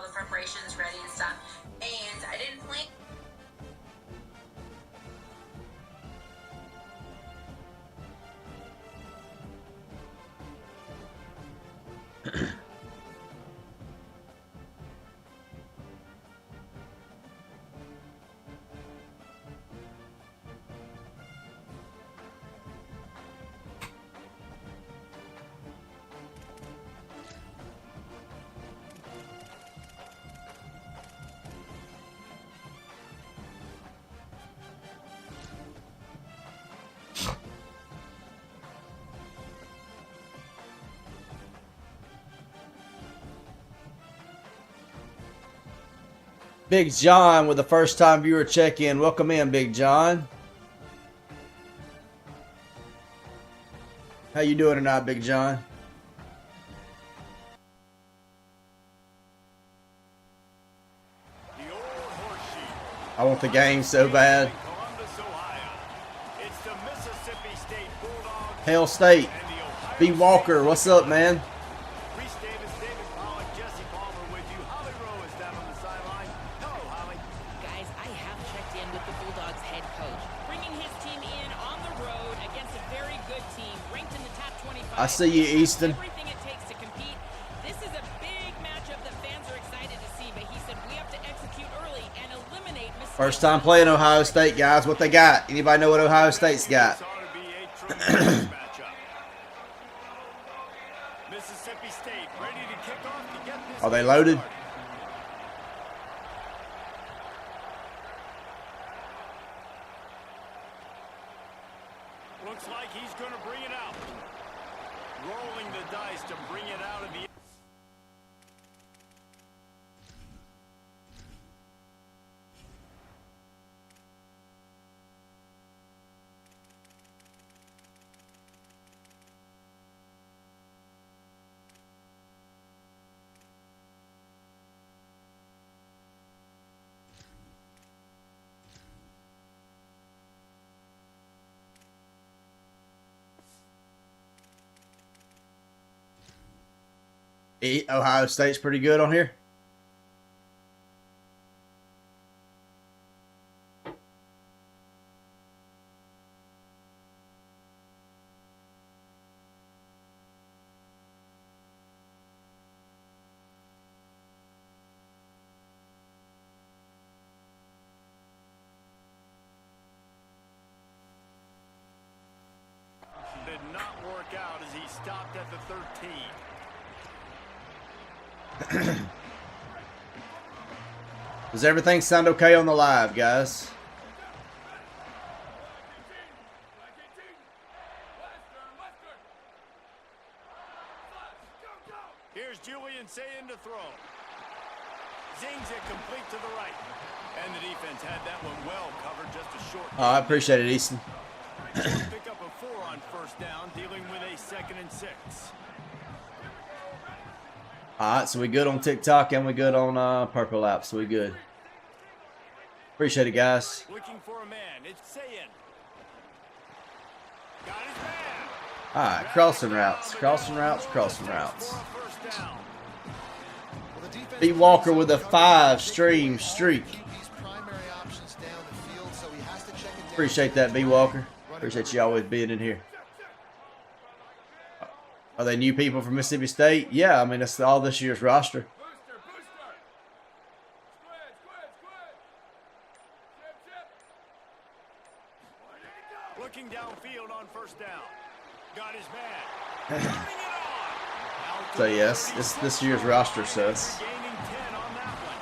the preparations ready and stuff. And I didn't plan. Big John with the first time viewer check-in. Welcome in, Big John. How you doing tonight, Big John? I want the game so bad. Hail State. B. Walker, what's up, man? I see you, Easton. This is a big matchup that fans are excited to see, but he said we have to execute early and eliminate mistakes. First time playing Ohio State, guys. What they got? Anybody know what Ohio State's got? Mississippi State ready to kick off to get this. Are they loaded? Looks like he's going to bring it out. Rolling the dice to bring it out of the... Ohio State's pretty good on here. Did not work out as he stopped at the 13. Does everything sound okay on the live, guys? Here's Julian saying to throw. Zings it complete to the right. And the defense had that one well covered, just a short. Oh, I appreciate it, Easton. Pick up a 4 on first down, dealing with a 2nd and 6. Alright, so we good on TikTok and we good on Purple App, so we good. Appreciate it, guys. Looking for a man. It's Sayin. Got his man. Alright, crossing routes, crossing routes, crossing routes. B. Walker with a 5-stream streak. Appreciate that, B. Walker. Appreciate you always being in here. Are they new people from Mississippi State? Yeah, I mean, that's all this year's roster. Looking downfield on first down. Got his man. So yes, this year's roster says. Gaining 10 on that one.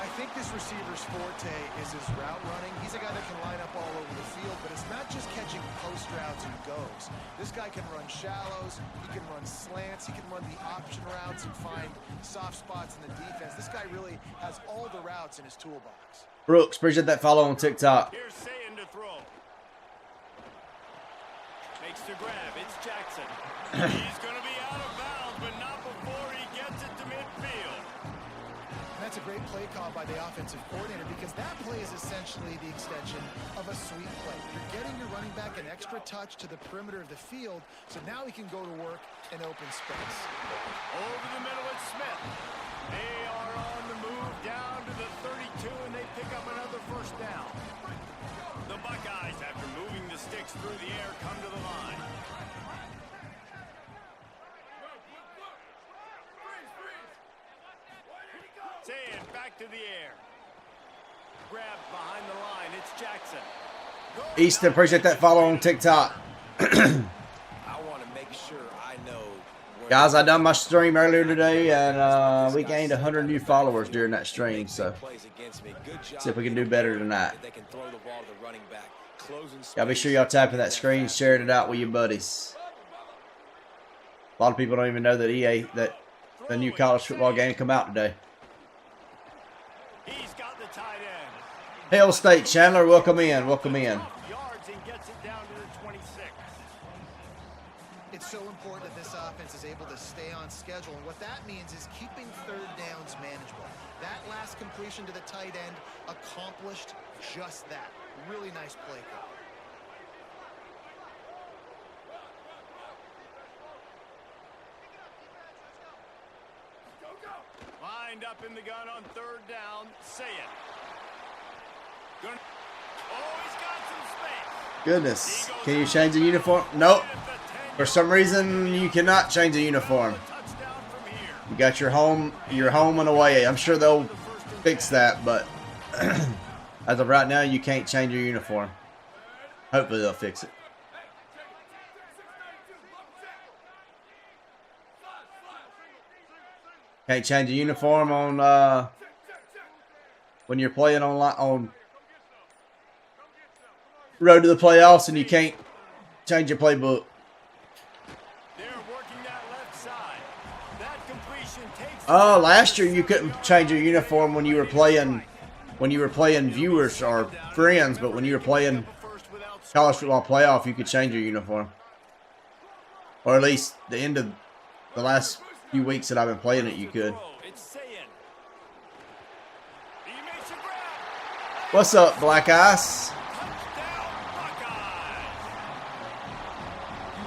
I think this receiver's forte is his route running. He's a guy that can line up all over the field, but it's not just catching post routes and goes. This guy can run shallows, he can run slants, he can run the option routes and find soft spots in the defense. This guy really has all the routes in his toolbox. Brooks, appreciate that follow on TikTok. Here's Sayin to throw. Makes the grab. It's Jackson. He's going to be out of bounds, but not before he gets it to midfield. That's a great play call by the offensive coordinator because that play is essentially the extension of a sweep play. You're getting your running back an extra touch to the perimeter of the field, so now he can go to work in open space. Over the middle, it's Smith. They are on the move down to the 32, and they pick up another first down. The Buckeyes, after moving the sticks through the air, come to the line. Saying back to the air. Grab behind the line. It's Jackson. Easton, appreciate that follow on TikTok. I want to make sure I know. Guys, I done my stream earlier today, and we gained 100 new followers during that stream, so see if we can do better tonight. Y'all be sure y'all tapping that screen, sharing it out with your buddies. A lot of people don't even know that that the new college football game come out today. He's got the tight end. Hail State, Chandler, welcome in, welcome in. Yards and gets it down to the 26. It's so important that this offense is able to stay on schedule, and what that means is keeping third downs manageable. That last completion to the tight end accomplished just that. Really nice play call. Lined up in the gun on third down. Say it. Oh, he's got some space. Goodness, can you change the uniform? Nope. For some reason, you cannot change the uniform. You got your home and away. I'm sure they'll fix that, but as of right now, you can't change your uniform. Hopefully, they'll fix it. Can't change a uniform on when you're playing on road to the playoffs, and you can't change your playbook. They're working that left side. That completion takes. Oh, last year you couldn't change your uniform when you were playing viewers or friends, but when you were playing college football playoff, you could change your uniform, or at least the end of the last few weeks that I've been playing it, you could. What's up, Black Ice? You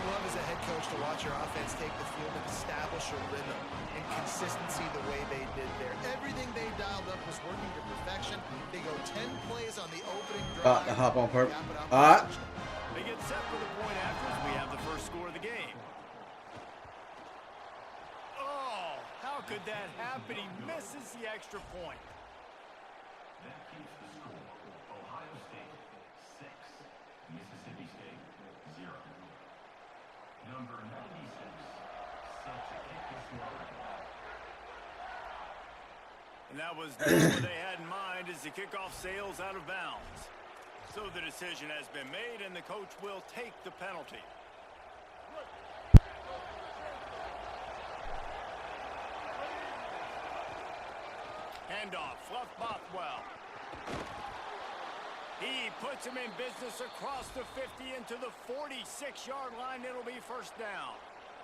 love as a head coach to watch your offense take the field and establish a rhythm and consistency the way they did there. Everything they dialed up was working to perfection. They go 10 plays on the opening drive. Hop on purple. All right. They get set for the point after as we have the first score of the game. Oh, how could that happen? He misses the extra point. That keeps the score. Ohio State 6, Mississippi State 0. Number 96 set to kick this one. And that was what they had in mind as the kickoff sails out of bounds. So the decision has been made, and the coach will take the penalty. Handoff, Fluff Bothwell. He puts him in business across the 50 into the 46-yard line. It'll be first down.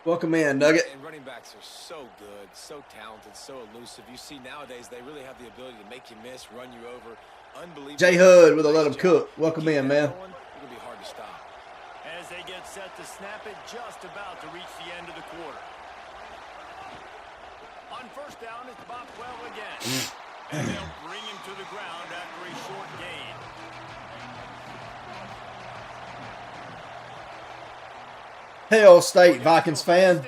Welcome in, Nugget. And running backs are so good, so talented, so elusive. You see nowadays they really have the ability to make you miss, run you over. Unbelievable. J Hood with a let him cook. Welcome in, man. It'll be hard to stop. As they get set to snap it, just about to reach the end of the quarter. On first down, it's Bothwell again. And they'll bring him to the ground after a short gain. Hail State, Vikings fan.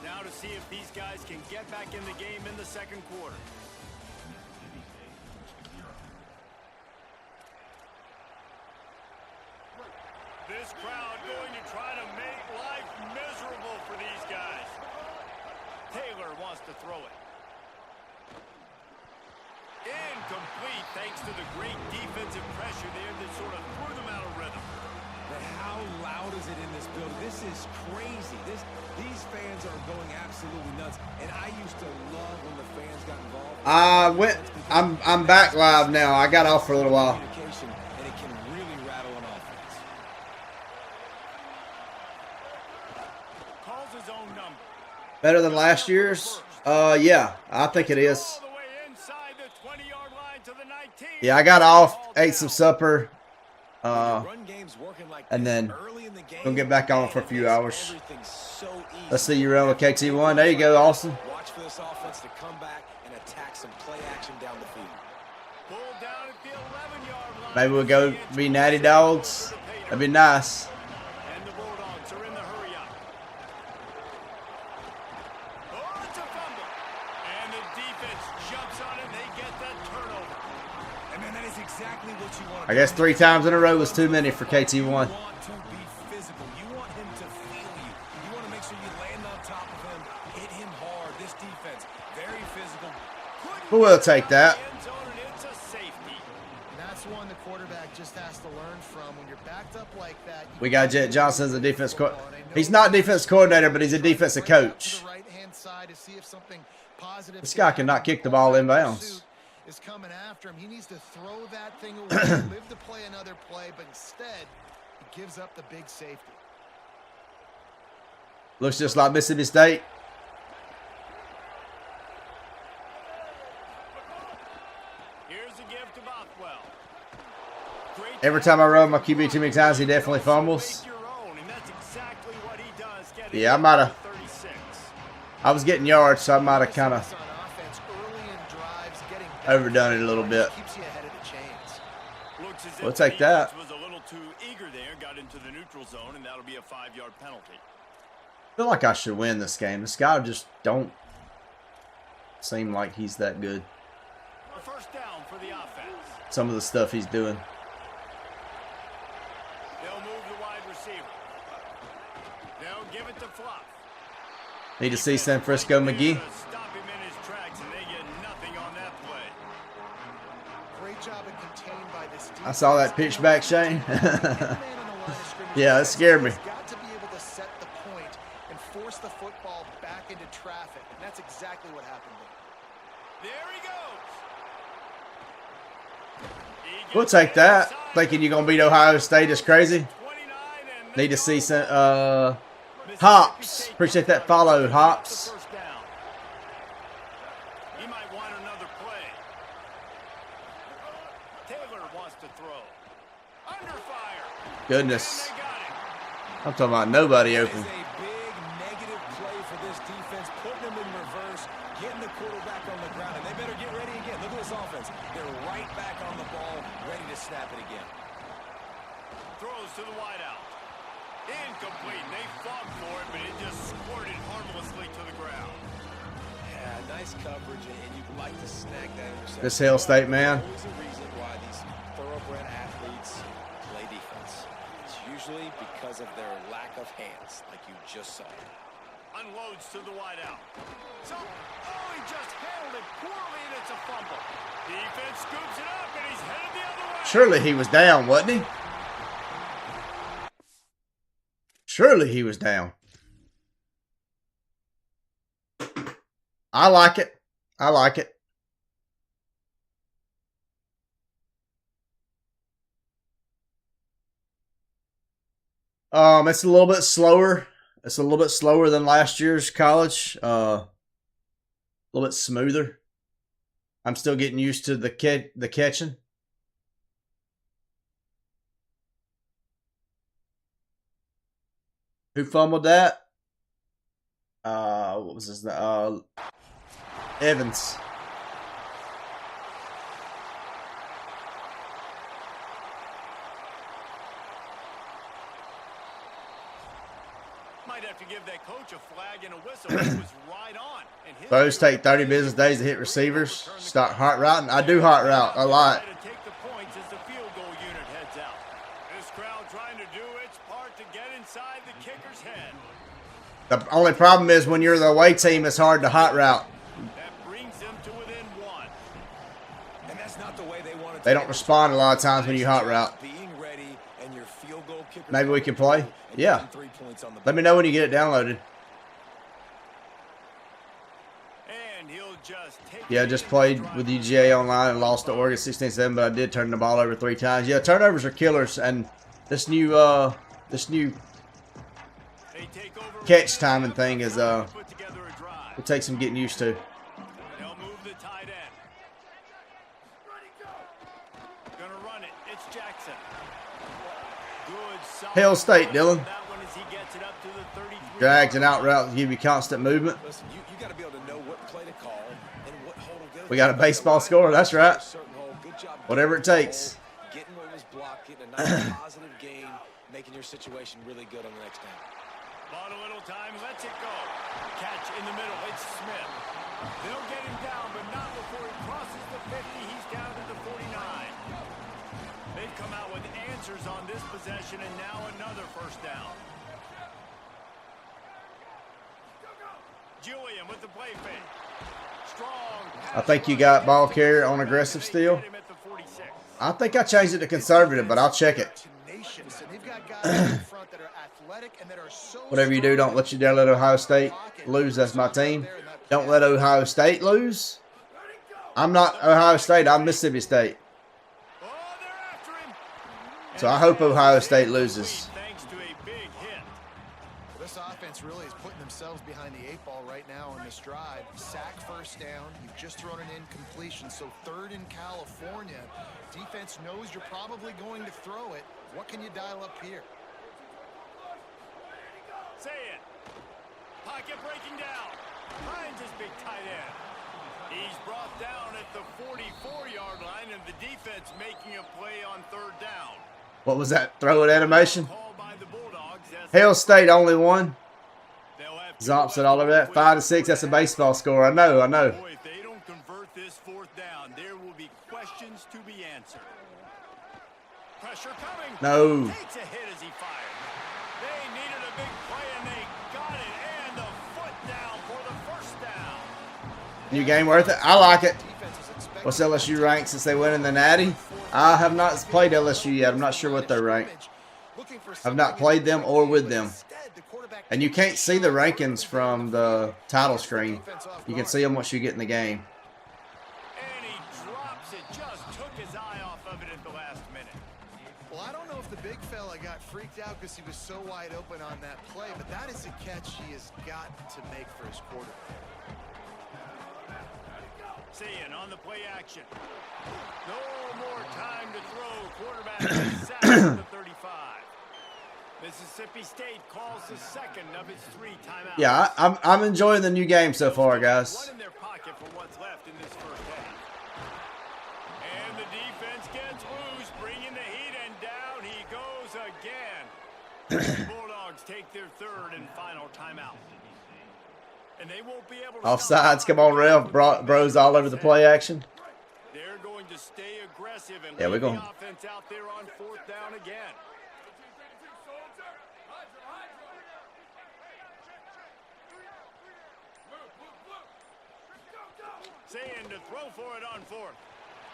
Now to see if these guys can get back in the game in the second quarter. This crowd going to try to make life miserable for these guys. Taylor wants to throw it. Incomplete thanks to the great defensive pressure there that sort of threw them out of rhythm. But how loud is it in this building? This is crazy. These fans are going absolutely nuts. And I used to love when the fans got involved. I'm back live now. I got off for a little while. And it can really rattle an offense. Calls his own number. Better than last year's? Yeah, I think it is. All the way inside the 20-yard line to the 19. Yeah, I got off, ate some supper, Run game's working like and this then early in the game, gonna get back on for a and it few makes hours. everything so easy. Let's see you run with KT1. There you go, Austin. Watch for this offense to come back and attack some play action down the field. Pulled down at the 11-yard line. Maybe we'll go be Natty Dogs. That'd be nice. And the Bulldogs are in the hurry up. Oh, it's a fumble. And the defense jumps on it. They get that turnover. And man, that is exactly what you want. I guess 3 times in a row was too many for KT1. You want to be physical. You want him to feel you. You want to make sure you land on top of him, hit him hard. This defense, very physical. But we'll take that. End zone, and it's a safety. And that's one the quarterback just has to learn from. When you're backed up like that, We got Jet Johnson as a defense coordinator. He's not defense coordinator, but he's a defensive coach. To the right-hand side to see if something positive This guy cannot kick the ball inbounds. is coming after him. He needs to throw that thing away, live to play another play, but instead he gives up the big safety. Looks just like Mississippi State. Here's a gift to Bothwell. Great Every time I run my QB too many times, he definitely fumbles. Make your own, and that's exactly what he does. Getting Yeah, I might have. 36. I was getting yards, so I might have kind of On offense, early in drives, getting overdone it a little bit. keeps you ahead of the chains. Looks as if We'll the take that. defense was a little too eager there, got into the neutral zone, and that'll be a 5-yard penalty. I feel like I should win this game. This guy just don't seem like he's that good. A first down for the offense. Some of the stuff he's doing. They'll move the wide receiver. They'll give it to Fluff. Need to see San Francisco McGee. Stop him in his tracks, and they get nothing on that play. Great job of contained by this defense. I saw that pitch back, Shane. Man on the line of scrimmage. Yeah, it scared me. He's got to be able to set the point and force the football back into traffic, and that's exactly what happened there. There he goes. He gets We'll take it that. inside. Thinking you're going to beat Ohio State is crazy. 29, and Need to see some, Mississippi Hops. State Appreciate that follow, gets the Hops. first down. He might want another play. Taylor wants to throw. Under fire. Goodness. And they got it. I'm talking about nobody That is open. a big negative play for this defense, putting them in reverse, getting the quarterback on the ground, and they better get ready again. Look at this offense. They're right back on the ball, ready to snap it again. Throws to the wideout. Incomplete. They fought for it, but it just squirted harmlessly to the ground. Yeah, nice coverage, and you'd like to snag that interception. This Hail State man. There's a reason why these thoroughbred athletes play defense. It's usually because of their lack of hands, like you just saw. Unloads to the wideout. So, he just handled it poorly, and it's a fumble. Defense scoops it up, and he's headed the other way. Surely he was down, wasn't he? Surely he was down. I like it. I like it. It's a little bit slower. It's a little bit slower than last year's college. A little bit smoother. I'm still getting used to the catching. Who fumbled that? What was his name? Evans. Might have to give that coach a flag and a whistle. He was right on. And his Those take 30 business days to hit receivers. Start hot routing. I do hot route a lot. To take the points as the field goal unit heads out. This crowd trying to do its part to get inside the kicker's head. The only problem is when you're the away team, it's hard to hot route. That brings them to within 1. And that's not the way they want to. They don't respond a lot of times when you hot route. Being ready and your field goal kicker. Maybe we can play? And Yeah. getting 3 points on the Let me know when you get it downloaded. And he'll just take Yeah, I just played with UGA online and lost to Oregon 16-7, but I did turn the ball over 3 times. Yeah, turnovers are killers, and this new They take over catch timing thing is put together a It'll take some getting used to. They'll move the tight end. Gonna run it. It's Jackson. Good, solid Hail State, Dylan. that one as he gets it up to the 33. Drags an out route to give you constant movement. Listen, you got to be able to know what play to call and what hole to go. We got a baseball score. That's right. Certain hole. Good job. Whatever it takes. Getting what was blocked, getting a nice positive gain, making your situation really good on the next down. Bought a little time, lets it go. Catch in the middle, it's Smith. They'll get him down, but not before he crosses the 50. He's down to the 49. They've come out with answers on this possession, and now another first down. Julian with the play fake. Strong. I think you got ball carrier on aggressive still. Hit him at the 46. I think I changed it to conservative, but I'll check it. Tenacious, and they've got guys in front that are athletic and that are so Whatever you do, don't let you dare let Ohio State lose. That's my team. Don't let Ohio State lose. I'm not Ohio State. I'm Mississippi State. Oh, they're after him. So I hope Ohio State loses. Thanks to a big hit. This offense really is putting themselves behind the 8 ball right now on this drive. Sack first down. You've just thrown an incompletion, so 3rd in California. Defense knows you're probably going to throw it. What can you dial up here? Say it. Pocket breaking down. Finds his big tight end. He's brought down at the 44-yard line, and the defense making a play on 3rd down. What was that? Throw it animation? Called by the Bulldogs as Hail State only one. they'll have to Zomp said all over that. 5-6. That's a baseball score. I know. I know. Boy, if they don't convert this 4th down, there will be questions to be answered. Pressure coming. No. Takes a hit as he fired. They needed a big play, and they got it. And the foot down for the first down. New game worth it. I like it. Defense is expecting What's LSU ranked since they went in the Natty? I have not played LSU yet. I'm not sure what they're ranked. I've not played them or with them. And you can't see the rankings from the title screen. You can see them once you get in the game. And he drops it. Just took his eye off of it at the last minute. Well, I don't know if the big fella got freaked out because he was so wide open on that play, but that is a catch he has got to make for his quarterback. Seeing on the play action. No more time to throw. Quarterback is sacked at the 35. Mississippi State calls the second of its 3 timeouts. Yeah, I'm enjoying the new game so far, guys. One in their pocket for what's left in this first half. And the defense gets loose, bringing the heat, and down he goes again. Bulldogs take their 3rd and final timeout. And they won't be able to Offsides. Come on, Rev. Bros all over the play action. They're going to stay aggressive and Yeah, we're leave going. the offense out there on 4th down again. Saying to throw for it on 4th.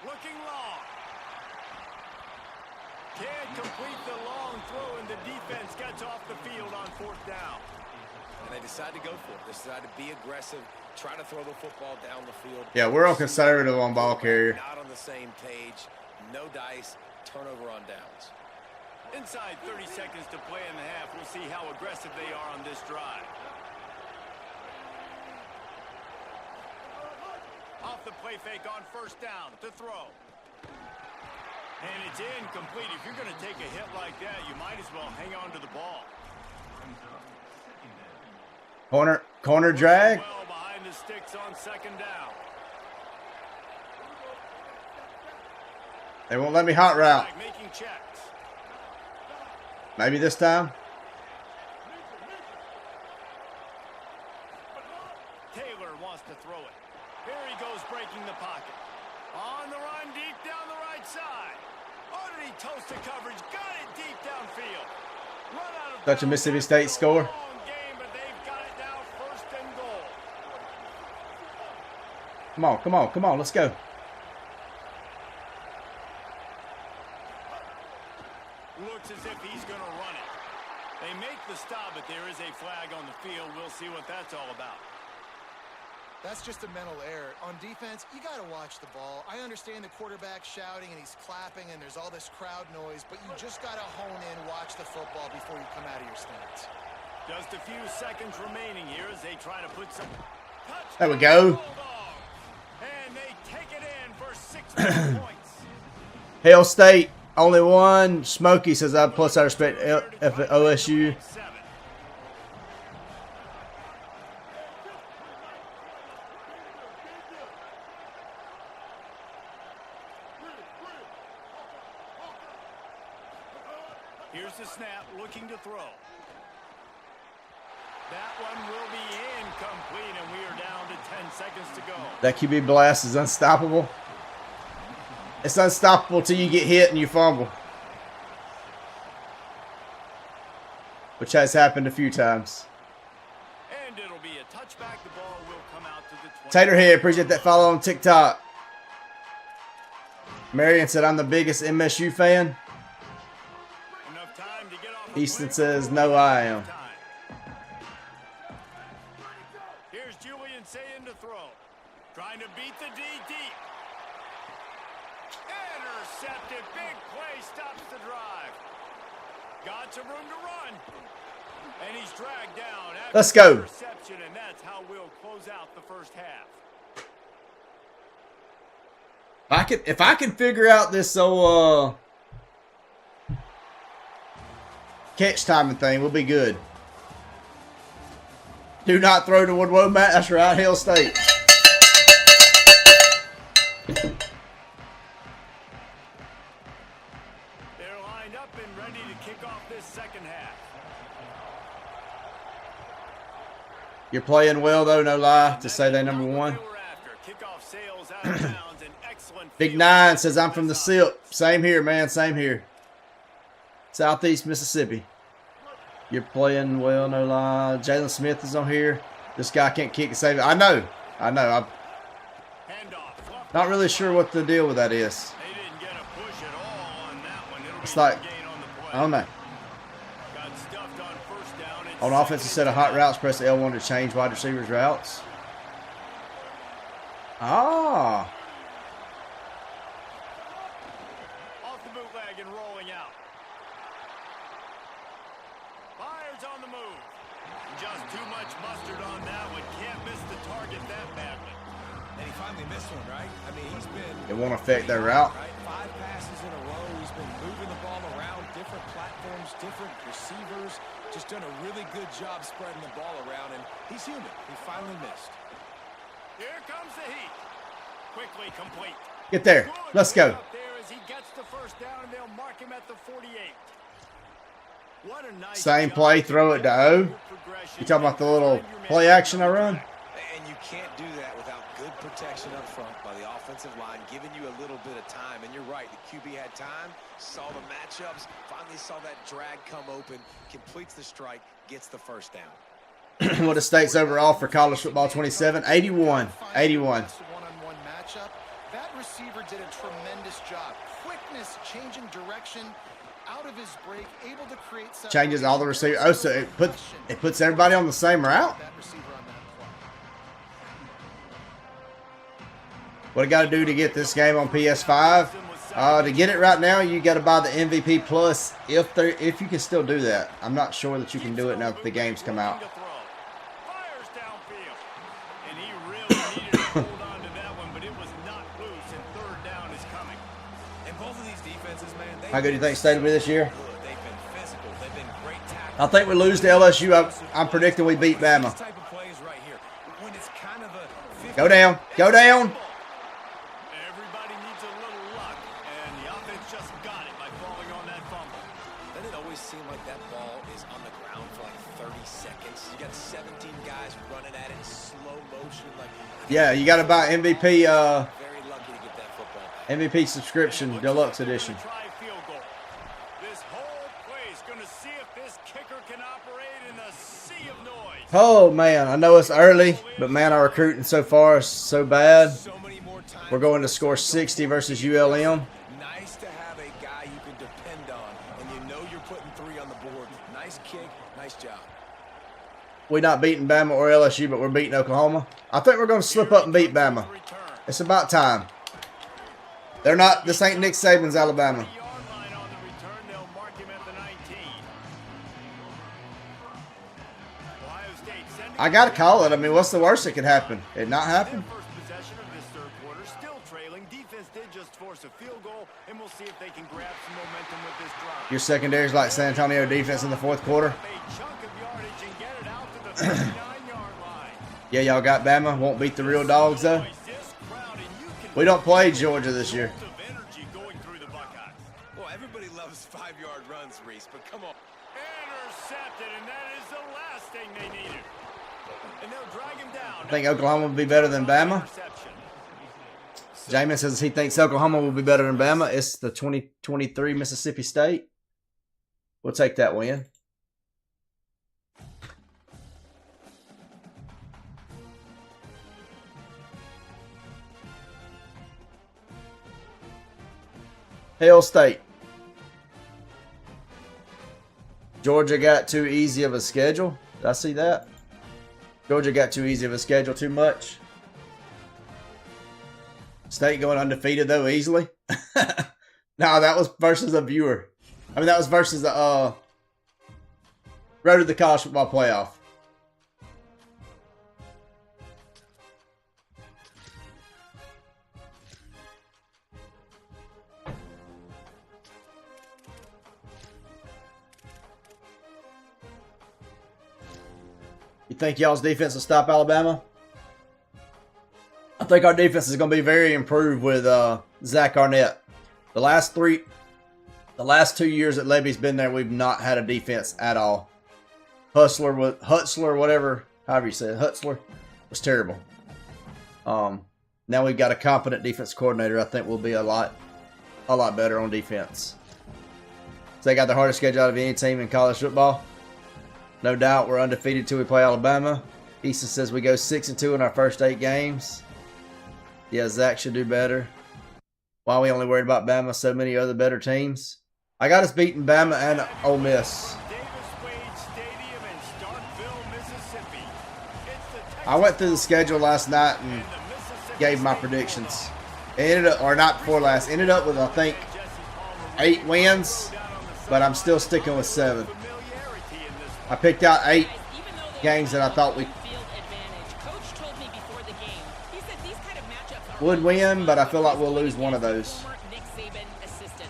Looking long. Can't complete the long throw, and the defense gets off the field on 4th down. And they decide to go for it. They decide to be aggressive, try to throw the football down the field. Yeah, we're on conservative on ball carrier. Not on the same page. No dice. Turnover on downs. Inside 30 seconds to play in the half. We'll see how aggressive they are on this drive. Off the play fake on 1st down to throw. And it's incomplete. If you're going to take a hit like that, you might as well hang on to the ball. Corner drag. Well behind the sticks on 2nd down. They won't let me hot route. Making checks. Maybe this time. Taylor wants to throw it. Here he goes, breaking the pocket. On the run, deep down the right side. Underneath toasted coverage, got it deep downfield. Run out of Such a Mississippi State score. long game, but they've got it now 1st and goal. Come on, come on, come on. Let's go. Looks as if he's going to run it. They make the stop, but there is a flag on the field. We'll see what that's all about. That's just a mental error. On defense, you got to watch the ball. I understand the quarterback shouting and he's clapping and there's all this crowd noise, but you just got to hone in, watch the football before you come out of your stance. Just a few seconds remaining here as they try to put some There we go. And they take it in for 6 points. Hail State, only one. Smokey says, I plus I respect OSU. Here's the snap, looking to throw. That one will be incomplete, and we are down to 10 seconds to go. That QB blast is unstoppable. It's unstoppable till you get hit and you fumble. Which has happened a few times. And it'll be a touchback. The ball will come out to the 20. Taterhead, appreciate that follow on TikTok. Marion said, I'm the biggest MSU fan. Enough time to get off the Easton play. says, no, I am. Here's Julian saying to throw. Trying to beat the D deep. Intercepted. Big play stops the drive. Got some room to run. And he's dragged down. Let's go. Interception, and that's how we'll close out the first half. If I can figure out this catch timing thing, we'll be good. Do not throw to Woodward, Matt. That's right, Hail State. They're lined up and ready to kick off this second half. You're playing well, though, no lie, to say they're number one. Kickoff sales out of bounds and excellent Big field Nine goal says, I'm from the SIP. Same here, man. Same here. Southeast Mississippi. You're playing well, no lie. Jalen Smith is on here. This guy can't kick and save it. I know. I'm handoff. not really sure what the deal with that is. They didn't get a push at all on that one. It'll It's be like, a gain on the play. I don't know. Got stuffed on first down. It's On offensive set of hot routes, press L1 to change wide receivers' routes. Ah. off the bootleg and rolling out. Byers on the move. Just too much mustard on that one. Can't miss the target that badly. And he finally missed one, right? I mean, he's been... It won't affect their route. Right? 5 passes in a row. He's been moving the ball around, different platforms, different receivers. Just done a really good job spreading the ball around, and he's human. He finally missed. Here comes the heat. Quickly complete. Get there. Good Let's go. up there as he gets the first down, and they'll mark him at the 48. What a nice Same job play, throw it to O. progression. You talking about the little play action I run? And you can't do that without good protection up front by the offensive line, giving you a little bit of time. And you're right, the QB had time, saw the matchups, finally saw that drag come open, completes the strike, gets the first down. What is State's overall for college football 27? 81. 81. One-on-one matchup. That receiver did a tremendous job. Quickness, changing direction, out of his break, able to create Changes all the receivers. Oh, so it puts everybody on the same route? That receiver on that play. What I got to do to get this game on PS5? To get it right now, you got to buy the MVP Plus. If you can still do that, I'm not sure that you can do it now that the games come out. Fires downfield. And he really needed to hold on to that one, but it was not loose, and third down is coming. And both of these defenses, man, How good do you think State will be this year? they've been physical. They've been great tackles. I think we lose to LSU. I'm predicting we beat Bama. This type of plays right here, when it's kind of a 50 Go down. Go down. Everybody needs a little luck, and the offense just got it by falling on that fumble. Doesn't it always seem like that ball is on the ground for like 30 seconds? You got 17 guys running at it in slow motion. Like, Yeah, you got to buy MVP very lucky to get that football back. MVP subscription deluxe edition. Try field goal. This whole place going to see if this kicker can operate in the sea of noise. Oh man, I know it's early, but man, our recruiting so far is so bad. So many more times. We're going to score 60 versus ULM. Nice to have a guy you can depend on, and you know you're putting 3 on the board. Nice kick, nice job. We're not beating Bama or LSU, but we're beating Oklahoma. I think we're going to slip up and beat Bama. It's about time. They're not. This ain't Nick Saban's Alabama. Yard line on the return, they'll mark him at the 19. Ohio State sending I gotta call it. I mean, what's the worst that could happen? It not happen? Their first possession of this third quarter, still trailing. Defense did just force a field goal, and we'll see if they can grab some momentum with this drive. Your secondary's like San Antonio defense in the fourth quarter. A chunk of yardage and get it out to the 39-yard line. Yeah, y'all got Bama. Won't beat the real dogs though. This crowd, and you can We don't play Georgia this year. of energy going through the Buckeyes. Well, everybody loves 5-yard runs, Reese, but come on. Intercepted, and that is the last thing they needed. And they'll drag him down. I think Oklahoma will be better than Bama. Interception. Jamin says he thinks Oklahoma will be better than Bama. It's the 2023 Mississippi State. We'll take that win. Hail State. Georgia got too easy of a schedule. Did I see that? Georgia got too easy of a schedule too much. State going undefeated though easily. No, that was versus a viewer. I mean, that was versus the road to the college football playoff. You think y'all's defense will stop Alabama? I think our defense is going to be very improved with Zach Arnett. The last 2 years that Levy's been there, we've not had a defense at all. Hutzler, whatever, however you say it, Hutzler was terrible. Now we've got a competent defense coordinator. I think we'll be a lot better on defense. So they got the hardest schedule out of any team in college football. No doubt we're undefeated till we play Alabama. Easton says we go 6-2 in our first 8 games. Yeah, Zach should do better. Why are we only worried about Bama? So many other better teams. I got us beating Bama and Ole Miss. I went through the schedule last night and gave my predictions. It ended up, or not before last, ended up with I think 8 wins, but I'm still sticking with 7. I picked out 8 games that I thought we would win, but I feel like we'll lose one of those. Nick Saban assistant.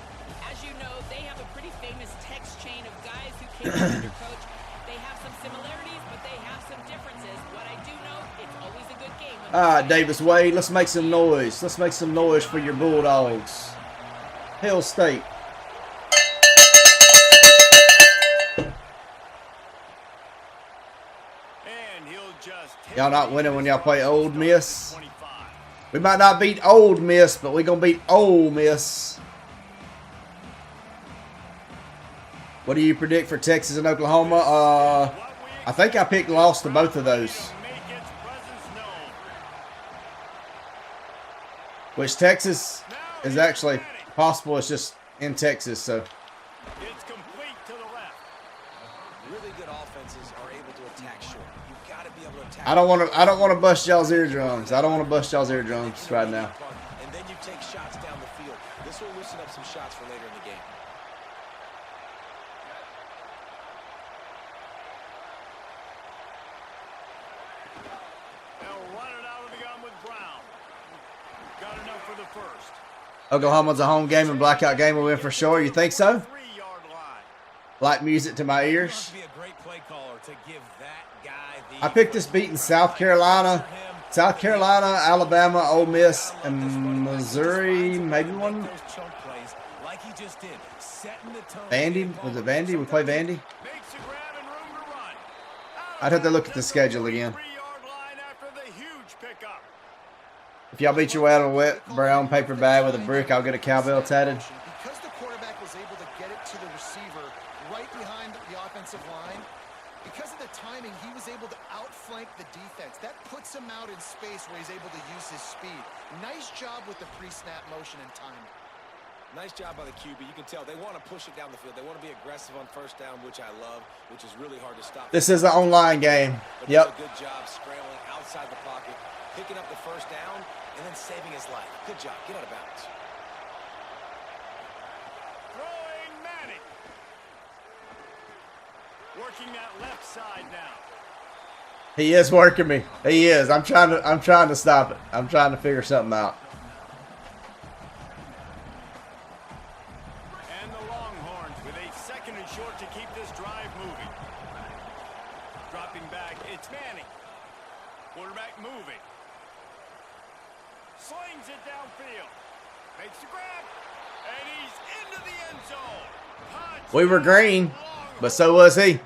As you know, they have a pretty famous text chain of guys who came under coach. They have some similarities, but they have some differences. What I do know, it's always a good game. Davis Wade, let's make some noise. Let's make some noise for your Bulldogs. Hail State. Y'all not winning when y'all play Ole Miss. We might not beat Ole Miss, but we're going to beat Ole Miss. What do you predict for Texas and Oklahoma? I think I picked loss to both of those. Which Texas is actually possible. It's just in Texas, so. It's complete to the left. Really good offenses are able to attack short. You've got to be able to attack. I don't want to bust y'all's eardrums. I don't want to bust y'all's eardrums right now. And then you take shots down the field. This will loosen up some shots for later in the game. They'll run it out of the gun with Brown. Got enough for the first. Oklahoma's a home game and blackout game will win for sure. You think so? 3-yard line. Like music to my ears. Must be a great play caller to give that guy the. I picked this beating South Carolina, Alabama, Ole Miss, and Missouri. Maybe one. Those chunk plays like he just did, setting the tone. Vandy? Was it Vandy? We play Vandy? Makes a grab and room to run. I'd have to look at the schedule again. 3-yard line after the huge pickup. If y'all beat your way out of a wet brown paper bag with a brick, I'll get a cowbell tatted. Because the quarterback was able to get it to the receiver right behind the offensive line, because of the timing, he was able to outflank the defense. That puts him out in space where he's able to use his speed. Nice job with the pre-snap motion and timing. Nice job by the QB. You can tell they want to push it down the field. They want to be aggressive on first down, which I love, which is really hard to stop. This is an online game. But Yep. he did a good job scrambling outside the pocket, picking up the first down, and then saving his life. Good job. Get out of bounds. Throwing Manning. Working that left side now. He is working me. He is. I'm trying to stop it. I'm trying to figure something out. And the Longhorns with a second and short to keep this drive moving. Dropping back, it's Manning. Quarterback moving. Slings it downfield. Makes the grab. And he's into the end zone. Touchdown, We were green, Longhorns. but so was he.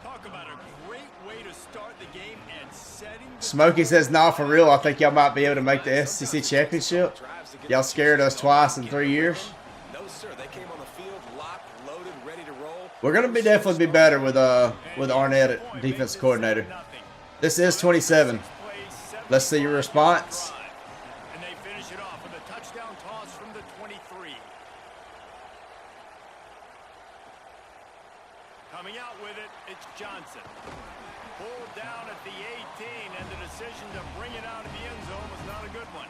Talk about a great way to start the game and setting the Smokey says, "Nah, for real. I think y'all might be able to make the SEC championship. Y'all scared us twice in 3 years. No, sir. They came on the field, locked, loaded, ready to roll. We're gonna be definitely be better with Arnett at defense coordinator. This is 27. Let's see your response. And they finish it off with a touchdown toss from the 23. Coming out with it, it's Johnson. Pulled down at the 18, and the decision to bring it out of the end zone was not a good one.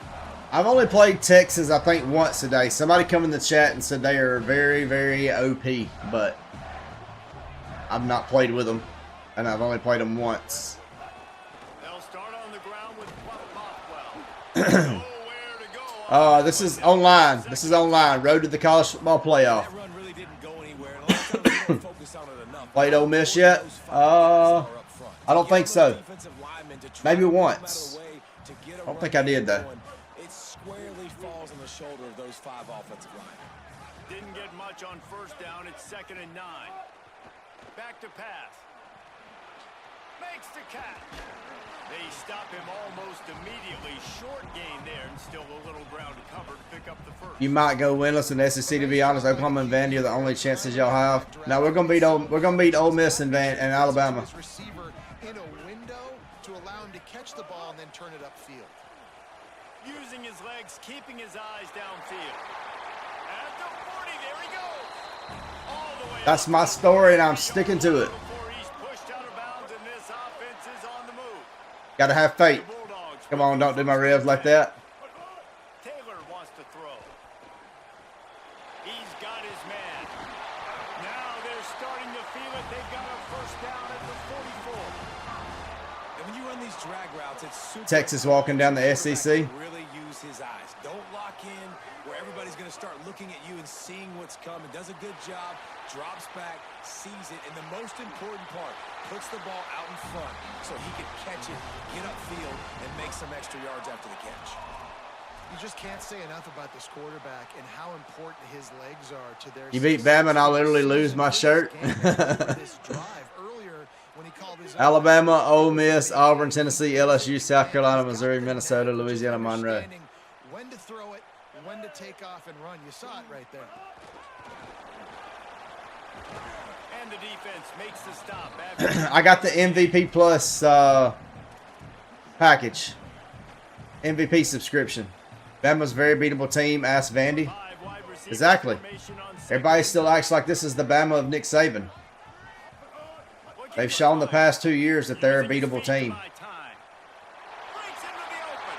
I've only played Texas, I think, once today. Somebody come in the chat and said they are very, very OP, but I've not played with them, and I've only played them once. They'll start on the ground with Bothwell. Nowhere to go. This is online. This is online. Road to the college football playoff. That run really didn't go anywhere. And a lot of times we don't focus on it enough. Played Ole Miss yet? I don't think so. Maybe once. I don't think I did, though. It squarely falls on the shoulder of those 5 offensive linemen. Didn't get much on first down. It's 2nd and 9. Back to pass. Makes the catch. They stop him almost immediately. Short gain there, and still a little ground to cover to pick up the first. You might go winless in the SEC. To be honest, Oklahoma and Vandy are the only chances y'all have. No, we're gonna beat Ole Miss and Alabama. This receiver in a window to allow him to catch the ball and then turn it upfield. Using his legs, keeping his eyes downfield. At the 40, there he goes. All the way That's up my story, and I'm sticking to it. before he's pushed out of bounds, and this offense is on the move. Gotta have faith. The Bulldogs Come on, don't do my ribs like that. Taylor wants to throw. He's got his man. Now they're starting to feel it. They've got a first down at the 44. And when you run these drag routes, it's super Texas walking down the SEC. Really use his eyes. Don't lock in where everybody's going to start looking at you and seeing what's coming. Does a good job, drops back, sees it, and the most important part, puts the ball out in front so he can catch it, get upfield, and make some extra yards after the catch. You just can't say enough about this quarterback and how important his legs are to their You beat Bama and I'll literally lose my shirt. This drive earlier when he called his Alabama, Ole Miss, Auburn, Tennessee, LSU, South Carolina, Missouri, Minnesota, Louisiana, Monroe. understanding when to throw it, when to take off and run. You saw it right there. And the defense makes the stop after I got the MVP Plus package. MVP subscription. Bama's a very beatable team. Ask Vandy. 5 wide receiver Exactly. formation on second. Everybody still acts like this is the Bama of Nick Saban. They've shown the past 2 years that they're a beatable team. Breaks into the open.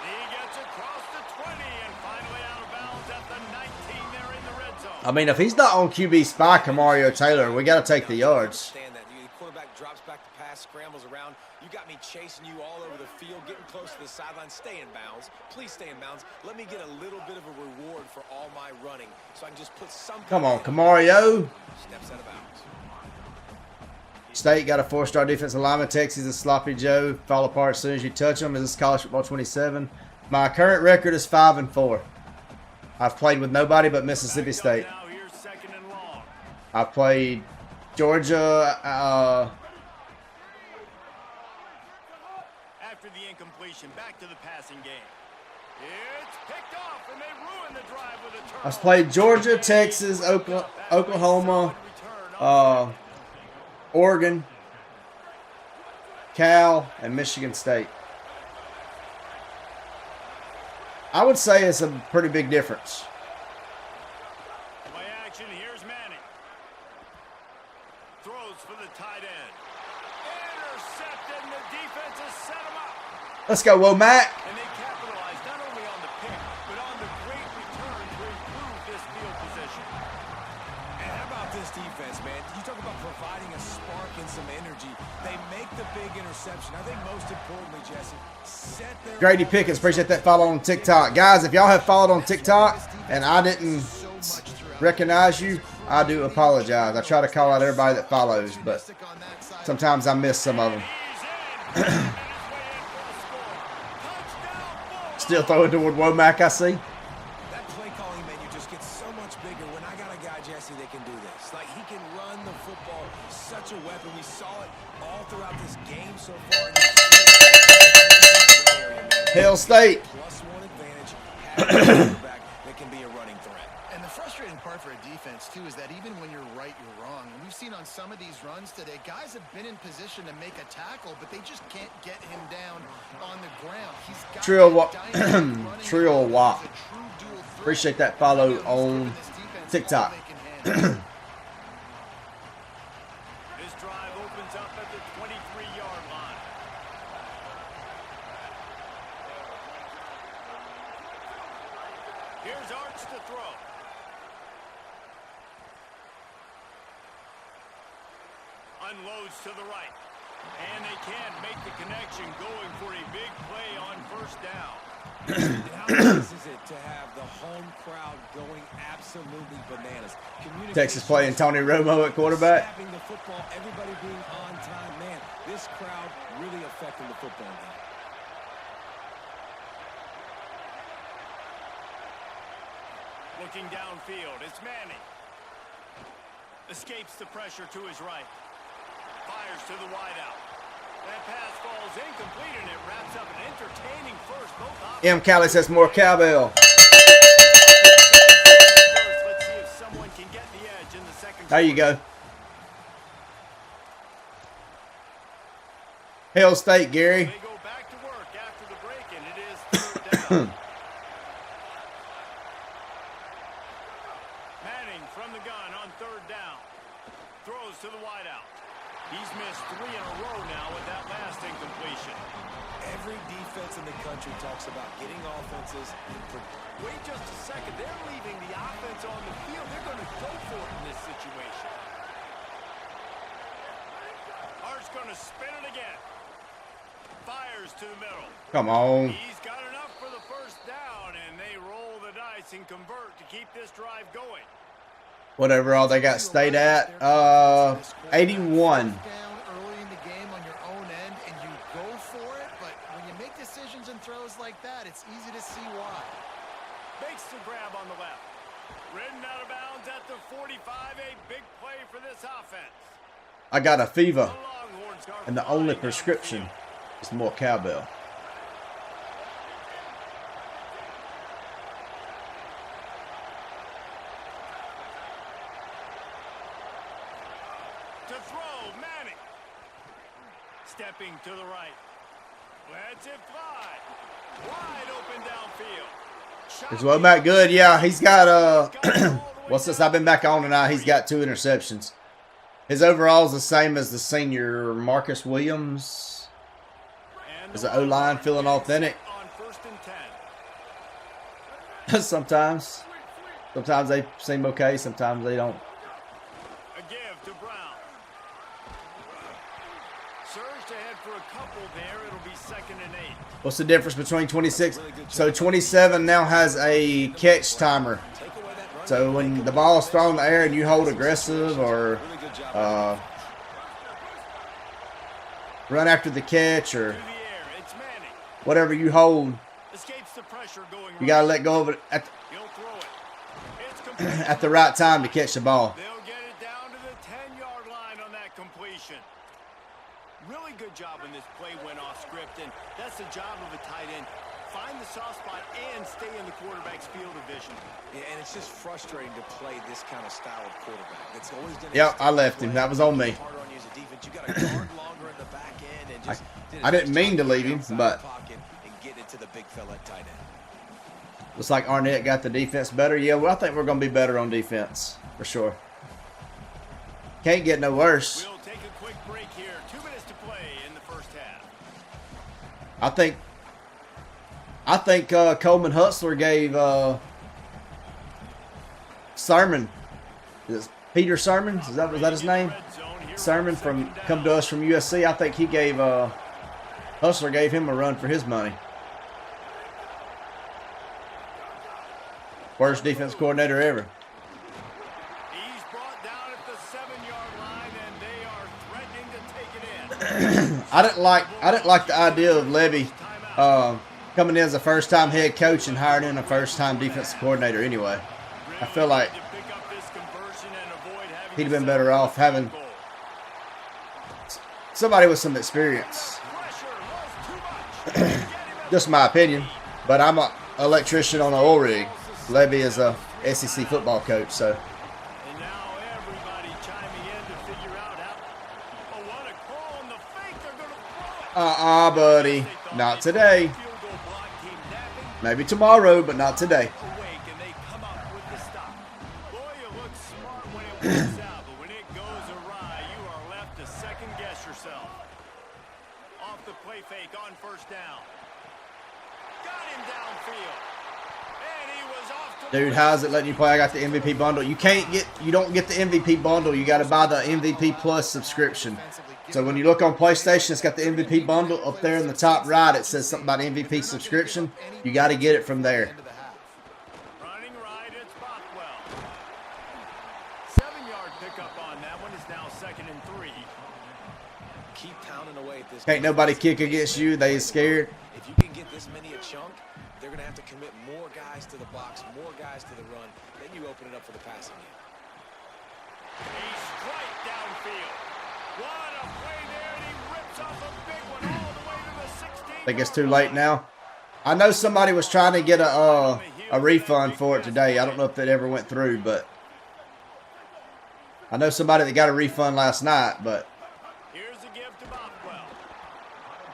He gets across the 20 and finally out of bounds at the 19. They're in the red zone. I mean, if he's not on QB spy, Mario Taylor, we got to take the yards. Understand that. The quarterback drops back to pass, scrambles around. You got me chasing you all over the field, getting close to the sideline. Stay in bounds. Please stay in bounds. Let me get a little bit of a reward for all my running so I can just put some. Come on, Camario. Steps out of bounds. State got a 4-star defensive lineman. Texas is sloppy Joe. Fall apart as soon as you touch them. Is this college football 27? My current record is 5-4. I've played with nobody but Mississippi State. Now here's 2nd and long. I've played Georgia. After the incompletion, back to the passing game. It's picked off, and they ruin the drive with a turnover. I've played Georgia, Texas, Oklahoma, Oregon, Cal, and Michigan State. I would say it's a pretty big difference. Play action, here's Manning. Throws for the tight end. Intercepted, and the defense has set him up. Let's go, Womack. And they capitalized not only on the pick, but on the great return to improve this field position. And how about this defense, man? You talk about providing a spark and some energy. strategy. They make the big interception. I think most importantly, Jesse, set their Grady Pickens, appreciate that follow on TikTok. Guys, if y'all have followed on TikTok and I didn't recognize you, I do apologize. I try to call out everybody that follows, but sometimes I miss some of them. Still throwing toward Womack, I see. That play calling menu just gets so much bigger when I got a guy, Jesse, that can do this. Like, he can run the football, such a weapon. We saw it all throughout this game so far. Hail State. +1 advantage, having a quarterback that can be a running threat. And the frustrating part for a defense, too, is that even when you're right, you're wrong. And we've seen on some of these runs today, guys have been in position to make a tackle, but they just can't get him down on the ground. He's got Trill that dynamic running Trill ability. Wop. He's a true dual threat. Appreciate that follow on TikTok. This drive opens up at the 23-yard line. Here's Arch to throw. Unloads to the right. And they can't make the connection, going for a big play on first down. And how nice is it to have the home crowd going absolutely bananas? Texas playing Tony Romo at quarterback. Snapping the football, everybody being on time. Man, this crowd really affecting the football game. Looking downfield, it's Manning. Escapes the pressure to his right. Fires to the wideout. That pass falls incomplete, and it wraps up an entertaining first. Both M. Cali says more cowbell. Let's see if someone can get the edge in the second. There you go. Hail State, Gary. They go back to work after the break, and it is third down. Manning from the gun on third down. Throws to the wideout. He's missed 3 in a row now with that last incompletion. Every defense in the country talks about getting offenses. Wait just a second. They're leaving the offense on the field. They're going to go for it in this situation. Art's going to spin it again. Fires to the middle. Come on. He's got enough for the first down, and they roll the dice and convert to keep this drive going. Whatever all they got State at. 81. Down early in the game on your own end, and you go for it, but when you make decisions and throws like that, it's easy to see why. Makes the grab on the left. Ridden out of bounds at the 45. A big play for this offense. I got a fever, The Longhorns are and the only flying prescription downfield. is more cowbell. To throw, Manning. Stepping to the right. Lets it fly. Wide open downfield. Is Womack good? Yeah, he's got well, since I've been back on tonight, he's got 2 interceptions. His overall is the same as the senior Marcus Williams. Is the O-line feeling authentic? On first and 10. Sometimes they seem okay, sometimes they don't. A give to Brown. Surged ahead for a couple there. It'll be 2nd and 8. What's the difference between 26? So 27 now has a catch timer. So when the ball is thrown in the air and you hold aggressive or run after the catch or To the air. It's Manning. whatever you hold, Escapes the pressure going you got to let go of it He'll throw it. It's complete. at the right time to catch the ball. They'll get it down to the 10-yard line on that completion. Really good job when this play went off script, and that's the job of a tight end. Find the soft spot and stay in the quarterback's field of vision. Yeah, and it's just frustrating to play this kind of style of quarterback. It's always done. Yep, I left him. That was on me. Harder on you as a defense. You got to guard longer in the back end and just I didn't mean to leave him, but and get into the big fella at tight end. looks like Arnett got the defense better. Yeah, well, I think we're going to be better on defense for sure. Can't get no worse. We'll take a quick break here. 2 minutes to play in the first half. I think Coleman Hutzler gave Sermon, is it Peter Sermon? Was that his name? Sermon come to us from USC. I think he gave Hustler gave him a run for his money. Worst defense coordinator ever. He's brought down at the 7-yard line, and they are threatening to take it in. I didn't like the idea of Levy coming in as a first-time head coach and hiring in a first-time defensive coordinator anyway. I feel like he'd have been better off having somebody with some experience. Just my opinion, but I'm an electrician on an oil rig. Levy is a SEC football coach, so. And now everybody chiming in to figure out how. Oh, what a call on the fake. They're going to throw it. Buddy, not today. Maybe tomorrow, but not today. Awake, and they come up with the stop. Boy, you look smart when it works out, but when it goes awry, you are left to second guess yourself. Off the play fake on first down. Got him downfield. And he was off to Dude, how's it letting you play? I got the MVP bundle. You don't get the MVP bundle. You got to buy the MVP Plus subscription. So when you look on PlayStation, it's got the MVP bundle up there in the top right. It says something about MVP subscription. You got to get it from there. running right, it's Bothwell. 7-yard pickup on that one is now 2nd and 3. Keep pounding away at this. Can't nobody kick against you. They scared. If you can get this many a chunk, they're going to have to commit more guys to the box, more guys to the run. Then you open it up for the passing game. A strike downfield. What a play there, and he rips off a big one all the way to the 16. I think it's too late now. I know somebody was trying to get a refund for it today. I don't know if that ever went through, but I know somebody that got a refund last night, but Here's a give to Bothwell.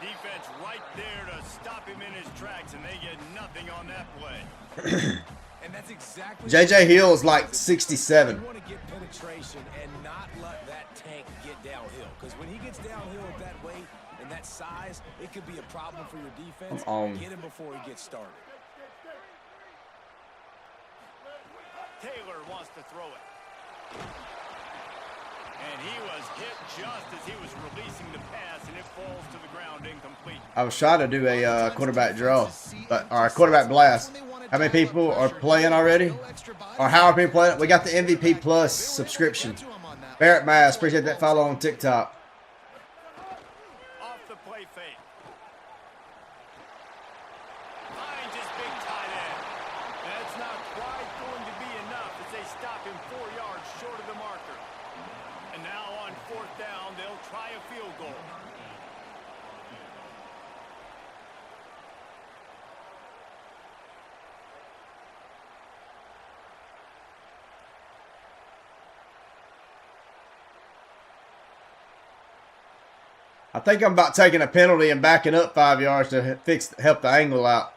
Defense right there to stop him in his tracks, and they get nothing on that play. And that's exactly J.J. Hill is like 67. You want to get penetration and not let that tank get downhill. Because when he gets downhill at that weight and that size, it could be a problem for your defense. Get him before he gets started. Taylor wants to throw it. And he was hit just as he was releasing the pass, and it falls to the ground incomplete. I was trying to do a quarterback draw, or a quarterback blast. How many people are playing already? Or how are people playing? We got the MVP Plus subscription. Barrett Mass, appreciate that follow on TikTok. Off the play fake. Finds his big tight end. That's not quite going to be enough as they stop him 4 yards short of the marker. And now on 4th down, they'll try a field goal. I think I'm about taking a penalty and backing up 5 yards to help the angle out.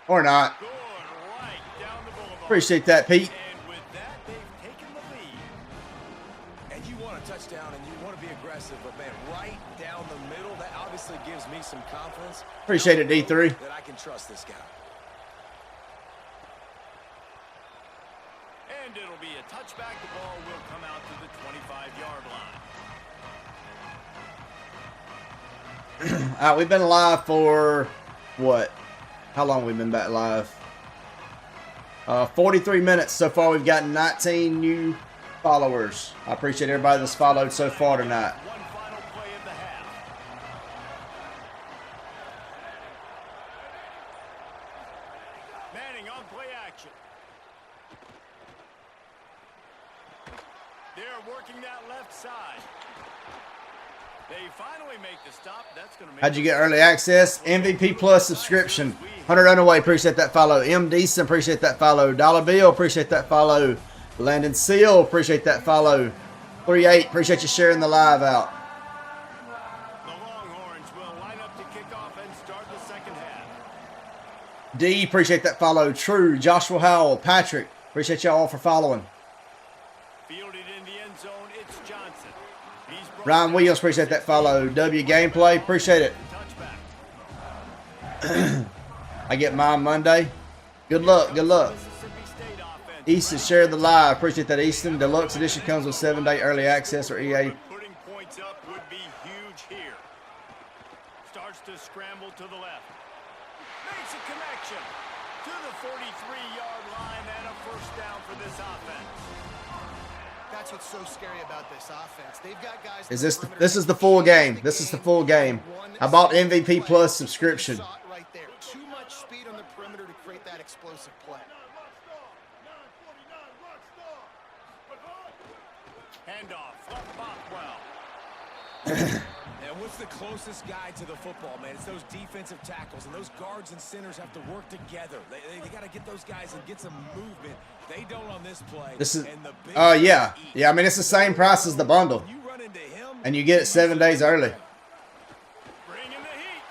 Or not. Good right down the boulevard. Appreciate that, Pete. And with that, they've taken the lead. And you want a touchdown and you want to be aggressive, but man, right down the middle, that obviously gives me some confidence. Appreciate it, D3. That I can trust this guy. And it'll be a touchback. The ball will come out to the 25-yard line. We've been live for what? How long have we been back live? 43 minutes so far. We've gotten 19 new followers. I appreciate everybody that's followed so far tonight. One final play of the half. Manning on play action. They're working that left side. They finally make the stop. That's going to make. How'd you get early access? MVP Plus subscription. Hunter Runaway, appreciate that follow. M. Deason, appreciate that follow. Dollar Bill, appreciate that follow. Landon Seal, appreciate that follow. 38, appreciate you sharing the live out. The Longhorns will line up to kick off and start the second half. D, appreciate that follow. True, Joshua Howell, Patrick, appreciate y'all for following. Fielded in the end zone, it's Johnson. He's brought Ryan Williams, appreciate that follow. W Gameplay, appreciate it. touchback. I get mine Monday. Good luck. Good luck. Mississippi State offense. Easton, share the live. Appreciate that, Easton. Deluxe edition comes with 7-day early access or EA. Putting points up would be huge here. Starts to scramble to the left. Makes a connection to the 43-yard line and a first down for this offense. That's what's so scary about this offense. They've got guys. Is this is the full game? This is the full game. I bought MVP Plus subscription. Right there. Too much speed on the perimeter to create that explosive play. Handoff from Bothwell. And what's the closest guy to the football, man? It's those defensive tackles, and those guards and centers have to work together. They got to get those guys and get some movement. They don't on this play. This is, and the big yeah. Yeah, I mean, it's the same price as the bundle. you run into him, And you get it 7 days early. Bringing the heat.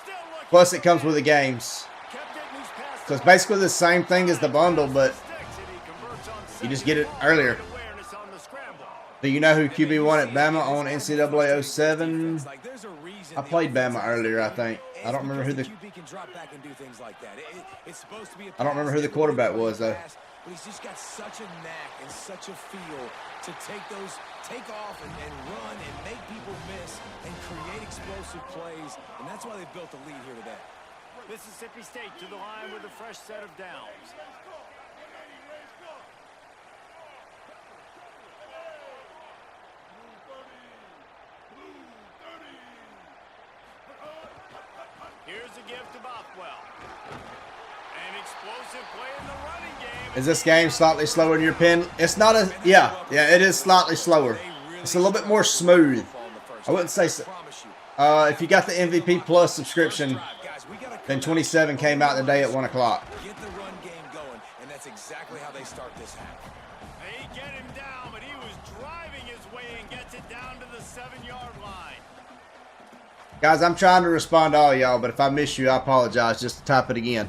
Still looking. Plus, it comes with the games. Kept getting these passes. So it's basically the same thing as the bundle, but Sticks, and he converts on you just second get it down. earlier. Awareness on the scramble. Do you know who QB1 at Bama on NCAA 07? like there's a reason I played Bama earlier, I think. I don't remember who the QB can drop back and do things like that. It's supposed to be a I don't remember who the quarterback was, though. But he's just got such a knack and such a feel to take off and run and make people miss and create explosive plays. And that's why they've built a lead here today. Mississippi State to the line with a fresh set of downs. Here's a gift to Bothwell. An explosive play in the running game. Is this game slightly slower in your pen? It's not a yeah, it is slightly slower. It's a little bit more smooth. I wouldn't say so. If you got the MVP Plus subscription, then 27 came out today at 1 o'clock. Get the run game going, and that's exactly how they start this half. They get him down, but he was driving his way and gets it down to the 7-yard line. Guys, I'm trying to respond to all y'all, but if I miss you, I apologize. Just type it again.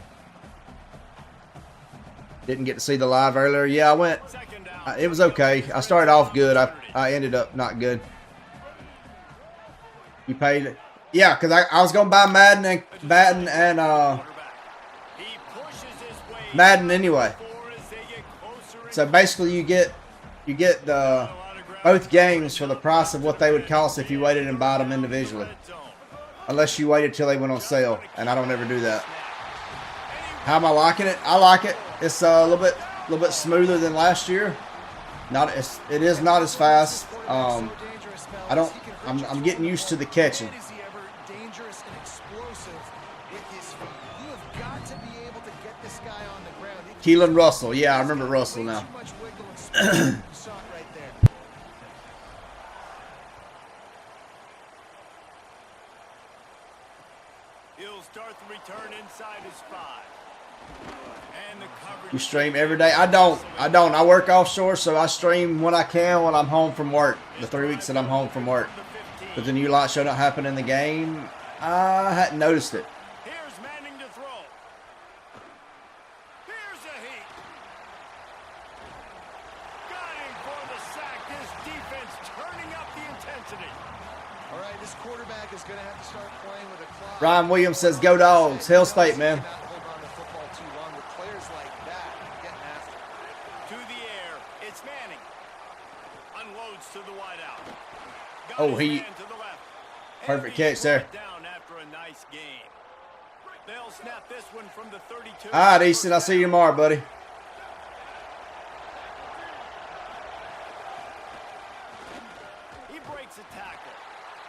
Didn't get to see the live earlier. Yeah, I went. Second down. It was okay. I started off good. I ended up not good. You paid it? Yeah, because I was going to buy Madden and He pushes his way Madden anyway. forward as they get closer So basically, you get the both games for the price of what they would cost if you waited and bought them individually. Unless you waited till they went on sale, and I don't ever do that. How am I liking it? I like it. It's a little bit smoother than last year. It is not as fast. I'm getting used to the catching. Is he ever dangerous and explosive with his feet? You have got to be able to get this guy on the ground. Keelan Russell. Yeah, I remember Russell now. Too much wiggle and speed. You saw it right there. He'll start the return inside his 5. And the coverage. You stream every day? I don't. I work offshore, so I stream when I can when I'm home from work. The 3 weeks that I'm home from work. But the new light show don't happen in the game. I hadn't noticed it. Here's Manning to throw. Here's a heat. Got him for the sack. This defense turning up the intensity. All right, this quarterback is going to have to start playing with a clock. Ryan Williams says, "Go Dogs, Hell State, man." Not hold on to football too long with players like that getting after it. To the air. It's Manning. Unloads to the wideout. Got Oh, his he- man to the left. Perfect And catch there. brought down after a nice game. They'll snap this one from the 32. All right, Easton. I'll see you tomorrow, buddy. He breaks a tackle.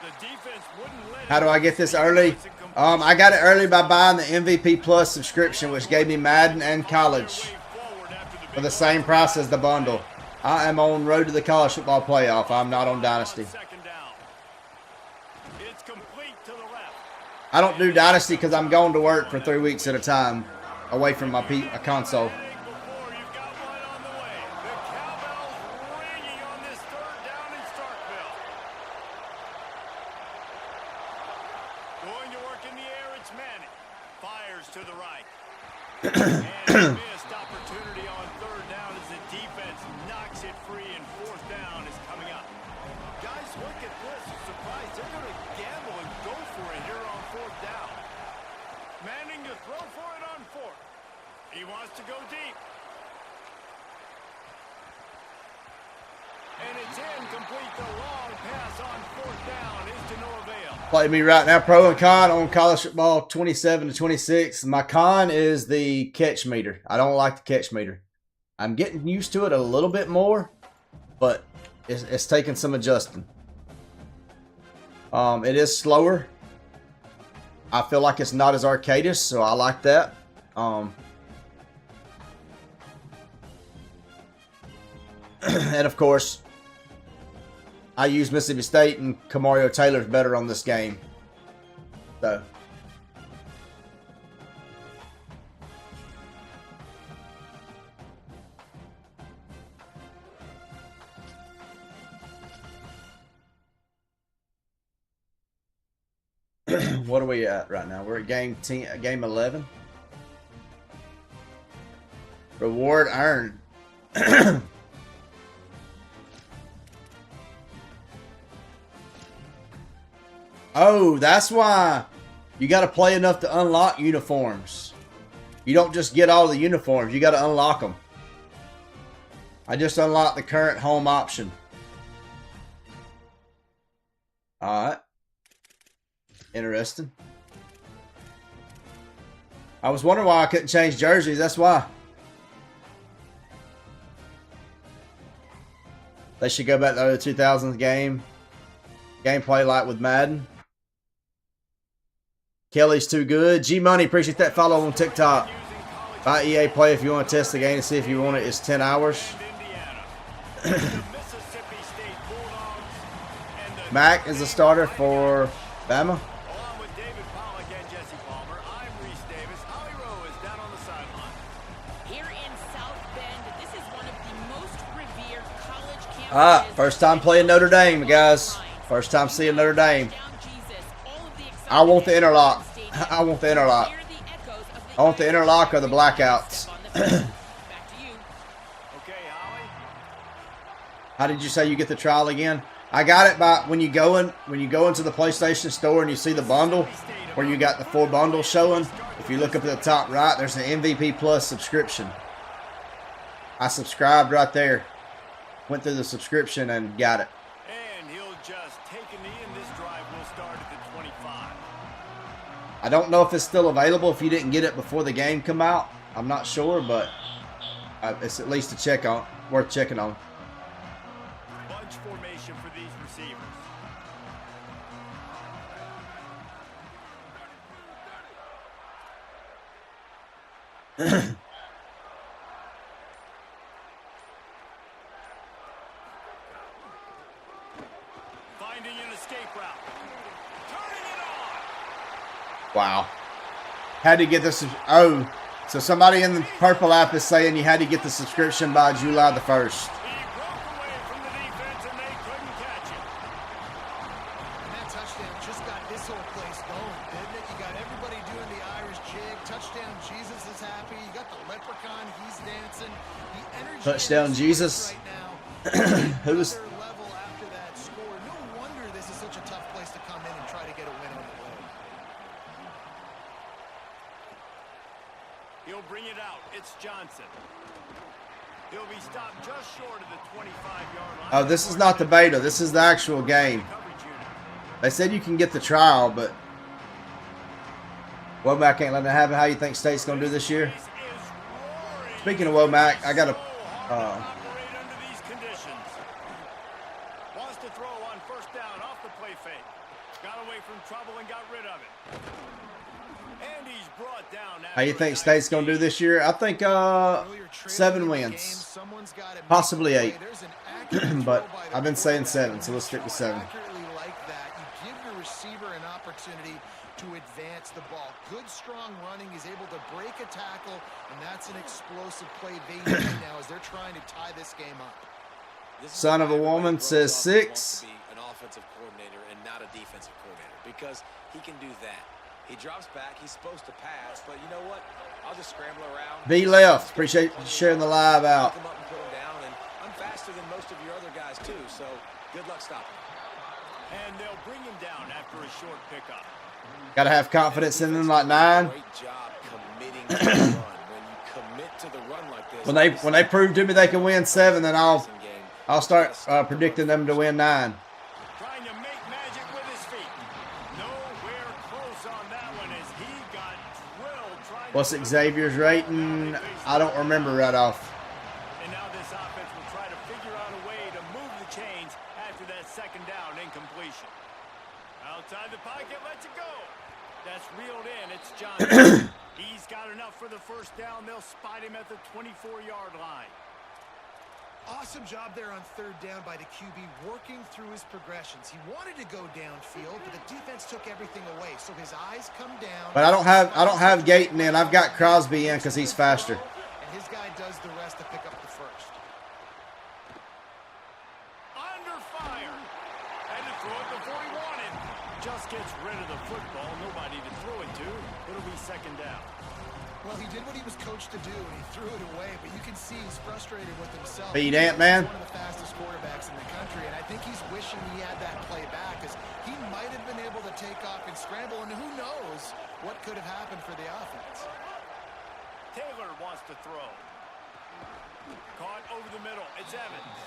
The defense wouldn't let How do I get this early? It's a complete I got it early by buying the MVP Plus subscription, which gave me Madden and college way forward after the for big the same price as the bundle. I am on road to the college football playoff. I'm not on Dynasty. second down. It's complete to the left. I don't do Dynasty because I'm going to work for 3 weeks at a time away from my console. Before you've got one on the way. The cowbell's ringing on this third down in Starkville. Going to work in the air, it's Manning. Fires to the right. And a missed opportunity on third down as the defense knocks it free and fourth down is coming up. Guys, look at this. Surprise. They're going to gamble and go for it here on fourth down. Manning to throw for it on fourth. He wants to go deep. And it's in, complete. The long pass on fourth down is to no avail. Play me right now, pro and con on college football 27 to 26. My con is the catch meter. I don't like the catch meter. I'm getting used to it a little bit more, but it's taking some adjusting. It is slower. I feel like it's not as arcadish, so I like that. And of course, I use Mississippi State, and Kamario Taylor's better on this game. So. What are we at right now? We're at game 10, game 11. Reward earned. Oh, that's why you got to play enough to unlock uniforms. You don't just get all the uniforms. You got to unlock them. I just unlocked the current home option. All right. Interesting. I was wondering why I couldn't change jerseys. That's why. They should go back to the early 2000s gameplay like with Madden. Kelly's too good. G Money, appreciate that follow on TikTok. Buy EA Play if you want to test the game and see if you want it. It's 10 hours. Mac is the starter for Bama. Along with David Pollock and Jesse Palmer, I'm Reese Davis. Holly Rowe is down on the sideline. Here in South Bend, this is one of the most revered college campuses. First time playing Notre Dame, guys. First time seeing Notre Dame. I want the interlock. I want the interlock. I want the interlock or the blackouts. Okay, Holly. How did you say you get the trial again? I got it by when you go into the PlayStation Store and you see the bundle where you got the 4 bundles showing. If you look up at the top right, there's an MVP Plus subscription. I subscribed right there. Went through the subscription and got it. And he'll just take a knee, and this drive will start at the 25. I don't know if it's still available if you didn't get it before the game come out. I'm not sure, but it's at least a check on, worth checking on. Bunch formation for these receivers. Finding an escape route. Turning it on. Wow. Had to get this. Oh, so somebody in the purple app is saying you had to get the subscription by July the 1st. He broke away from the defense, and they couldn't catch him. And that touchdown just got this whole place going, didn't it? You got everybody doing the Irish jig. Touchdown Jesus is happy. You got the leprechaun, he's dancing. The energy Touchdown Jesus. right now. Who was? Another level after that score. No wonder this is such a tough place to come in and try to get a win on the road. He'll bring it out. It's Johnson. He'll be stopped just short of the 25-yard line. Oh, this is not the beta. This is the actual game. Coverage unit. They said you can get the trial, but Womack ain't letting it happen. How you think State's gonna do this year? This is roaring. Speaking of Womack, I got a. Operate under these conditions. Wants to throw on first down off the play fake. Got away from trouble and got rid of it. And he's brought down. How you think State's gonna do this year? I think 7 wins, possibly 8. But I've been saying 7, so let's stick with 7. Accurately like that, you give your receiver an opportunity to advance the ball. Good, strong running. He's able to break a tackle, and that's an explosive play they need now as they're trying to tie this game up. Son of a woman says 6. To be an offensive coordinator and not a defensive coordinator because he can do that. He drops back. He's supposed to pass, but you know what? I'll just scramble around. B left. Appreciate you sharing the live out. Pick him up and put him down, and I'm faster than most of your other guys too. So good luck stopping. And they'll bring him down after a short pickup. Gotta have confidence in them like 9. Great job committing to the run when you commit to the run like this. When they prove to me they can win 7, then I'll start predicting them to win 9. Trying to make magic with his feet. Nowhere close on that one as he got drilled trying What's Xavier's rating? I don't remember right off. And now this offense will try to figure out a way to move the chains after that second down incompletion. Outside the pocket, lets it go. That's reeled in. It's Johnson. He's got enough for the first down. They'll spot him at the 24-yard line. Awesome job there on third down by the QB, working through his progressions. He wanted to go downfield, but the defense took everything away, so his eyes come down. But I don't have Gayton in. I've got Crosby in because he's faster. And his guy does the rest to pick up the first. Under fire. Had to throw it before he wanted. Just gets rid of the football. Nobody to throw it to. It'll be second down. Well, he did what he was coached to do, and he threw it away, but you can see he's frustrated with himself. Beat Ant-Man. He's one of the fastest quarterbacks in the country, and I think he's wishing he had that play back, because he might have been able to take off and scramble, and who knows what could have happened for the offense. Taylor wants to throw. Caught over the middle. It's Evans.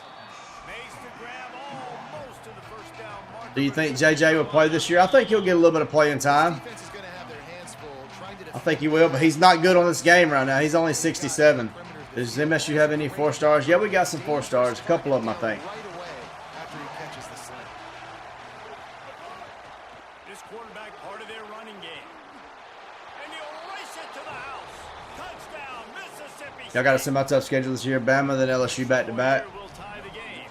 Makes the grab almost to the first down mark. Do you think JJ will play this year? I think he'll get a little bit of playing time. Defense is going to have their hands full trying to I think he will, but he's not good on this game right now. He's only 67. Does MSU have any 4 stars? Yeah, we got some 4 stars. A couple of them, I think. right away after he catches the slant. This quarterback part of their running game. And he'll race it to the house. Touchdown, Mississippi. Y'all got a semi-tough schedule this year. Bama, then LSU back-to-back. Will tie the game.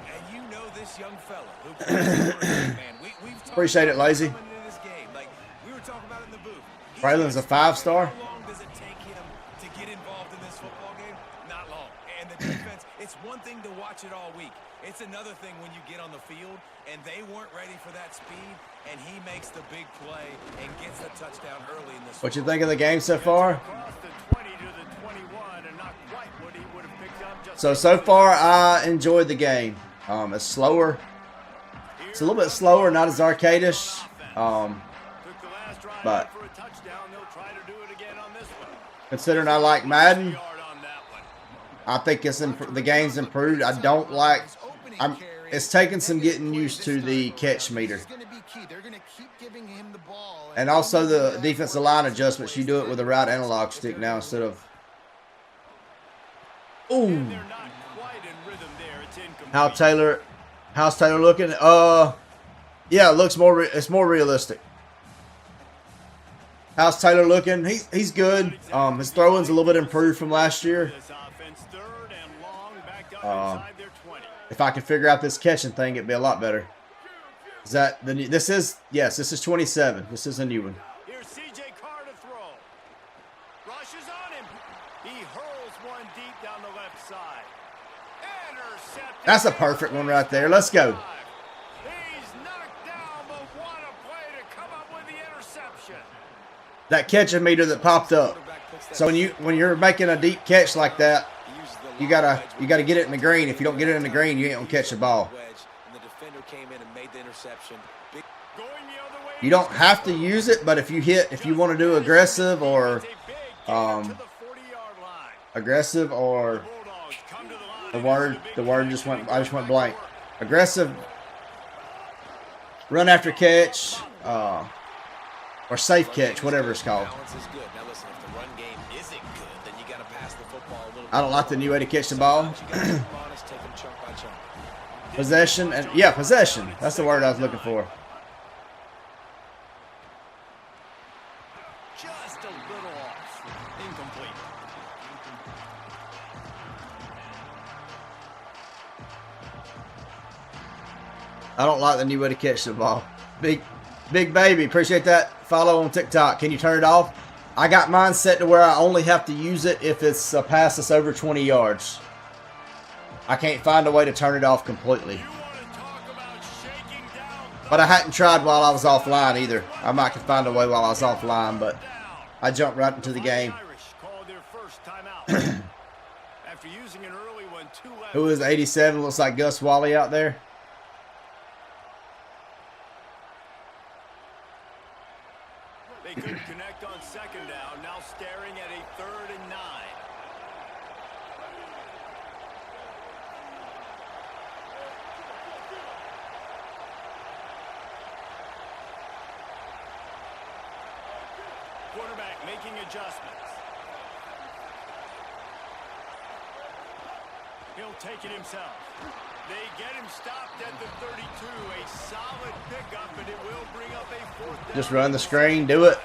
And you know this young fella who plays quarterback, man. We've talked Appreciate it, about Lazy. coming into this game. Like we were talking about in the booth. He's Braylon's a gonna 5-star. How long does it take him to get involved in this football game? Not long. And the defense, it's one thing to watch it all week. It's another thing when you get on the field and they weren't ready for that speed, and he makes the big play and gets the touchdown early in this. What you think of the game so far? Across the 20 to the 21 and not quite what he would have picked up just So far, I enjoyed the game. It's slower. It's a little bit slower, not as arcadish. took the last drive but- out for a touchdown. They'll try to do it again on this one. Considering I like Madden, Yard on that one. I think the game's improved. I don't like. It's taken some getting used to the catch meter. It's going to be key. They're going to keep giving him the ball. And also the defensive line adjustments. You do it with the right analog stick now instead of. Ooh. They're not quite in rhythm there. It's incomplete. How's Taylor looking? Yeah, it looks more. It's more realistic. How's Taylor looking? He's good. His throwing's a little bit improved from last year. This offense third and long back up inside their 20. If I could figure out this catching thing, it'd be a lot better. Is that the new? This is 27. This is a new one. Here's C.J. Carr to throw. Rushes on him. He hurls one deep down the left side. Intercepted. That's a perfect one right there. Let's go. He's knocked down, but what a play to come up with the interception. That catching meter that popped up. So when you're making a deep catch like that, you gotta get it in the green. If you don't get it in the green, you ain't gonna catch the ball. And the defender came in and made the interception. Big Going the other way. You don't have to use it, but if you want to do aggressive or aggressive or the word just went. I just went blank. Aggressive, run after catch, or safe catch, whatever it's called. balance is good. Now listen, if the run game isn't good, then you got to pass the football a little I don't like the new way to catch the ball. You got to keep them honest, take them chunk by chunk. Possession and yeah, possession. That's the word I was looking for. Just a little off. Incomplete. I don't like the new way to catch the ball. Big baby, appreciate that. Follow on TikTok. Can you turn it off? I got mine set to where I only have to use it if it's a pass that's over 20 yards. I can't find a way to turn it off completely. You want to talk about shaking down But I hadn't tried while I was offline either. I might could find a way while I was offline, but I jumped right into the game. Irish called their first timeout. After using an early one, 2 left. Who is 87? Looks like Gus Wally out there. They couldn't connect on second down. Now staring at a 3rd and 9 making adjustments. He'll take it himself. They get him stopped at the 32. A solid pickup, and it will bring up a fourth down. Just run the screen. Do it.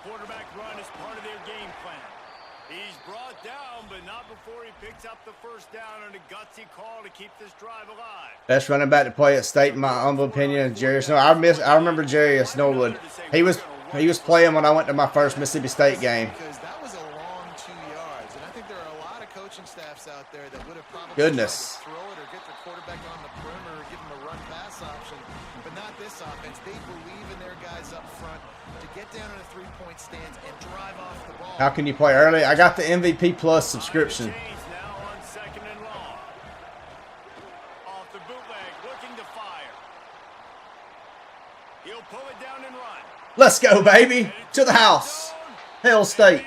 Quarterback run is part of their game plan. He's brought down, but not before he picks up the first down on a gutsy call to keep this drive alive. Best running back to play at State, in my humble opinion, Jerry Snow. I remember Jerry Snowwood. He was playing when I went to my first Mississippi State game. Because that was a long 2 yards, and I think there are a lot of coaching staffs out there that would have probably Goodness. tried to throw it or get the quarterback on the perimeter or give him a run pass option, but not this offense. They believe in their guys up front to get down in a three-point stance and drive off the ball. How can you play early? I got the MVP Plus subscription. Change now on 2nd and long. Off the bootleg, looking to fire. He'll pull it down and run. Let's go, baby. To the house. Hail State.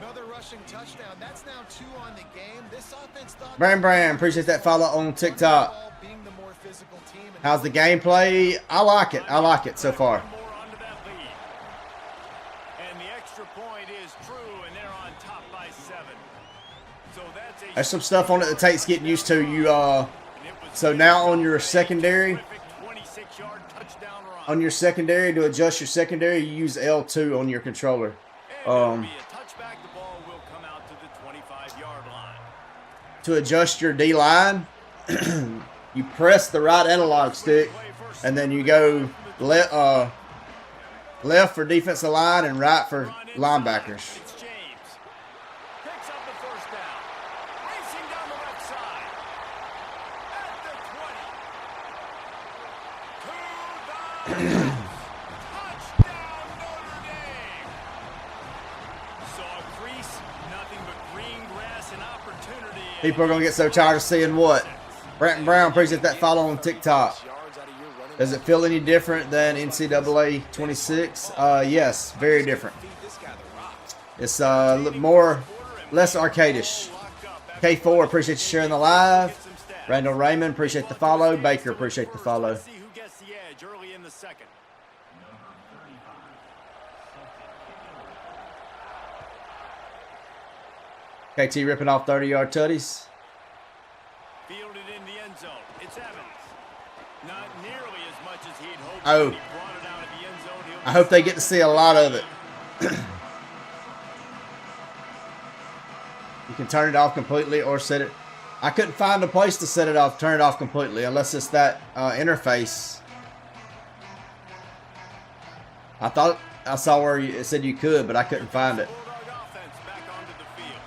Another rushing touchdown. That's now 2 on the game. This offense thought Bram, appreciate that follow on TikTok. being the more physical team. And How's the gameplay? I like it. I like it so far. More onto that lead. And the extra point is true, and they're on top by 7. So that's a There's some stuff on it that takes getting used to. So now on your secondary, 26-yard touchdown run. on your secondary, to adjust your secondary, you use L2 on your controller. And it'll be a touchback. The ball will come out to the 25-yard line. To adjust your D line, you press the right analog stick, and then you go left for defensive line and right for linebackers. It's James. Picks up the first down. Racing down the left side. At the 20. To the touchdown, Notre Dame. Saw a crease, nothing but green grass and opportunity. People are going to get so tired of seeing what? Bratton Brown, appreciate that follow on TikTok. Does it feel any different than NCAA 26? Yes, very different. It's less arcadish. K4, appreciate you sharing the live. Randall Raymond, appreciate the follow. Baker, appreciate the follow. See who gets the edge early in the second. KT ripping off 30-yard tutties. Fielded in the end zone. It's Evans. Not nearly as much as he'd hoped. Oh. When he brought it out of the end zone. I hope they get to see a lot of it. You can turn it off completely or set it. I couldn't find a place to set it off, turn it off completely, unless it's that interface. I thought I saw where it said you could, but I couldn't find it. Bulldog offense back onto the field.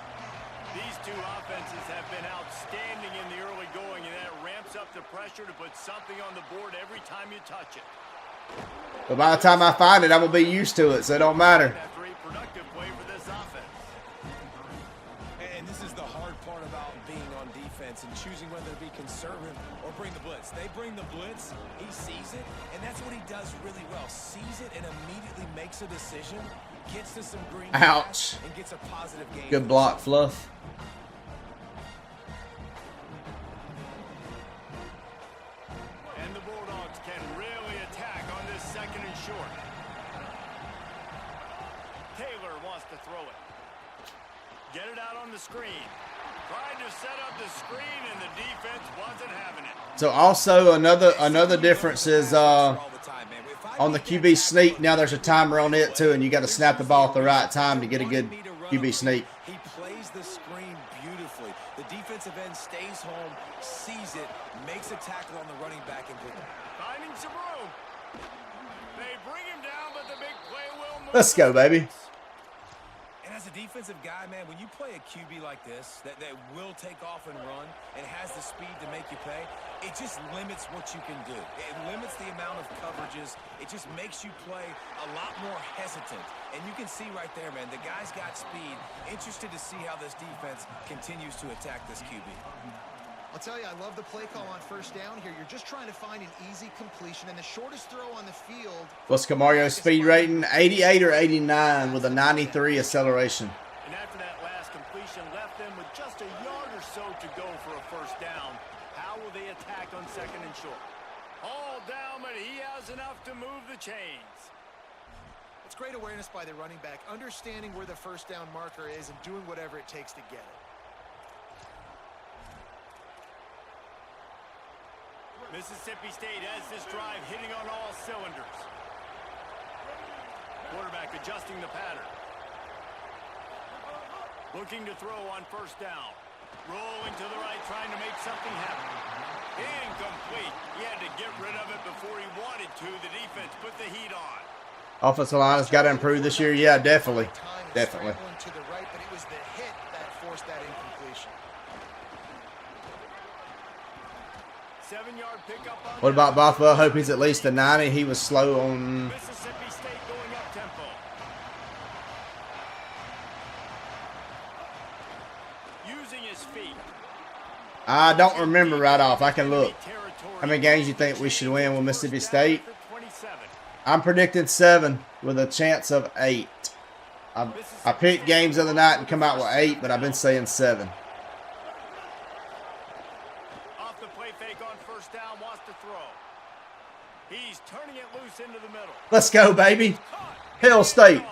These two offenses have been outstanding in the early going, and that ramps up the pressure to put something on the board every time you touch it. But by the time I find it, I'm going to be used to it, so it don't matter. After a productive play for this offense. And this is the hard part about being on defense and choosing whether to be conservative or bring the blitz. They bring the blitz, he sees it, and that's what he does really well. Sees it and immediately makes a decision, gets to some green Ouch. grass, and gets a positive game. Good block, Fluff. And the Bulldogs can really attack on this second and short. Taylor wants to throw it. Get it out on the screen. Tried to set up the screen, and the defense wasn't having it. So also another difference is on the QB sneak, now there's a timer on it too, and you got to snap the ball at the right time to get a good QB sneak. He plays the screen beautifully. The defensive end stays home, sees it, makes a tackle on the running back, and Finding some room. They bring him down, but the big play will move. Let's go, baby. And as a defensive guy, man, when you play a QB like this, that will take off and run and has the speed to make you pay, it just limits what you can do. It limits the amount of coverages. It just makes you play a lot more hesitant. And you can see right there, man, the guy's got speed. Interested to see how this defense continues to attack this QB. I'll tell you, I love the play call on first down here. You're just trying to find an easy completion, and the shortest throw on the field. What's Camario's speed rating? 88 or 89 with a 93 acceleration. And after that last completion, completion left them with just a yard or so to go for a first down. How will they attack on second and short? All down, but he has enough to move the chains. It's great awareness by the running back, understanding where the first down marker is and doing whatever it takes to get it. Mississippi State has this drive hitting on all cylinders. Quarterback adjusting the pattern. Looking to throw on first down. Rolling to the right, trying to make something happen. Incomplete. He had to get rid of it before he wanted to. The defense put the heat on. Offensive line has got to improve this year. Yeah, definitely. Definitely. To the right, but it was the hit that forced that incompletion. 7-yard pickup on What about Bothwell? Hope he's at least a 90. He was slow on. Mississippi State going up tempo. Using his feet. I don't remember right off. I can look. How many games you think we should win with Mississippi State? I'm predicting 7 with a chance of 8. I picked games the other night and come out with 8, but I've been saying 7. Off the play fake on first down, wants to throw. He's turning it loose into the middle. Let's go, baby. Hill State.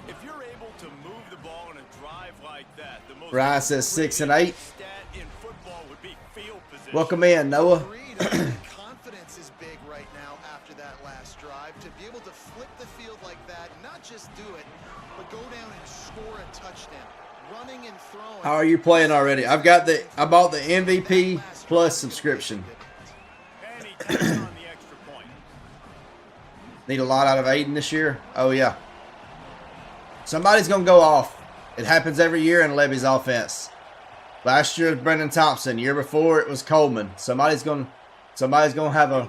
If you're able to move the ball in a drive like that, the most Ryan says 6 and 8. stat in football would be field position. Welcome in, Noah. Agreed. I think confidence is big right now after that last drive. To be able to flip the field like that, not just do it, but go down and score a touchdown. Running and throwing. How are you playing already? I bought the MVP Plus subscription. And he takes on the extra point. Need a lot out of Aiden this year. Oh yeah. Somebody's gonna go off. It happens every year in Levy's offense. Last year it was Brendan Thompson. Year before it was Coleman. Somebody's gonna have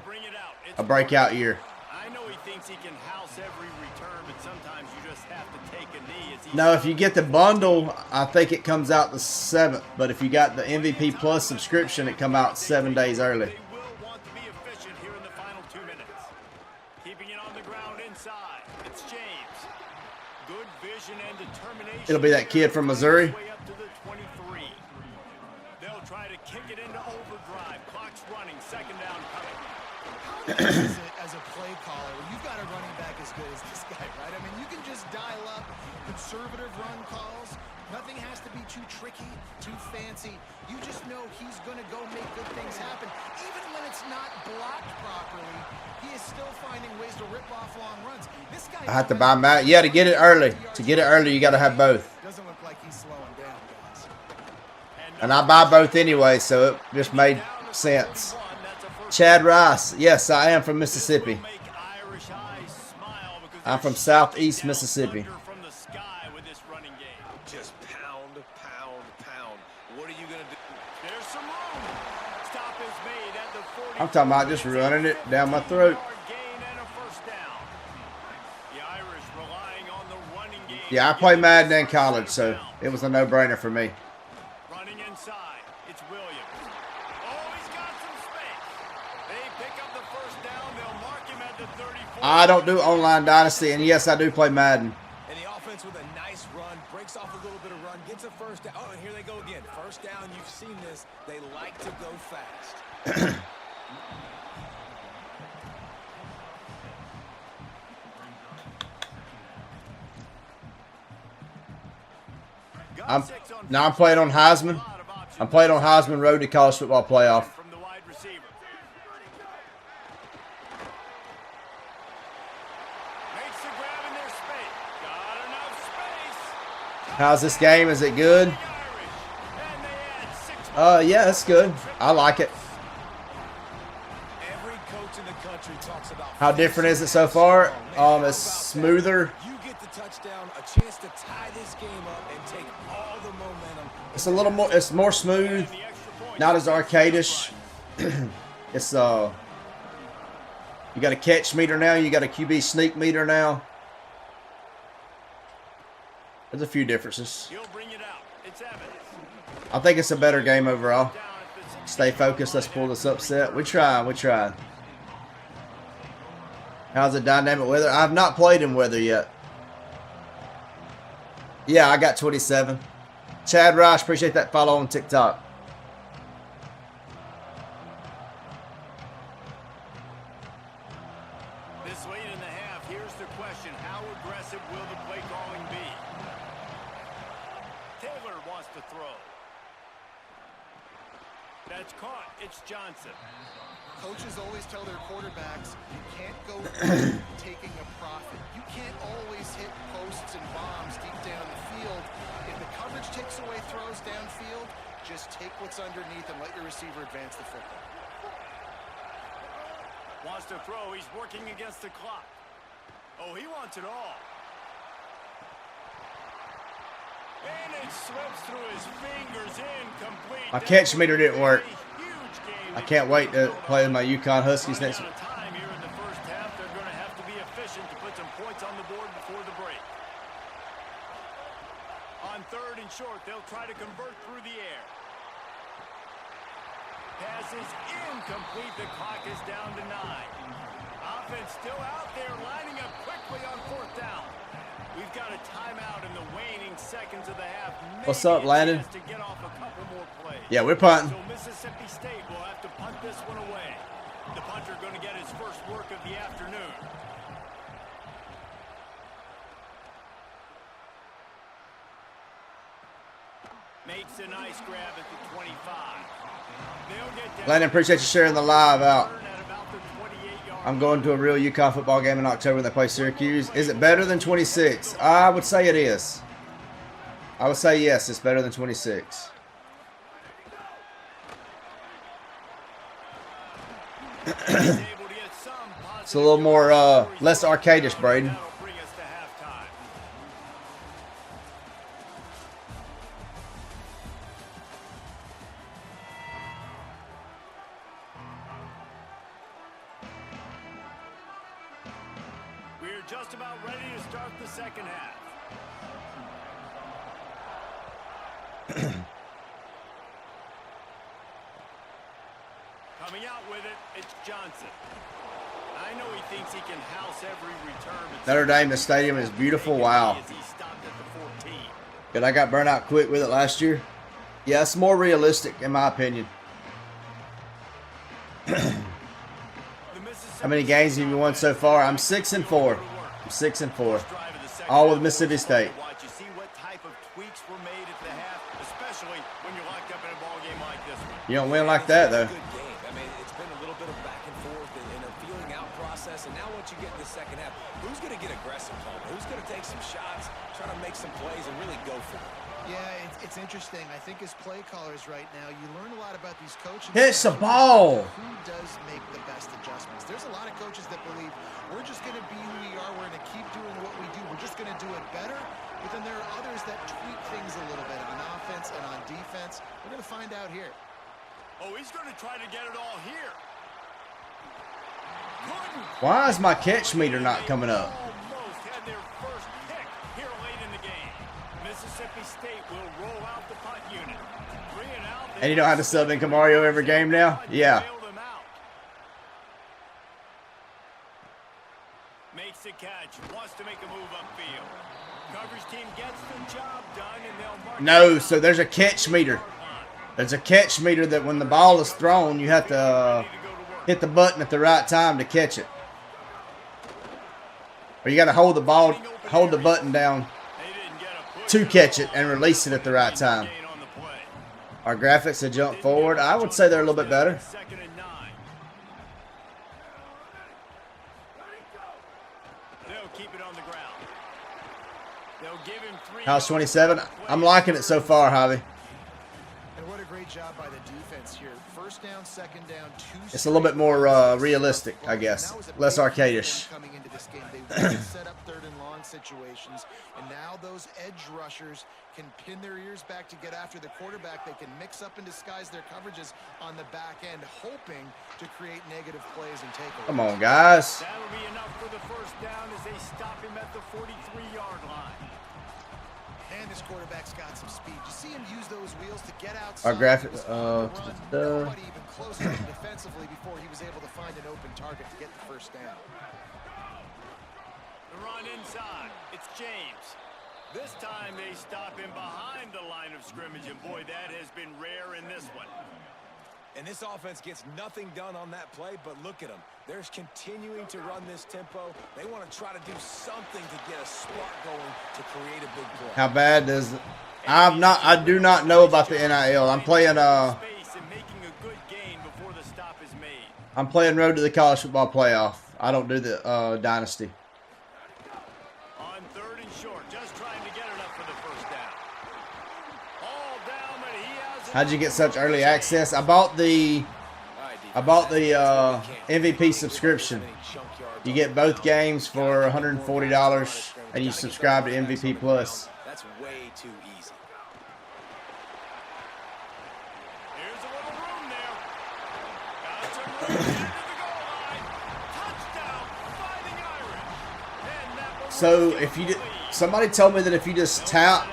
Bring it out. It's a breakout year. I know he thinks he can house every return, but sometimes you just have to take a knee. As he No, if you get the bundle, I think it comes out the 7th. But if you got the MVP Plus subscription, it come out 7 days early. They will want to be efficient here in the final 2 minutes. Keeping it on the ground inside. It's James. Good vision and determination. It'll be that kid from Missouri. Way up to the 23. They'll try to kick it into overdrive. Clock's running. Second down coming. As a play caller, when you've got a running back as good as this guy, right? I mean, you can just dial up conservative run calls. Nothing has to be too tricky, too fancy. You just know he's going to go make good things happen. Even when it's not blocked properly, he is still finding ways to rip off long runs. This guy I have to buy Matt. Yeah, to get it early. To get it early, you got to have both. doesn't look like he's slowing down, guys. And I buy both anyway, so it just made sense. Chad Rice. Yes, I am from Mississippi. I'm from southeast Mississippi. From the sky with this running game. Just pound, pound, pound. What are you going to do? There's some room. Stop is made at the 40. I'm talking about just running it down my throat. Gain and a first down. The Irish relying on the running game. Yeah, I played Madden in college, so it was a no-brainer for me. Running inside. It's Williams. Oh, he's got some space. They pick up the first down. They'll mark him at the 34. I don't do online dynasty, and yes, I do play Madden. And the offense with a nice run, breaks off a little bit of run, gets a first down. Oh, and here they go again. First down, you've seen this. They like to go fast. I'm playing on Heisman. I'm playing on Heisman Road to College Football Playoff. From the wide receiver. Makes the grab in their space. Got enough space. How's this game? Is it good? The Irish. And they add 6. Yeah, that's good. I like it. Every coach in the country talks about How different is it so far? It's smoother. you get the touchdown, a chance to tie this game up and take all the momentum. It's a little more. It's more smooth. Not as arcadish. It's you got a catch meter now. You got a QB sneak meter now. There's a few differences. He'll bring it out. It's Evans. I think it's a better game overall. Stay focused. Let's pull this upset. We tried. We tried. How's the dynamic weather? I've not played in weather yet. Yeah, I got 27. Chad Rosh, appreciate that follow on TikTok. This late in the half, here's the question. How aggressive will the play calling be? Taylor wants to throw. That's caught. It's Johnson. Coaches always tell their quarterbacks, you can't go taking a profit. You can't always hit posts and bombs deep down the field. If the coverage takes away throws downfield, just take what's underneath and let your receiver advance the football. Wants to throw. He's working against the clock. Oh, he wants it all. And it slips through his fingers, incomplete. My catch meter didn't work. I can't wait to play with my UConn Huskies next week. Time here in the first half. They're going to have to be efficient to put some points on the board before the break. On 3rd and short, they'll try to convert through the air. Pass is incomplete. The clock is down to 9. Offense still out there, lining up quickly on 4th down. We've got a timeout in the waning seconds of the half. What's up, Landon? To get off a couple more plays. Yeah, we're punting. So Mississippi State will have to punt this one away. The punter going to get his first work of the afternoon. Makes a nice grab at the 25. They'll get down. Landon, appreciate you sharing the live out. At about the 28-yard I'm going to a real UConn football game in October when they play Syracuse. Is it better than 26? I would say it is. I would say yes, it's better than 26. It's a little more, less arcadish, Braden. That'll bring us to halftime. We're just about ready to start the second half. Coming out with it, it's Johnson. I know he thinks he can house every return. But Notre Dame, the stadium is beautiful. Wow. as he stopped at the 14. But I got burnt out quick with it last year. Yeah, it's more realistic in my opinion. The Mississippi How many games have you won so far? I'm 6-4. I'm 6-4. drive of the second All with half. Mississippi State. Watch, you see what type of tweaks were made at the half, especially when you're locked up in a ball game like this one. You don't win like that though. Good game. I mean, it's been a little bit of back and forth and a feeling out process. And now once you get in the second half, who's going to get aggressive, Tom? Who's going to take some shots, try to make some plays, and really go for it? Yeah, it's interesting. I think as play callers right now, you learn a lot about these coaches. Hit the ball. Who does make the best adjustments? There's a lot of coaches that believe we're just going to be who we are. We're going to keep doing what we do. We're just going to do it better. But then there are others that tweak things a little bit on offense and on defense. We're going to find out here. Oh, he's going to try to get it all here. Couldn't. Why is my catch meter not coming up? Almost had their first pick here late in the game. Mississippi State will roll out the punt unit. 3 and out. And you know how to sub in Camario every game now? Yeah. Bail them out. Makes the catch. Wants to make a move upfield. Coverage team gets the job done, and they'll mark. No, so there's a catch meter. There's a catch meter that when the ball is thrown, you have to hit the button at the right time to catch it. Or you got to hold the ball, hold the button down to catch it and release it at the right time. Our graphics have jumped forward. I would say they're a little bit better. Second and 9. They'll keep it on the ground. They'll give him 3. House 27. I'm liking it so far, Javi. And what a great job by the defense here. First down, second down, 2. It's a little bit more realistic, I guess. Less arcadish. Coming into this game, they really set up 3rd and long situations, and now those edge rushers can pin their ears back to get after the quarterback. They can mix up and disguise their coverages on the back end, hoping to create negative plays and takeaways. Come on, guys. That'll be enough for the first down as they stop him at the 43-yard line. And this quarterback's got some speed. You see him use those wheels to get outside. Our graphics. Nobody even close to him defensively before he was able to find an open target to get the first down. The run inside. It's James. This time they stop him behind the line of scrimmage, and boy, that has been rare in this one. And this offense gets nothing done on that play, but look at them. They're continuing to run this tempo. They want to try to do something to get a spark going to create a big play. How bad does I do not know about the NIL. I'm playing Space and making a good gain before the stop is made. I'm playing Road to the College Football Playoff. I don't do the Dynasty. On 3rd and short, just trying to get it up for the first down. All down, but he has How'd you get such early access? I bought the MVP subscription. You get both games for $140, and you subscribe to MVP Plus. That's way too easy. Here's a little room there. Got some room into the goal line. Touchdown, Fighting Irish. And that was So somebody told me that if you just tap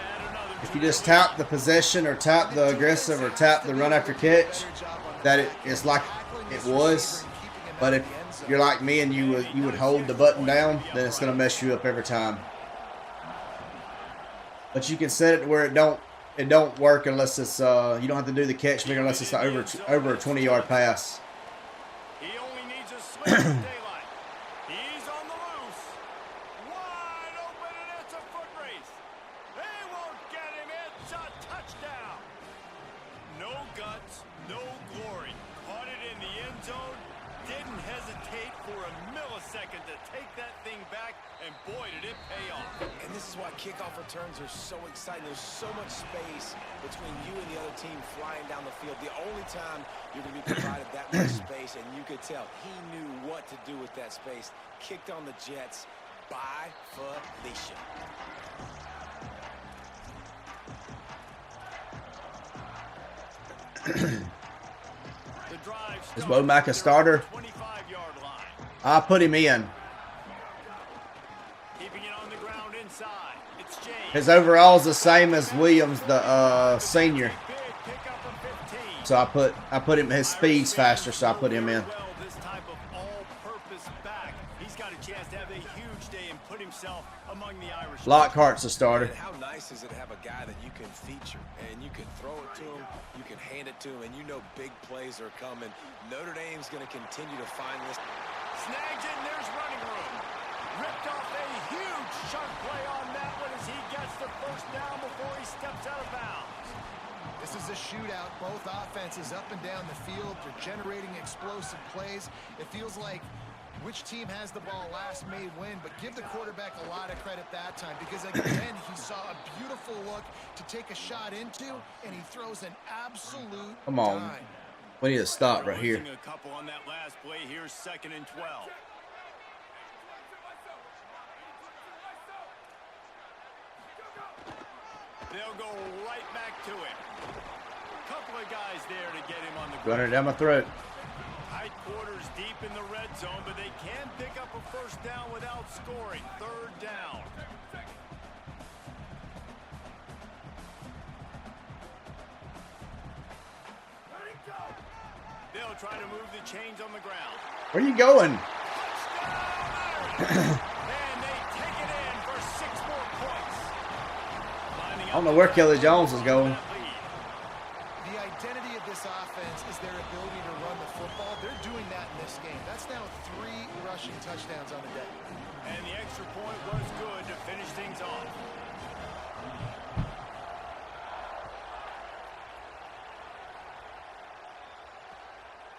the possession or tap the aggressive or tap the run after catch, that it's like it was. But if you're like me and you would hold the button down, then it's gonna mess you up every time. But you can set it to where it don't work unless it's you don't have to do the catch figure unless it's over a 20-yard pass. He only needs a sliver of daylight. He's on the loose. Wide open, and it's a foot race. They won't get him. It's a touchdown. No guts, no glory. Caught it in the end zone. Didn't hesitate for a millisecond to take that thing back, and boy, did it pay off. And this is why kickoff returns are so exciting. There's so much space between you and the other team flying down the field. The only time you're going to be provided that much space, and you could tell he knew what to do with that space. Kicked on the Jets by Felicia. The drive Is Womack a starter? 25-yard line. I put him in. Keeping it on the ground inside. It's James. His overall is the same as Williams, the senior. Big pickup of 15. So I put him. His speed's faster, so I put him in. Well, this type of all-purpose back. He's got a chance to have a huge day and put himself among the Irish. Lockhart's a starter. And how nice is it to have a guy that you can feature and you can throw it to him, you can hand it to him, and you know big plays are coming. Notre Dame's going to continue to find this. Snags it, and there's running room. Ripped off a huge chunk play on that one as he gets the first down before he steps out of bounds. This is a shootout. Both offenses up and down the field. They're generating explosive plays. It feels like which team has the ball last may win, but give the quarterback a lot of credit that time because, again, he saw a beautiful look to take a shot into, and he throws an absolute Come on. dime. We need to stop right here. Losing a couple on that last play. Here's 2nd and 12. They'll go right back to him. Couple of guys there to get him on the Running ground. down my throat. Tight quarters deep in the red zone, but they can pick up a first down without scoring. 3rd down. They'll try to move the chains on the ground. Where are you going? And they take it in for 6 more points. I don't know where Kelly Jones is going. The identity of this offense is their ability to run the football. They're doing that in this game. That's now 3 rushing touchdowns on the day. And the extra point was good to finish things off.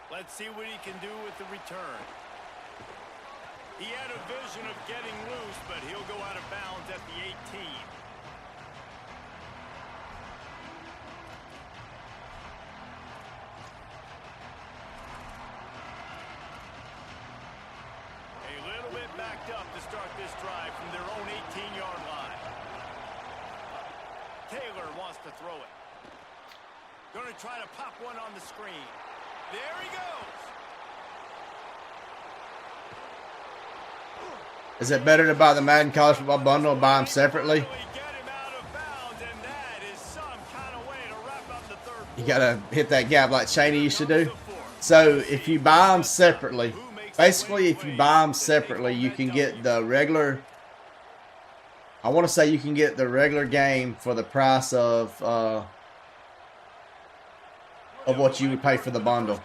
Let's see what he can do with the return. He had a vision of getting loose, but he'll go out of bounds at the 18. A little bit backed up to start this drive from their own 18-yard line. Taylor wants to throw it. Going to try to pop one on the screen. There he goes. Is it better to buy the Madden College Football Bundle or buy them separately? Get him out of bounds, and that is some kind of way to wrap up the third You gotta hit that gap like Cheney used to do. So if you buy them separately, basically if you buy them separately, you can get the regular I want to say you can get the regular game for the price of what you would pay for the bundle.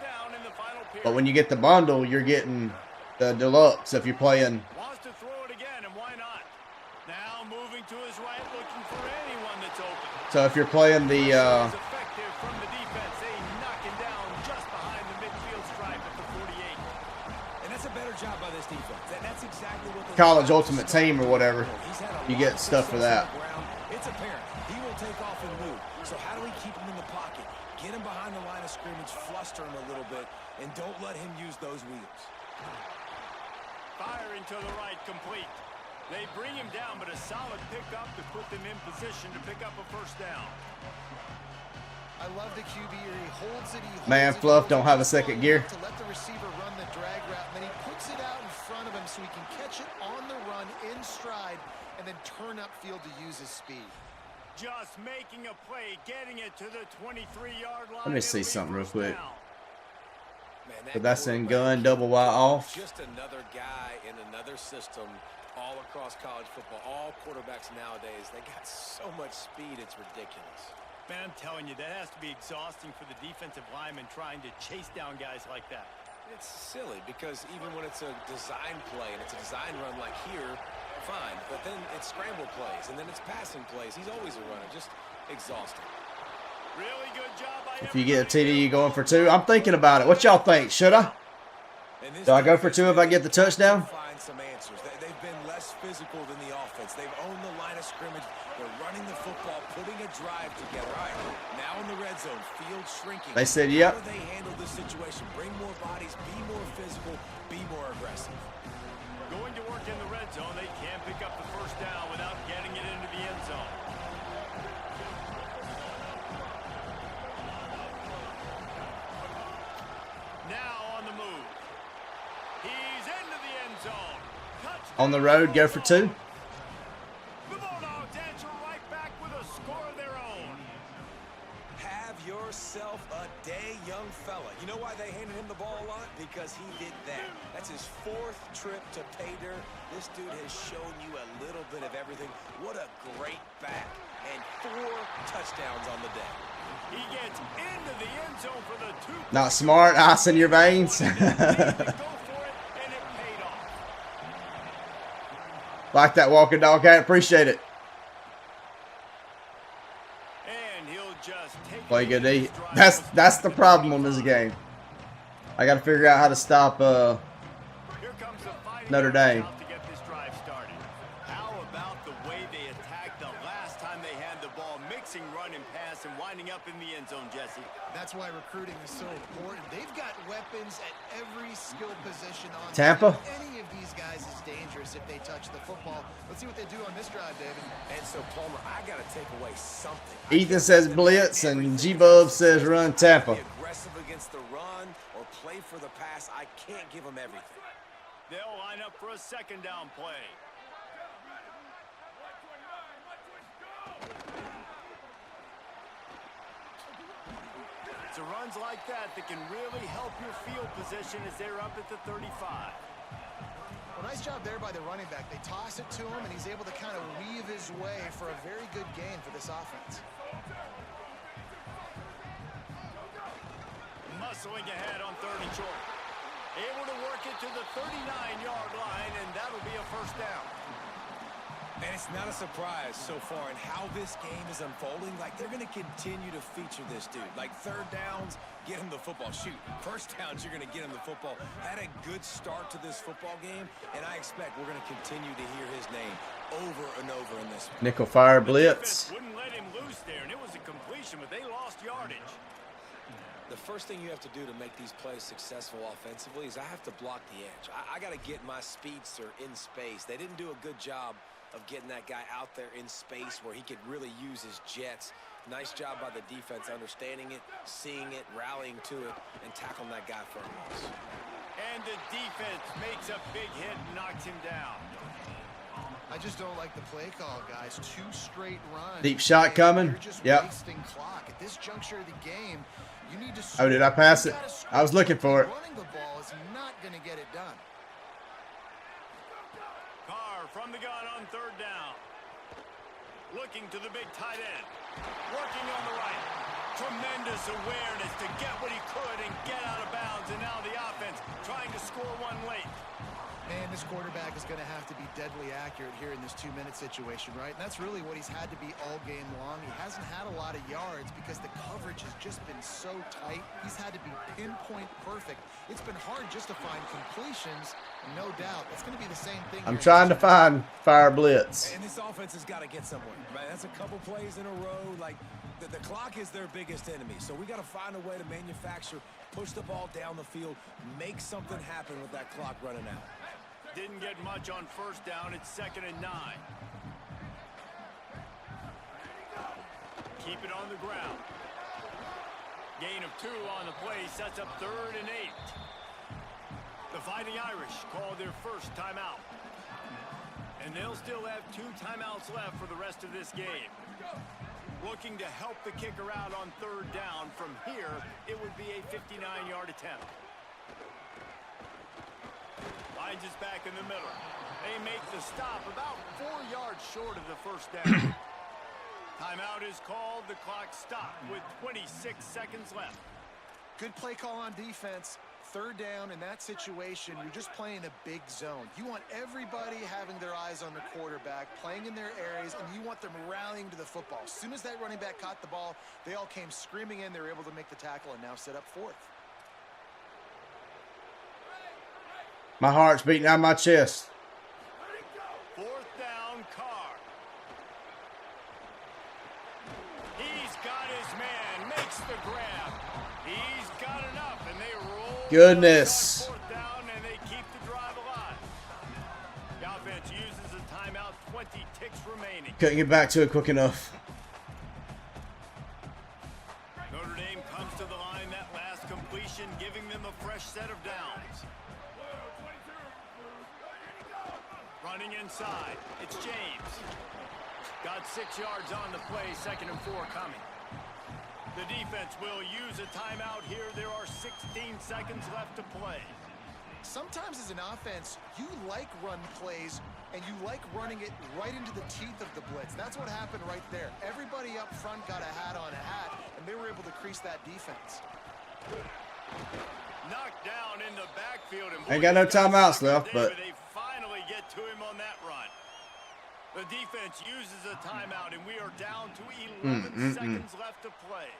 But when you get the bundle, you're getting the deluxe if you're playing. Wants to throw it again, and why not? Now moving to his right, looking for anyone that's open. So if you're playing the It's effective from the defense. They knock him down just behind the midfield stripe at the 48. And that's a better job by this defense. That's exactly what they College Ultimate Team or whatever, He's had a you lot get of stuff for success that. on the ground. It's apparent. He will take off and move. So how do we keep him in the pocket? Get him behind the line of scrimmage, fluster him a little bit, and don't let him use those wheels. Firing to the right, complete. They bring him down, but a solid pickup to put them in position to pick up a first down. I love the QB here. He holds it. Man, Fluff don't have a second gear. To let the receiver run the drag route, and then he puts it out in front of him so he can catch it on the run in stride and then turn upfield to use his speed. Just making a play, getting it to the 23-yard line. Let me see something real quick. Man, But that's in quarterback gun, double Y off. Just another guy in another system all across college football. All quarterbacks nowadays, they got so much speed, it's ridiculous. Man, I'm telling you, that has to be exhausting for the defensive lineman trying to chase down guys like that. It's silly because even when it's a design play and it's a design run like here, fine. But then it's scramble plays and then it's passing plays. He's always a runner. Just exhausting. Really good job by If you get a TD, you going for 2. I'm thinking about it. What y'all think? Should I? And this Do I go for 2 if I get the touchdown? Find some answers. They've been less physical than the offense. They've owned the line of scrimmage. They're running the football, putting a drive together. All right, now in the red zone, field shrinking. They said, yep. How do they handle this situation? Bring more bodies, be more physical, be more aggressive. Going to work in the red zone, they can pick up the first down without getting it into the end zone. Now on the move. He's into the end zone. Touchdown. On the road, go for 2. The Bulldogs answer right back with a score of their own. Have yourself a day, young fella. You know why they handed him the ball a lot? Because he did that. That's his 4th trip to pay dirt. This dude has shown you a little bit of everything. What a great back. And 4 touchdowns on the day. He gets into the end zone for the 2. Not smart, ice in your veins. Go for it, and it paid off. Like that walking dog cat. Appreciate it. And he'll just take Play it good in D. his stride That's with the problem on this game. I got to figure out how to stop Here comes the fighting Notre Dame. out to get this drive started. How about the way they attacked the last time they had the ball, mixing run and pass and winding up in the end zone, Jesse? That's why recruiting is so important. They've got weapons at every skill position on Tampa? team. Any of these guys is dangerous if they touch the football. Let's see what they do on this drive, David. And so, Palmer, I got to take away something. Ethan says blitz and G-Bub says run Tampa. Be aggressive against the run or play for the pass. I can't give them everything. They'll line up for a second down play. It's the runs like that that can really help your field position as they're up at the 35. Well, nice job there by the running back. They toss it to him, and he's able to kind of weave his way for a very good gain for this offense. Muscling ahead on 3rd and short. Able to work it to the 39-yard line, and that'll be a first down. And it's not a surprise so far in how this game is unfolding. Like, they're going to continue to feature this dude. Like, 3rd downs, get him the football. Shoot, 1st downs, you're going to get him the football. Had a good start to this football game, and I expect we're going to continue to hear his name over and over in this one. Nickel fire Defense blitz. wouldn't let him loose there, and it was a completion, but they lost yardage. The first thing you have to do to make these plays successful offensively is I have to block the edge. I got to get my speedster in space. They didn't do a good job of getting that guy out there in space where he could really use his jets. Nice job by the defense understanding it, seeing it, rallying to it, and tackling that guy for a loss. And the defense makes a big hit and knocks him down. I just don't like the play call, guys. 2 straight runs. Deep shot coming. You're just Yep. wasting clock. At this juncture of the game, you need to Oh, did I pass it? I was looking for it. Running the ball is not going to get it done. Carr from the gun on 3rd down. Looking to the big tight end. Working on the right. Tremendous awareness to get what he could and get out of bounds. And now the offense trying to score one late. Man, this quarterback is going to have to be deadly accurate here in this 2-minute situation, right? And that's really what he's had to be all game long. He hasn't had a lot of yards because the coverage has just been so tight. He's had to be pinpoint perfect. It's been hard just to find completions, and no doubt. It's going to be the same thing. I'm trying to find Fire Blitz. And this offense has got to get somewhere, right? That's a couple plays in a row. Like, the clock is their biggest enemy. So we got to find a way to manufacture, push the ball down the field, make something happen with that clock running out. Didn't get much on first down. It's 2nd and 9. Keep it on the ground. Gain of 2 on the play sets up 3rd and 8. The Fighting Irish call their first timeout. And they'll still have 2 timeouts left for the rest of this game. Looking to help the kicker out on 3rd down. From here, it would be a 59-yard attempt. Finds us back in the middle. They make the stop about 4 yards short of the first down. Timeout is called. The clock stopped with 26 seconds left. Good play call on defense. 3rd down in that situation, you're just playing a big zone. You want everybody having their eyes on the quarterback, playing in their areas, and you want them rallying to the football. As soon as that running back caught the ball, they all came screaming in. They were able to make the tackle and now set up 4th. My heart's beating out of my chest. 4th down, Carr. He's got his man, makes the grab. He's got enough, and they roll. Goodness. 4th down, and they keep the drive alive. The offense uses a timeout, 20 ticks remaining. Couldn't get back to it quick enough. Notre Dame comes to the line, that last completion, giving them a fresh set of downs. Running inside, it's James. Got 6 yards on the play, 2nd and 4 coming. The defense will use a timeout here. There are 16 seconds left to play. Sometimes as an offense, you like run plays, and you like running it right into the teeth of the blitz. That's what happened right there. Everybody up front got a hat on a hat, and they were able to crease that defense. Knocked down in the backfield. And Ain't got no timeouts left, but they finally get to him on that run. The defense uses a timeout, and we are down to 11 seconds left to play.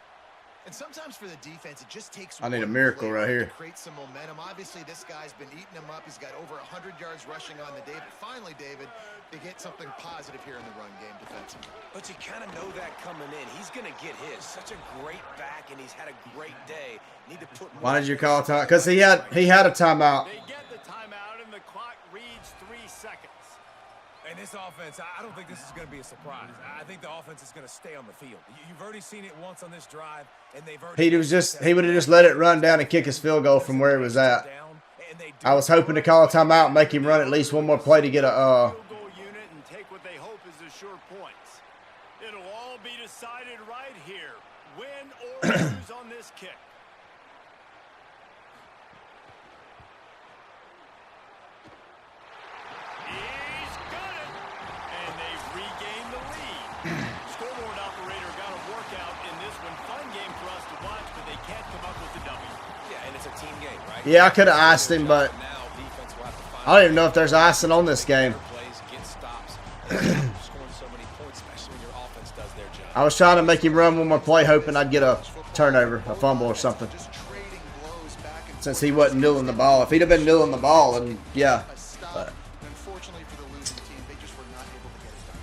And sometimes for the defense, it just takes I need a one miracle play right to here. create some momentum. Obviously, this guy's been eating him up. He's got over 100 yards rushing on the day. But finally, David, they get something positive here in the run game defensively. But you kind of know that coming in. He's going to get his. Such a great back, and he's had a great day. Need to put more. Why did you call time? Because he had a timeout. They get the timeout, and the clock reads 3 seconds. And this offense, I don't think this is going to be a surprise. I think the offense is going to stay on the field. You've already seen it once on this drive, and they've already. He would have just let it run down and kick his field goal from where he was at. I was hoping to call a timeout and make him run at least one more play to get a Field goal unit and take what they hope is assured points. It'll all be decided right here. Win or lose on this kick. He's got it, and they've regained the lead. Scoreboard operator got a workout in this one. Fun game for us to watch, but they can't come up with the W. Yeah, and it's a team game, right? Yeah, I could have iced him, but I don't even know if there's icing on this game. I was trying to make him run one more play, hoping I'd get a turnover, a fumble or something. Since he wasn't kneeling the ball. If he'd have been kneeling the ball, then yeah. But Unfortunately for the losing team, they just were not able to get it done.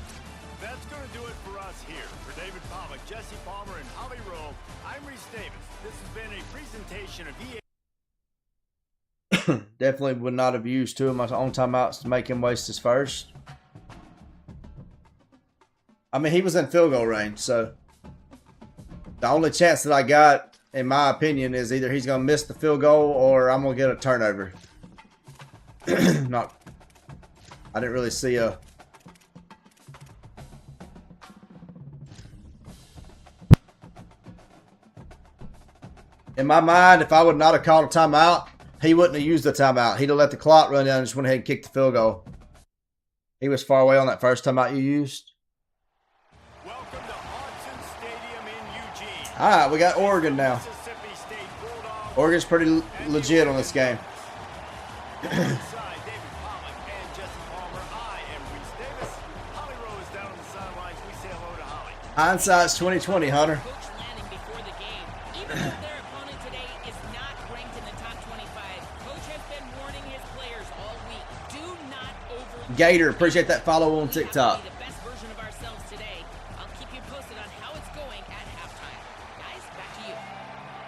That's going to do it for us here. For David Pollack, Jesse Palmer, and Holly Rowe, I'm Reese Davis. This has been a presentation of EA. definitely would not have used 2 of my own timeouts to make him waste his first. I mean, he was in field goal range, so the only chance that I got, in my opinion, is either he's going to miss the field goal or I'm going to get a turnover. I didn't really see a... In my mind, if I would not have called a timeout, he wouldn't have used the timeout. He'd have let the clock run down and just went ahead and kicked the field goal. He was far away on that first timeout you used. Well All right, we got Oregon now. Mississippi State Bulldogs. Oregon's pretty legit on this game. Alongside David Pollock and Jesse Palmer, I am Reese Davis. Holly Rose down on the sidelines. We say hello to Holly. Hindsight's 2020, Hunter. Coach Lanning before the game. Even though their opponent today is not ranked in the top 25, Coach has been warning his players all week. Do not over. Gator, appreciate that follow on TikTok. The best version of ourselves today. I'll keep you posted on how it's going at halftime. Guys, back to you.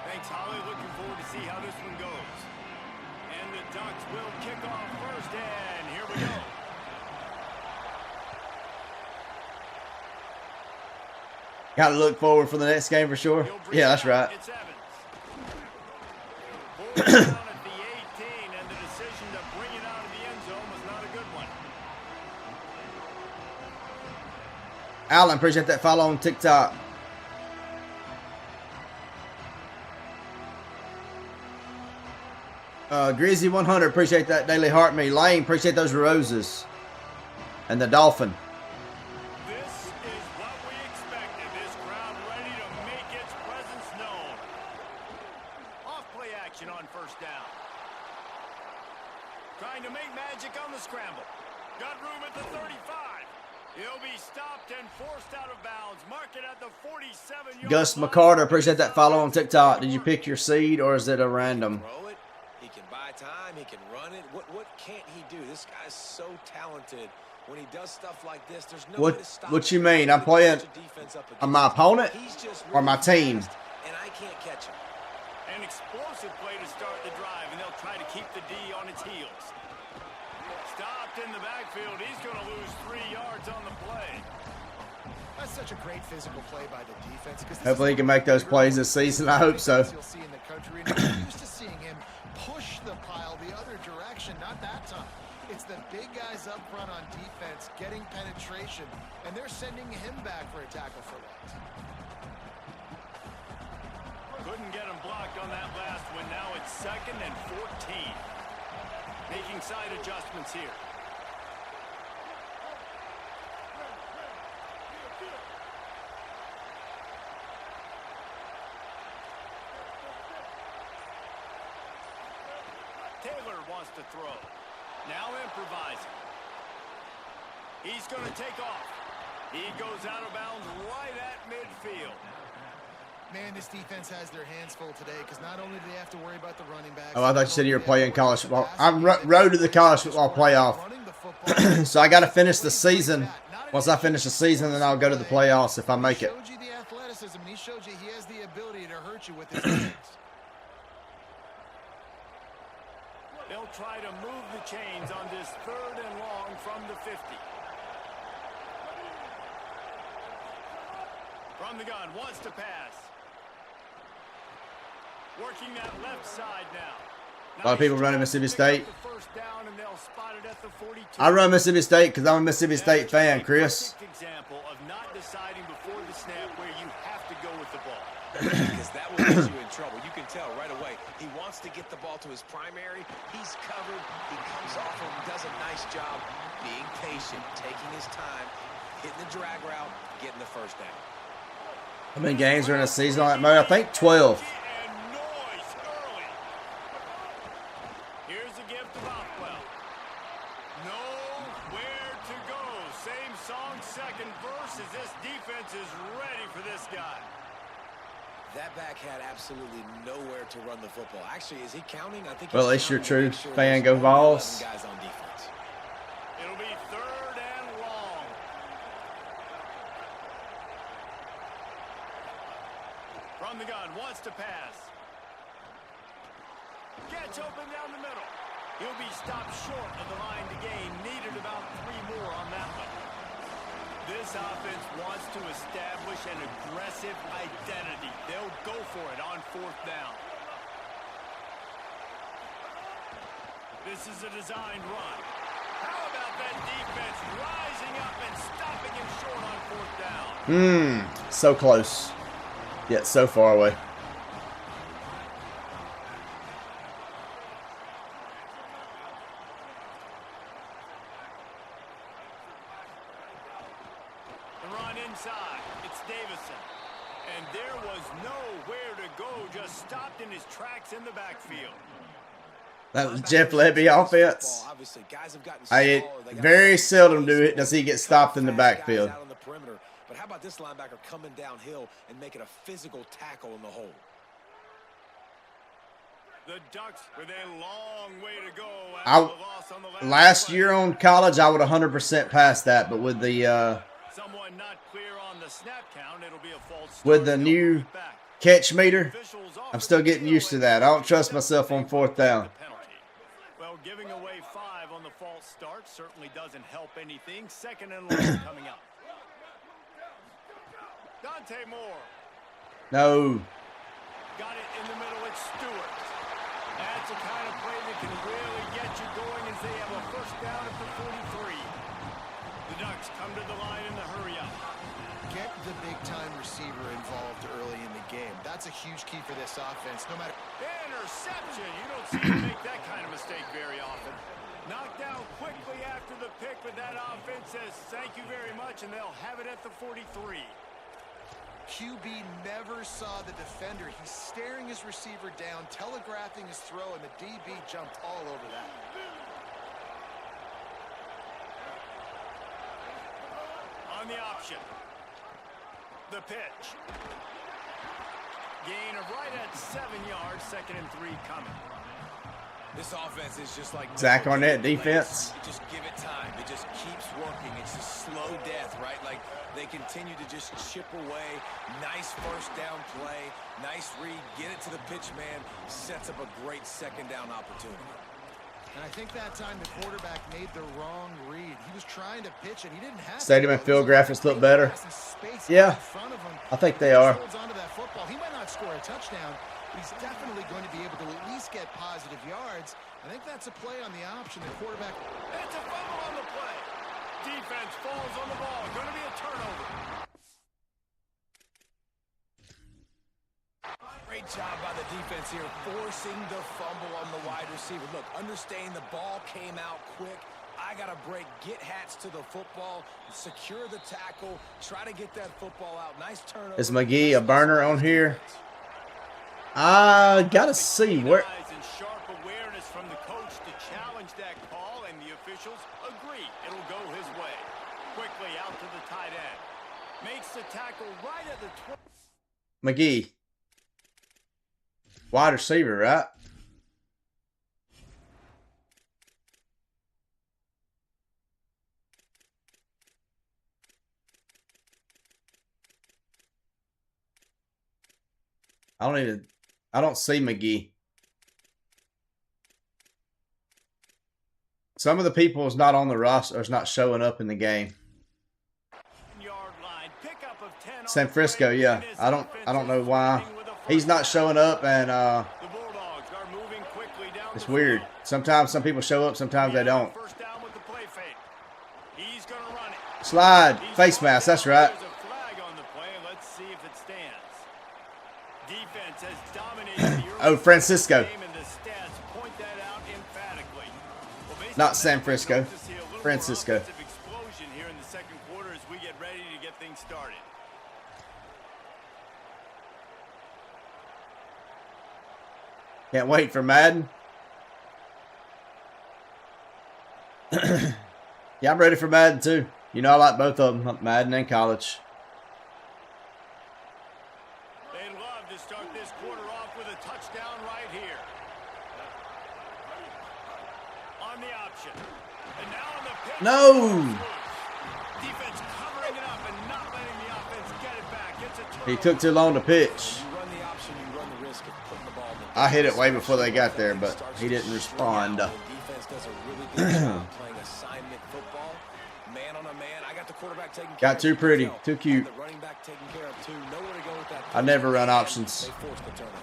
Thanks, Holly. Looking forward to see how this one goes. And the Ducks will kick off first, and here we go. Got to look forward for the next game for sure. He'll bring Yeah, it that's out. right. It's Evans. Pulled down at the 18, and the decision to bring it out of the end zone was not a good one. Alan, appreciate that follow on TikTok. Greasy 100, appreciate that daily heart me. Lane, appreciate those roses. And the dolphin. This is what we expected. This crowd ready to make its presence known. Off-play action on first down. Trying to make magic on the scramble. Got room at the 35. He'll be stopped and forced out of bounds. Mark it at the 47-yard Gus line. McCarter, appreciate that follow on TikTok. Did you pick your seed or is it a random? Throw it. He can buy time. He can run it. What can't he do? This guy's so talented. When he does stuff like this, there's no way to stop What you him. mean? I'm playing Defense up on my against him. opponent He's just or my really team? fast, and I can't catch him. An explosive play to start the drive, and they'll try to keep the D on its heels. Stopped in the backfield. He's going to lose 3 yards on the play. That's such a great physical play by the defense. Hopefully he can make those plays this season. I hope so. You'll see in the country. And we're used to seeing him push the pile the other direction. Not that time. It's the big guys up front on defense getting penetration, and they're sending him back for a tackle for loss. Couldn't get him blocked on that last one. Now it's 2nd and 14. Making side adjustments here. Taylor wants to throw. Now improvising. He's going to take off. He goes out of bounds right at midfield. Man, this defense has their hands full today because not only do they have to worry about the running backs. Oh, I thought you said you were playing college football. I'm road to the college football playoff. So I got to finish the season. Once I finish the season, then I'll go to the playoffs if I make it. He showed you the athleticism, and he showed you he has the ability to hurt you with his legs. They'll try to move the chains on this 3rd and long from the 50. From the gun, wants to pass. Working that left side now. A lot of people running Mississippi State. The first down, and they'll spot it at the 42. I run Mississippi State because I'm a Mississippi State fan, Chris. Perfect example of not deciding before the snap where you have to go with the ball. Because that will get you in trouble. You can tell right away. He wants to get the ball to his primary. He's covered. He comes off and does a nice job being patient, taking his time, hitting the drag route, getting the first down. How many games are in a season like that? I think 12. And noise early. Here's a gift to Bothwell. Nowhere to go. Same song, second verse, as this defense is ready for this guy. That back had absolutely nowhere to run the football. Actually, is he counting? I think. Well, at least you're a true fan. Go Vols. Guys on defense. It'll be 3rd and long. From the gun, wants to pass. Gets open down the middle. He'll be stopped short of the line to gain. Needed about 3 more on that one. This offense wants to establish an aggressive identity. They'll go for it on 4th down. This is a designed run. How about that defense rising up and stopping him short on 4th down? So close. Yet so far away. The run inside. It's Davison. And there was nowhere to go, just stopped in his tracks in the backfield. That was Jeff Lebby offense. Very seldom does he get stopped in the backfield. But how about this linebacker coming downhill and making a physical tackle in the hole? The Ducks with a long way to go after the loss on the last year on college, I would 100% pass that, but with the someone not clear on the snap count, it'll be a false start. with the new catch meter, I'm still getting used to that. I don't trust myself on 4th down. Well, giving away 5 on the false start certainly doesn't help anything. 2nd and long coming up. Dante Moore. No. Got it in the middle. It's Stewart. That's the kind of play that can really get you going as they have a first down at the 43. The Ducks come to the line in the hurry up. Get the big-time receiver involved early in the game. That's a huge key for this offense. No matter. Interception. You don't see him make that kind of mistake very often. Knocked down quickly after the pick, but that offense says thank you very much, and they'll have it at the 43. QB never saw the defender. He's staring his receiver down, telegraphing his throw, and the DB jumped all over that. On the option. The pitch. Gain of right at 7 yards, 2nd and 3 coming. This offense is just like Zach Arnett defense. You just give it time. It just keeps working. It's a slow death, right? Like they continue to just chip away. Nice first down play. Nice read. Get it to the pitch man. Sets up a great 2nd down opportunity. And I think that time the quarterback made the wrong read. He was trying to pitch it. He didn't have Stadium and field graphics look better. Yeah, I think they are. He might not score a touchdown, but he's definitely going to be able to at least get positive yards. I think that's a play on the option. The quarterback. It's a fumble on the play. Defense falls on the ball. Going to be a turnover. Great job by the defense here, forcing the fumble on the wide receiver. Look, understanding the ball came out quick. I got to break, get Hats to the football, secure the tackle, try to get that football out. Nice turnover. Is McGee a burner on here? I gotta see where. And sharp awareness from the coach to challenge that call, and the officials agree it'll go his way. Quickly out to the tight end. Makes the tackle right at the 20. McGee. Wide receiver, right? I don't see McGee. Some of the people is not on the roster, is not showing up in the game. San Francisco, yeah. I don't know why he's not showing up, and it's weird. Sometimes some people show up, sometimes they don't. Slide, face mask, that's right. Oh, Francisco. Not San Francisco. Francisco. Explosion here in the 2nd quarter as we get ready to get things started. Can't wait for Madden. Yeah, I'm ready for Madden too. You know I like both of them, Madden and college. They'd love to start this quarter off with a touchdown right here. On the option. And now on the pitch. No! Defense covering it up and not letting the offense get it back. It's a turnover. He took too long to pitch. You run the option, you run the risk of putting the ball in the I hit it way before they got there, but he didn't respond. Defense does a really good job playing assignment football. Man on a man. I got the quarterback taking care Got of too pretty, himself. too cute. The running back taking care of two. Nowhere to go with that. I never run options They forced the turnover.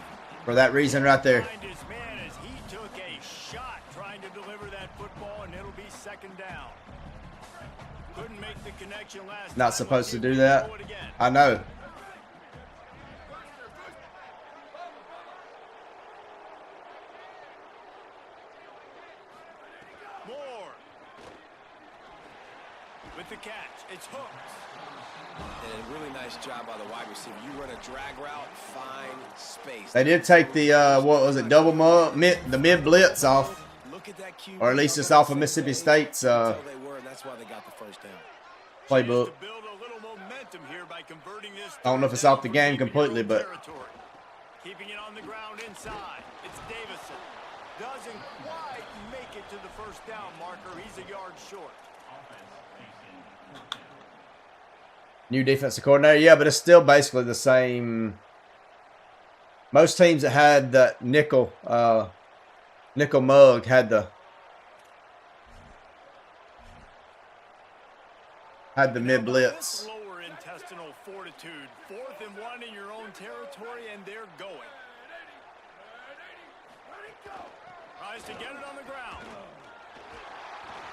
for that reason right there. Behind his man as he took a shot trying to deliver that football, and it'll be 2nd down. Couldn't make the connection last time. Not supposed to Let's do see if that. he can do it again. I know. Moore. with the catch. It's Hooks. And a really nice job by the wide receiver. You run a drag route, find space. They did take the what was it, double the mid blitz off, Look at that QB. or at least it's off of Mississippi State's Until they were, and that's why they got the first down. playbook. To build a little momentum here by converting this. I don't know if it's off the game completely, but Keeping it on the ground inside. It's Davison. Doesn't quite make it to the first down marker. He's a yard short. new defensive coordinator, yeah, but it's still basically the same. Most teams that had that nickel mug had the mid blitz. Lower intestinal fortitude. 4th and 1 in your own territory, and they're going. Tries to get it on the ground.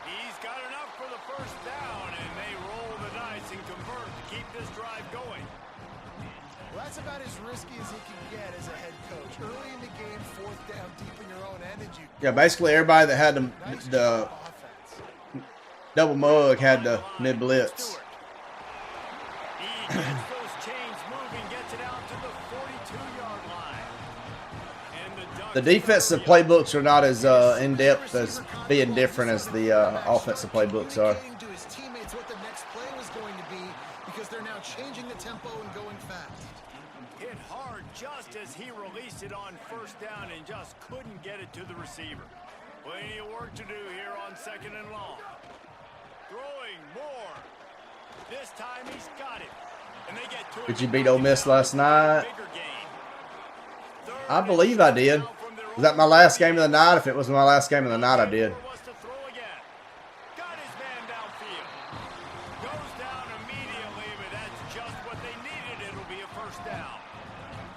He's got enough for the first down, and they roll the dice and convert to keep this drive going. Well, that's about as risky as he can get as a head coach. Early in the game, 4th down, deep in your own end, and you. Yeah, basically everybody that had the Offense. double mug had the mid blitz. He gets those chains moving, gets it out to the 42-yard line. And The defensive playbooks are not as in depth as being different as the offensive playbooks are. To his teammates what the next play was going to be because they're now changing the tempo and going fast. hit hard just as he released it on first down and just couldn't get it to the receiver. Plenty of work to do here on 2nd and long. Throwing more. This time he's got it. And they get to it. Did you beat Ole Miss last night? Bigger gain. I believe I did. Was that my last game of the night? If it was my last game of the night, I did. Was to throw again. Got his man downfield. Goes down immediately, but that's just what they needed. It'll be a first down.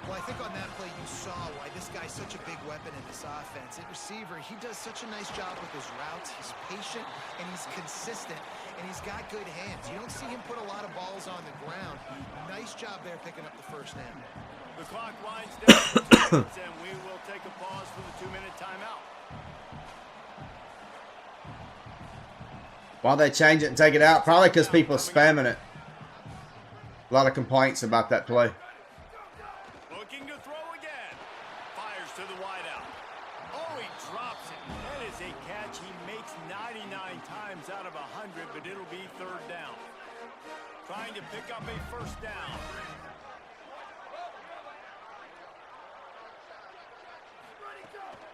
Well, I think on that play you saw why this guy's such a big weapon in this offense. At receiver, he does such a nice job with his routes. He's patient and he's consistent and he's got good hands. You don't see him put a lot of balls on the ground. Nice job there picking up the first down. The clock winds down for 2 minutes, and we will take a pause for the 2-minute timeout. Why they change it and take it out? Probably because people are spamming it. A lot of complaints about that play. Looking to throw again. Fires to the wideout. Oh, he drops it. That is a catch he makes 99 times out of 100, but it'll be 3rd down. Trying to pick up a first down.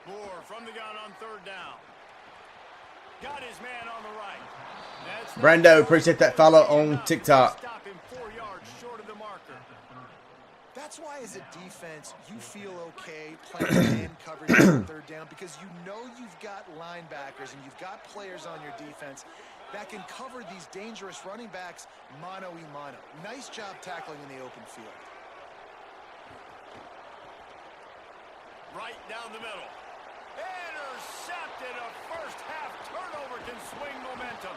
Moore from the gun on 3rd down. Got his man on the right. That's Brando, appreciate that follow on TikTok. Stop him 4 yards short of the marker. That's why as a defense, you feel okay playing man coverage on 3rd down because you know you've got linebackers and you've got players on your defense that can cover these dangerous running backs mano-a-mano. Nice job tackling in the open field. Right down the middle. Intercepted. A first half turnover can swing momentum.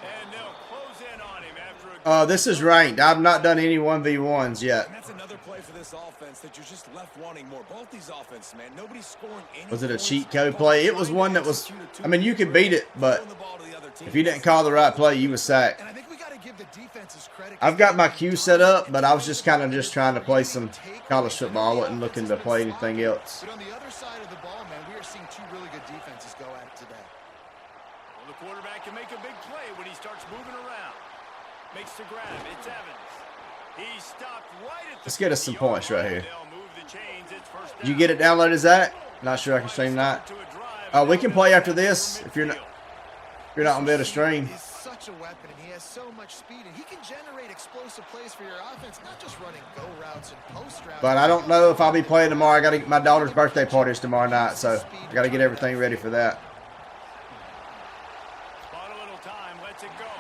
And they'll close in on him after a This is ranked. I've not done any 1v1s yet. And that's another play for this offense that you're just left wanting more. Both these offenses, man, nobody's scoring any. Was it a points. cheat code play? It was one that was, I mean, you could beat it, but Throwing the ball to the other team. if you didn't call the right play, you was sacked. And I think we got to give the defenses credit. I've got my queue set up, but I was just kind of trying to play some college football. I wasn't looking to play anything else. But on the other side of the ball, man, we are seeing two really good defenses go at it today. Well, the quarterback can make a big play when he starts moving around. Makes the grab. It's Evans. He stopped right at the. Let's get us some points right here. They'll move the chains. It's first Did you down. get it downloaded, Zach? Not sure I can stream that. We can play after this if you're not gonna be able to stream. He's such a weapon, and he has so much speed, and he can generate explosive plays for your offense, not just running go routes and post routes. But I don't know if I'll be playing tomorrow. I got to get my daughter's birthday party is tomorrow night, so I got to get everything ready for that. Spot a little time, lets it go.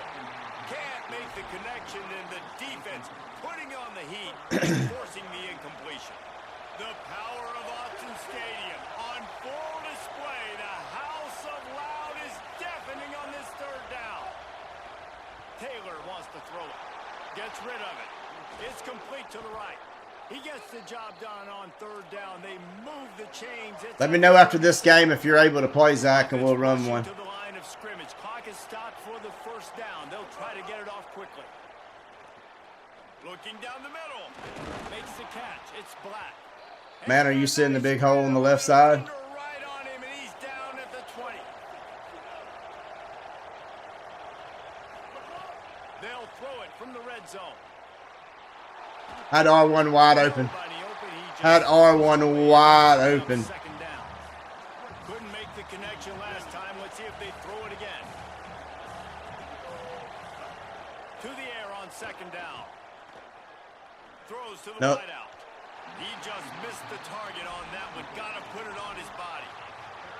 Can't make the connection, and the defense putting on the heat, forcing the incompletion. The power of Autzen Stadium on full display. The house of loud is deafening on this 3rd down. Taylor wants to throw it. Gets rid of it. It's complete to the right. He gets the job done on 3rd down. They move the chains. Let me know after this game if you're able to play, Zach, and we'll run one. To the line of scrimmage. Clock is stopped for the first down. They'll try to get Working down the middle. Makes the catch. It's Black. Man, are you seeing the big hole on the left side? Right on him, and he's down at the 20. They'll throw it from the red zone. Had R1 wide open. Had R1 wide open. Second down. Couldn't make the connection last time. Let's see if they throw it again. To the air on second down. Throws to the Nope. wideout. He just missed the target on that one. Gotta put it on his body.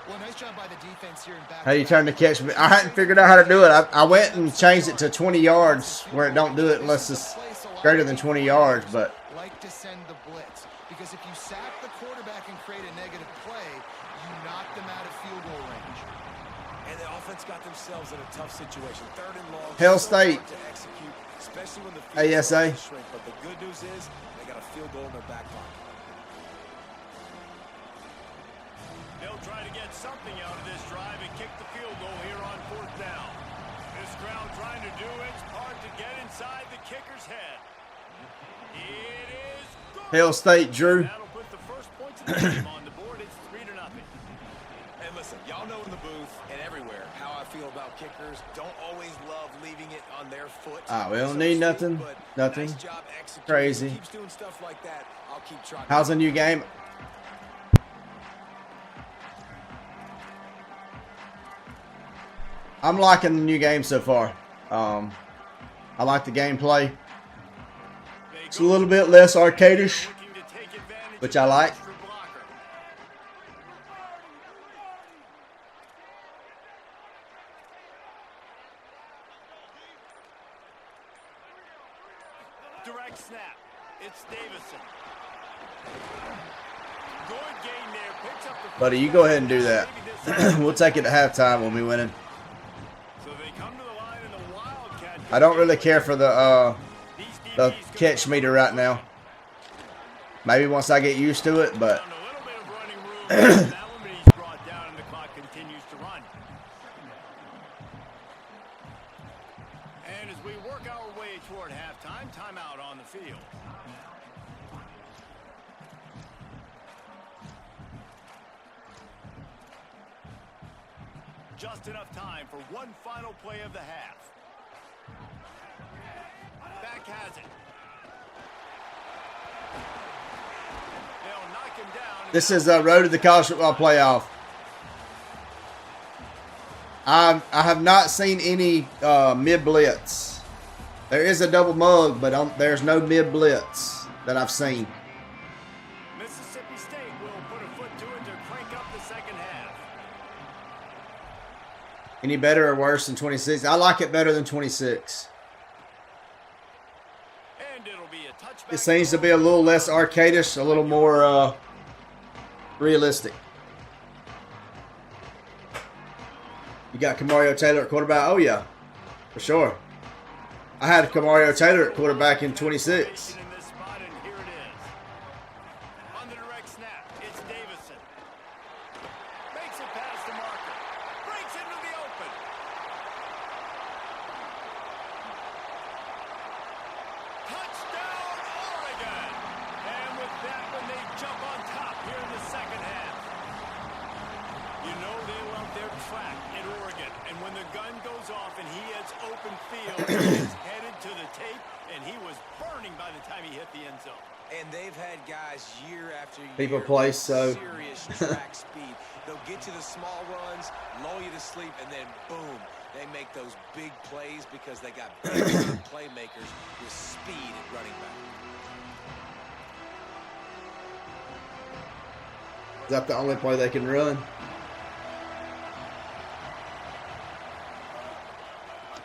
Well, nice job by the defense here in back. How you turn the catch? I hadn't figured out how to do it. I went and changed it to 20 yards where it don't do it unless it's greater than 20 yards. But like to send the blitz, because if you sack the quarterback and create a negative play, you knock them out of field goal range. And the offense got themselves in a tough situation. Third and long. Hell so State. hard to execute, especially when the field ASA. starts to shrink. But the good news is they got a field goal in their back pocket. They'll try to get something out of this drive and kick the field goal here on fourth down. This crowd trying to do its part to get inside the kicker's head. It is good. Hell State, Drew. That'll put the first points of the game on the board. It's 3-0. And listen, y'all know in the booth and everywhere how I feel about kickers. Don't always love leaving it on their foot. We don't so need to nothing. speak, but Nothing nice job executing. crazy. Keeps doing stuff like that. I'll keep trying. How's the new game? I'm liking the new game so far. I like the gameplay. It's a little bit less arcadish, Looking to take advantage which of I the like. extra blocker. Direct snap. It's Davison. Good gain there. Picks up the Buddy, you go ahead and do that. We'll take it at halftime when we win it. So they come to the line in the Wildcat. I don't really care for the catch meter right now. Maybe once I get used to it, but Found a little bit of running room. That one, but he's brought down and the clock continues to run. And as we work our way toward halftime, timeout on the field. Just enough time for one final play of the half. Back has it. They'll knock him down. this is a road to the college football playoff. I have not seen any mid blitz. There is a double mug, but there's no mid blitz that I've seen. Mississippi State will put a foot to it to crank up the second half. Any better or worse than 26? I like it better than 26. And it'll be a touchback. It seems to be a little less arcadish, a little more realistic. You got Kamario Taylor at quarterback? Oh, yeah, for sure. I had Kamario Taylor at quarterback in 26. In this spot, and here it is. On the direct snap, it's Davison. Makes it past the marker. Breaks into the open. Touchdown, Oregon! And with that one, they jump on top here in the second half. You know they love their track in Oregon. And when the gun goes off and he hits open field, he's headed to the tape, and he was burning by the time he hit the end zone. And they've had guys year after year. People play with so- serious track speed. They'll get you the small runs, lull you to sleep, and then boom, they make those big plays because they got big playmakers with speed at running back. Is that the only play they can run?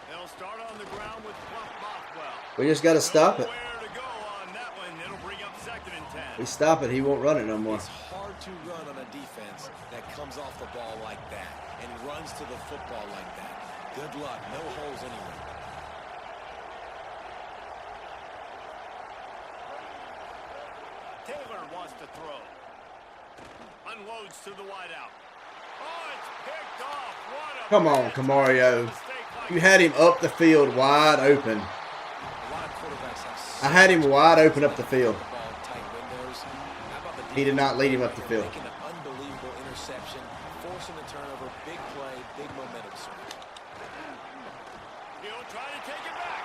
They'll start on the ground with Buff Bothwell. We just got to stop it. Nowhere to go on that one. It'll bring up second and 10. We stop it, he won't run it no more. It's hard to run on a defense that comes off the ball like that and runs to the football like that. Good luck. No holes anywhere. Taylor wants to throw. Unloads to the wideout. Oh, it's picked off. What a Come on, Kamario. mistake like You had him up the field wide open. A lot of quarterbacks have I had him wide open up the field. Ball tight windows. How about the He did not lead him up the field. Making an unbelievable interception, forcing the turnover, big play, big momentum swing. He'll try to take it back.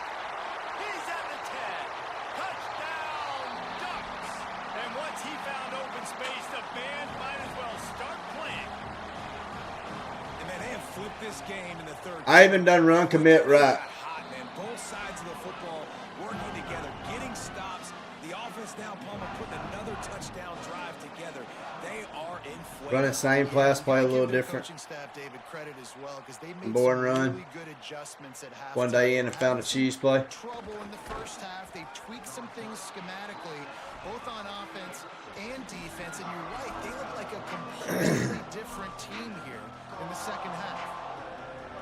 He's at the 10. Touchdown, Ducks. And once he found open space, the band might as well start playing. And man, they have flipped this game in the third. I even done run commit right. Hot, man. Both sides of the football working together, getting stops. The offense now, Palmer, putting another touchdown drive together. They are inflated. Running same class play a little different. Coaching staff, David, credit as well, because they made Boring some run. really good adjustments at halftime. One day in and found a cheese play. Trouble in the first half. They tweaked some things schematically, both on offense and defense. And you're right, they look like a completely different team here in the second half.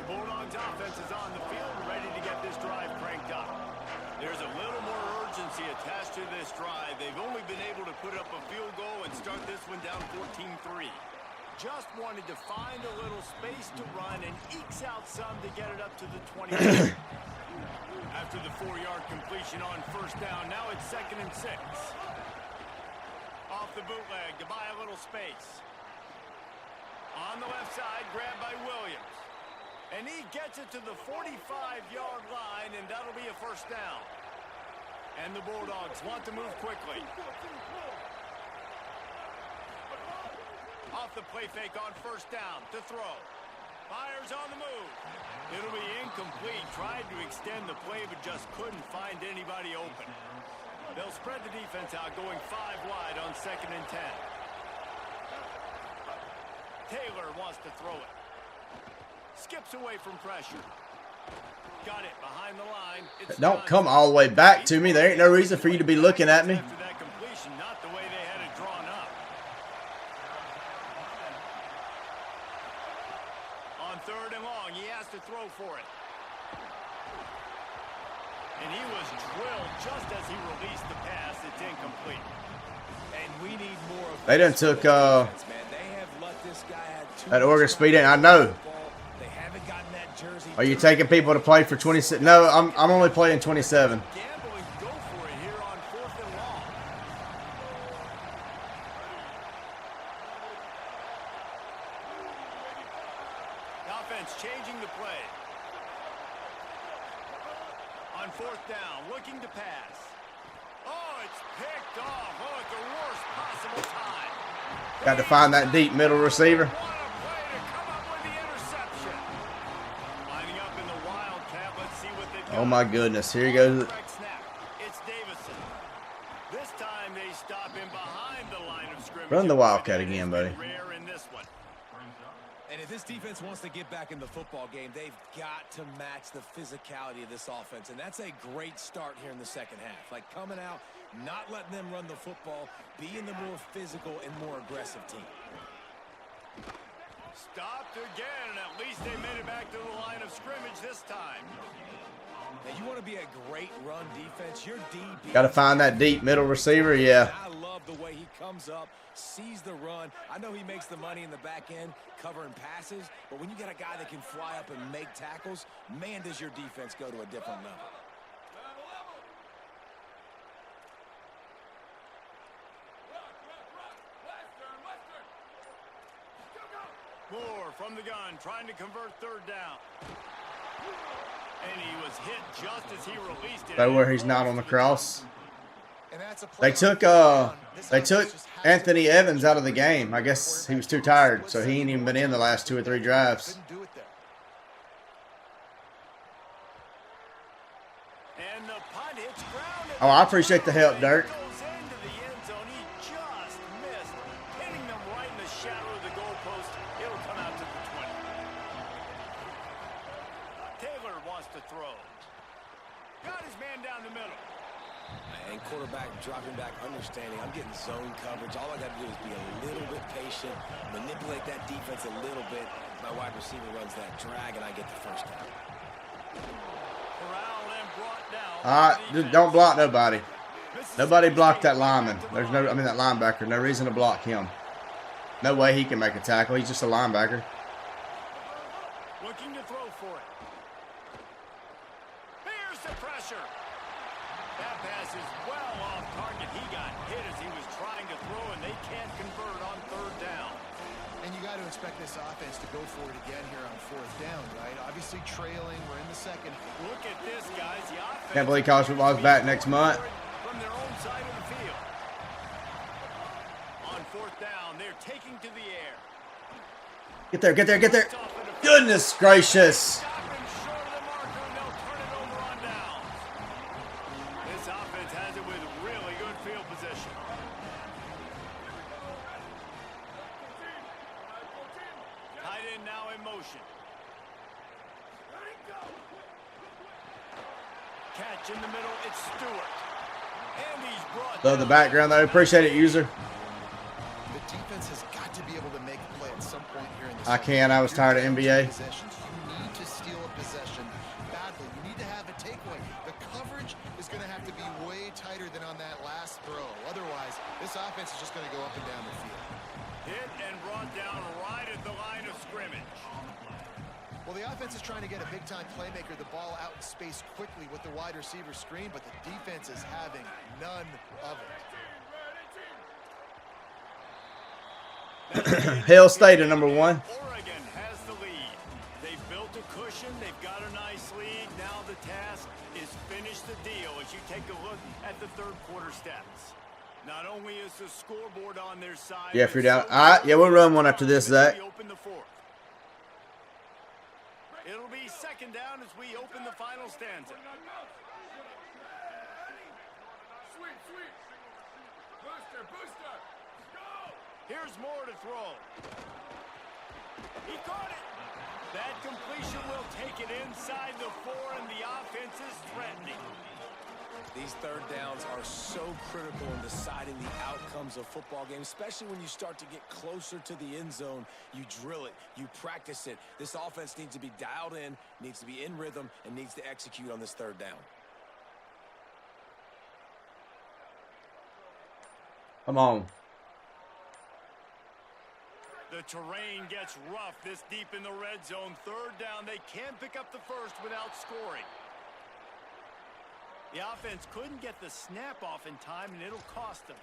The Bulldogs offense is on the field, ready to get this drive cranked up. There's a little more urgency attached to this drive. They've only been able to put up a field goal and start this one down 14-3. Just wanted to find a little space to run and ekes out some to get it up to the 20. After the 4-yard completion on first down, now it's 2nd and 6. Off the bootleg to buy a little space. On the left side, grabbed by Williams. And he gets it to the 45-yard line, and that'll be a first down. And the Bulldogs want to move quickly. Off the play fake on first down to throw. Fires on the move. It'll be incomplete. Tried to extend the play, but just couldn't find anybody open. They'll spread the defense out, going 5 wide on 2nd and 10. Taylor wants to throw it. Skips away from pressure. Got it behind the line. It's Don't come all the way back to me. There ain't no reason for you to be looking at me. After that completion, not the way they had it drawn up. On 3rd and long, he has to throw for it. And he was drilled just as he released the pass. It's incomplete. And we need more of They done this took defense, man. They have let this guy have too that much Oregon time speed in. I on know. the football. They haven't gotten that jersey. Are you taking people to play for 26? No, I'm only playing 27. Gamble and go for it here on 4th and long. The offense changing the play. On 4th down, looking to pass. Oh, it's picked off. Oh, at the worst possible time. Got to find that deep middle receiver. What a play to come up with the interception. Lining up in the Wildcat. Let's see what they've got. Oh my goodness, here he goes. Correct snap. It's Davison. This time they stop him behind the line of scrimmage. Run the Wildcat again, buddy. Rare in this one. And if this defense wants to get back in the football game, they've got to match the physicality of this offense. And that's a great start here in the second half. Like coming out, not letting them run the football, being the more physical and more aggressive team. Stopped again, and at least they made it back to the line of scrimmage this time. Now, you want to be a great run defense. Your DB. Got to find that deep middle receiver. Yeah. I love the way he comes up, sees the run. I know he makes the money in the back end covering passes, but when you got a guy that can fly up and make tackles, man, does your defense go to a different level. Moore from the gun, trying to convert 3rd down. And he was hit just as he released it. Right where he's not on the cross. And that's a play They took Anthony Evans out of the game. I guess he was too tired, so he ain't even been in the last 2 or 3 drives. Couldn't do it there. And the punt hits ground. Oh, I appreciate the help, Dirk. Goes into the end zone. He just missed, hitting them right in the shadow of the goalpost. It'll come out to the 20. Taylor wants to throw. Got his man down the middle. And quarterback dropping back, understanding I'm getting zone coverage. All I got to do is be a little bit patient, manipulate that defense a little bit. My wide receiver runs that drag, and I get the first down. Corralled and brought down. All right, just don't block nobody. Nobody blocked that lineman. There's no, I mean that linebacker. No reason to block him. No way he can make a tackle. He's just a linebacker. Looking to throw for it. Here's the pressure. That pass is well off target. He got hit as he was trying to throw, and they can't convert on third down. And you got to expect this offense to go for it again here on fourth down, right? Obviously trailing. We're in the second. Look at this, guys. The offense Can't believe college football's back next month. from their own side of the field. On fourth down, they're taking to the air. Get there, get there, get there. Goodness gracious. Stop him short of the marker, and they'll turn it over on downs. This offense has it with really good field position. Tight end now in motion. Catch in the middle, it's Stewart. And he's brought Love the down. background though. Appreciate it, user. The defense has got to be able to make a play at some point here in the I can. I was tired of NBA. possessions. You need to steal a possession badly. You need to have a takeaway. The coverage is going to have to be way tighter than on that last throw. Otherwise, this offense is just going to go up and down the field. Hit and brought down right at the line of scrimmage. Well, the offense is trying to get a big-time playmaker the ball out in space quickly with the wide receiver screen, but the defense is having none of it. Hail State at number 1. Oregon has the lead. They've built a cushion. They've got a nice lead. Now the task is finish the deal as you take a look at the third quarter stats. Not only is the scoreboard on their side. Yeah, if you're down. All right, yeah, we'll run one after this, Zach. We open the fourth. It'll be second down as we open the final stanza. Here's more to throw. He caught it. That completion will take it inside the 4, and the offense is threatening. These third downs are so critical in deciding the outcomes of football games, especially when you start to get closer to the end zone. You drill it, you practice it. This offense needs to be dialed in, needs to be in rhythm, and needs to execute on this third down. Come on. The terrain gets rough this deep in the red zone. Third down, they can't pick up the first without scoring. The offense couldn't get the snap off in time, and it'll cost them.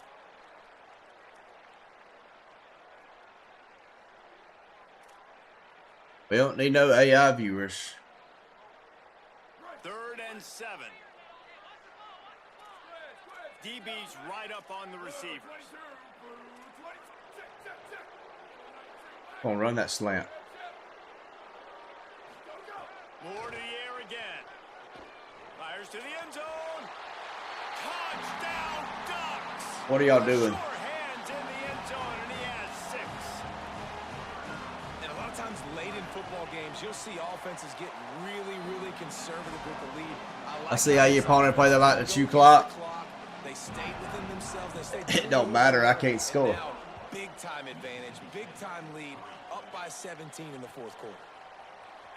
We don't need no AI viewers. 3rd and 7. DB's right up on the receivers. Gonna run that slant. More to the air again. Fires to the end zone. Touchdown, Ducks. What are y'all doing? Sure hands in the end zone, and he has 6. And a lot of times late in football games, you'll see offenses get really, really conservative with the lead. I see how your opponent play that like the chew clock. They stayed within themselves. They stayed It don't matter. I can't score. Now, big time advantage, big time lead, up by 17 in the fourth quarter.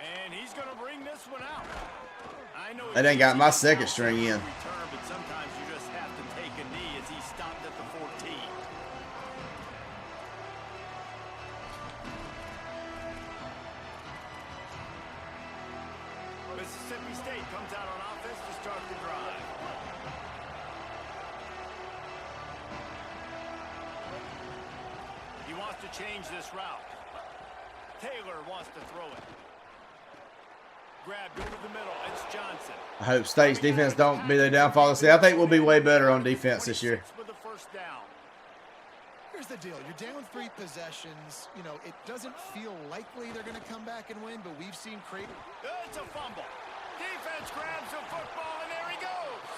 And he's going to bring this one out. I know They done got my second string in. return, but sometimes you just have to take a knee as he stopped at the 14. Mississippi State comes out on offense to start the drive. He wants to change this route. Taylor wants to throw it. Grabbed over the middle. It's Johnson. I hope State's defense don't be their downfall. See, I think we'll be way better on defense this year. With the first down. Here's the deal. You're down 3 possessions. You know, it doesn't feel likely they're going to come back and win, but we've seen Creighton. It's a fumble. Defense grabs the football, and there he goes.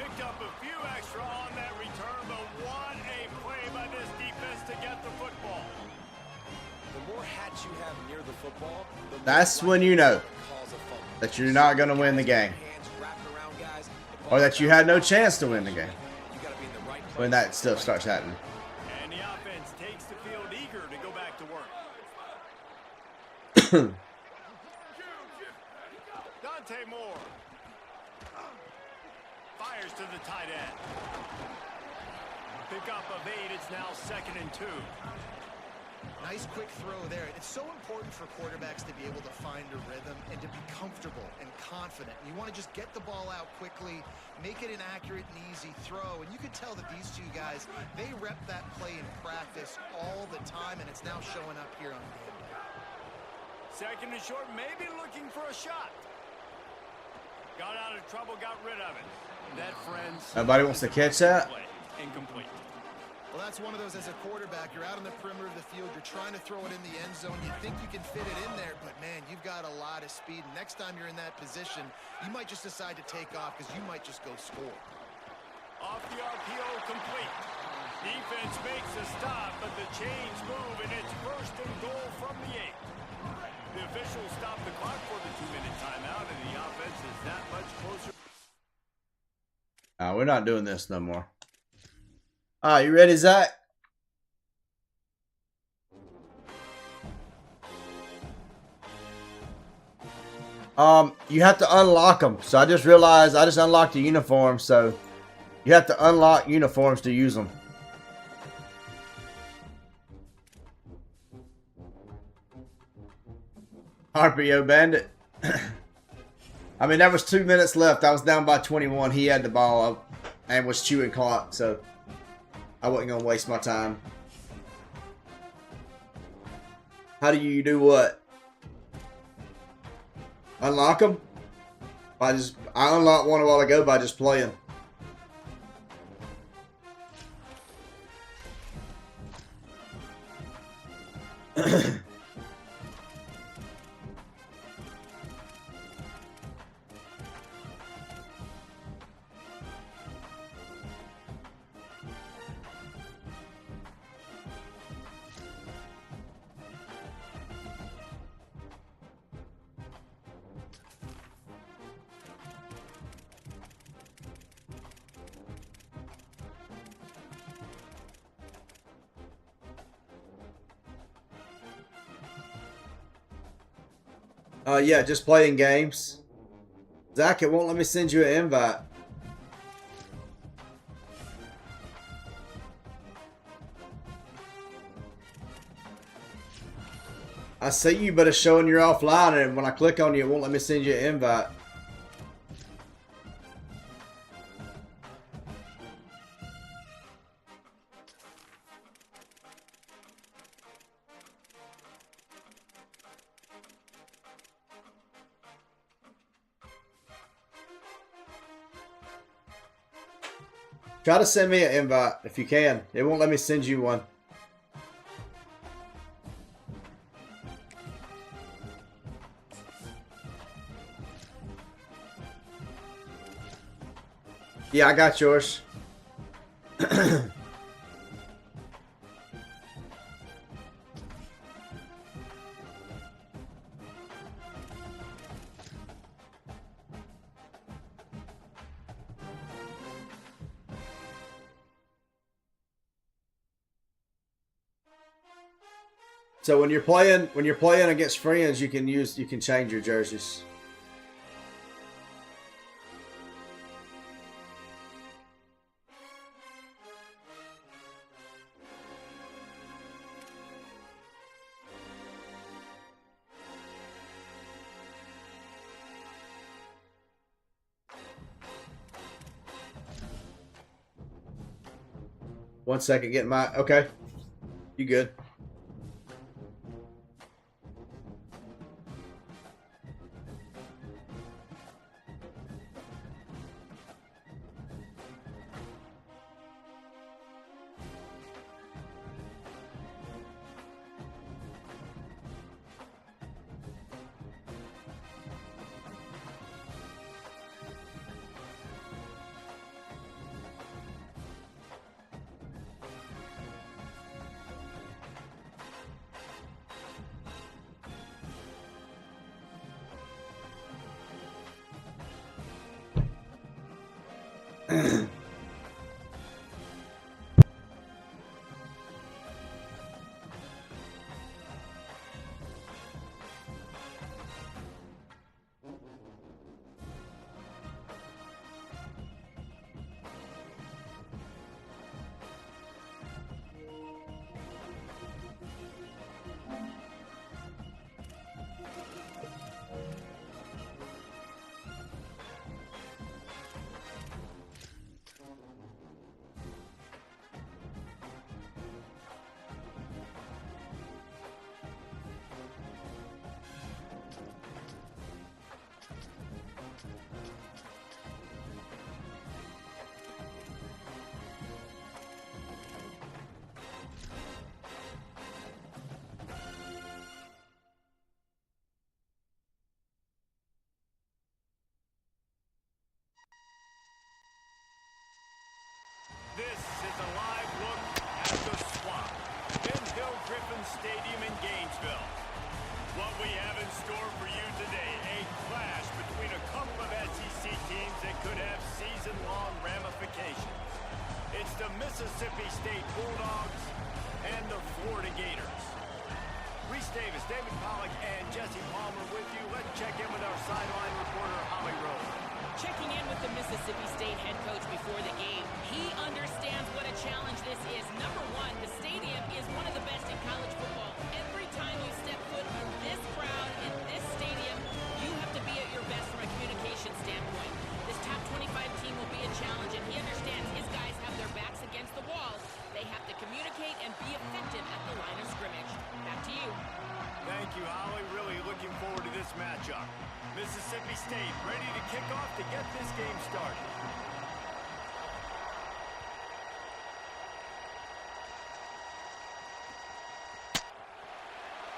Picked up a few extra on that return, but what a play by this defense to get the football. The more hats you have near the football, the more That's when you know calls a fumble. that you're not going to win the game. Hands wrapped around guys, the Or ball that you had no chance to win the game. You got to be in the right place. When that stuff starts happening. And the offense takes the field eager to go back to work. Dante Moore. Fires to the tight end. Pick up of 8. It's now 2nd and 2. Nice quick throw there. It's so important for quarterbacks to be able to find a rhythm and to be comfortable and confident. You want to just get the ball out quickly, make it an accurate and easy throw. And you can tell that these two guys, they rep that play in practice all the time, and it's now showing up here on game day. Second and short, maybe looking for a shot. Got out of trouble, got rid of it. That, friends. Nobody wants to catch that? Incomplete. Well, that's one of those as a quarterback. You're out on the perimeter of the field. You're trying to throw it in the end zone. You think you can fit it in there, but, man, you've got a lot of speed. Next time you're in that position, you might just decide to take off because you might just go score. Off the RPO, complete. Defense makes a stop, but the chains move, and it's first and goal from the 8. The officials stop the clock for the 2-minute timeout, and the offense is that much closer. We're not doing this no more. All right, you ready, Zach? You have to unlock them. So I just realized I just unlocked the uniform, so you have to unlock uniforms to use them. RPO Bandit. I mean, there was 2 minutes left. I was down by 21. He had the ball up and was chewing clock, so I wasn't going to waste my time. How do you do what? Unlock them? I unlocked one a while ago by just playing. Yeah, just playing games. Zach, it won't let me send you an invite. I see you, but it's showing you're offline, and when I click on you, it won't let me send you an invite. Try to send me an invite if you can. It won't let me send you one. Yeah, I got yours. So when you're playing against friends, you can change your jerseys. One second, get my okay. You good? Stadium in Gainesville. What we have in store for you today, a clash between a couple of SEC teams that could have season-long ramifications. It's the Mississippi State Bulldogs and the Florida Gators. Reese Davis, David Pollack, and Jesse Palmer with you. Let's check in with our sideline reporter, Holly Rowe. Checking in with the Mississippi State head coach before the game. He understands what a challenge this is. Number one, the stadium is one of the best in college football. Every time you step foot in this crowd, in this stadium, you have to be at your best from a communication standpoint. This top 25 team will be a challenge, and he understands his guys have their backs against the wall. They have to communicate and be effective at the line of scrimmage. Back to you. Thank you, Holly. Really looking forward to this matchup. Mississippi State ready to kick off to get this game started.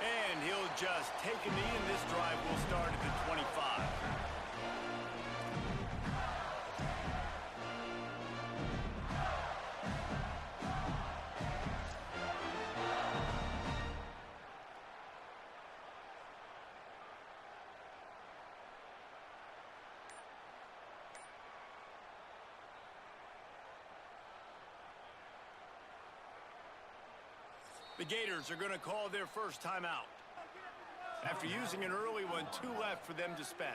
And he'll just take a knee, and this drive will start at the 25. The Gators are going to call their first timeout. After using an early one, 2 left for them to spend.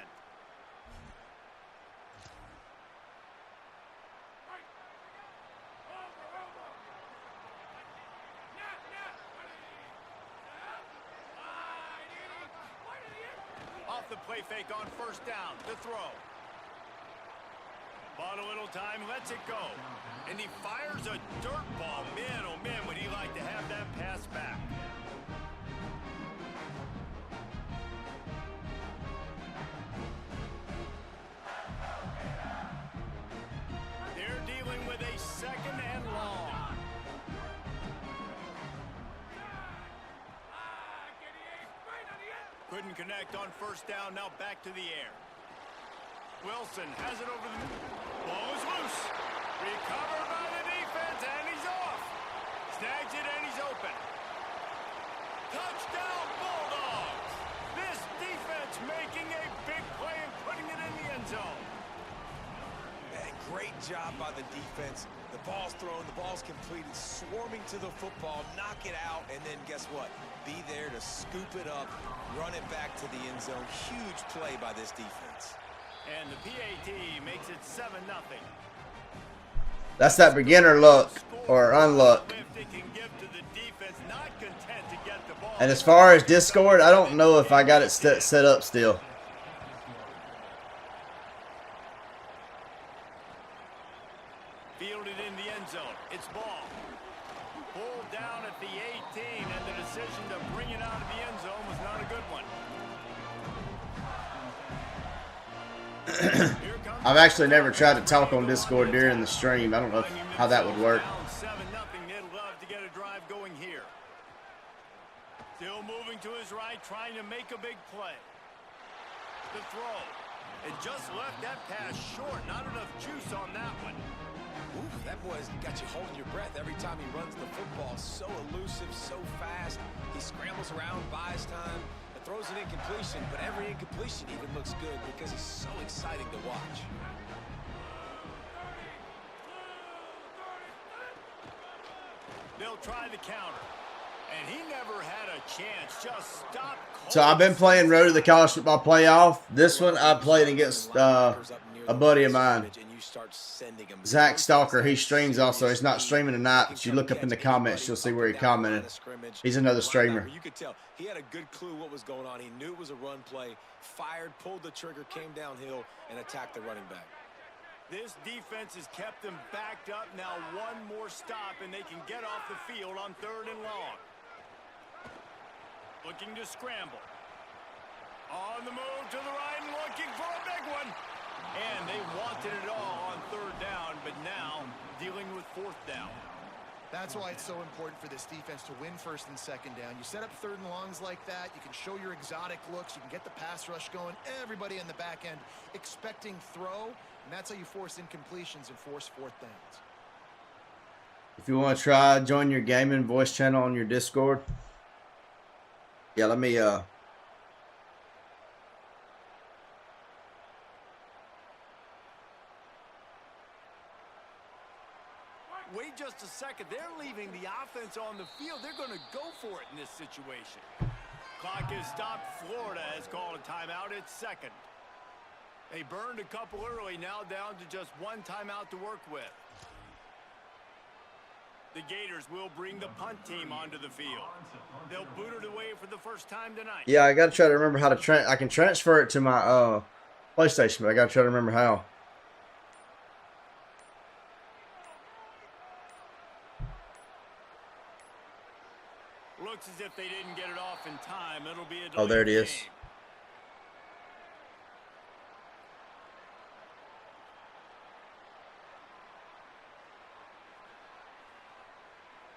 Off the play fake on first down, the throw. Bought a little time, lets it go. And he fires a dirt ball. Man, oh man, would he like to have that pass back. They're dealing with a second and long. Couldn't connect on first down, now back to the air. Wilson has it over the... Ball is loose. Recovered by the defense, and he's off. Snags it, and he's open. Touchdown, Bulldogs! This defense making a big play and putting it in the end zone. Man, great job by the defense. The ball's thrown, the ball's completed, swarming to the football, knock it out, and then guess what? Be there to scoop it up, run it back to the end zone. Huge play by this defense. And the PAT makes it 7-0. That's that beginner luck or unluck. And as far as Discord, I don't know if I got it set up still. Fielded in the end zone. It's ball. Pulled down at the 18, and the decision to bring it out of the end zone was not a good one. I've actually never tried to talk on Discord during the stream. I don't know how that would work. 7-0. They'd love to get a drive going here. Still moving to his right, trying to make a big play. The throw. It just left that pass short. Not enough juice on that one. Ooh, that boy's got you holding your breath every time he runs the football. So elusive, so fast. He scrambles around, buys time. Throws an incompletion, but every incompletion even looks good because he's so exciting to watch. They'll try the counter. And he never had a chance. Just stop. So I've been playing Road to the College Football Playoff. This one I played against a buddy of mine, Zach Stalker. He streams also. He's not streaming tonight, but you look up in the comments, you'll see where he commented. He's another streamer. You could tell he had a good clue what was going on. He knew it was a run play, fired, pulled the trigger, came downhill, and attacked the running back. This defense has kept them backed up. Now one more stop, and they can get off the field on 3rd and long. Looking to scramble. On the move to the right and looking for a big one. And they wanted it all on 3rd down, but now dealing with 4th down. That's why it's so important for this defense to win 1st and 2nd down. You set up 3rd and longs like that, you can show your exotic looks, you can get the pass rush going, everybody in the back end expecting throw, and that's how you force incompletions and force 4th downs. If you want to try, join your gaming voice channel on your Discord. Yeah, let me Wait just a second. They're leaving the offense on the field. They're going to go for it in this situation. Clock is stopped. Florida has called a timeout. It's second. They burned a couple early. Now down to just one timeout to work with. The Gators will bring the punt team onto the field. They'll boot it away for the first time tonight. Yeah, I gotta try to remember how to I can transfer it to my PlayStation, but I gotta try to remember how. Looks as if they didn't get it off in time. It'll be a Oh, there it delayed is. game.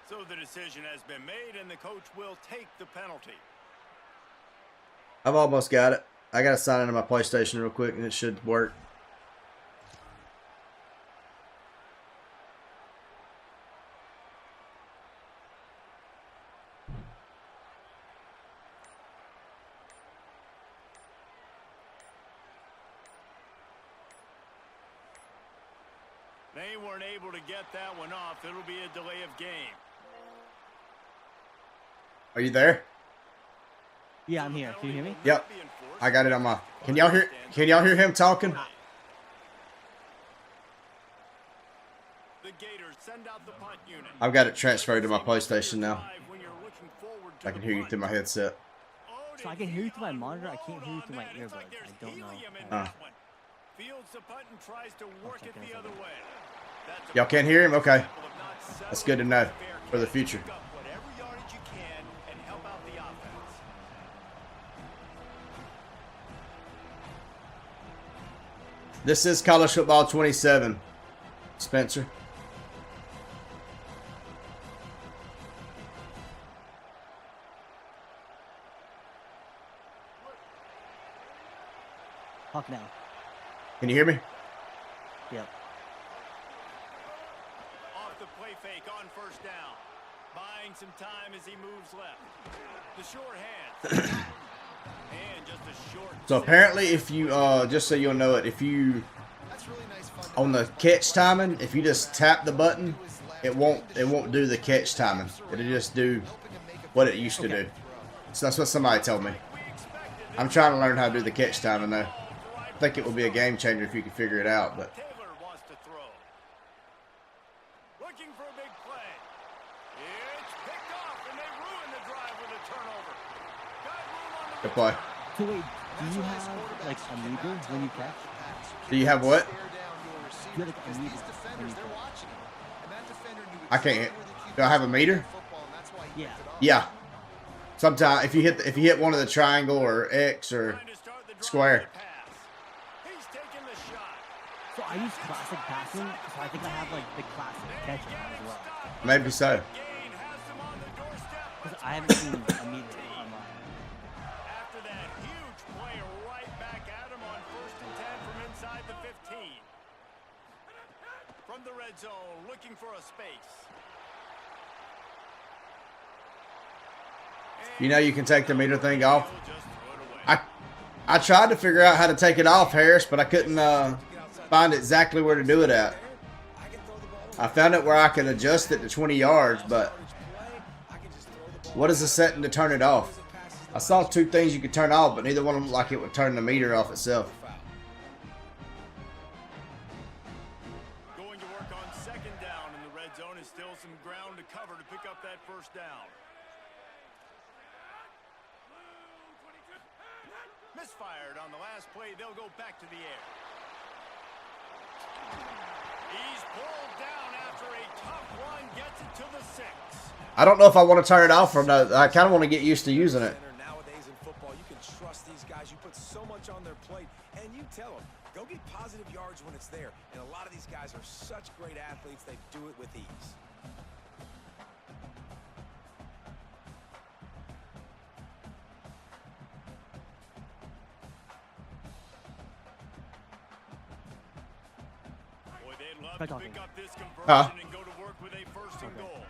So the decision has been made, and the coach will take the penalty. I've almost got it. I gotta sign into my PlayStation real quick, and it should work. They weren't able to get that one off. It'll be a delay of game. Are you there? Yeah, I'm here. Can you hear me? Yep. I got it on my. Can y'all hear him talking? The Gators send out the punt unit. I've got it transferred to my PlayStation now. When you're looking forward to I can the hear you punt. through my headset. So I can hear you through my monitor. I can't hear you through my earbuds. I don't know. Fields the punt and tries to work it the other way. That's a Y'all can't hear him? Okay. example of not settling That's good to know fair for the catch. future. Pick up whatever yardage you can and help out the offense. This is College Football 27, Spencer. Talk now. Can you hear me? Yep. Off the play fake on first down. Buying some time as he moves left. The short hand. And just a short. So apparently, if you just so you'll know it, if you That's really nice fun. on the catch timing, if you just tap the button, it won't do the catch timing. It'll just do what it used to do. So that's what somebody told me. I'm trying to learn how to do the catch timing though. I think it will be a game changer if you can figure it out. But Taylor wants to throw. Looking for a big play. It's picked off, and they ruin the drive with a turnover. Got room on the good play. So wait, do you have like a meter when you catch? Do you have what? Do you have like a meter when you catch? I can't. Do I have a meter? Yeah. Yeah. Sometimes if you hit one of the triangle or X or trying to start the drive square. with a pass. He's taking the shot. So I use classic passing, so I think I have like the classic catching as well. Maybe so. Gain has them on the doorstep. Because I haven't seen a meter online. After that huge play right back at him on 1st and 10 from inside the 15. From the red zone, looking for a space. You know you can take the meter thing off. Just throw it away. I tried to figure out how to take it off, Harris, but I couldn't find exactly where to do it at. I found it where I could adjust it to 20 yards, but what is the setting to turn it off? I saw two things you could turn off, but neither one of them looked like it would turn the meter off itself. Going to work on 2nd down in the red zone is still some ground to cover to pick up that 1st down. Misfired on the last play. They'll go back to the air. He's pulled down after a tough run. Gets it to the 6. I don't know if I want to turn it off or not. I kind of want to get used to using it. Nowadays in football, you can trust these guys. You put so much on their plate, and you tell them, go get positive yards when it's there. And a lot of these guys are such great athletes, they do it with ease. Boy, they'd love Back to off pick me. up this conversion Huh? and go to work with a 1st and goal.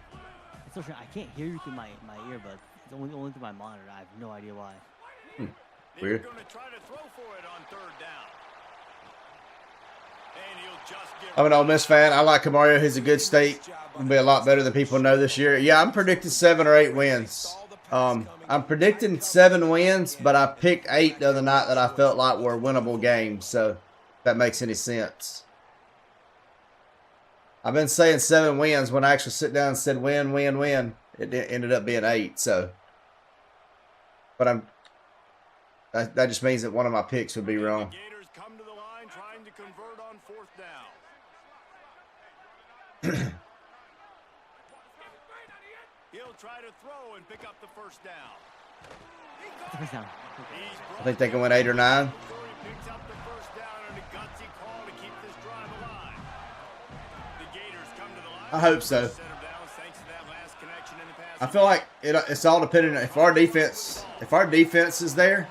It's so strange. I can't hear you through my earbuds. It's only through my monitor. I have no idea why. Weird. They're going to try to throw for it on third down. And he'll just get I'm an Ole Miss fan. I like Camario. He's a good state. Will be a lot better than people know this year. Yeah, I'm predicting 7 or 8 wins. I'm predicting 7 wins, but I picked 8 the other night that I felt like were winnable games. So, if that makes any sense. I've been saying 7 wins when I actually sit down and said win, win, win. It ended up being 8. So, but that just means that one of my picks would be wrong. Gators come to the line trying to convert on fourth down. He'll try to throw and pick up the first down. First down. I think they can win 8 or 9. He picks up the first down and a gutsy call to keep this drive alive. The Gators come to the line. I hope so. Set him down thanks to that last connection in the pass. I feel like it's all dependent on if our defense is there,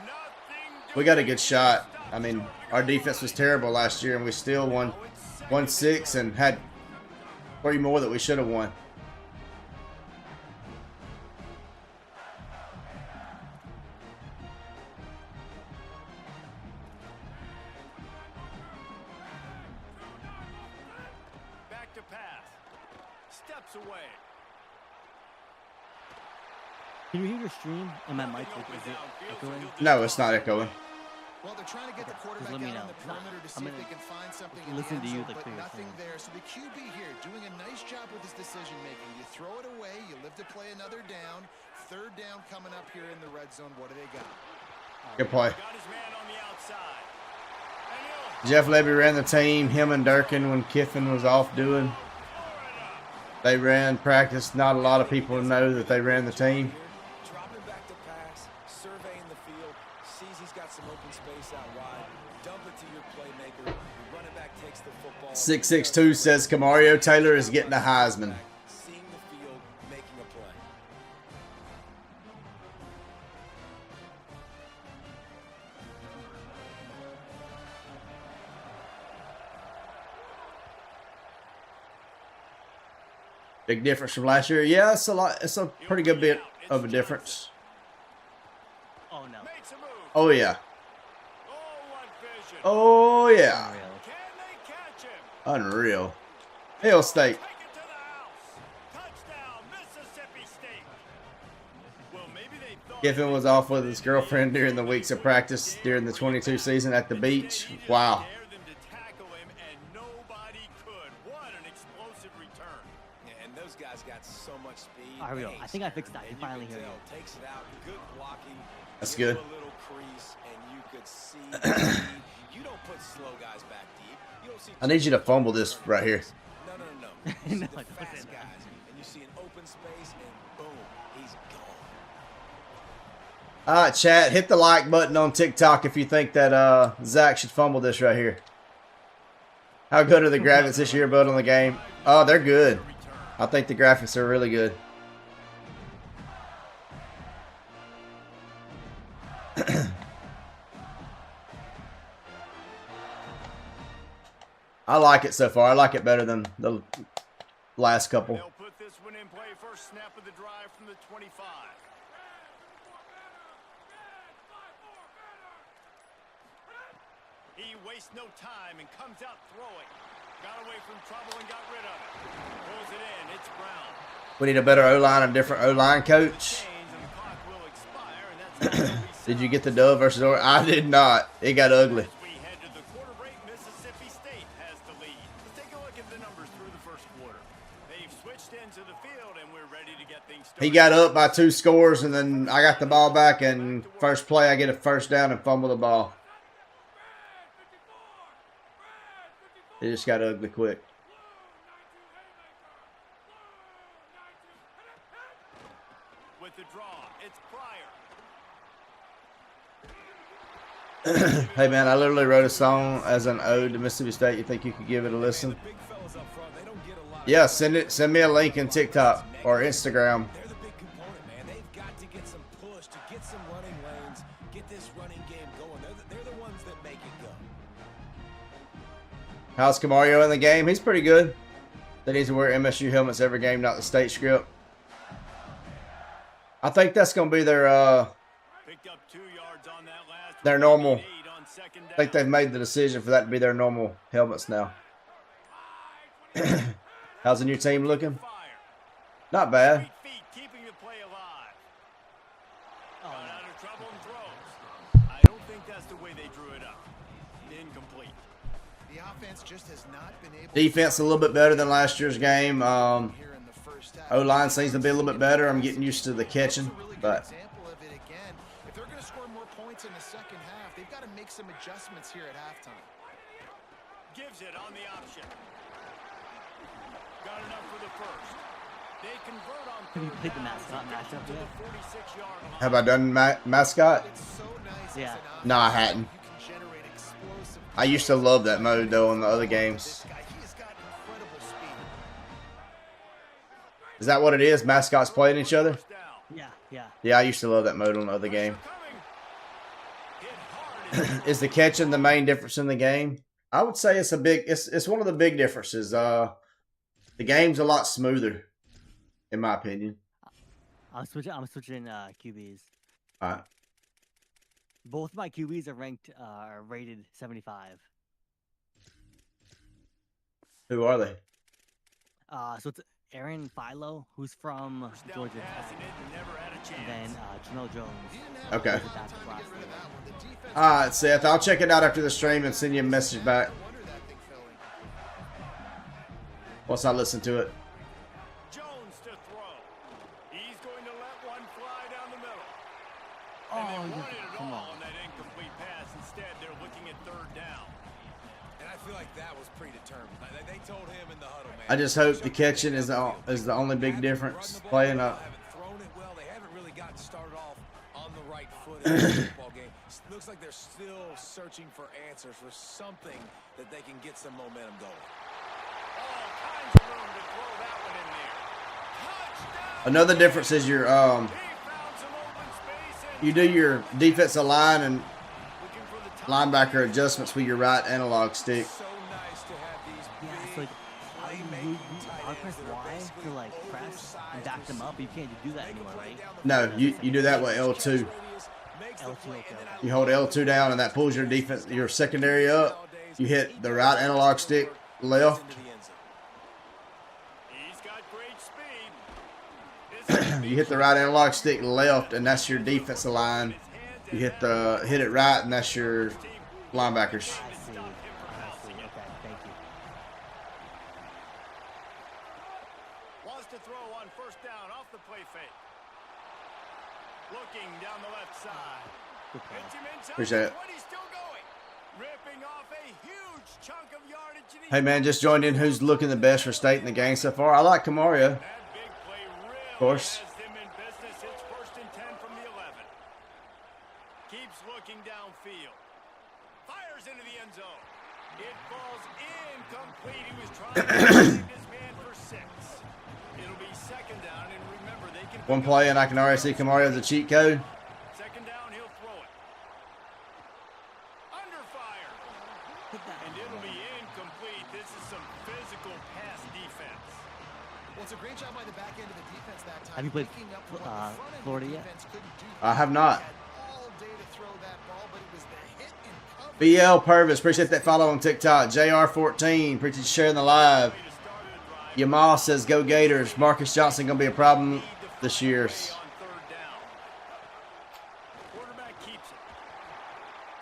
we got a good shot. I mean, our defense was terrible last year, and we still won 6 and had 3 more that we should have won. Back to pass. Steps away. Can you hear your stream and my mic? Is it echoing? No, it's not echoing. Well, they're trying to get the quarterback let me out on know. the perimeter to see I'm if they gonna can find something in the listen end to you, zone, like, but clear your nothing phone. there. So the QB here doing a nice job with his decision making. You throw it away, you live to play another down. Third down coming up here in the red zone. What do they got? Good play. Got his man on the outside. And he'll Jeff Levy ran the team. Him and Durkin, when Kiffin was off doing, they ran practice. Not a lot of people know that they ran the team. Dropping back to pass, surveying the field, sees he's got some open space out wide. Dump it to your playmaker. The running back takes the football. 662 says Camario Taylor is getting a Heisman. Seeing the field, making a play. Big difference from last year. Yeah, it's a lot. It's a pretty good bit of a difference. Oh no. makes a move. Oh yeah. Oh, what vision. Oh yeah. Unreal. Can they catch him? Unreal. Hail State. Take it to the house. Touchdown, Mississippi State. Well, maybe they thought Kiffin was off with his girlfriend during the weeks of practice during the 22 season at the beach. Wow. dare them to tackle him, and nobody could. What an explosive return. Yeah, and those guys got so much speed. All right, here we go. They I think I fixed that. and You finally can hear tell, me. Takes it out. Good blocking. That's Give good. him a little crease, and you could see the speed. You don't put slow guys back deep. You don't see I need you to fumble this right here. No. You see No, the don't say fast that. guys, and you see an open space, and boom, he's gone. All right, chat. Hit the like button on TikTok if you think that Zach should fumble this right here. How good are the graphics this year, bud, on the game? Oh, they're good. I think the graphics are really good. I like it so far. I like it better than the last couple. They'll put this one in play. First snap of the drive from the 25. He wastes no time and comes out throwing. Got away from trouble and got rid of it. Pulls it in. It's Brown. We need a better O-line, a different O-line coach. Chains and the clock will expire, and that's how we Did you get the dub versus Oregon? I did not. It got ugly. As we head to the quarter break, Mississippi State has the lead. Let's take a look at the numbers through the first quarter. They've switched into the field, and we're ready to get things started. He got up by 2 scores, and then I got the ball back, and first play I get a first down and fumble the ball. It just got ugly quick. With the draw, it's Pryor. Hey man, I literally wrote a song as an ode to Mississippi State. You think you could give it a listen? The big fellas up front, they don't get a lot of Yeah, send me a link in TikTok or Instagram. They're the big component, man. They've got to get some push, to get some running lanes, get this running game going. They're the ones that make it go. How's Camario in the game? He's pretty good. They need to wear MSU helmets every game, not the state script. I think that's going to be Picked up 2 yards on that last their one, normal. making 8 on second I think down. they've made the decision for that to be their normal helmets now. How's the new team looking? Fire. Not bad. Great feet keeping the play alive. Oh, Got no. out of trouble and throws. I don't think that's the way they drew it up. Incomplete. The offense just has not been able Defense a little bit better than last year's game. here in the first half. O-line seems to be a little bit better. I'm getting used to the catching, That's a really good but example of it again. If they're going to score more points in the second half, they've got to make some adjustments here at halftime. Gives it on the option. Got enough for the first. They convert on Have you third played the down mascot to get matchup to yet? the 46-yard line. have I done mascot? It's so nice Yeah. as an No, I offense, hadn't. you can generate explosive I used to love that mode though in the other games. This guy, he has got incredible speed. Is that what it is? Mascots playing each other? First down. Yeah, yeah. Yeah, I used to love that mode on the other game. Coming. Hit hard. Is the catching the main difference in the game? I would say it's a big. It's one of the big differences. The game's a lot smoother, in my opinion. I'm switching QBs. All right. Both my QBs are ranked rated 75. Who are they? So it's Aaron Philo, who's from Georgia Tech, Passing it and never had a and chance. then Jamel Jones. Okay. who's a backup last year. All right, Seth. I'll check it out after the stream and send you a message back once I listen to it. Jones to throw. He's going to let one fly down the middle. Oh, And they you- wanted it come all on. on that incomplete pass. Instead, they're looking at third down. And I feel like that was predetermined. They told him in the huddle, man. I just hope the catching is the only big difference. Playing up. Haven't thrown it well. They haven't really gotten started off on the right foot in the football game. Looks like they're still searching for answers, for something that they can get some momentum going. All kinds of room to throw that one in there. Touchdown. Another difference is your He found some open space and you do your defensive line and looking for the top. linebacker adjustments with your right analog stick. So nice to have these Yeah, it's big like I press Y to like press and back them up. You can't do that anymore, right? No, you do that with L2. L2, okay. You hold L2 down and that pulls your defense, your secondary up. You hit the right analog stick left. He's got great speed. This is a You hit the right analog stick left, and that's your defensive line. You hit it right, and that's your linebackers. I see. Okay, thank you. Wants to throw on first down off the play fake. Looking down the left side. Good play. Hits him inside Appreciate the it. 20, still going. Ripping off a huge chunk of yardage. And he's Hey man, just joined in. Who's looking the best for state in the game so far? I like Camario. That big play really course. has them in business. It's first and 10 from the 11. Keeps looking downfield. Fires into the end zone. It falls incomplete. He was trying to save his man for 6. It'll be second down, and remember, they can One pick play, up and I can already see Camario as a cheat code. second down, he'll throw it. Under fire. And it'll be incomplete. This is some physical pass defense. Well, it's a great job by the back end of the defense that time. Have you played picking up what the front end of the Florida yet? defense couldn't do. I have not. Had all day to throw that ball, but it was the hit and cover. BL Purvis, appreciate that follow on TikTok. JR14, appreciate you sharing the live. Way to start a drive. Yamal says, "Go Gators." Marcus Johnson gonna be a problem this year. On third down. Quarterback keeps it.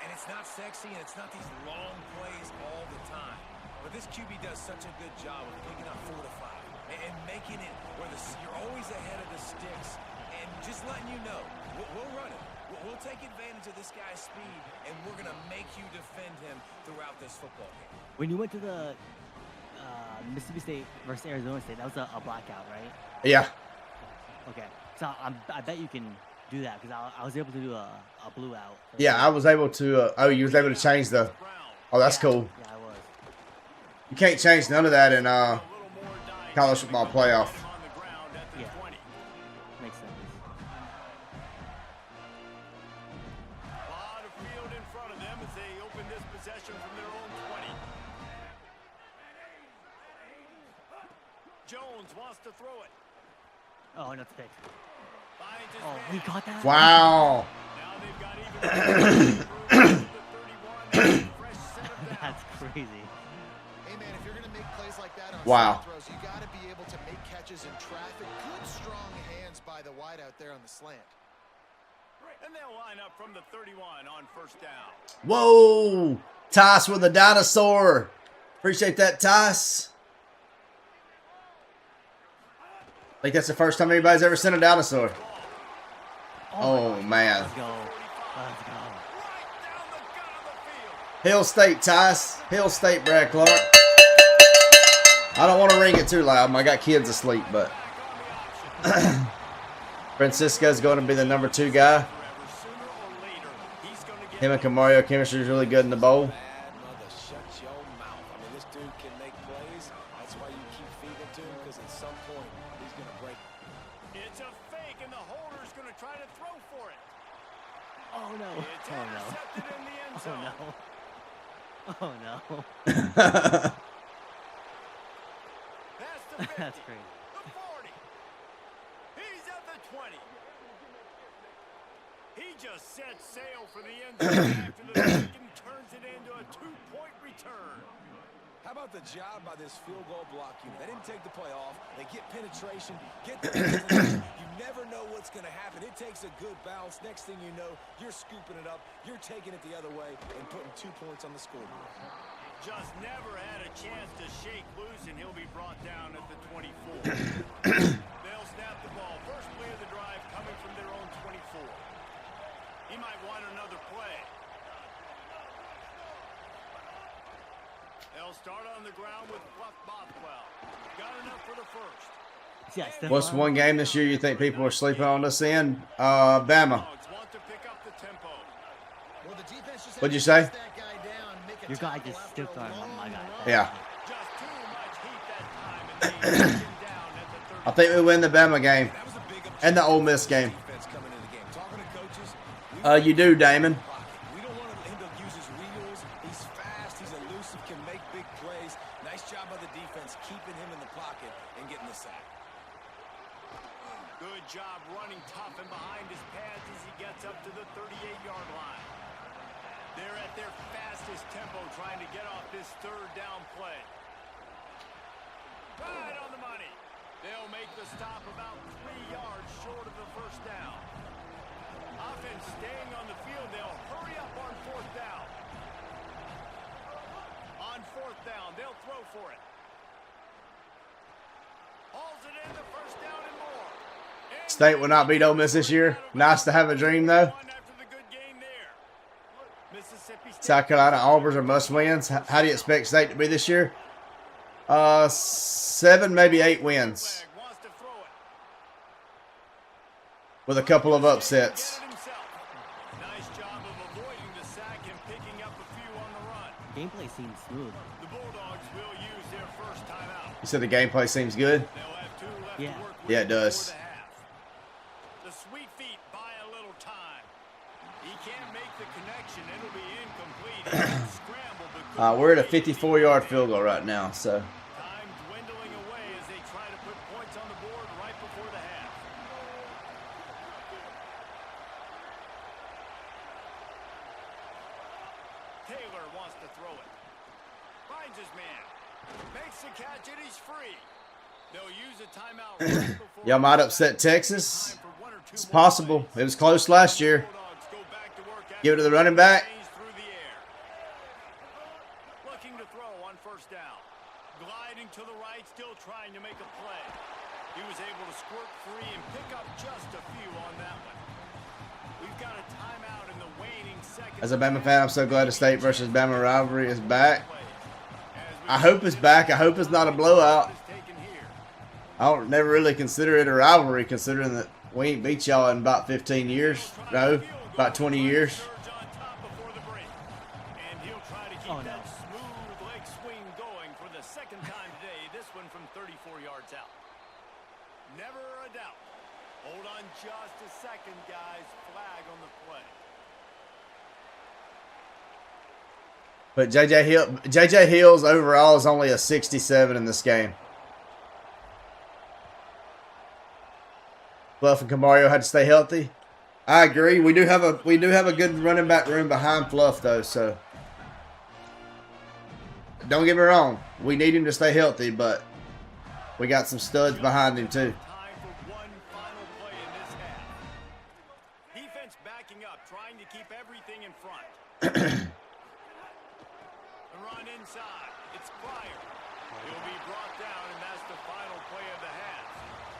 And it's not sexy, and it's not these long plays all the time. But this QB does such a good job of picking up 4 to 5 and making it where you're always ahead of the sticks and just letting you know, we'll run it. We'll take advantage of this guy's speed, and we're going to make you defend him throughout this football game. When you went to the Mississippi State versus Arizona State, that was a blackout, right? Yeah, Okay. So I bet you can do that because I was able to do a blue out. yeah. I was able to. Oh, you was able to change the. Oh, that's cool. Yeah, I was. You can't change none of that in A little more dying. college football playoff. On the ground at the Yeah. 20. Makes sense. A lot of field in front of them as they open this possession from their own 20. Jones wants to throw it. Oh, not the pick. Oh, he got that? Wow. Now they've got even the 31, fresh set of downs. That's crazy. Hey, man, if you're going to make plays like that on Wow. slant throws, you got to be able to make catches in traffic. Good, strong hands by the wide out there on the slant. And they'll line up from the 31 on first down. Whoa. Tice with a dinosaur. Appreciate that, Tice. I think that's the first time anybody's ever seen a dinosaur. Oh, man. Let's go. Let's go. Right down the gut of the field. Hill State, Tice. Hill State, Brad Clark. I don't want to ring it too loud. I got kids asleep, but Francisco's going to be the number 2 guy. Sooner or later, he's going to get Him and Camario chemistry is really good in the bowl. Bad mother, shut your mouth. I mean, this dude can make plays. That's why you keep feeding to him, because at some point, he's going to break. It's a fake, and the holder's going to try to throw for it. Oh, no. It's Oh, no. intercepted in the end Oh, zone. no. Oh, no. That's the 50, That's crazy. the 40. He's at the 20. He just set sail for the end zone after the fake and turns it into a 2-point return. How about the job by this field goal block unit? They didn't take the play off. They get penetration, get the distance. You never know what's going to happen. It takes a good bounce. Next thing you know, you're scooping it up. You're taking it the other way and putting 2 points on the scoreboard. Just never had a chance to shake loose, and he'll be brought down at the 24. They'll snap the ball. First play of the drive coming from their own 24. He might want another play. They'll start on the ground with Buff Bothwell. Got enough for the first. Yes, What's one game this year you think people are sleeping on us in? Bama. Dogs want to pick up the tempo. Well, the defense just What'd you had to say? chase that guy down, make a Your guy tackle just after a stooped on long my guy. run. Yeah. Just too much heat that time, and they knocked him down at the 30. I think we win the Bama game That was a big and the Ole Miss game. defense coming in the game. Talking to coaches, You do, Damon. we don't want him to use his wheels. He's fast. He's elusive. Can make big plays. Nice job by the defense keeping him in the pocket and getting the sack. Good job running tough and behind his pads as he gets up to the 38-yard line. They're at their fastest tempo trying to get off this third down play. Right on the money. They'll make the stop about 3 yards short of the first down. Offense staying on the field. They'll hurry up on fourth down. On fourth down, they'll throw for it. Hauls it in, the first down and more. State will not beat Ole Miss this year. Nice to have a dream, though. South Carolina, Auburn are must wins. How do you expect State to be this year? 7, maybe 8 wins. With a couple of upsets. Nice job of avoiding the sack and picking up a few on the run. Gameplay seems smooth. The Bulldogs will use their first timeout. You said the gameplay seems good? They'll have 2 left Yeah. to work with Yeah, it does. before the half. The sweet feet buy a little time. He can't make the connection. It'll be incomplete. Scramble, but We're at a 54-yard field goal right now, so. time dwindling away as they try to put points on the board right before the half. Taylor wants to throw it. Finds his man. Makes the catch and he's free. They'll use a timeout right before Y'all might upset Texas. time for 1 or 2 It's more possible. plays. It was close last year. Bulldogs go back to work Give it to the after running back. change through the air. Looking to throw on first down. Gliding to the right, still trying to make a play. He was able to squirt free and pick up just a few on that one. We've got a timeout in the waning seconds. As a Bama fan, I'm so glad the State versus Bama rivalry is back. I hope it's back. I hope it's not a blowout. I don't never really consider it a rivalry, considering that we ain't beat y'all in about 15 years. No, about 20 years. And he'll try to keep Oh, no. that smooth leg swing going for the second time today. This one from 34 yards out. Never a doubt. Hold on just a second, guys. Flag on the play. But JJ Hills overall is only a 67 in this game. Fluff and Camario had to stay healthy. I agree. We do have a good running back room behind Fluff though, so don't get me wrong. We need him to stay healthy, but we got some studs behind him too. Time for one final play in this half. Defense backing up, trying to keep everything in front. The run inside. It's Pryor. He'll be brought down, and that's the final play of the half.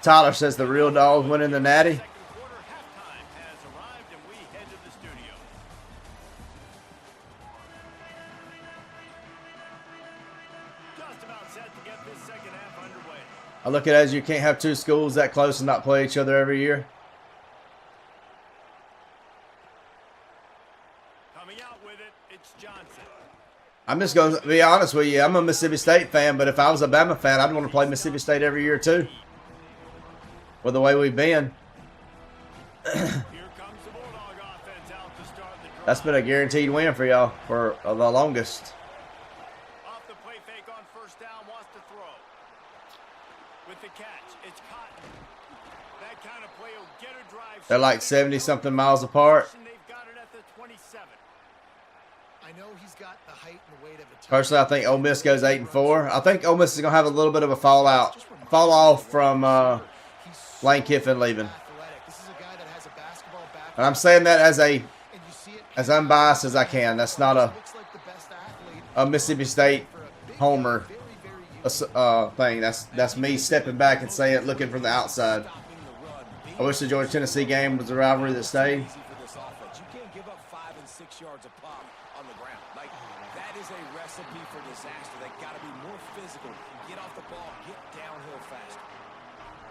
Tyler says the real dog went in the natty. Second quarter halftime has arrived, and we head to the studio. Just about set to get this second half underway. I look at it as you can't have two schools that close and not play each other every year. Coming out with it, it's Johnson. I'm just going to be honest with you. I'm a Mississippi State fan, but if I was a Bama fan, I'd want to play Mississippi State every year too. With the way we've been. Here comes the Bulldog offense out to start the drive. That's been a guaranteed win for y'all for the longest. Off the play fake on first down, wants to throw. With the catch, it's Cotton. That kind of play will get a drive. They're like 70-something miles apart. They've got it at the 27. I know he's got the height and weight of a Personally, I think Ole Miss goes 8-4. I think Ole Miss is going to have a little bit of a fall off from Lane Kiffin leaving. This is a guy that has a basketball background, And I'm saying that as and you see it as unbiased as I can. That's not looks like the best athlete a Mississippi State for a big, homer very unique thing. That's me stepping back and saying it, looking from the outside. I wish the Georgia Tennessee game was a rivalry that stayed. Easy for this offense. You can't give up 5 and 6 yards a pop on the ground. Like, that is a recipe for disaster. They got to be more physical, get off the ball, get downhill faster.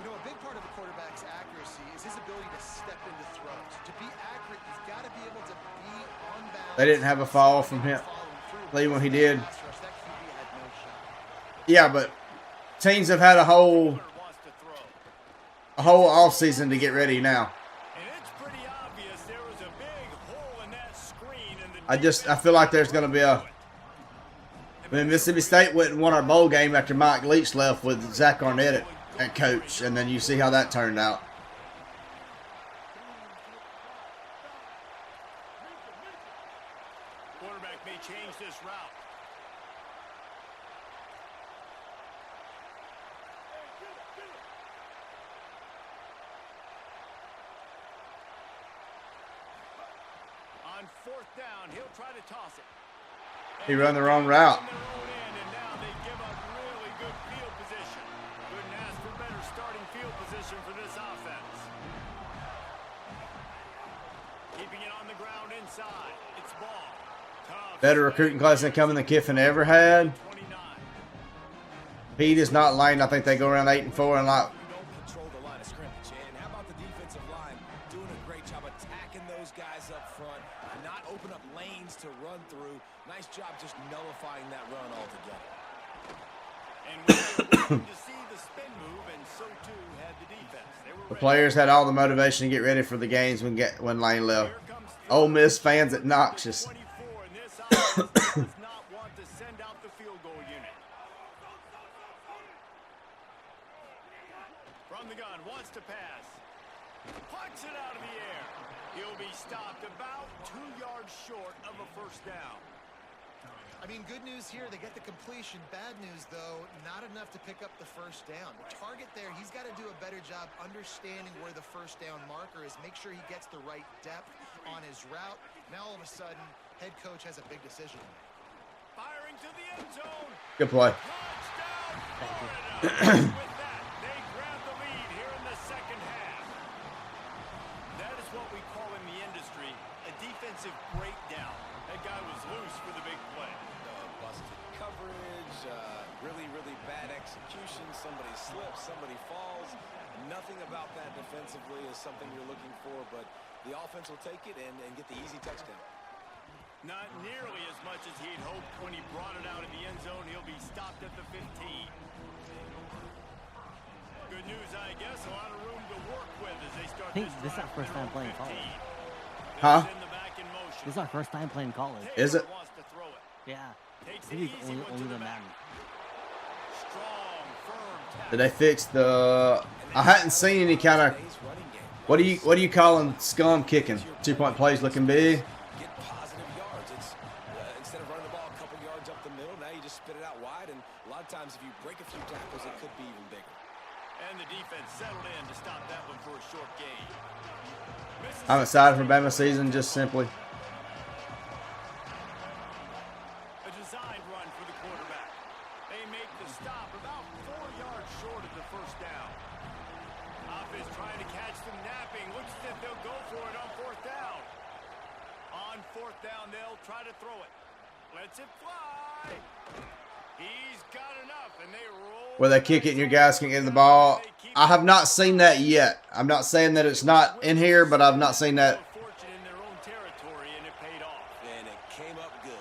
You know, a big part of a quarterback's accuracy is his ability to step into throws. To be accurate, he's got to be able to be on balance. They didn't have a fall from him. Lee when he did. That QB had no shot. Yeah, but teams have had a whole Wants to throw. offseason to get ready now. And it's pretty obvious there was a big hole in that screen. And I feel like there's going to be a. I mean, Mississippi State went and won our bowl game after Mike Leach left with Zach Arnett at coach, and then you see how that turned out. quarterback may change this route. On fourth down, he'll try to toss it. He run the wrong route. In their own end, and now they give up really good field position. Couldn't ask for better starting field position for this offense. Keeping it on the ground inside. It's ball. Tough. Better recruiting class than coming than Kiffin ever had. 29. Pete is not Lane. I think they go around 8-4 and like. You don't control the line of scrimmage. And how about the defensive line doing a great job attacking those guys up front, not open up lanes to run through. Nice job just nullifying that run altogether. And we were waiting to see the spin move, and so too had the defense. They were The players had all the motivation to get ready for the games when Lane left. Ole Miss fans obnoxious. 24, and this offense does not want to send out the field goal unit. From the gun, wants to pass. Pucks it out of the air. He'll be stopped about 2 yards short of a first down. I mean, good news here, they get the completion. Bad news, though, not enough to pick up the first down. The target there, he's got to do a better job understanding where the first down marker is, make sure he gets the right depth on his route. Now, all of a sudden, head coach has a big decision to make. Firing to the end zone. Good play. Touchdown, Florida. With that, they grab the lead here in the second half. That is what we call in the industry a defensive breakdown. That guy was loose for the big play. Busted coverage, really, really bad execution. Somebody slips, somebody falls. Nothing about that defensively is something you're looking for, but the offense will take it and get the easy touchdown. Not nearly as much as he'd hoped when he brought it out in the end zone. He'll be stopped at the 15. Good news, I guess. A lot of room to work with as they start I think this is drive our first time playing 15. college. Huh? In the back in motion. This is our first time playing college. Is it? Wants to throw it. Yeah. Takes I think the it's easy one to only the the back. Madden. Strong, firm tackle. Did they fix the? I hadn't seen any kind of Today's running game. What do you calling scum kicking? 2-point plays looking big. Get positive yards. It's instead of running the ball a couple yards up the middle, now you just spit it out wide, and a lot of times if you break a few tackles, it could be even bigger. And the defense settled in to stop that one for a short gain. I'm excited for Bama season, just simply. A designed run for the quarterback. They make the stop about 4 yards short of the first down. Offense trying to catch them napping. Looks as if they'll go for it on 4th down. On 4th down, they'll try to throw it. Lets it fly. He's got enough, and they roll. Where they kick it and your guys can get the ball. I have not seen that yet. I'm not saying that it's not in here, but I've not seen that. Fortunate in their own territory, and it paid off. And it came up good.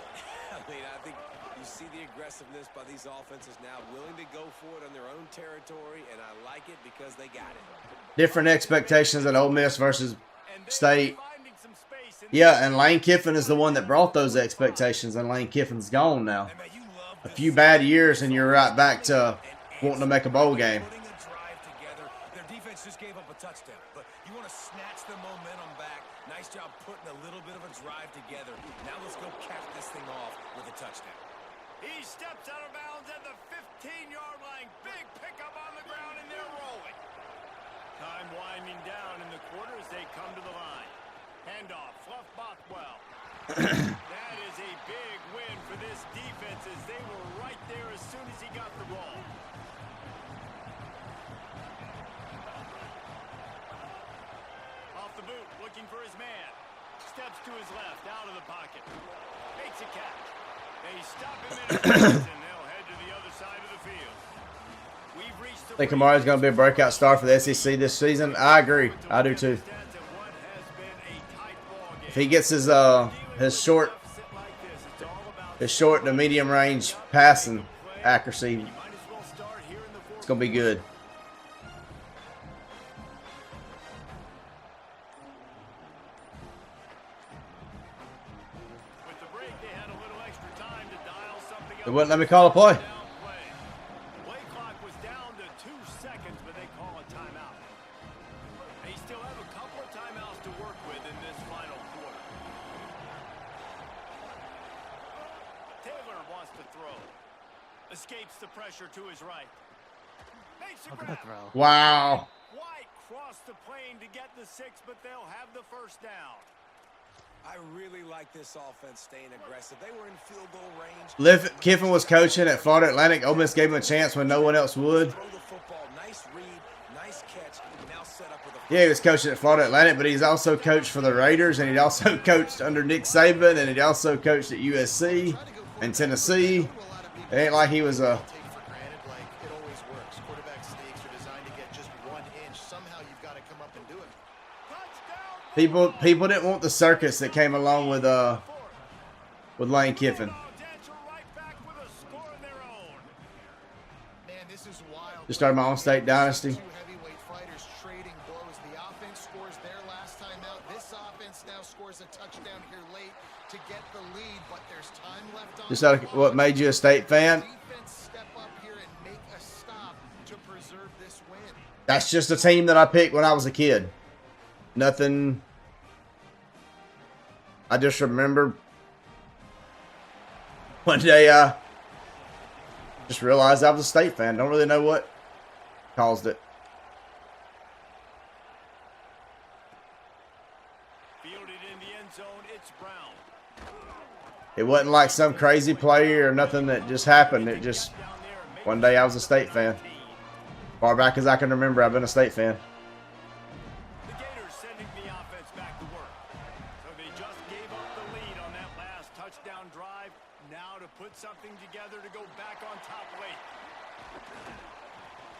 I mean, I think you see the aggressiveness by these offenses now, willing to go for it on their own territory, and I like it because they got it. Different expectations at Ole Miss versus And they State. are finding some space in Yeah, and Lane Kiffin is the one that brought those expectations, and Lane Kiffin's gone now. And man, you love A few bad years, and you're right back to wanting to make a bowl game. Putting a drive together. Their defense just gave up a touchdown, but you want to snatch the momentum back. Nice job putting a little bit of a drive together. Now let's go cap this thing off with a touchdown. He steps out of bounds at the 15-yard line. Big pickup on the ground, and they're rolling. Time winding down in the quarter as they come to the line. Handoff, Fluff Bothwell. That is a big win for this defense as they were right there as soon as he got the ball. Off the boot, looking for his man. Steps to his left, out of the pocket. Makes a catch. They stop him in his and they'll head to the other side of the field. We've reached the I think Kamara's going to be a breakout star for the SEC this season. I agree. I do too. If he gets his short to medium range passing accuracy, it's going to be good. With the break, they had a little extra time to dial something up. They wouldn't let me call a play. Play clock was down to 2 seconds, but they call a timeout. They still have a couple of timeouts to work with in this final quarter. Taylor wants to throw. Escapes the pressure to his right. Makes a Look at grab. that throw. Wow. White crossed the plane to get the 6, but they'll have the first down. I really like this offense staying aggressive. They were in field goal range. Kiffin was coaching at Florida Atlantic. Ole Miss gave him a chance when no one else would. Throw the football. Nice read, nice catch. Now set up with a Yeah, he was coaching at Florida Atlantic, but he's also coached for the Raiders, and he also coached under Nick Saban, and he also coached at USC and Tennessee. It ain't like he was a... Take for granted like it always works. Quarterback sneaks are designed to get just 1 inch. Somehow you've got to come up and do it. People didn't want the circus that came along with Lane Kiffin. Man, this is wild. Just started my own state dynasty. Two heavyweight fighters trading blows. The offense scores their last time out. This offense now scores a touchdown here late to get the lead, but there's time left on. Just out of what made you a state fan? Defense step up here and make a stop to preserve this win. That's just a team that I picked when I was a kid. Nothing. I just remember one day I just realized I was a state fan. Don't really know what caused it. Fielded in the end zone, it's Brown. It wasn't like some crazy play or nothing that just happened. It just, one day I was a state fan. Far back as I can remember, I've been a state fan. The Gators sending the offense back to work. So they just gave up the lead on that last touchdown drive. Now to put something together to go back on top late.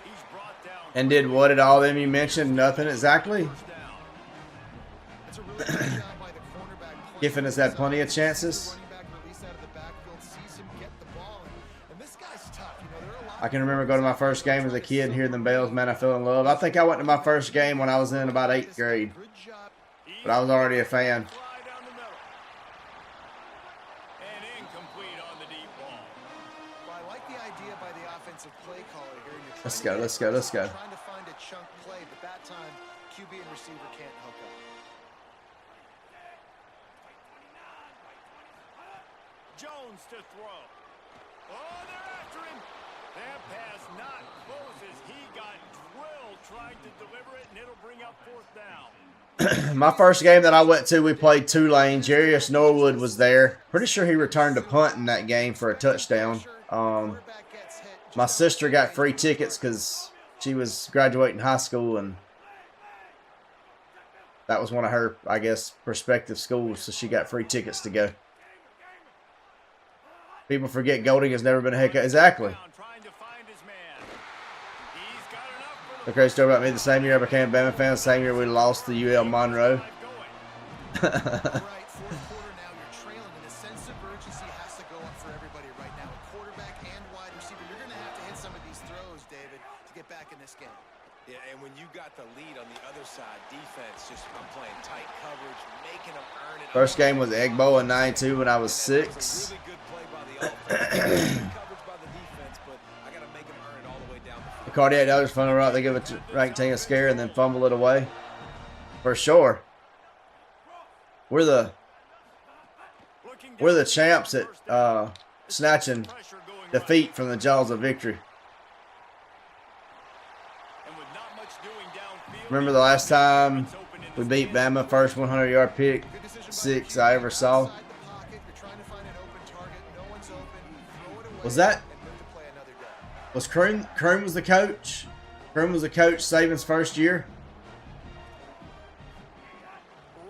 He's brought down. And did what at all them you mentioned? Nothing exactly. First down. It's a really good job by the cornerback. Kiffin has had plenty of chances. Running back release out of the backfield, sees him get the ball, and this guy's tough. You know, there are a lot I can remember going to my first game as a kid and hearing them bells, man, I fell in love. I think I went to my first game when I was in about 8th grade, good job. but I was already a fan. Fly down the middle. And incomplete on the deep ball. Well, I like the idea by the offensive play caller here. You're Let's trying go, to let's go, let's go. Trying to find a chunk play, but that time QB and receiver can't hook up. Jones to throw. Oh, they're after him. That pass not close as he got drilled trying to deliver it, and it'll bring up fourth down. My first game that I went to, we played Tulane. Jarius Norwood was there. Pretty sure he returned a punt in that game for a touchdown. My sister got free tickets because she was graduating high school, and that was one of her, I guess, prospective schools, so she got free tickets to go. People forget Golding has never been a head coach. Exactly. The crazy story about me, the same year I became a Bama fan, the same year we lost to UL Monroe. Yeah, and when you got the lead on the other side, defense just playing tight coverage, making them earn it. First game was Egbo in '92 when I was 6. Really good play by the offense. Coverage by the defense, but I got to make them earn it all the way down the field. The Cardiac Dodgers funnel route, they give it to ranked team a scare and then fumble it away. For sure. We're the champs at snatching defeat from the jaws of victory. Remember the last time we beat Bama, first 100-yard pick, 6 I ever saw? Was Kroom was the coach? Kroom was the coach Saban's first year?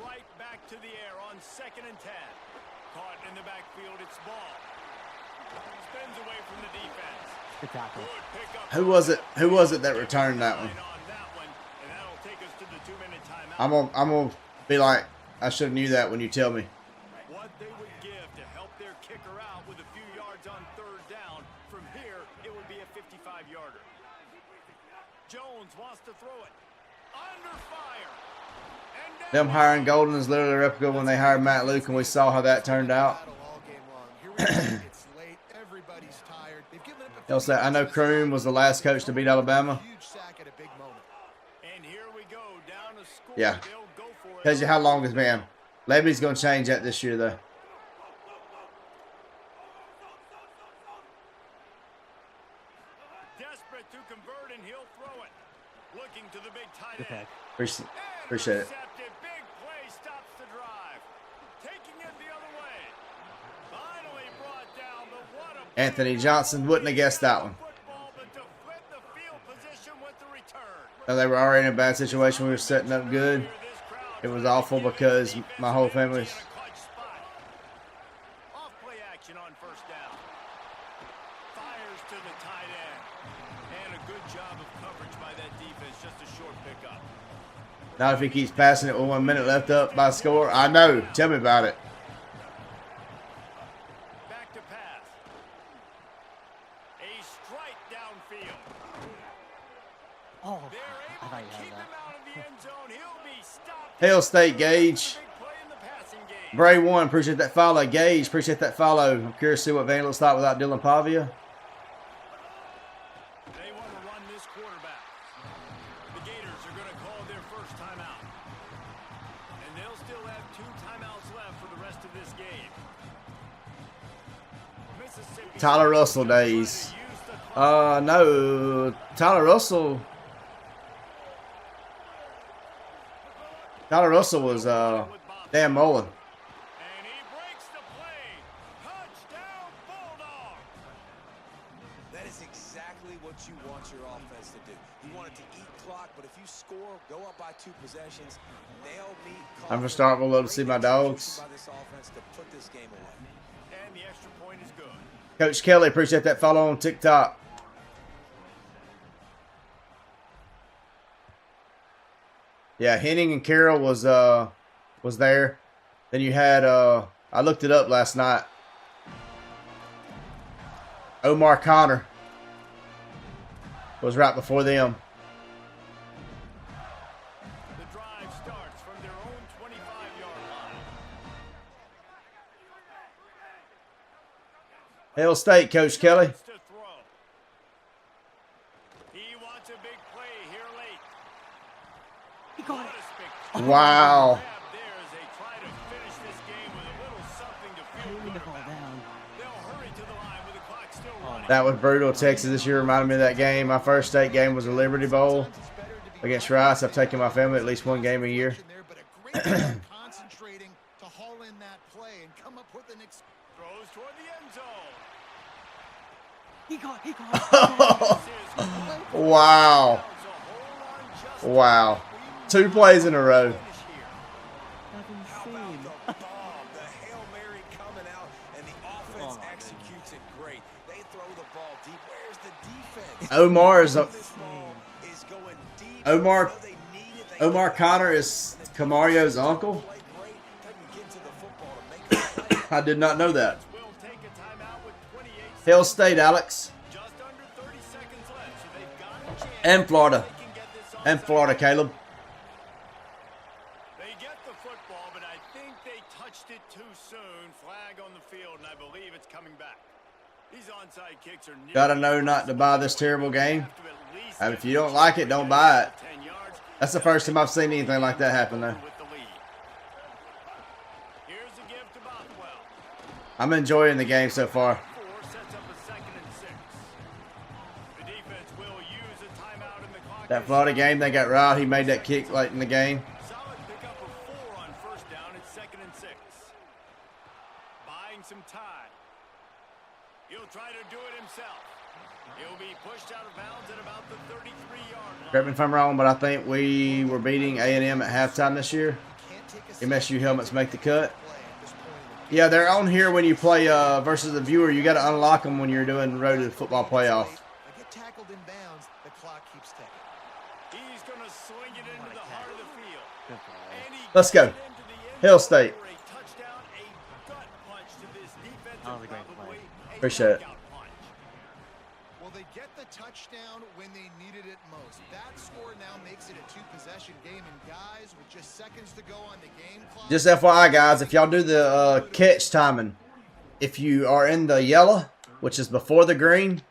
Right back to the air on 2nd and 10. Caught in the backfield, it's ball. Spins away from the defense. Good tackle. Who was it that returned that one? I'm gonna be like, I should have knew that when you tell me. What they would give to help their kicker out with a few yards on 3rd down. From here, it would be a 55-yarder. Jones wants to throw it. Under fire. Them hiring Golden is literally a replica when they hired Matt Luke, and we saw how that turned out. They'll say, I know Kroom was the last coach to beat Alabama. Yeah. Tells you how long it's been. Levy's going to change that this year, though. Desperate to convert, and he'll throw it. Looking to the big tight end. Appreciate it. Big play stops the drive. Taking it the other way. Finally brought down, but what a Anthony Johnson wouldn't have guessed that one. football, but to flip the field position with the return. No, they were already in a bad situation. We were setting up good. It was awful because my whole family's. Off play action on 1st down. Fires to the tight end. And a good job of coverage by that defense. Just a short pickup. Now if he keeps passing it with 1 minute left up by score, I know. Tell me about it. Back to pass. A strike downfield. Oh, They're I able thought to you keep had him that. out of the end zone. He'll be stopped. Hail State Gage. Big play in the passing game. Bray 1, appreciate that follow. Gage, appreciate that follow. I'm curious to see what Vandy looks like without Dylan Pavia. They want to run this quarterback. The Gators are going to call their first timeout. And they'll still have 2 timeouts left for the rest of this game. Mississippi Tyler Russell days. No. Tyler Russell was Dan Mullen. And he breaks the play. Touchdown, Bulldog. That is exactly what you want your offense to do. You want it to eat clock, but if you score, go up by 2 possessions, nail meat. I'm gonna start with love to see my dogs. By this offense to put this game away. And the extra point is good. Coach Kelly, appreciate that follow on TikTok. Yeah, Henning and Carroll was there. Then you had I looked it up last night. Omar Connor was right before them. The drive starts from their own 25-yard line. Hail State, Coach Kelly. To throw. He wants a big play here late. He caught Wow. There as they try to finish this game with a little something to I feel didn't mean to good fall about. down. They'll hurry to the line with the clock still running. That was brutal. Texas this year reminded me of that game. My first state game was the Liberty Bowl against Rice. I've taken my family at least one game a year. But a great job concentrating to haul in that play and come up with an Throws toward the end zone. He caught. Wow. Wow. 2 plays in a row. That's insane. The bomb, the Hail Mary coming out, and the offense executes it great. They throw the ball deep. Where's the defense? Omar is This ball is going deep. Omar They need it. They Omar Connor is Camario's uncle. play great. Doesn't get to the football to make a play. I did not know that. Will take a timeout with 28 Hill State, Alex. just under 30 seconds left, so they've got a chance. And Florida. They can get this And onside. Florida, Caleb. They get the football, but I think they touched it too soon. Flag on the field, and I believe it's coming back. These onside kicks are nearly Gotta know not to buy this terrible game. have to at least And if get you don't the like it, don't buy it. 10 yards. That's the first time I've seen anything like that happen, though. With the lead. Here's a gift to Bothwell. I'm enjoying the game so far. 4 sets up a 2nd and 6. The defense will use a timeout in the clock. That Florida game, they got Rod. He made that kick late in the game. Solid pickup of 4 on 1st down. It's 2nd and 6. Buying some time. He'll try to do it himself. He'll be pushed out of bounds at about the 33-yard line. Correct me if I'm wrong, but I think we were beating A&M at halftime this year. MSU helmets make the cut. Yeah, they're on here when you play versus the viewer. You got to unlock them when you're doing Road to the Football Playoff. I get tackled in bounds, the clock keeps ticking. He's going to swing it into the heart of the field. Good for all. And he Let's go. gets it into the end Hill zone State. for a touchdown, a gut punch to this defense, That was a and great probably a Appreciate it. knockout punch. Well, they get the touchdown when they needed it most. That score now makes it a 2-possession game, and guys, with just seconds to go on the game clock. Just FYI, guys, if y'all do the catch timing, if you are in the yellow, which is before the green,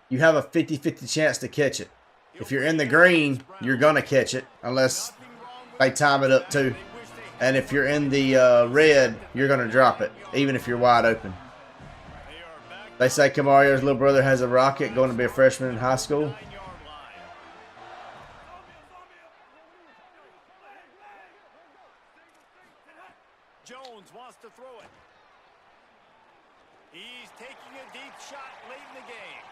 you have a 50-50 chance to catch it. If you're in the green, you're going to catch it unless they time it up too. And if you're in the red, you're going to drop it, even if you're wide open. They say Camario's little brother has a rocket, going to be a freshman in high school. 9-yard line. Jones wants to throw it. He's taking a deep shot late in the game.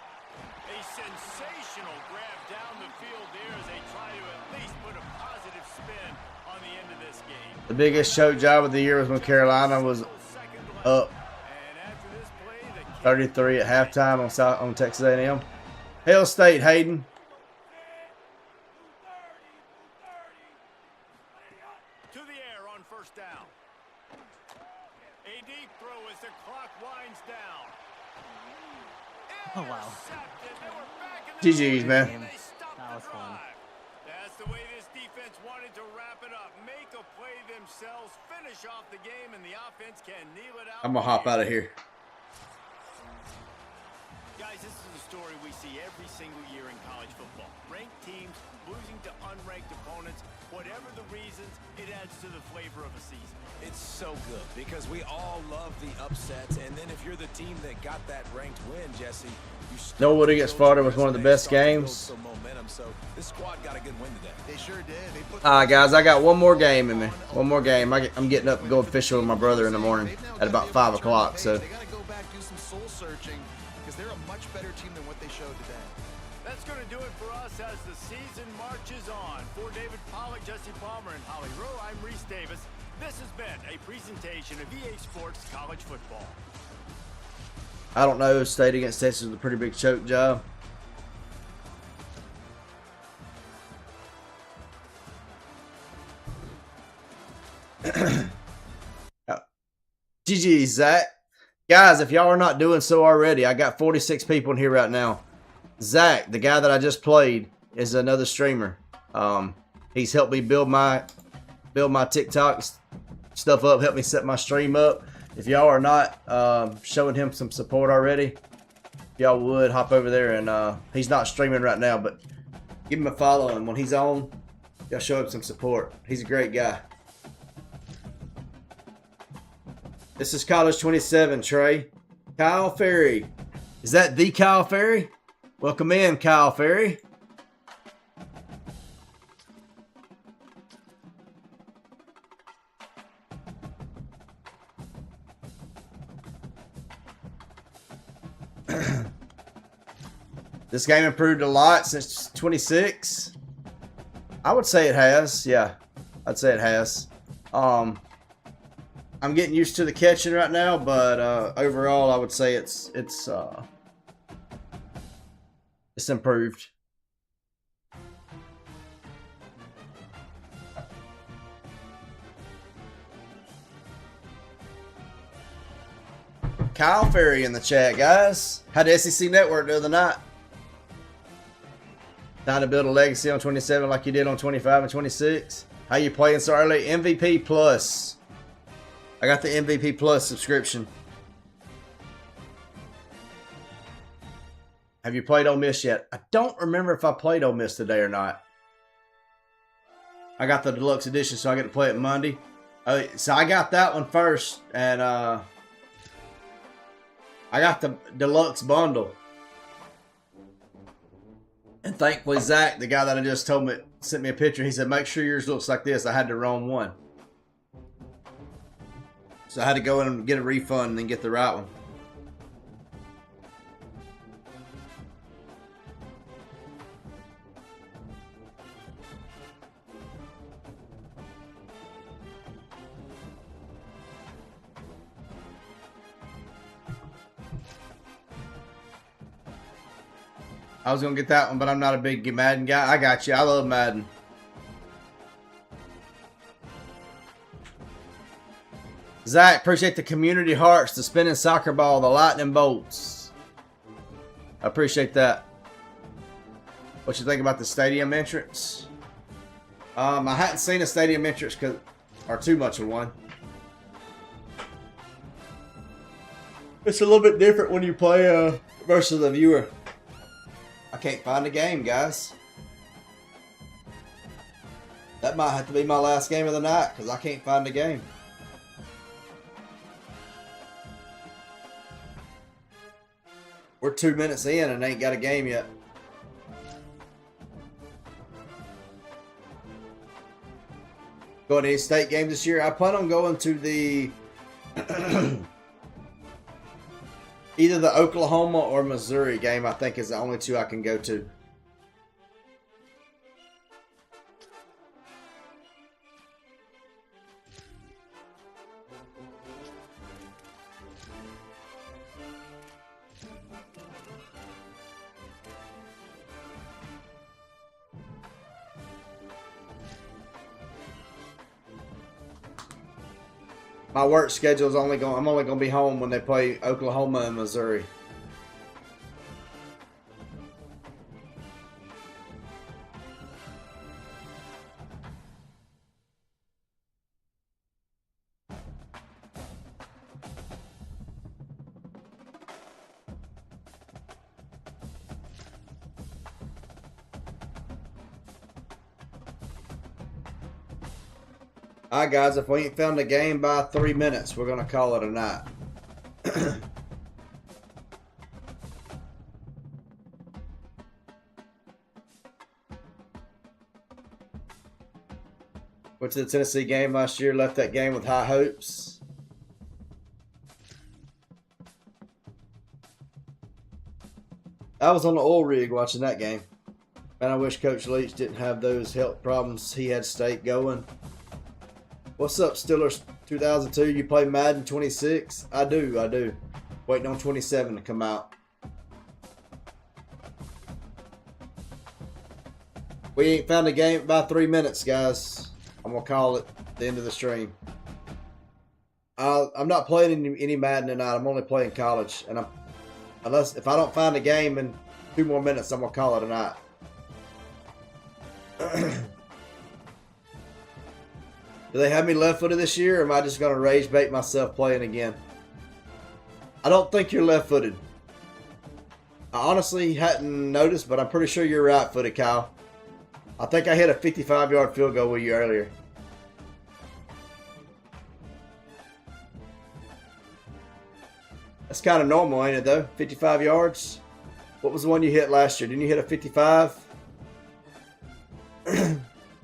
A sensational grab down the field there as they try to at least put a positive spin on the end of this game. The biggest choke job of the year was when Carolina was Second up and after this play, the kick 33 at halftime on Texas A&M. Hill State, Hayden. to the air on 1st down. A deep throw as the clock winds down. Oh, wow. Intercepted. They were back in the GG's, man. game. They stopped That was the fun. drive. That's the way this defense wanted to wrap it up. Make a play themselves, finish off the game, and the offense can kneel it out. I'm going to hop out of here. Guys, this is a story we see every single year in college football. Ranked teams losing to unranked opponents. Whatever the reasons, it adds to the flavor of a season. It's so good because we all love the upsets, and then if you're the team that got that ranked win, Jesse, you No Wood against Florida was one of the best games. Some momentum, so this squad got a good win today. They sure did. They put All right, guys, I got one more game in me. One more game. I'm getting up and going fishing with my brother in the morning at about 5 o'clock. So they got to go back, do some soul searching, because they're a much better team than what they showed today. That's going to do it for us as the season marches on. For David Pollack, Jesse Palmer, and Holly Rowe, I'm Reese Davis. This has been a presentation of EA Sports College Football. I don't know. State against Texas was a pretty big choke job. GG, Zach. Guys, if y'all are not doing so already, I got 46 people in here right now. Zach, the guy that I just played, is another streamer. He's helped me build my TikTok stuff up, helped me set my stream up. If y'all are not showing him some support already, if y'all would hop over there, and he's not streaming right now, but give him a follow, and when he's on, y'all show him some support. He's a great guy. This is College 27, Trey. Kyle Ferry. Is that the Kyle Ferry? Welcome in, Kyle Ferry. This game improved a lot since 26. I would say it has. Yeah, I'd say it has. I'm getting used to the catching right now, but overall, I would say it's improved. Kyle Ferry in the chat, guys. Had the SEC Network the other night. Time to build a legacy on 27 like you did on 25 and 26. How you playing so early? MVP Plus. I got the MVP Plus subscription. Have you played Ole Miss yet? I don't remember if I played Ole Miss today or not. I got the deluxe edition, so I get to play it Monday. So I got that one first, and I got the deluxe bundle. And thankfully, Zach, the guy that I just told me, sent me a picture. He said, make sure yours looks like this. I had the wrong one. So I had to go in and get a refund and then get the right one. I was going to get that one, but I'm not a big Madden guy. I got you. I love Madden. Zach, appreciate the community hearts, the spinning soccer ball, the lightning bolts. I appreciate that. What you think about the stadium entrance? I hadn't seen a stadium entrance or too much of one. It's a little bit different when you play versus a viewer. I can't find a game, guys. That might have to be my last game of the night because I can't find a game. We're 2 minutes in and ain't got a game yet. Going to any state game this year? I plan on going to the either the Oklahoma or Missouri game. I think is the only two I can go to. My work schedule is I'm only going to be home when they play Oklahoma and Missouri. Alright guys, if we ain't found a game by 3 minutes, we're going to call it a night. Went to the Tennessee game last year, left that game with high hopes. I was on the oil rig watching that game. And I wish Coach Leach didn't have those health problems he had State going. What's up, Steelers 2002? You play Madden 26? I do. Waiting on 27 to come out. We ain't found a game by 3 minutes, guys. I'm going to call it the end of the stream. I'm not playing any Madden tonight. I'm only playing college. And if I don't find a game in 2 more minutes, I'm going to call it a night. Do they have me left-footed this year, or am I just going to rage bait myself playing again? I don't think you're left-footed. I honestly hadn't noticed, but I'm pretty sure you're right-footed, Kyle. I think I hit a 55-yard field goal with you earlier. kind of normal, ain't it, though? 55 yards. What was the one you hit last year? Didn't you hit a 55?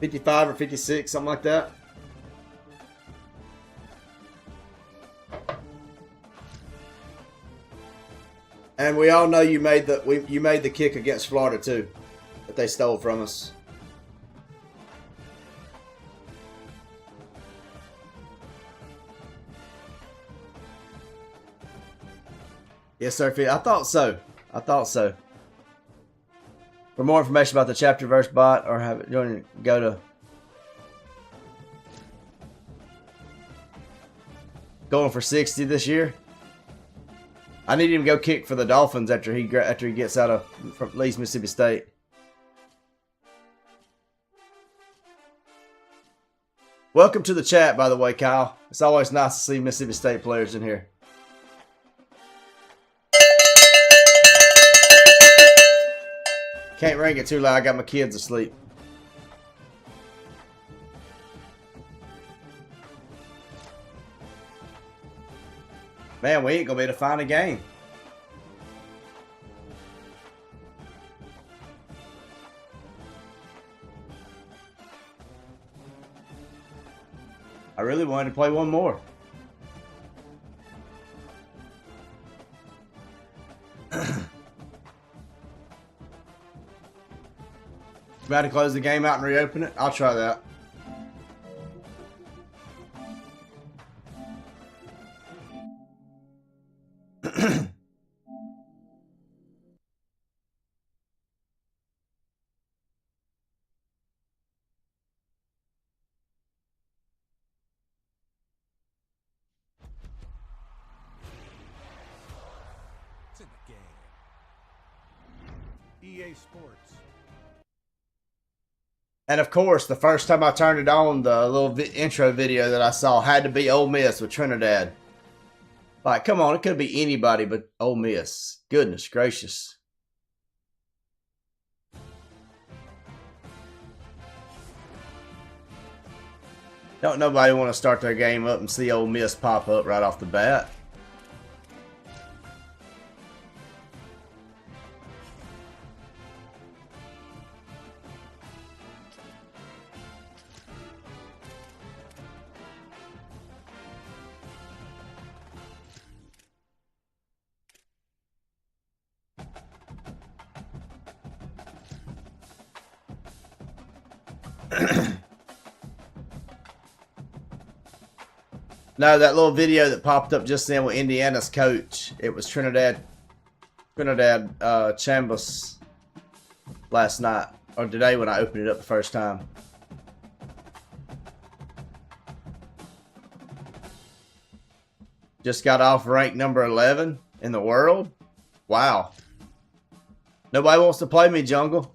55 or 56, something like that? And we all know you made the kick against Florida too, that they stole from us. Yes, sir. I thought so. I thought so. For more information about the chapter verse bot, or have it join, go to going for 60 this year. I need him to go kick for the Dolphins after he gets out of leaves Mississippi State. Welcome to the chat, by the way, Kyle. It's always nice to see Mississippi State players in here. Can't ring it too loud. I got my kids asleep. Man, we ain't gonna be able to find a game. I really wanted to play one more. About to close the game out and reopen it? I'll try that. It's in the game. EA Sports. And of course, the first time I turned it on, the little intro video that I saw had to be Ole Miss with Trinidad. Like, come on, it could be anybody but Ole Miss. Goodness gracious. Don't nobody want to start their game up and see Ole Miss pop up right off the bat. No, that little video that popped up just then with Indiana's coach, it was Trinidad Chambers last night, or today when I opened it up the first time. Just got off rank number 11 in the world. Wow. Nobody wants to play me, Jungle.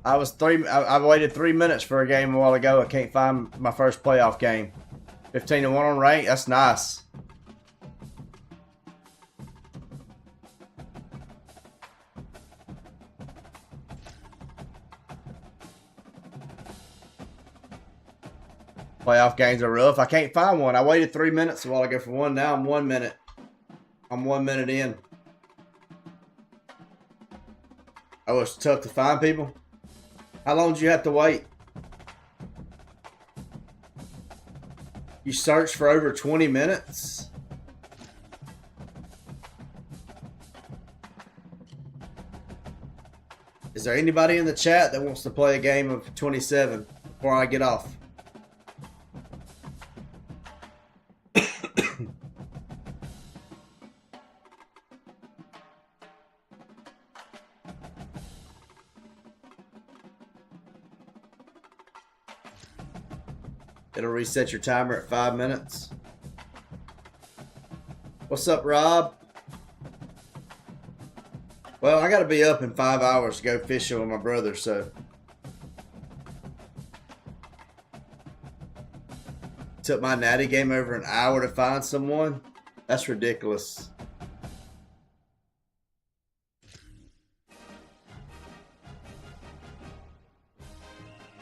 I waited 3 minutes for a game a while ago. I can't find my first playoff game. 15-1 on rank. That's nice. Playoff games are rough. I can't find one. I waited 3 minutes a while ago for one. Now I'm 1 minute. I'm 1 minute in. Oh, it's tough to find people. How long did you have to wait? You searched for over 20 minutes? Is there anybody in the chat that wants to play a game of 27 before I get off? It'll reset your timer at 5 minutes. What's up, Rob? Well, I got to be up in 5 hours to go fishing with my brother, so. Took my natty game over an hour to find someone. That's ridiculous.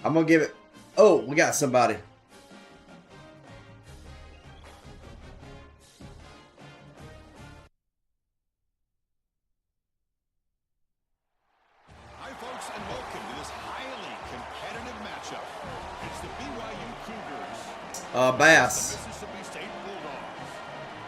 I'm gonna give it. Oh, we got somebody. Hi, folks, and welcome to this highly competitive matchup. It's the BYU Cougars. Bass. The Mississippi State Bulldogs.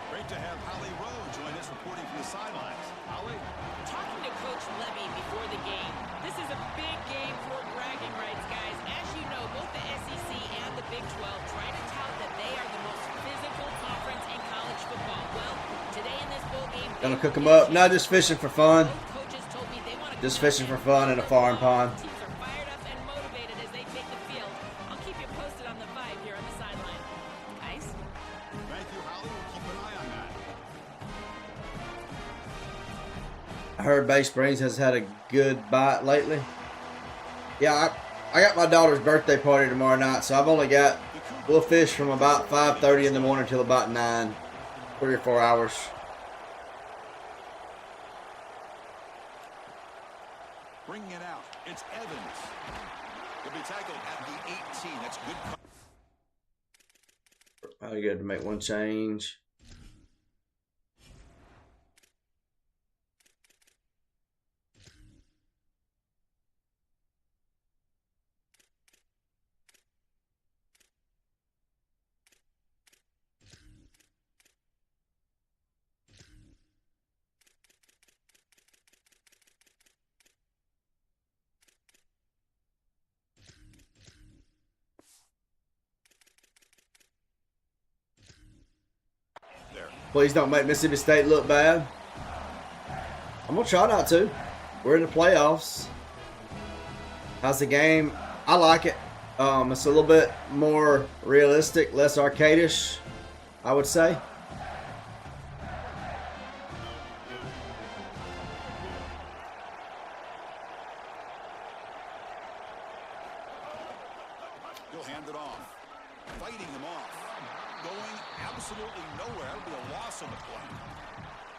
Great to have Holly Rowe join us reporting from the sidelines. Holly? Talking to Coach Levy before the game, this is a big game for bragging rights, guys. As you know, both the SEC and the Big 12 try to tout that they are the most physical conference in college football. Well, today in this bowl game, Gonna cook them up. Not just fishing for fun. both coaches told me they want to Just fishing for fun in a farm pond. Teams are fired up and motivated as they take the field. I'll keep you posted on the vibe here on the sideline. Guys? Thank you, Holly. We'll keep an eye on that. I heard Bay Springs has had a good bite lately. Yeah, I got my daughter's birthday party tomorrow night, so I've only got, we'll fish from about 5:30 in the morning till about 9, 3 or 4 hours. Bringing it out. It's Evans. He'll be tackled at the 18. That's good. Probably good to make one change. Please don't make Mississippi State look bad. I'm going to try not to. We're in the playoffs. How's the game? I like it. It's a little bit more realistic, less arcadish, I would say. He'll hand it off. Fighting him off. Going absolutely nowhere. That'll be a loss on the play.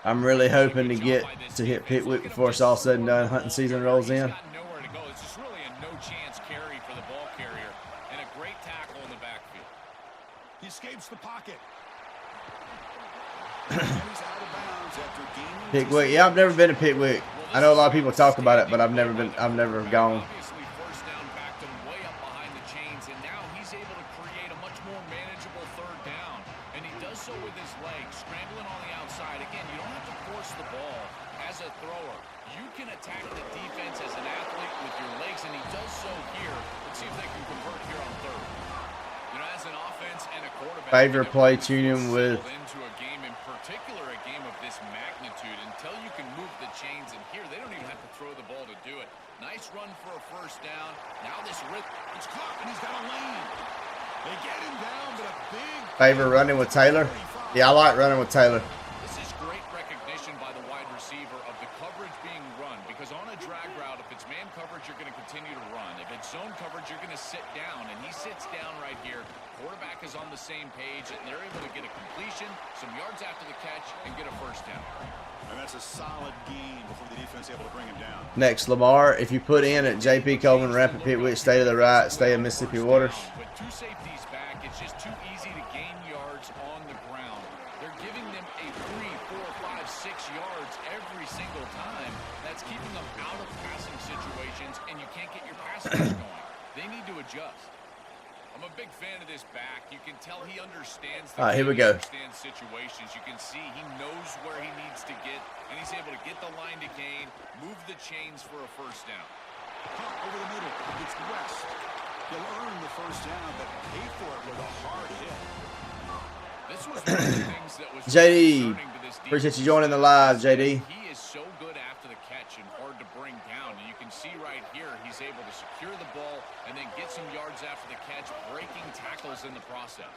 I'm really hoping to get to hit Pittwick before it's all said and done. Hunting season rolls in. Nowhere to go. It's just really a no-chance carry for the ball carrier, and a great tackle in the backfield. He escapes the pocket. He's out of bounds after gaining. Pittwick. Yeah, I've never been to Pittwick. I know a lot of people talk about it, but I've never gone. Obviously, first down backed him way up behind the chains, and now he's able to create a much more manageable third down, and he does so with his legs, scrambling on the outside. Again, you don't have to force the ball as a thrower. You can attack the defense as an athlete with your legs, and he does so here. Let's see if they can convert here on third. You know, as an offense and a quarterback, Favorite play tuning with into a game, in particular a game of this magnitude, until you can move the chains, and here they don't even have to throw the ball to do it. Nice run for a first down. Now this rip, it's caught, and he's got a lane. They get him down, but a big favorite running with Taylor. Yeah, I like running with Taylor. This is great recognition by the wide receiver of the coverage being run, because on a drag route, if it's man coverage, you're going to continue to run. If it's zone coverage, you're going to sit down, and he sits down right here. Quarterback is on the same page, and they're able to get a completion, some yards after the catch, and get a first down. And that's a solid gain before the defense able to bring him down. Next, Lamar. If you put in at J.P. Coleman, Rapid Pittwick, stay to the right, stay in Mississippi waters. With two safeties back, it's just too easy to gain yards on the ground. They're giving them a 3, 4, 5, 6 yards every single time. That's keeping them out of passing situations, and you can't get your passing going. They need to adjust. I'm a big fan of this back. You can tell he understands the Here we game, go. understands situations. You can see he knows where he needs to get, and he's able to get the line to gain, move the chains for a first down. Caught over the middle. It's West. He'll earn the first down, but pay for it with a hard hit. This was one of the things that was JD, concerning to this appreciate you defense. joining the live, JD. He is so good after the catch and hard to bring down. And you can see right here, he's able to secure the ball and then get some yards after the catch, breaking tackles in the process.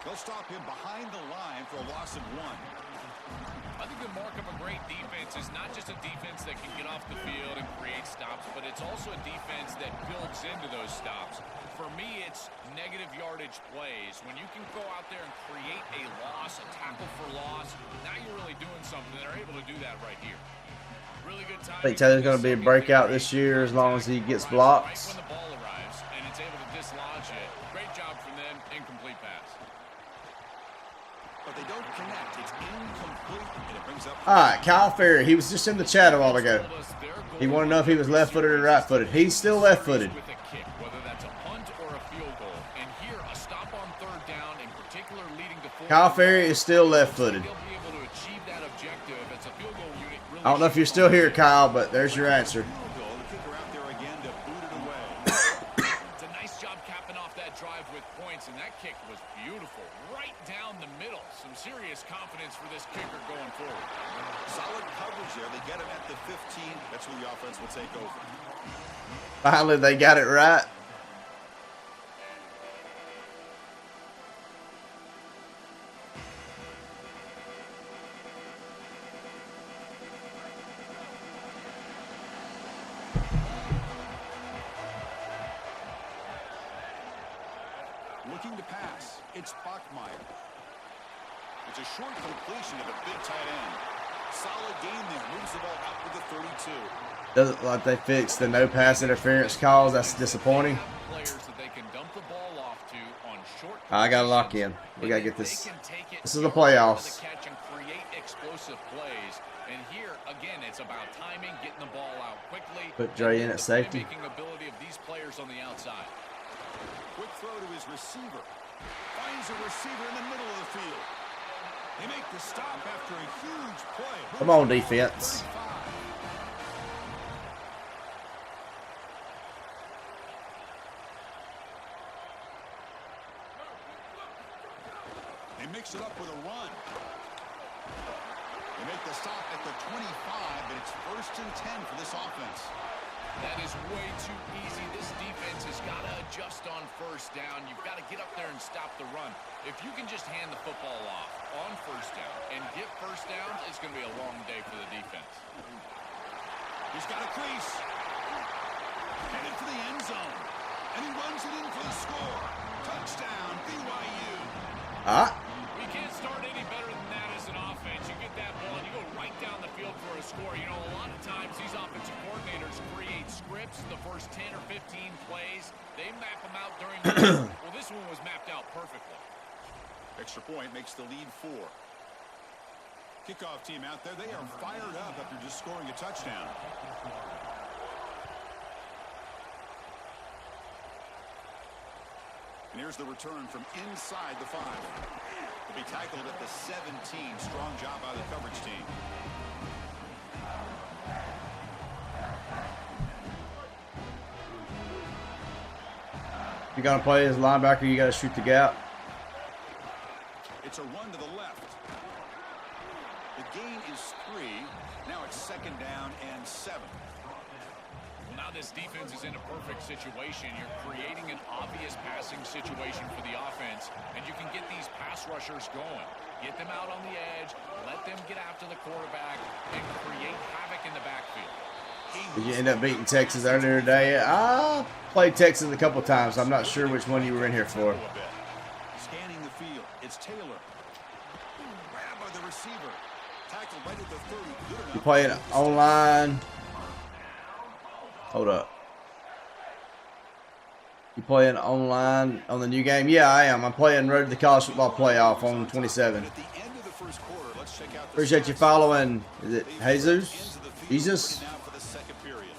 They'll stop him behind the line for a loss of 1. I think the mark of a great defense is not just a defense that can get off the field and create stops, but it's also a defense that builds into those stops. For me, it's negative yardage plays. When you can go out there and create a loss, a tackle for loss, now you're really doing something. They're able to do that right here. Really good time. I think Taylor's going to be a breakout this year as long as he gets blocks. When the ball arrives and it's able to dislodge it. Great job from them. Incomplete pass. But they don't connect. It's incomplete, and it brings up. All right, Kyle Ferry. He was just in the chat a while ago. He wanted to know if he was left-footed or right-footed. He's still left-footed. With a kick, whether that's a punt or a field goal. And here, a stop on third down, in particular, leading to fourth. Kyle Ferry is still left-footed. They'll be able to achieve that objective as a field goal unit. Really I don't know if you're still here, Kyle, but there's your answer. It's a nice job capping off that drive with points, and that kick was beautiful. Right down the middle. Some serious confidence for this kicker going forward. Solid coverage there. They get him at the 15. That's where the offense will take over. Finally, they got it right. Looking to pass. It's Bachmeier. It's a short completion to the big tight end. Solid game there. Moves the ball out with the 32. Doesn't like they fixed the no pass interference calls. That's disappointing. Players that they can dump the ball off to on short. I got to lock in. We got to get this. This is the playoffs. Catch and create explosive plays. And here again, it's about timing, getting the ball out quickly. Put Dre in at safety. Making ability of these players on the outside. Quick throw to his receiver. Finds a receiver in the middle of the field. They make the stop after a huge play. Come on, defense. They mix it up with a run. They make the stop at the 25, but it's 1st and 10 for this offense. That is way too easy. This defense has got to adjust on first down. You've got to get up there and stop the run. If you can just hand the football off on first down and get first down, it's going to be a long day for the defense. He's got a crease. Headed for the end zone. And he runs it in for the score. Touchdown, BYU. We can't start any better than that as an offense. You get that ball and you go right down the field for a score. You know, a lot of times these offensive coordinators create scripts, the first 10 or 15 plays. They map them out during the game. Well, this one was mapped out perfectly. Extra point makes the lead 4. Kickoff team out there. They are fired up after just scoring a touchdown. And here's the return from inside the 5. Will be tackled at the 17. Strong job by the coverage team. If you're going to play as linebacker, you got to shoot the gap. It's a run to the left. The gain is 3. Now it's 2nd down and 7. Well, now this defense is in a perfect situation. You're creating an obvious passing situation for the offense, and you can get these pass rushers going. Get them out on the edge, let them get after the quarterback, and create havoc in the backfield. Did you end up beating Texas earlier today? I played Texas a couple times. I'm not sure which one you were in here for. Scanning the field. It's Taylor. Grabbed by the receiver. Tackled right at the 30. Good enough. You playing online? Hold up. You playing online on the new game? Yeah, I am. I'm playing Road to the College Football Playoff on 27. At the end of the first quarter, let's check out the Appreciate you following. Is it Jesus? Jesus? now for the second period.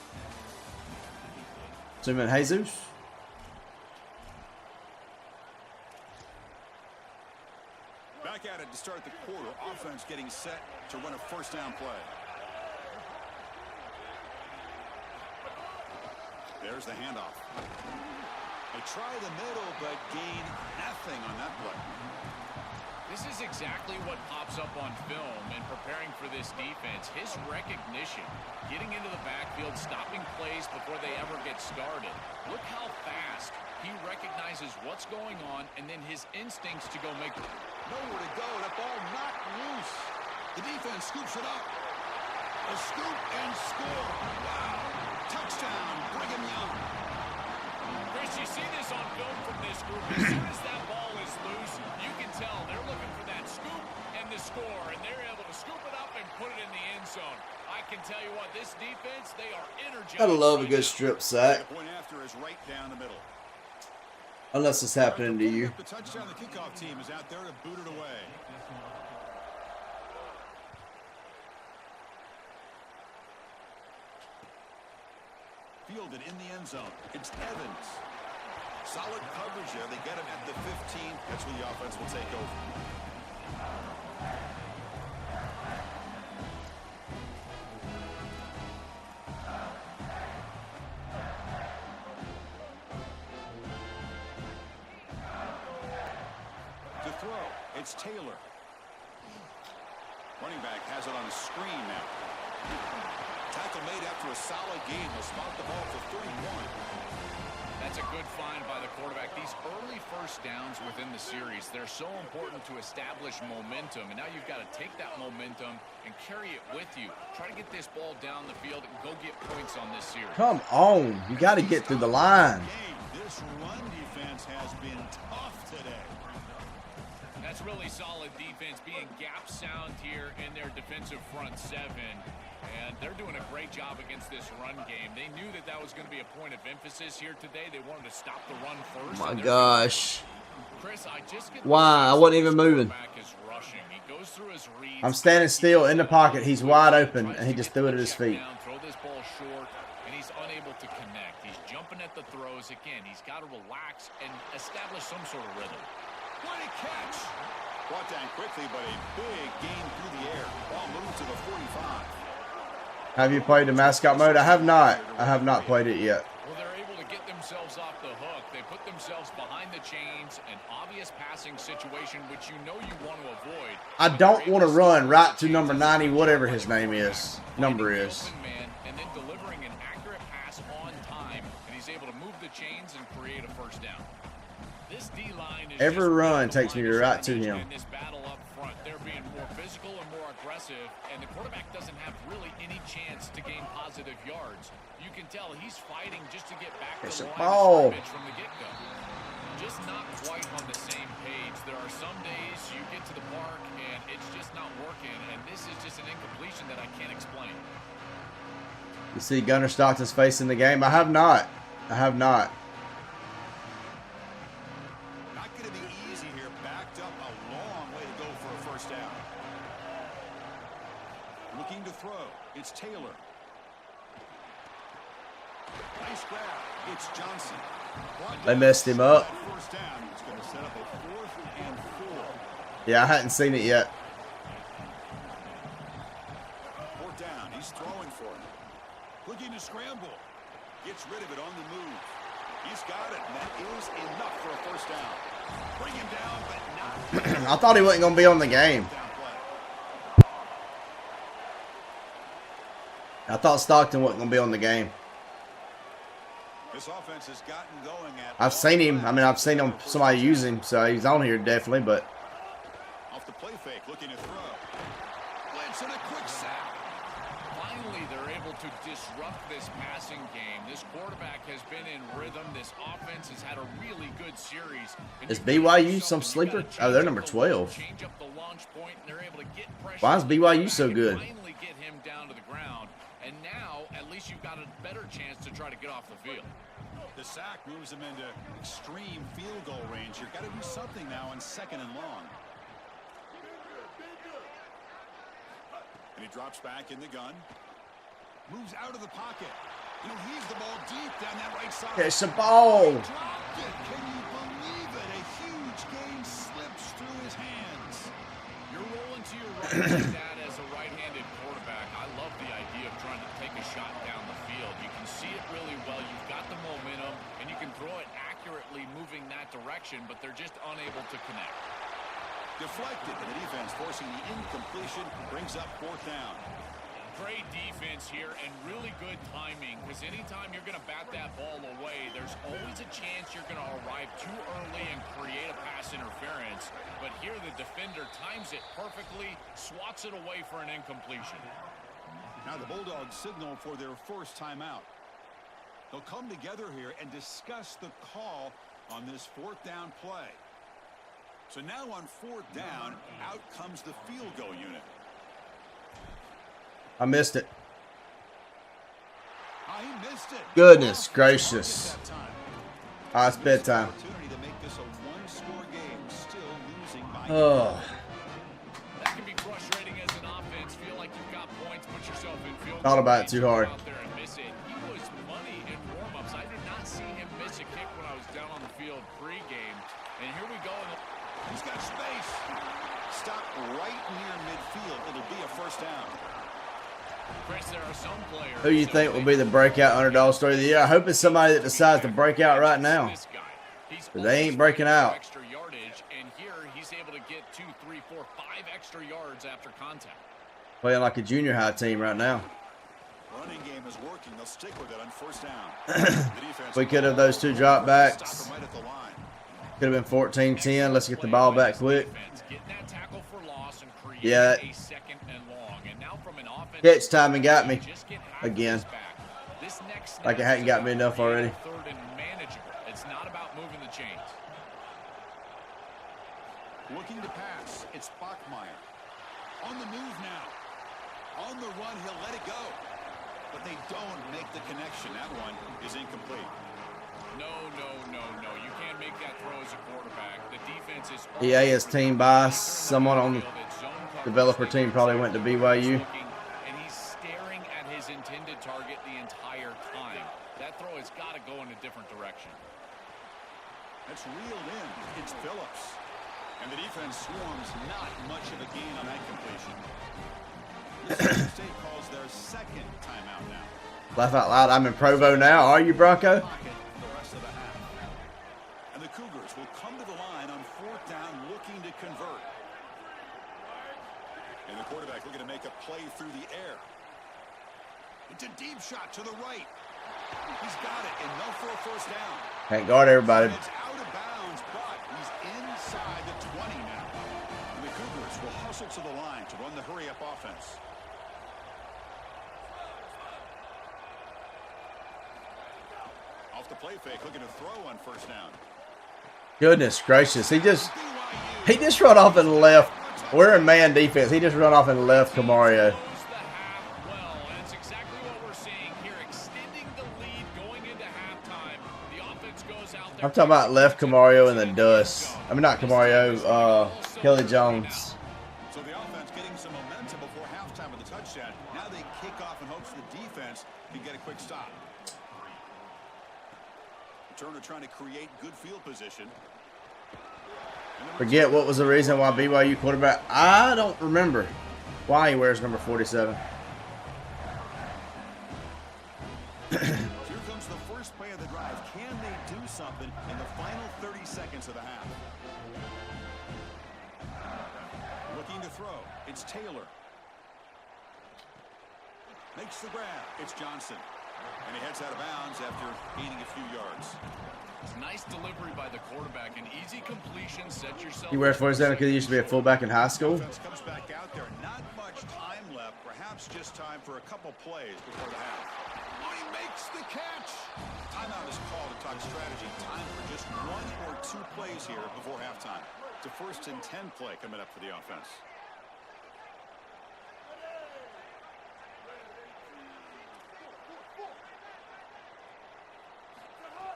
Assuming Jesus? Back at it to start the quarter. Offense getting set to run a first down play. There's the handoff. They try the middle, but gain nothing on that play. This is exactly what pops up on film in preparing for this defense. His recognition, getting into the backfield, stopping plays before they ever get started. Look how fast he recognizes what's going on, and then his instincts to go make it. Nowhere to go. That ball knocked loose. The defense scoops it up. A scoop and score. Wow. Touchdown, Brigham Young. Chris, you see this on film from this group. As soon as that ball is loose, you can tell they're looking for that scoop and the score, and they're able to scoop it up and put it in the end zone. I can tell you what, this Gotta love a good strip sack. The point after is right down the middle. Unless it's happening to you. The touchdown, the kickoff team is out there to boot it away. Fielded in the end zone. It's Evans. Solid coverage there. They get him at the 15. That's where the offense will take over. To throw, it's Taylor. Running back has it on a screen now. Tackle made after a solid game. Will spot the ball for 31. That's a good find by the quarterback. These early first downs within the series, they're so important to establish momentum. And now you've got to take that momentum and carry it with you. Try to get this ball down the field and go get points on this series. Come on. You got to get through the line. This run defense has been tough today. That's really solid defense, being gap sound here in their defensive front seven. And they're doing a great job against this run game. They knew that that was going to be a point of emphasis here today. They wanted to stop the run first. Oh my gosh. Chris, I just get Why? I wasn't even moving. He goes through his reads. I'm standing still in the pocket. He's wide open, and he just threw it at his feet. Throw this ball short, and he's unable to connect. He's jumping at the throws. Again, he's got to relax and establish some sort of rhythm. What a catch. Brought down quickly, but a big gain through the air. Ball moves to the 45. Have you played the mascot mode? I have not. I have not played it yet. Well, they're able to get themselves off the hook. They put themselves behind the chains, an obvious passing situation, which you know you want to avoid. I don't want to run right to number 90, whatever his name is. Number is. And then delivering an accurate pass on time, and he's able to move the chains and create a first down. This D-line is every run takes me right to him. in this battle up front. They're being more physical and more aggressive, and the quarterback doesn't have really any chance to gain positive yards. You can tell he's fighting just to get back to the line of scrimmage from the get-go. Just not quite on the same page. There are some days you get to the park and it's just not working, and this is just an incompletion that I can't explain. You see Gunnar Stockton's face in the game? I have not. I have not. Not going to be easy here. Backed up a long way to go for a first down. Looking to throw. It's Taylor. Nice grab. It's Johnson. They messed him up. First down. It's going to set up a 4th and 4. Yeah, I hadn't seen it yet. 4th down. He's throwing for it. Looking to scramble. Gets rid of it on the move. He's got it, and that is enough for a first down. Bring him down, but not. I thought he wasn't going to be on the game. I thought Stockton wasn't going to be on the game. This offense has gotten going at. I've seen him. I mean, I've seen him, somebody use him, so he's on here definitely, but. Off the play fake, looking to throw. Blitz and a quick sack. Finally, they're able to disrupt this passing game. This quarterback has been in rhythm. This offense has had a really good series. Is BYU some sleeper? Oh, they're number 12. Change up the launch point, and they're able to get pressure. Why is BYU so good? Finally get him down to the ground, and now at least you've got a better chance to try to get off the field. The sack moves him into extreme field goal range. You've got to do something now on 2nd and long. And he drops back in the gun. Moves out of the pocket. He'll heave the ball deep down that right side. It's a ball. He dropped it. Can you believe it? A huge gain slips through his hands. You're rolling to your right like that as a right-handed quarterback. I love the idea of trying to take a shot down the field. You can see it really well. You've got the momentum, and you can throw it accurately moving that direction, but they're just unable to connect. Deflected, and the defense forcing the incompletion brings up 4th down. Great defense here and really good timing, because anytime you're going to bat that ball away, there's always a chance you're going to arrive too early and create a pass interference. But here the defender times it perfectly, swats it away for an incompletion. Now the Bulldogs signal for their first timeout. They'll come together here and discuss the call on this 4th down play. So now on 4th down, out comes the field goal unit. I missed it. On he missed it. Goodness gracious. Ah, it's bedtime. Opportunity to make this a one-score game, still losing by Oh. That can be frustrating as an offense. Feel like you've got points, put yourself in field. Thought about it too hard. Out there and miss it. He was money in warm-ups. I did not see him miss a kick when I was down on the field pre-game. And here we go. He's got space. Stop right near midfield. It'll be a first down. Chris, there are some players. Who you think will be the breakout underdog story of the year? I hope it's somebody that decides to break out right now. But they ain't breaking out. Extra yardage, and here he's able to get 2, 3, 4, 5 extra yards after contact. Playing like a junior high team right now. Running game is working. They'll stick with it on first down. If we could have those two drop backs, Right at the line. could have been 14-10. Let's get the ball back quick. Yeah. Catch timing got me again. Like it hadn't got me enough already. It's not about moving the chains. Looking to pass. It's Bachmeier. On the move now. On the run, he'll let it go. But they don't make the connection. That one is incomplete. No. You can't make that throw as a quarterback. The defense is EA is team bias. Someone on the developer team probably went to BYU. and he's staring at his intended target the entire time. That throw has got to go in a different direction. That's reeled in. It's Phillips. And the defense swarms not much of a gain on that completion. Mississippi State calls their second timeout now. Laugh out loud. I'm in Provo now. Are you, Bronco? The rest of the half. And the Cougars will come to the line on fourth down looking to convert. And the quarterback looking to make a play through the air. It's a deep shot to the right. He's got it, and no for a first down. Can't guard everybody. It's out of bounds, but he's inside the 20 now. And the Cougars will hustle to the line to run the hurry-up offense. Off the play fake, looking to throw on first down. Goodness gracious. He just run off and left. We're in man defense. He just run off and left Camario. I'm talking about left Camario in the dust. I mean, not Camario, Kelly Jones. So the offense getting some momentum before halftime with the touchdown. Now they kick off in hopes the defense can get a quick stop. Turner trying to create good field position. Forget what was the reason why BYU quarterback. I don't remember why he wears number 47. Here comes the first play of the drive. Can they do something in the final 30 seconds of the half? Looking to throw. It's Taylor. Makes the grab. It's Johnson. And he heads out of bounds after gaining a few yards. It's nice delivery by the quarterback. An easy completion. Set yourself. He wears 47 because he used to be a fullback in high school. Comes back out there. Not much time left. Perhaps just time for a couple plays before the half. Oh, he makes the catch. Timeout is called to talk strategy. Time for just 1 or 2 plays here before halftime. It's a 1st and 10 play coming up for the offense.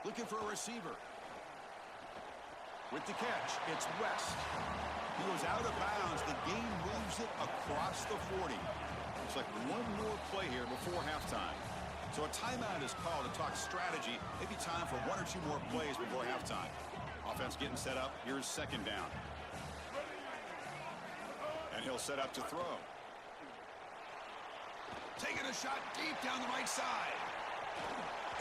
Looking for a receiver. With the catch, it's West. He was out of bounds. The game moves it across the 40. Looks like one more play here before halftime. So a timeout is called to talk strategy. Maybe time for 1 or 2 more plays before halftime. Offense getting set up. Here's second down. And he'll set up to throw. Taking a shot deep down the right side.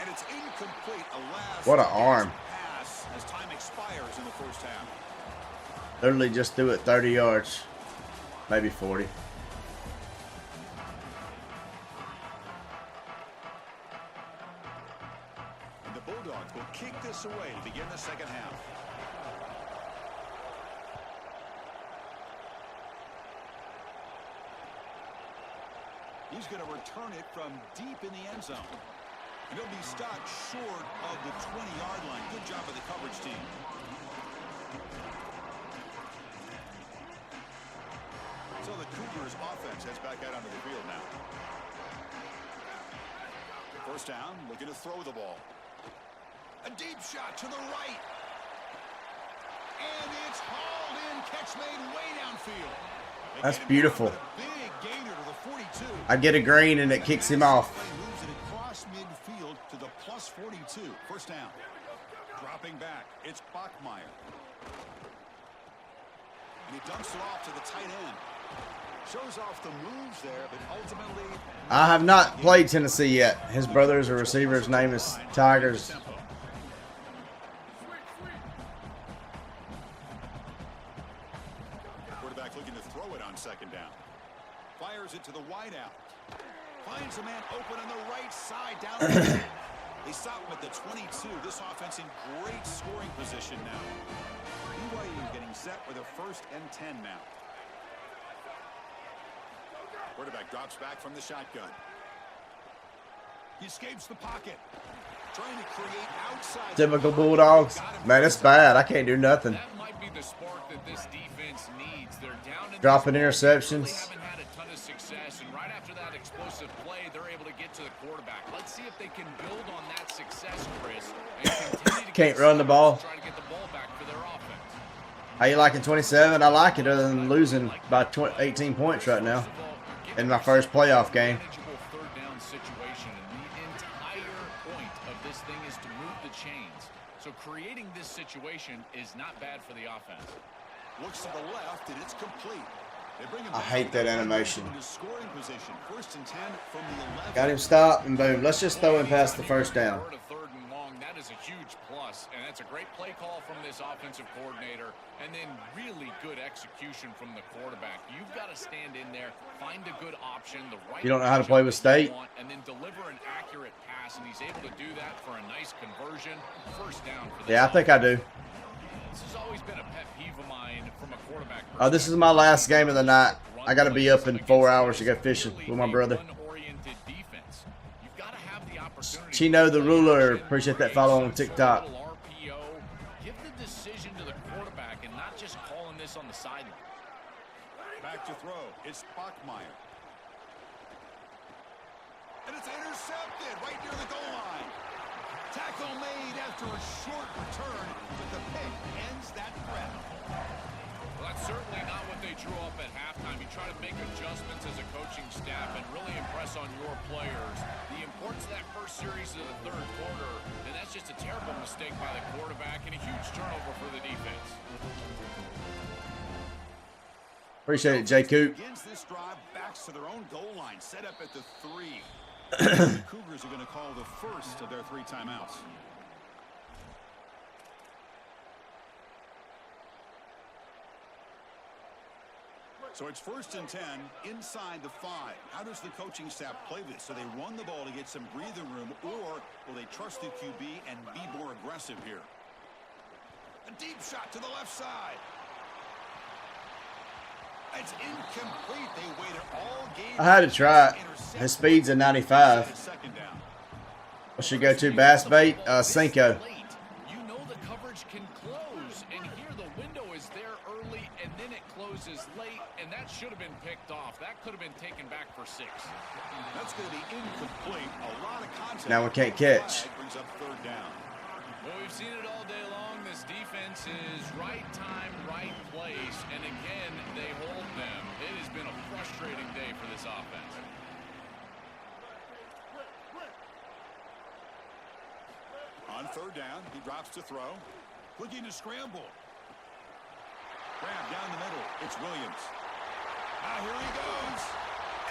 And it's incomplete. A last What an arm. pass as time expires in the first half. Literally just threw it 30 yards. Maybe 40. And the Bulldogs will kick this away to begin the second half. He's going to return it from deep in the end zone. And he'll be stopped short of the 20-yard line. Good job of the coverage team. So the Cougars offense heads back out onto the field now. First down, looking to throw the ball. A deep shot to the right. And it's hauled in. Catch made way downfield. That's beautiful. Big gainer to the 42. I get a green and it kicks him off. Moves it across midfield to the plus 42. First down. Dropping back. It's Bachmeier. And he dumps it off to the tight end. Shows off the moves there, but ultimately... I have not played Tennessee yet. His brother is a receiver. His name is Tigers. Quarterback looking to throw it on second down. Fires it to the wideout. Finds a man open on the right side down the field. They stop him at the 22. This offense in great scoring position now. BYU getting set with a 1st and 10 now. Quarterback drops back from the shotgun. He escapes the pocket. Trying to create outside. Typical Bulldogs. Man, it's bad. I can't do nothing. That might be the spark that this defense needs. They're down in Dropping this interceptions. They haven't had a ton of success, and right after that explosive play, they're able to get to the quarterback. Let's see if they can build on that success, Chris, and continue to Can't run the ball. try to get the ball back for their offense. How you liking 27? I like it other than losing by 18 points right now in my first playoff game. Manageable third down situation, and the entire point of this thing is to move the chains. So creating this situation is not bad for the offense. Looks to the left, and it's complete. They bring him I back hate that animation. into scoring position. 1st and 10 from the 11. Got him stopped and boom. Let's just throw him past the first down. A third and long, that is a huge plus, and that's a great play call from this offensive coordinator, and then really good execution from the quarterback. You've got to stand in there, find a good option, the right. You don't know how to play with State? And then deliver an accurate pass, and he's able to do that for a nice conversion. First down for Yeah, I think I do. This has always been a pet peeve of mine from a quarterback. Oh, this is my last game of the night. I got to be up in 4 hours to go fishing with my brother. Chino the Ruler. Appreciate that follow on TikTok. Give the decision to the quarterback and not just calling this on the sideline. Back to throw. It's Bachmeier. And it's intercepted right near the goal line. Tackle made after a short return, but the pick ends that threat. Well, that's certainly not what they drew up at halftime. You try to make adjustments as a coaching staff and really impress on your players. The importance of that first series of the third quarter, and that's just a terrible mistake by the quarterback and a huge turnover for the defense. Appreciate it, Jay Coop. Begins this drive, backs to their own goal line, set up at the 3. The Cougars are going to call the first of their 3 timeouts. So it's 1st and 10 inside the 5. How does the coaching staff play this? So they run the ball to get some breathing room, or will they trust the QB and be more aggressive here? A deep shot to the left side. It's incomplete. They waited all game. I had to try it. His speed's a 95. What should go to? Bass bait? Cinco. You know the coverage can close, and here the window is there early, and then it closes late, and that should have been picked off. That could have been taken back for 6. That's going to be incomplete. A lot of contact. Now we can't catch. Brings up 3rd down. Well, we've seen it all day long. This defense is right time, right place, and again, they hold them. It has been a frustrating day for this offense. On 3rd down, he drops to throw. Looking to scramble. Grab down the middle. It's Williams. Here he goes.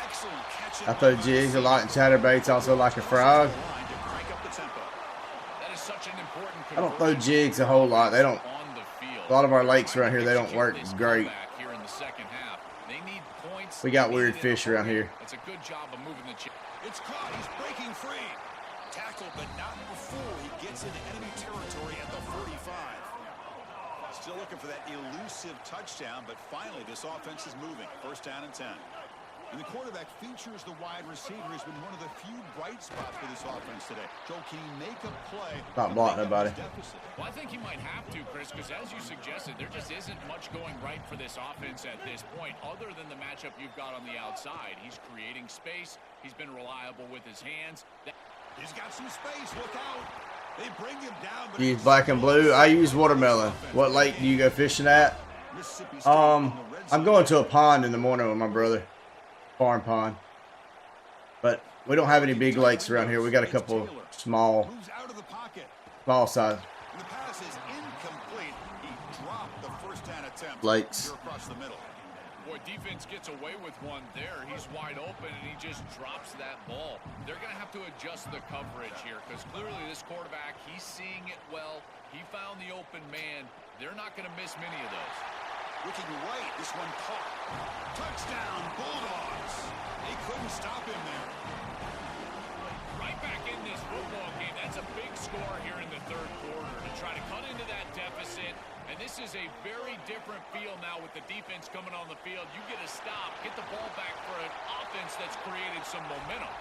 Excellent catch. I throw jigs a lot and chatterbaits also like a frog. That is such an important I don't throw jigs a whole lot. They don't. on the field. A lot of our lakes around here, they don't work great. Here in the second half. They need points. We got weird fish around here. It's a good job of moving the chain. It's caught. He's breaking free. Tackled, but not before he gets into enemy territory at the 45. Still looking for that elusive touchdown, but finally this offense is moving. 1st down and 10. And the quarterback features the wide receiver. Has been one of the few bright spots for this offense today. Joe, can he make a play? Not blocking nobody. Well, I think he might have to, Chris, because as you suggested, there just isn't much going right for this offense at this point, other than the matchup you've got on the outside. He's creating space. He's been reliable with his hands. He's got some space. Look out. They bring him down. But You use black and blue. I use watermelon. What lake do you go fishing at? I'm going to a pond in the morning with my brother. Farm pond. But we don't have any big lakes around here. We got a couple small size The pass is incomplete. He dropped the first 10 attempts. lakes. Here across the middle. Boy, defense gets away with one there. He's wide open, and he just drops that ball. They're going to have to adjust the coverage here because clearly this quarterback, he's seeing it well. He found the open man. They're not going to miss many of those. Looking right, this one caught. Touchdown, Bulldogs. They couldn't stop him there. Right back in this football game. That's a big score here in the third quarter to try to cut into that deficit. And this is a very different feel now with the defense coming on the field. You get a stop, get the ball back for an offense that's created some momentum.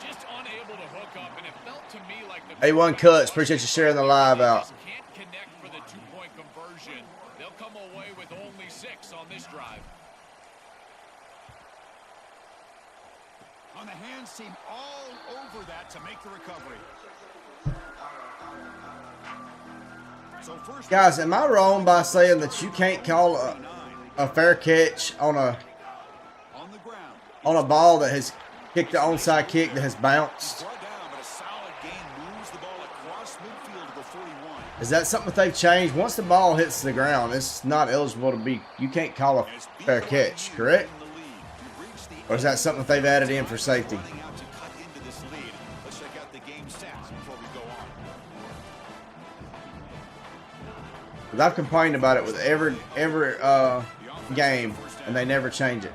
Just unable to hook up, and it felt to me like the A1 Cuts, appreciate you sharing the live out. can't connect for the two-point conversion. They'll come away with only 6 on this drive. On the hands team all over that to make the recovery. So first, Guys, am I wrong by saying that you can't call a fair catch on a ball that has kicked the onside kick that has bounced? brought down, but a solid gain moves the ball across midfield to the 41. Is that something that they've changed? Once the ball hits the ground, it's not eligible to be. You can't call a fair catch, correct? Or is that something that they've added in for safety? Running out to cut into this lead. Let's check out the game stats before we go on. 'Cause I've complained about it with every game, and they never change it.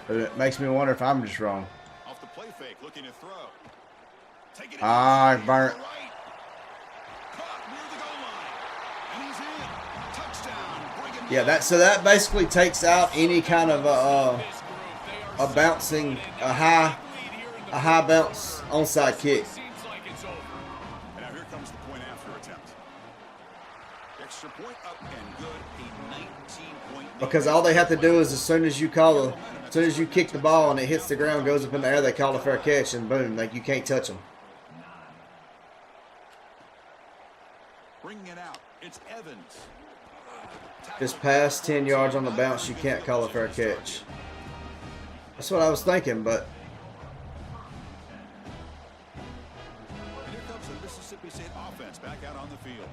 But it makes me wonder if I'm just wrong. Off the play fake, looking to throw. Taking it Ah, inside, burnt. right. Caught near the goal line. And he's in. Touchdown. Bring him Yeah, that basically takes out any kind of a bouncing, a high bounce onside kick. Seems like it's over. And now here comes the point after attempt. Extra point up and good. A 19-point lead. Because all they have to do is as soon as you kick the ball and it hits the ground, goes up in the air, they call a fair catch, and boom, like you can't touch them. Bringing it out. It's Evans. Just past 10 yards on the bounce, you can't call a fair catch. That's what I was thinking, but Here comes the Mississippi State offense back out on the field.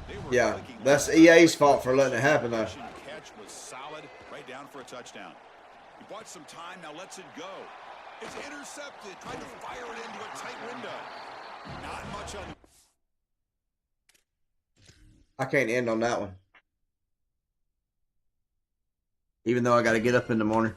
They were yeah, clicking that's back. EA's fault for letting it happen, though. Catch was solid, right down for a touchdown. He bought some time, now lets it go. It's intercepted, trying to fire it into a tight window. Not much on. I can't end on that one. Even though I got to get up in the morning.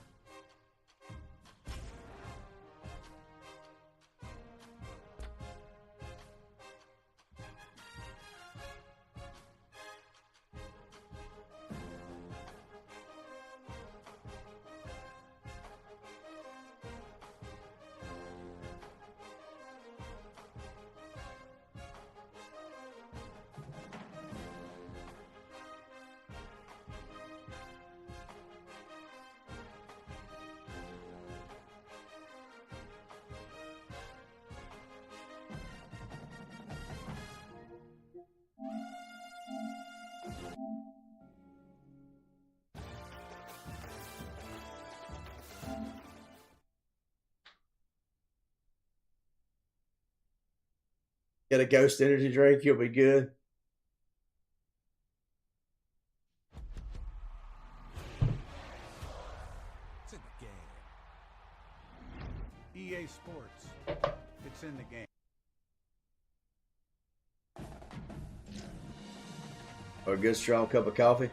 Get a Ghost energy drink, you'll be good. It's in the game. EA Sports. It's in the game. Or a good strong cup of coffee.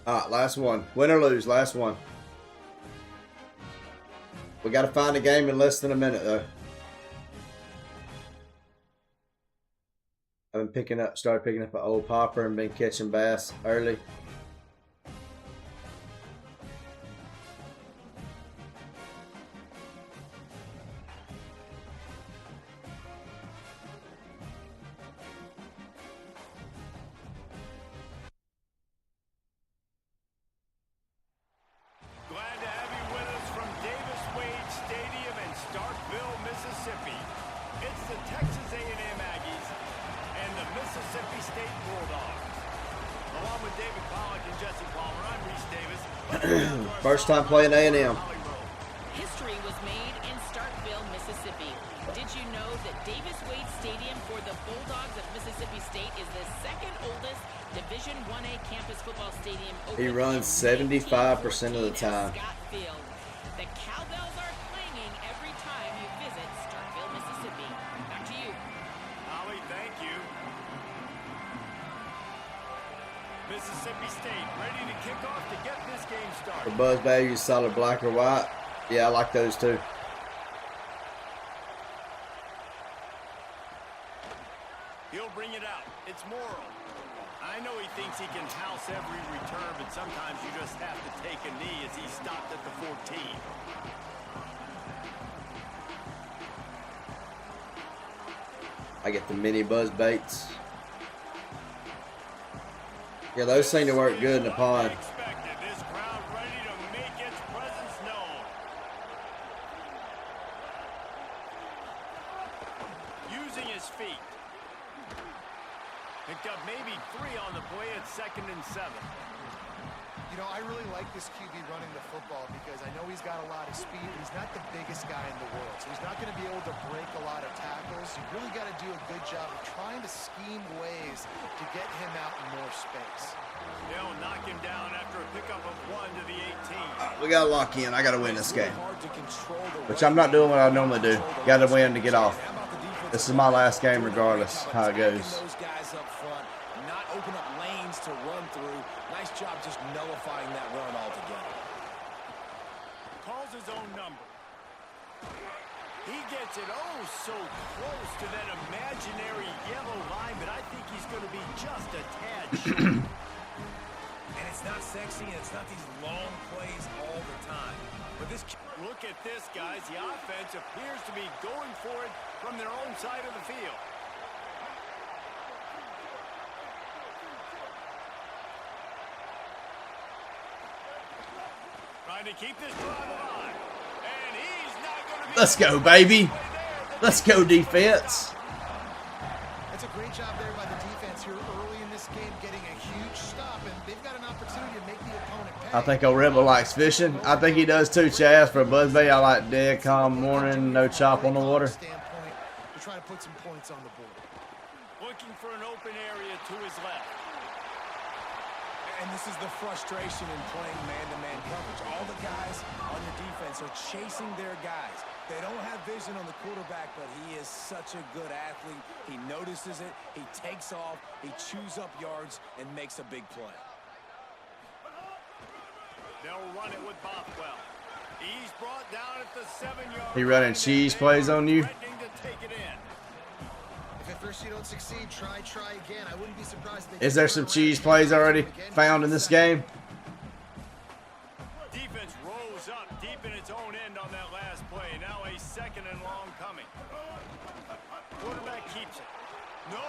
Alright, last one. Win or lose, last one. We got to find a game in less than a minute, though. I've been started picking up an old popper and been catching bass early. Glad to have you with us from Davis Wade Stadium in Starkville, Mississippi. It's the Texas A&M Aggies and the Mississippi State Bulldogs. Along with David Pollock and Jesse Palmer, I'm Reese Davis. First time playing A&M. History was made in Starkville, Mississippi. Did you know that Davis Wade Stadium for the Bulldogs of Mississippi State is the second oldest Division 1A campus football stadium? He runs 75% of the time. Scott Field. The cowbells are clanging every time you visit Starkville, Mississippi. Back to you. Ollie, thank you. Mississippi State ready to kick off to get this game started. For Buzz Bags, solid black or white. Yeah, I like those too. He'll bring it out. It's Morrill. I know he thinks he can house every return, but sometimes you just have to take a knee as he stopped at the 14. I get the mini buzz baits. Yeah, those seem to work good in the pond. Expected. This crowd ready to make its presence known. Using his feet. Picked up maybe 3 on the play at 2nd and 7. You know, I really like this QB running the football because I know he's got a lot of speed, but he's not the biggest guy in the world. So he's not going to be able to break a lot of tackles. You really got to do a good job of trying to scheme ways to get him out in more space. They'll knock him down after a pickup of 1 to the 18. We got to lock in. I got to win this game. Which I'm not doing what I normally do. Got to win to get off. This is my last game regardless how it goes. Those guys up front, not open up lanes to run through. Nice job just nullifying that run altogether. Calls his own number. He gets it so close to that imaginary yellow line, but I think he's going to be just a tad short. And it's not sexy, and it's not these long plays all the time. But this... Look at this, guys. The offense appears to be going for it from their own side of the field. Trying to keep this drive alive. And he's not going to be... Let's go, baby. Let's go, defense. That's a great job there by the defense here early in this game, getting a huge stop, and they've got an opportunity to make the opponent pay. I think O'Rebel likes fishing. I think he does too, Chaz. For a buzzbait, I like dead, calm morning, no chop on the water. We're trying to put some points on the board. Looking for an open area to his left. And this is the frustration in playing man-to-man coverage. All the guys on your defense are chasing their guys. They don't have vision on the quarterback, but he is such a good athlete. He notices it, he takes off, he chews up yards, and makes a big play. They'll run it with Bothwell. He's brought down at the 7-yard. He running cheese plays on you. Threatening to take it in. If at first you don't succeed, try again. I wouldn't be surprised if they... Is there some cheese plays already found in this game? Defense rose up deep in its own end on that last play. Now a 2nd and long coming. Quarterback keeps it. No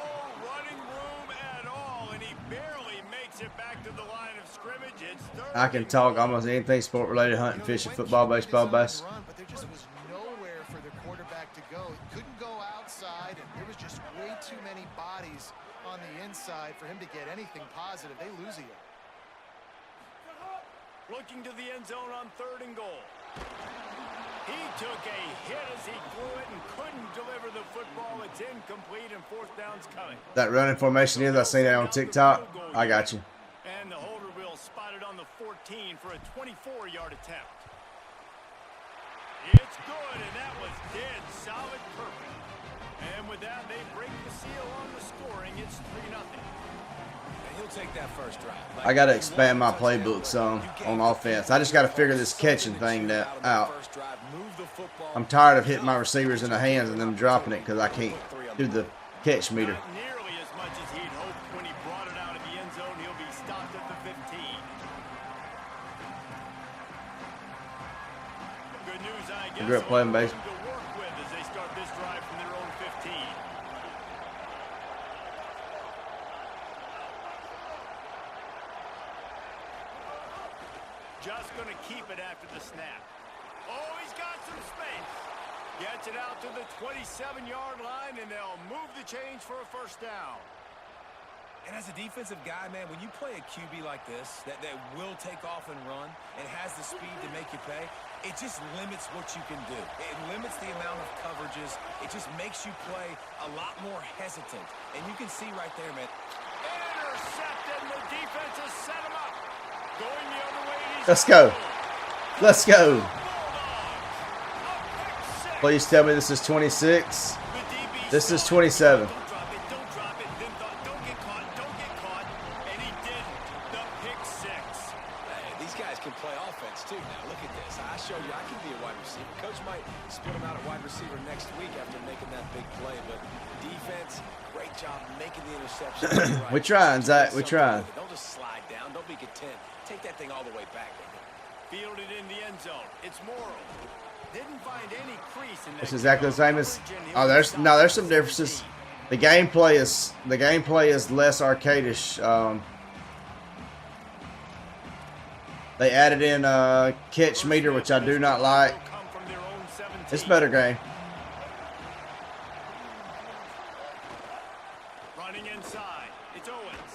running room at all, and he barely makes it back to the line of scrimmage. It's 3rd. I can talk almost anything sport related: hunting, fishing, football, baseball, basketball. But there just was nowhere for the quarterback to go. He couldn't go outside, and there was just way too many bodies on the inside for him to get anything positive. They lose a yard. Looking to the end zone on 3rd and goal. He took a hit as he threw it and couldn't deliver the football. It's incomplete, and 4th down's coming. That running formation is, I seen that on TikTok. I got you. And the holder will spot it on the 14 for a 24-yard attempt. It's good, and that was dead solid perfect. And with that, they break the seal on the scoring. It's 3-0. And he'll take that first drive. I got to expand my playbook some on offense. I just got to figure this catching thing out. I'm tired of hitting my receivers in the hands and them dropping it because I can't do the catch meter. Not nearly as much as he'd hoped when he brought it out of the end zone. He'll be stopped at the 15. Good news, I guess. Great playing base. To work with as they start this drive from their own 15. Just going to keep it after the snap. Oh, he's got some space. Gets it out to the 27-yard line, and they'll move the chains for a first down. And as a defensive guy, man, when you play a QB like this, that will take off and run and has the speed to make you pay, it just limits what you can do. It limits the amount of coverages. It just makes you play a lot more hesitant. And you can see right there, man. Intercepted, and the defense has set him up. Going the other way. Let's go. Let's go. Please tell me this is 26. This is 27. Receiver next week after making that big play, but defense, great job making the interception. We're trying, Zach. We're trying. Don't just slide down. Don't be content. Take that thing all the way back. Fielded in the end zone. It's Morrow. Didn't find any crease in that. It's exactly the same as. Oh, there's some differences. The gameplay is less arcadish. They added in catch meter, which I do not like. It's a better game. Running inside. It's Owens.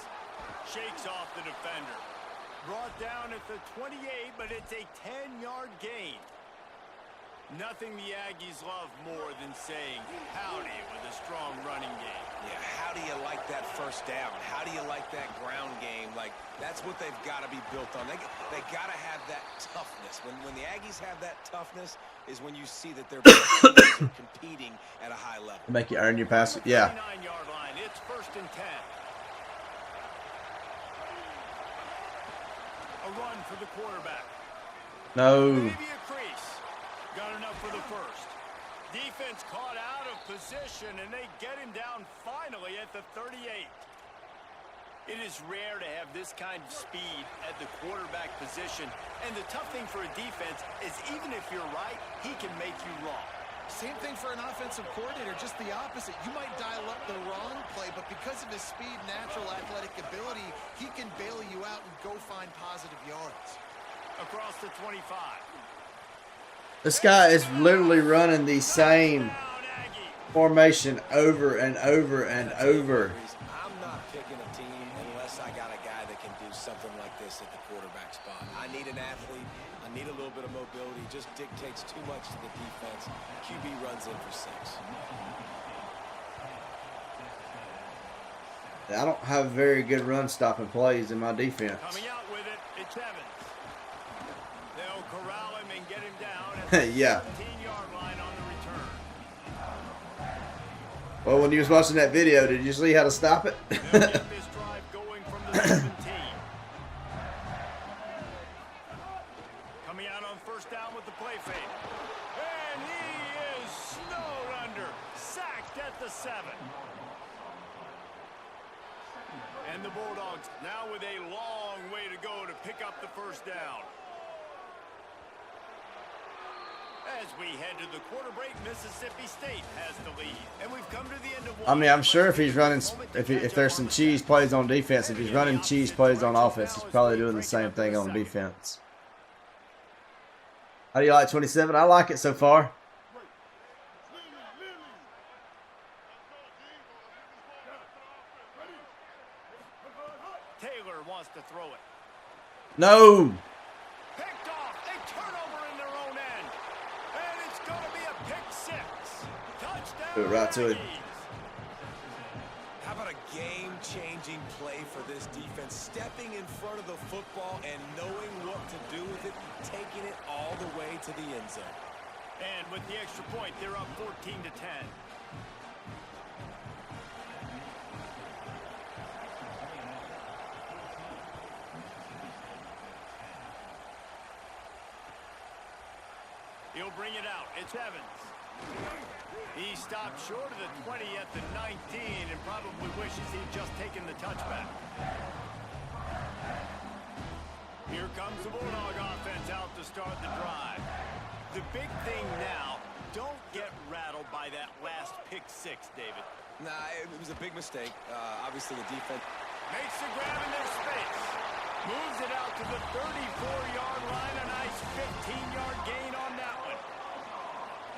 Shakes off the defender. Brought down at the 28, but it's a 10-yard gain. Nothing the Aggies love more than saying howdy with a strong running game. Yeah, how do you like that first down? How do you like that ground game? Like, that's what they've got to be built on. They got to have that toughness. When the Aggies have that toughness is when you see that they're competing at a high level. Make you earn your pass. Yeah. 39-yard line. It's 1st and 10. A run for the quarterback. No. Maybe a crease. Got enough for the first. Defense caught out of position, and they get him down finally at the 38. It is rare to have this kind of speed at the quarterback position, and the tough thing for a defense is even if you're right, he can make you wrong. Same thing for an offensive coordinator, just the opposite. You might dial up the wrong play, but because of his speed, natural athletic ability, he can bail you out and go find positive yards. Across the 25. This guy is literally running the same formation over and over and over. I'm not picking a team unless I got a guy that can do something like this at the quarterback spot. I need an athlete. I need a little bit of mobility. Just dictates too much to the defense. QB runs in for 6. I don't have very good run stopping plays in my defense. Coming out with it, it's Evans. They'll corral him and get him down at the Yeah. 17-yard line on the return. Well, when you was watching that video, did you see how to stop it? They'll get this drive going from the 17. Coming out on 1st down with the play fake. And he is snowed under. Sacked at the 7. And the Bulldogs now with a long way to go to pick up the 1st down. As we head to the quarter break, Mississippi State has the lead. And we've come to the end of one. I mean, I'm sure if he's running, if there's some cheese plays on defense, if he's running cheese plays on offense, he's probably doing the same thing on defense. How do you like 27? I like it so far. Taylor wants to throw it. No. Picked off. A turnover in their own end. And it's going to be a pick 6. Touchdown. Do it right to it. How about a game-changing play for this defense? Stepping in front of the football and knowing what to do with it, taking it all the way to the end zone. And with the extra point, they're up 14-10. He'll bring it out. It's Evans. He stopped short of the 20 at the 19 and probably wishes he'd just taken the touchback. Here comes the Bulldog offense out to start the drive. The big thing now, don't get rattled by that last pick six, David. Nah, it was a big mistake. Obviously, the defense makes the grab in their space. Moves it out to the 34-yard line. A nice 15-yard gain on that one.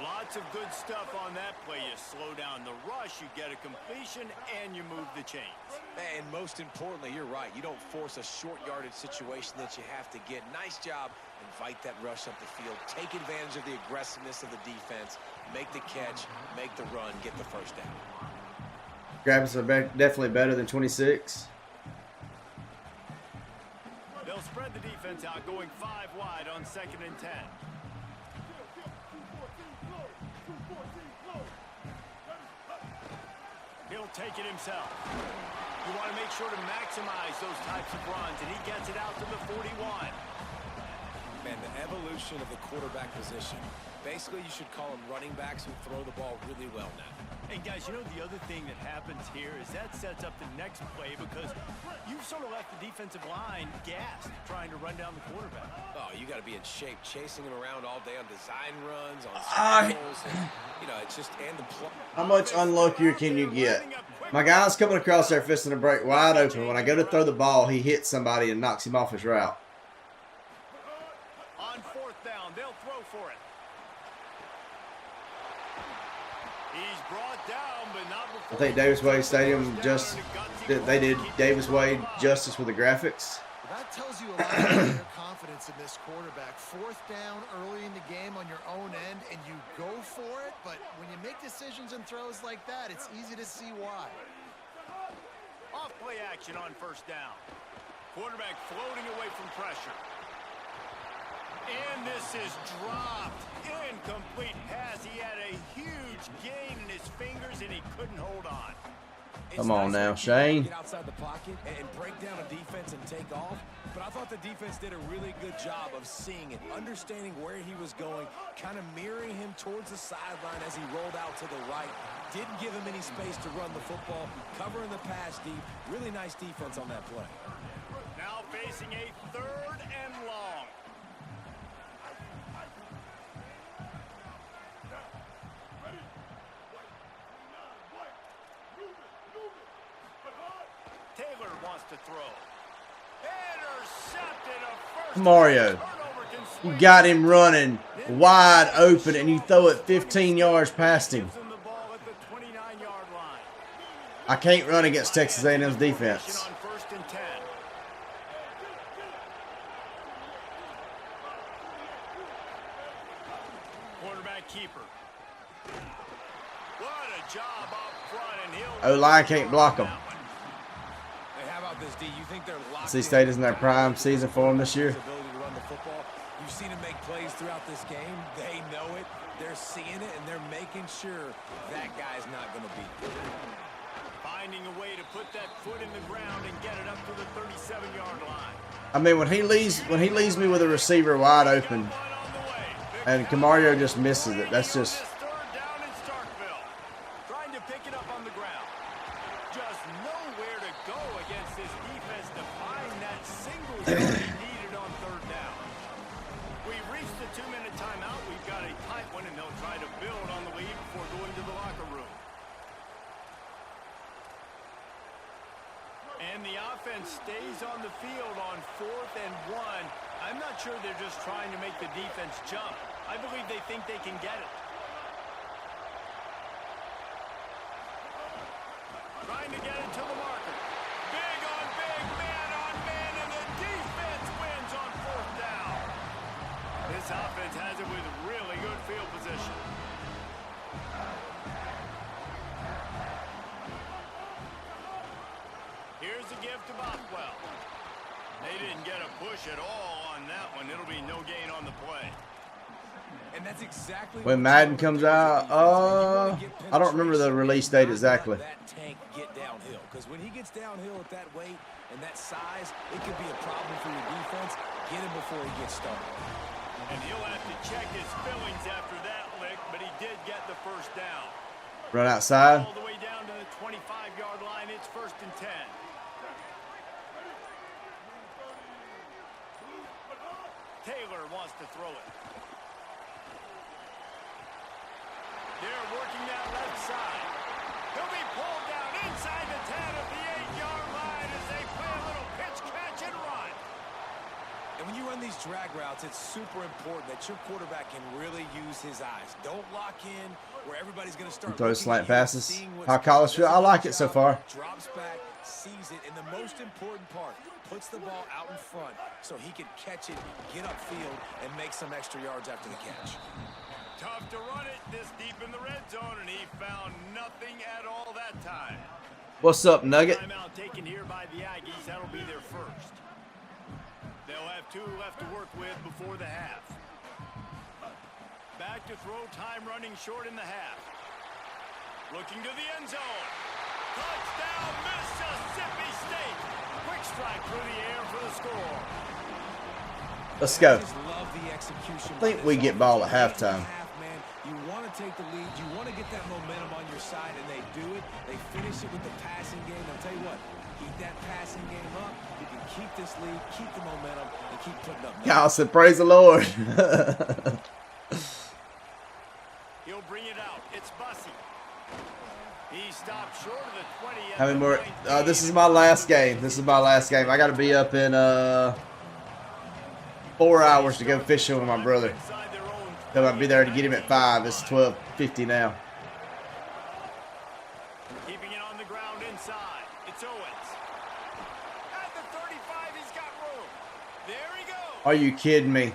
Lots of good stuff on that play. You slow down the rush, you get a completion, and you move the chains. And most importantly, you're right. You don't force a short yardage situation that you have to get. Nice job. Invite that rush up the field. Take advantage of the aggressiveness of the defense. Make the catch. Make the run. Get the first down. Grabs are definitely better than 26. They'll spread the defense out, going 5 wide on 2nd and 10. He'll take it himself. You want to make sure to maximize those types of runs, and he gets it out to the 41. Man, the evolution of the quarterback position. Basically, you should call them running backs who throw the ball really well now. And guys, you know the other thing that happens here is that sets up the next play because you've sort of left the defensive line gassed trying to run down the quarterback. Oh, you got to be in shape, chasing him around all day on design runs, on scrambles, and, you know, it's just and the play. How much unluckier can you get? My guy's coming across there, fisting a break wide open. When I go to throw the ball, he hits somebody and knocks him off his route. On 4th down, they'll throw for it. He's brought down, but not before. I think Davis Wade Stadium they did Davis Wade justice with the graphics. That tells you a lot about their confidence in this quarterback. 4th down early in the game on your own end, and you go for it. But when you make decisions and throws like that, it's easy to see why. Off play action on 1st down. Quarterback floating away from pressure. And this is dropped. Incomplete pass. He had a huge gain in his fingers, and he couldn't hold on. Come on now, Shane. Get outside the pocket and break down a defense and take off. But I thought the defense did a really good job of seeing it, understanding where he was going, kind of mirroring him towards the sideline as he rolled out to the right. Didn't give him any space to run the football, covering the pass deep. Really nice defense on that play. Now facing a 3rd and long. Taylor wants to throw. Intercepted a first. Mario, you got him running wide open, and you throw it 15 yards past him. I can't run against Texas A&M's defense. On 1st and 10. Quarterback keeper. What a job up front, and he'll O-line can't block him. Hey, how about this, D? You think they're locked NC State is in their prime season for him this year. ability to run the football? You've seen him make plays throughout this game. They know it. They're seeing it, and they're making sure that guy's not going to beat them. finding a way to put that foot in the ground and get it up to the 37-yard line. I mean, when he leaves me with a receiver wide open, and Camario just misses it, that's just. Trying to pick it up on the ground. Just nowhere to go against this defense to find that single yard needed on 3rd down. We've reached the 2-minute timeout. We've got a tight one, and they'll try to build on the lead before going to the locker room. And the offense stays on the field on 4th and 1. I'm not sure they're just trying to make the defense jump. I believe they think they can get it. Trying to get it to the marker. Big on big, man on man, and the defense wins on 4th down. This offense has it with really good field position. Here's a gift to Bothwell. They didn't get a push at all on that one. It'll be no gain on the play. And that's exactly When Madden comes out, I don't remember the release date exactly. That tank get downhill, because when he gets downhill at that weight and that size, it could be a problem for your defense. Get him before he gets started. And he'll have to check his fillings first down. Run outside. All the way down to the 25-yard line. It's 1st and 10. Taylor wants to throw it. They're working that left side. He'll be pulled down inside the 10 of the 8-yard line as they play a little pitch, catch, and run. And when you run these drag routes, it's super important that your quarterback can really use his eyes. Don't lock in where everybody's going to start. Throw slant passes. Seeing How college feel? I like it so far. Drops back, sees it, and the most important part, puts the ball out in front so he can catch it, get upfield, and make some extra yards after the catch. Tough to run it this deep in the red zone, and he found nothing at all that time. What's up, Nugget? Timeout taken here by the Aggies. That'll be their first. They'll have 2 left to work with before the half. Back to throw, time running short in the half. Looking to the end zone. Touchdown, Mississippi State. Quick strike through the air for the score. Let's go. Love the execution. I think we get ball at halftime. You want to take the lead. You want to get that momentum on your side, and they do it. They finish it with the passing game. I'll tell you what, keep that passing game up. You can keep this lead, keep the momentum, and keep putting up. Kyle said, praise the Lord. He'll bring it out. It's Bussey. He stopped short of the 20. How many more? This is my last game. This is my last game. I got to be up in 4 hours to go fishing with my brother. So I'll be there to get him at 5. It's 12:50 now. Keeping it on the ground inside. It's Owens. At the 35, he's got room. There he goes. Are you kidding me?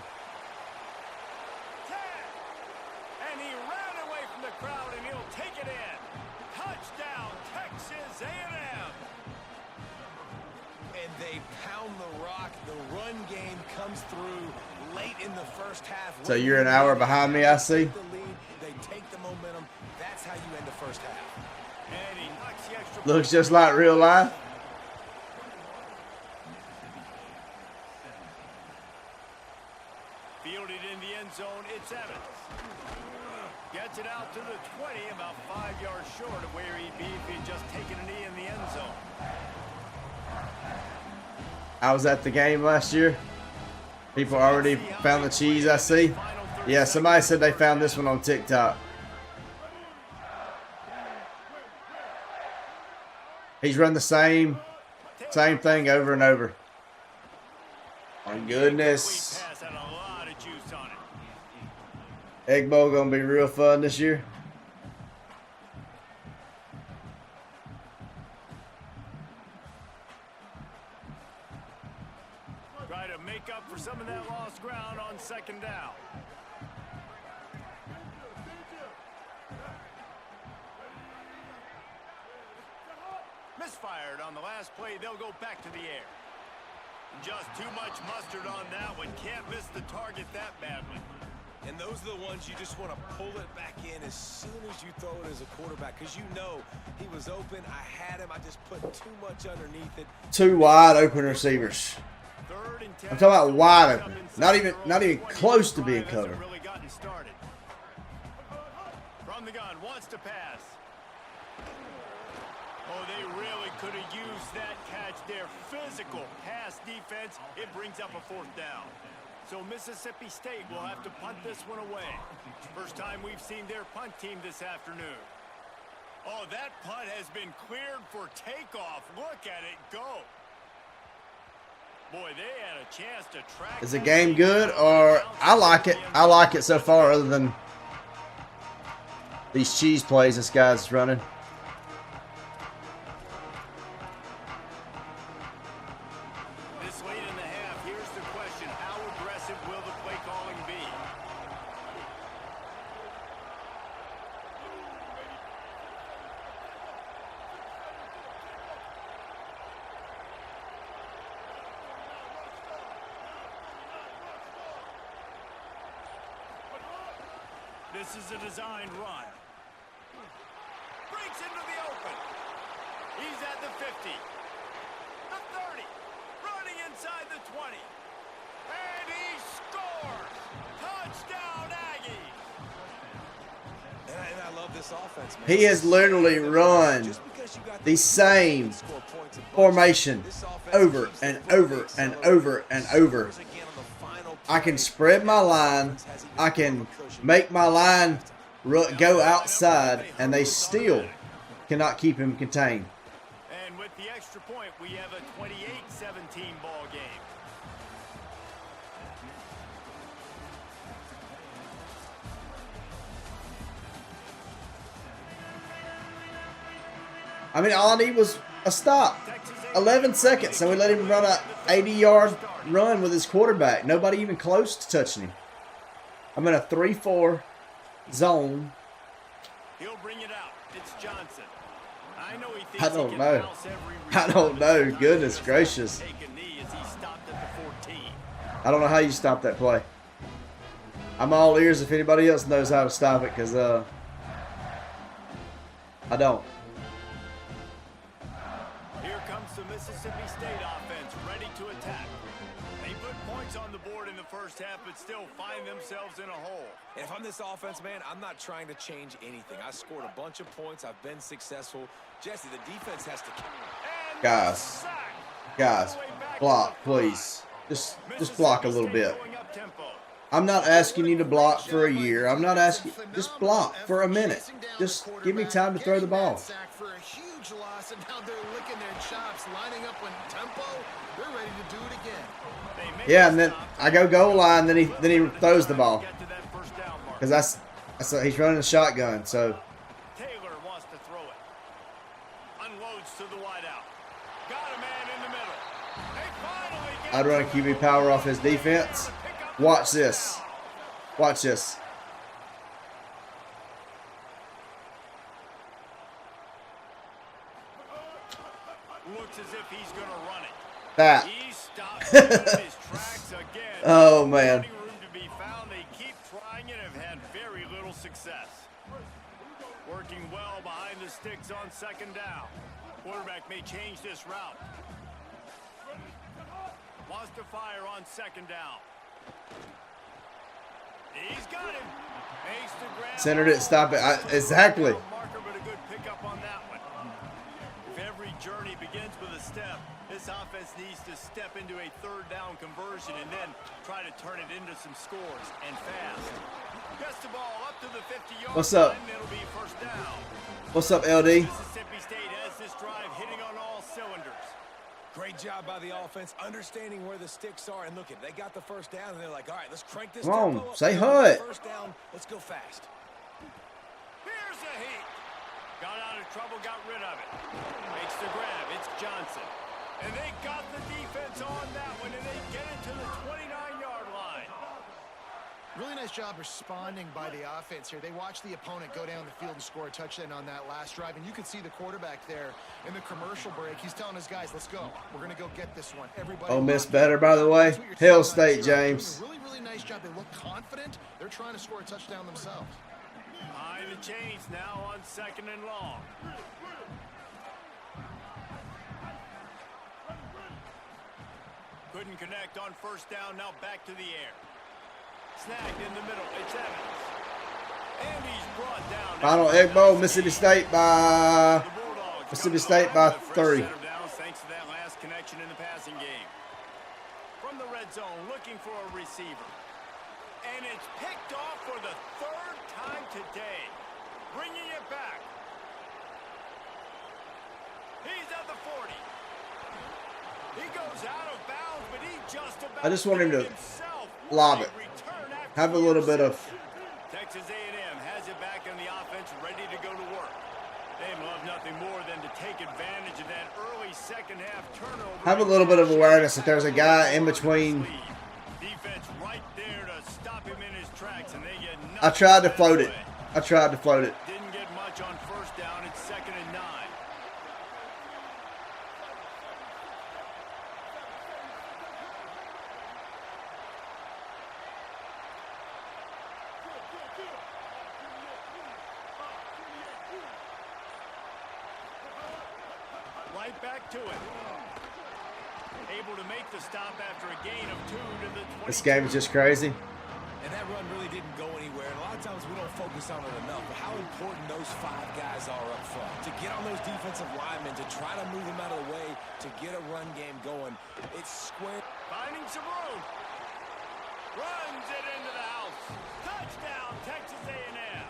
10. And he ran away from the crowd, and he'll take it in. Touchdown, Texas A&M. And they pound the rock. The run game comes through late in the first half. So you're an hour behind me, I see. They take the momentum. That's how you end the first half. And he knocks the extra. Looks just like real life. Fielded in the end zone, it's Evans. Gets it out to the 20, about 5 yards short of where he'd be if he'd just taken a knee in the end zone. I was at the game last year. People already found the cheese, I see. Yeah, somebody said they found this one on TikTok. He's run the same thing over and over. My goodness. Egg Bowl gonna be real fun this year. Try to make up for some of that lost ground on 2nd down. Misfired on the last play. They'll go back to the air. Just too much mustard on that one. Can't miss the target that badly. And those are the ones you just want to pull it back in as soon as you throw it as a quarterback, because you know he was open. I had him. I just put too much underneath it. 2 wide open receivers. I'm talking about wide open. Not even close to being covered. Really gotten started. From the gun, wants to pass. Oh, they really could have used that catch there. Physical pass defense. It brings up a 4th down. So Mississippi State will have to punt this one away. First time we've seen their punt team this afternoon. Oh, that punt has been cleared for takeoff. Look at it go. Boy, they had a chance to track. Is the game good, or I like it? I like it so far, other than these cheese plays this guy's running. This late in the half, here's the question: how aggressive will the play calling be? This is a designed run. Breaks into the open. He's at the 50. The 30. Running inside the 20. And he scores! Touchdown, Aggies! And I love this offense, man. He has literally run the same formation over and over and over and over. I can spread my line. I can make my line go outside, and they still cannot keep him contained. And with the extra point, we have a 28-17 ball game. I mean, all I need was a stop. 11 seconds, so we let him run a 80-yard run with his quarterback. Nobody even close to touching him. I'm in a 3-4 zone. He'll bring it out. It's Johnson. I know he thinks I don't know. I don't know. Goodness gracious. I don't know how you stop that play. I'm all ears if anybody else knows how to stop it, because I don't. Here comes the Mississippi State offense, ready to attack. They put points on the board in the first half, but still find themselves in a hole. And if I'm this offense, man, I'm not trying to change anything. I scored a bunch of points. I've been successful. Jesse, the defense has to... Guys, block, please. Just block a little bit. I'm not asking you to block for a year. I'm not asking. Just block for a minute. Just give me time to throw the ball. For a huge loss, and now they're licking their chops, lining up on tempo. They're ready to do it again. Yeah, and then I go goal line, then he throws the ball, because that's he's running a shotgun. So Taylor wants to throw it. Unloads to the wideout. Got a man in the middle. They finally get I'd run a QB power off his defense. Watch this. Watch this. Looks as if he's going to run it. That. He stops in his tracks again. Oh, man. Plenty room to be found. They keep trying and have had very little success. Working well behind the sticks on second down. Quarterback may change this route. Wants to fire on second down. He's got him. Makes the grab. Center didn't stop it. Exactly. Marker, but a good pickup on that one. If every journey begins with a step, this offense needs to step into a third down conversion and then try to turn it into some scores, and fast. Gets the ball up to the 50-yard What's up? line, it'll be first down. What's up, LD? Mississippi State has this drive hitting on all cylinders. Great job by the offense, understanding where the sticks are. And look, they got the first down, and they're like, all right, let's crank this Come on, tempo up. say hut. First down, let's go fast. Here's a heat. Got out of trouble, got rid of it. Makes the grab. It's Johnson. And they got the defense on that one, and they get it to the 29-yard line. Really nice job responding by the offense here. They watched the opponent go down the field and score a touchdown on that last drive. And you can see the quarterback there in the commercial break. He's telling his guys, let's go. We're going to go get this one. Everybody. Ole Miss better, by the way. Hill State, James. Really, really nice job. They look confident. They're trying to score a touchdown themselves. High the chains now on second and long. Couldn't connect on first down. Now back to the air. Snagged in the middle. It's Evans. And he's brought down. Final Igbo, Mississippi State by 3. Thanks to that last connection in the passing game. From the red zone, looking for a receiver. And it's picked off for the third time today. Bringing it back. He's at the 40. He goes out of bounds, but he just about I just want him to lob it. Have a little bit of. Texas A&M has it back in the offense, ready to go to work. They love nothing more than to take advantage of that early second half turnover. Have a little bit of awareness if there's a guy in between. Defense right there to stop him in his tracks, and they get nothing. I tried to float it. I tried to float it. Didn't get much on first down. It's 2nd and 9. Right back to it. Able to make the stop after a gain of 2 to the 20. This game is just crazy. And that run really didn't go anywhere. And a lot of times we don't focus on it enough, but how important those 5 guys are up front. To get on those defensive linemen, to try to move them out of the way, to get a run game going. It's square. Finding some room. Runs it into the house. Touchdown, Texas A&M.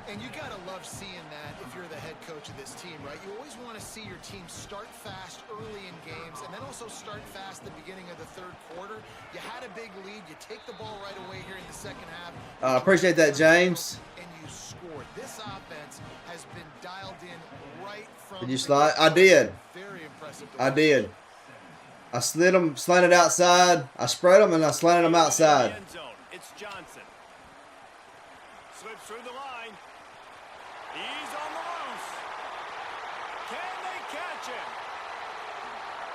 And you gotta love seeing that if you're the head coach of this team, right? You always want to see your team start fast early in games and then also start fast at the beginning of the third quarter. You had a big lead. You take the ball right away here in the second half. Appreciate that, James. And you scored. This offense has been dialed in right from... Did you slide? I did. Very impressive. I did. I slid them, slanted outside. I spread them, and I slanted them outside. It's Johnson. Slips through the line. He's on the loose. Can they catch him?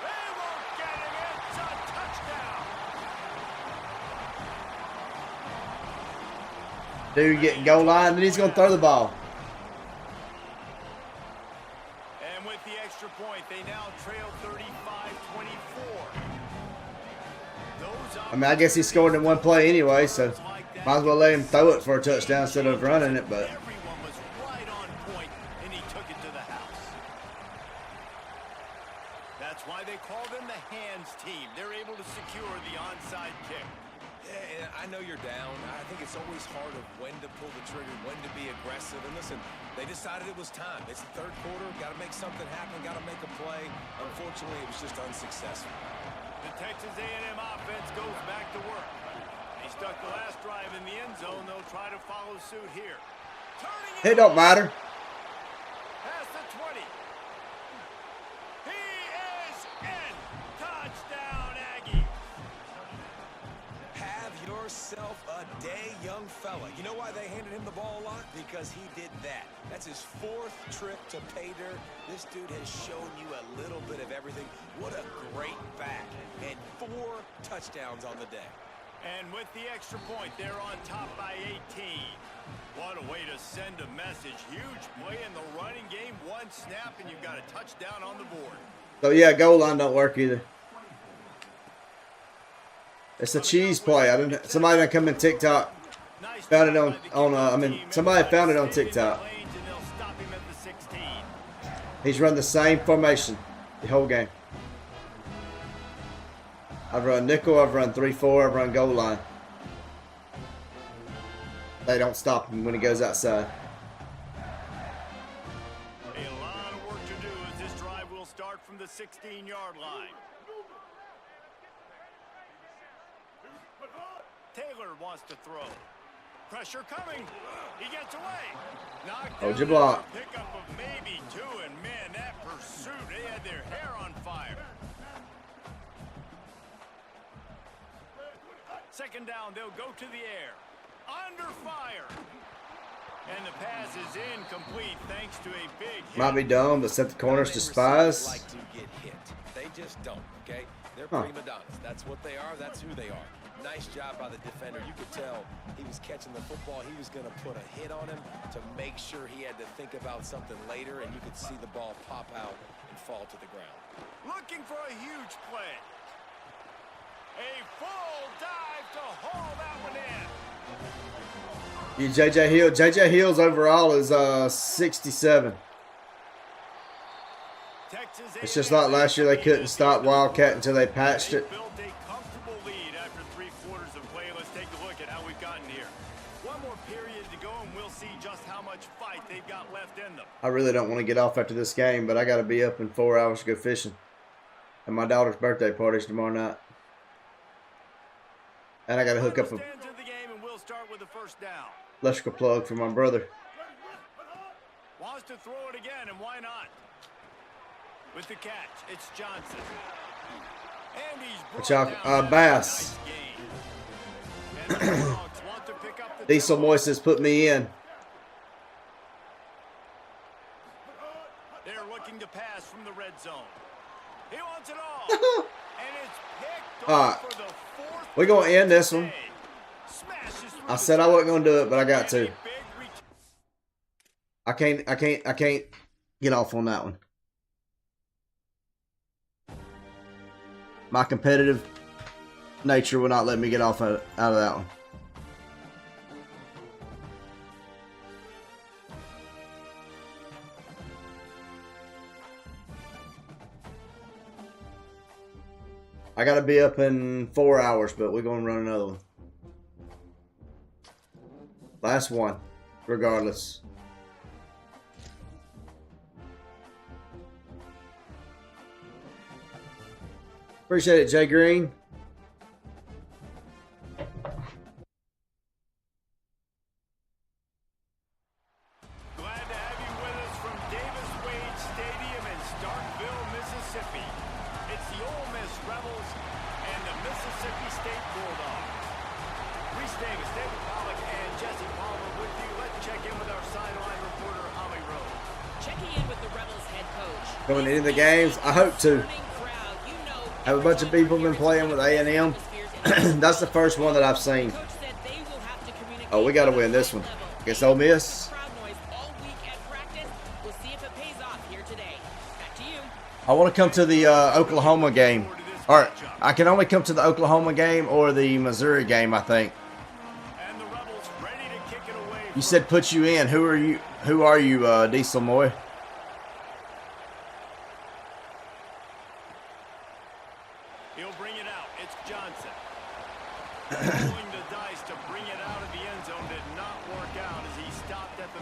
They won't get him. It's a touchdown. Dude getting goal line, and he's going to throw the ball. And with the extra point, they now trail 35-24. I mean, I guess he scored in one play anyway, so might as well let him throw it for a touchdown instead of running it, but... Everyone was right on point, and he took it to the house. That's why they call them the hands team. They're able to secure the onside kick. Yeah, and I know you're down. I think it's always hard of when to pull the trigger, when to be aggressive. And listen, they decided it was time. It's the third quarter. Got to make something happen. Got to make a play. Unfortunately, it was just unsuccessful. The Texas A&M offense goes back to work. They stuck the last drive in the end zone. They'll try to follow suit here. It don't matter. Past the 20. He is in. Touchdown, Aggie. Have yourself a day, young fella. You know why they handed him the ball a lot? Because he did that. That's his 4th trip to pay dirt. This dude has shown you a little bit of everything. What a great back. And 4 touchdowns on the day. And with the extra point, they're on top by 18. What a way to send a message. Huge play in the running game. 1 snap, and you've got a touchdown on the board. So, yeah, goal line don't work either. It's a cheese play. Somebody done come in TikTok. Found it on somebody found it on TikTok. He's run the same formation the whole game. I've run nickel, I've run 3-4, I've run goal line. They don't stop him when he goes outside. A lot of work to do as this drive will start from the 16-yard line. Taylor wants to throw. Pressure coming. He gets away. Knocked Hold down your block. Pickup of maybe 2, and man, that pursuit, they had their hair on fire. Second down, they'll go to the air. Under fire. And the pass is incomplete thanks to a big hit. Might be dumb, but set the corners to spies. Like to get hit. They just don't, okay? They're prima donnas. That's what they are. That's who they are. Nice job by the defender. You could tell he was catching the football. He was going to put a hit on him to make sure he had to think about something later, and you could see the ball pop out and fall to the ground. Looking for a huge play. A full dive to haul that one in. J.J. Hill. J.J. Hill's overall is 67. It's just like last year they couldn't stop Wildcat until they patched it. Built a comfortable lead after 3 quarters of play. Let's take a look at how we've gotten here. One more period to go, and we'll see just how much fight they've got left in them. I really don't want to get off after this game, but I got to be up in 4 hours to go fishing. And my daughter's birthday party's tomorrow night. And I got to hook up a electrical plug for my brother. Wants to throw it again, and why not? With the catch, it's Johnson. And he's Bass. Diesel Moises put me in. They're looking to pass from the red zone. He wants it all. And it's picked off for the 4th. We're going to end this one. I said I wasn't going to do it, but I got to. I can't get off on that one. My competitive nature will not let me get off out of that one. I gotta be up in 4 hours, but we're gonna run another one. Last one, regardless. Appreciate it, Jay Green. Glad to have you with us from Davis Wade Stadium in Starkville, Mississippi. It's the Ole Miss Rebels and the Mississippi State Bulldogs. Reese Davis, David Pollack, and Jesse Palmer with you. Let's check in with our sideline reporter, Holly Rose. Checking in with the Rebels head coach. Going into the games, I hope to. Have a bunch of people been playing with A&M. That's the first one that I've seen. Oh, we got to win this one. Against Ole Miss. I want to come to the Oklahoma game. Or I can only come to the Oklahoma game or the Missouri game, I think. You said put you in. Who are you? Who are you, Diesel Moy? He'll bring it out. It's Johnson. Rolling the dice to bring it out of the end zone did not work out as he stopped at the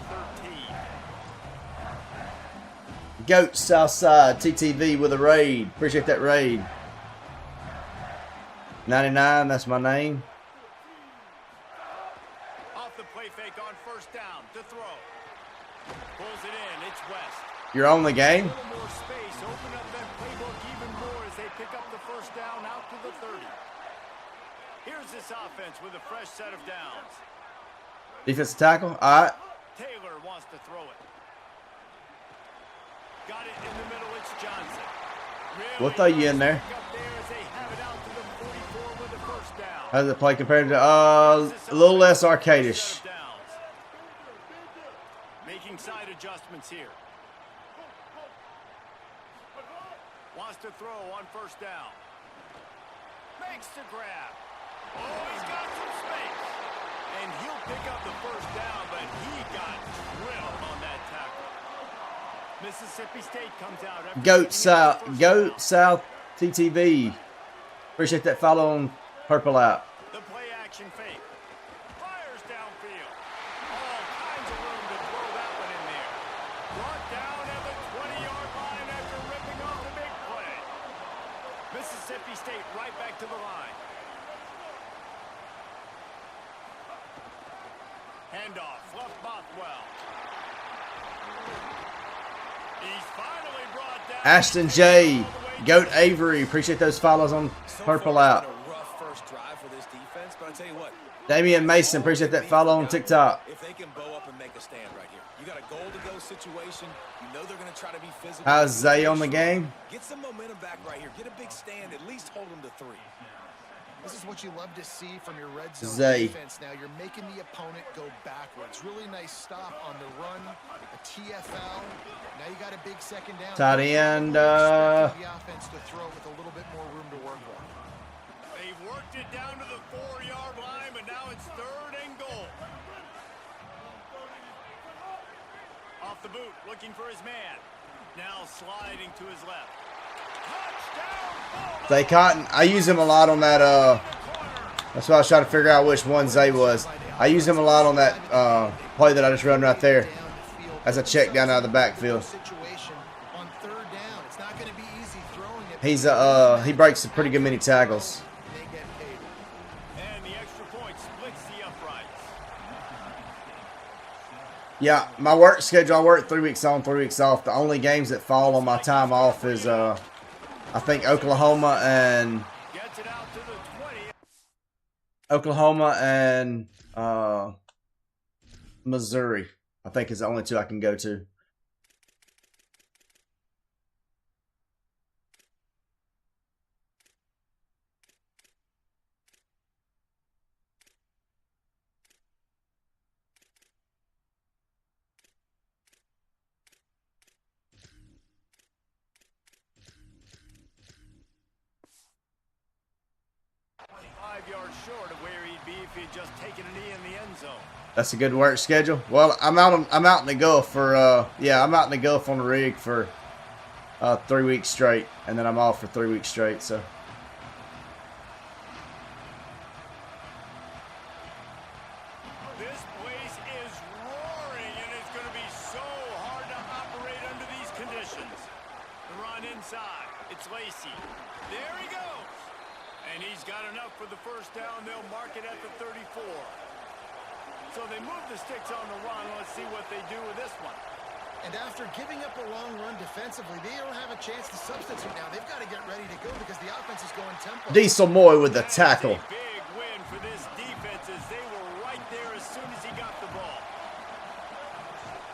13. Goat Southside TTV with a raid. Appreciate that raid. 99, that's my name. Off the play fake on first down to throw. Pulls it in. It's West. You're on the game? A little more space. Open up that playbook even more as they pick up the first down out to the 30. Here's this offense with a fresh set of downs. Defensive tackle? All right. Taylor wants to throw it. Got it in the middle. It's Johnson. Really We'll throw you in there. up there as they have it out to the 44 with the first down. How does it play compared to a little less arcadish? Making side adjustments here. Wants to throw on first down. Makes the grab. Oh, he's got some space. And he'll pick up the first down, but he got drilled on that tackle. Mississippi State comes out. Goat South TTV. Appreciate that follow on Purple out. The play action fake. Fires downfield. All kinds of room to throw that one in there. Brought down at the 20-yard line after ripping off the big play. Mississippi State right back to the line. Handoff. Fluff Bothwell. He's finally brought down. Ashton J. Goat Avery. Appreciate those follows on Purple out. Damian Mason. Appreciate that follow on TikTok. If they can bow up and make a stand right here. You got a goal-to-go situation. You know they're going to try to be physical. How's Zay on the game? Get some momentum back right here. Get a big stand. At least hold them to 3. This is what you love to see from your red zone Zay. defense. Now you're making the opponent go backwards. Really nice stop on the run, a TFL. Now you got a big second down. Tight end. The offense to throw with a little bit more room to work with. They've worked it down to the 4-yard line, but now it's 3rd and goal. Off the boot, looking for his man. Now sliding to his left. Touchdown! Zay Cotton. I use him a lot on that. That's why I was trying to figure out which one Zay was. I use him a lot on that play that I just run right there as a check down out of the backfield. He's he breaks a pretty good many tackles. And the extra point splits the uprights. Yeah, my work schedule, I work 3 weeks on, 3 weeks off. The only games that fall on my time off is I think Oklahoma and Missouri. I think is the only 2 I can go to. 5 yards short of where he'd be if he'd just taken a knee in the end zone. That's a good work schedule. Well, I'm out in the Gulf for I'm out in the Gulf on the rig for 3 weeks straight, and then I'm off for 3 weeks straight. So this place is roaring, and it's going to be so hard to operate under these conditions. The run inside. It's Lacy. There he goes. And he's got enough for the first down. They'll mark it at the 34. So they move the sticks on the run. Let's see what they do with this one. And after giving up a long run defensively, they don't have a chance to substitute now. They've got to get ready to go because the offense is going tempo. Diesel Moy with the tackle. Big win for this defense as they were right there as soon as he got the ball.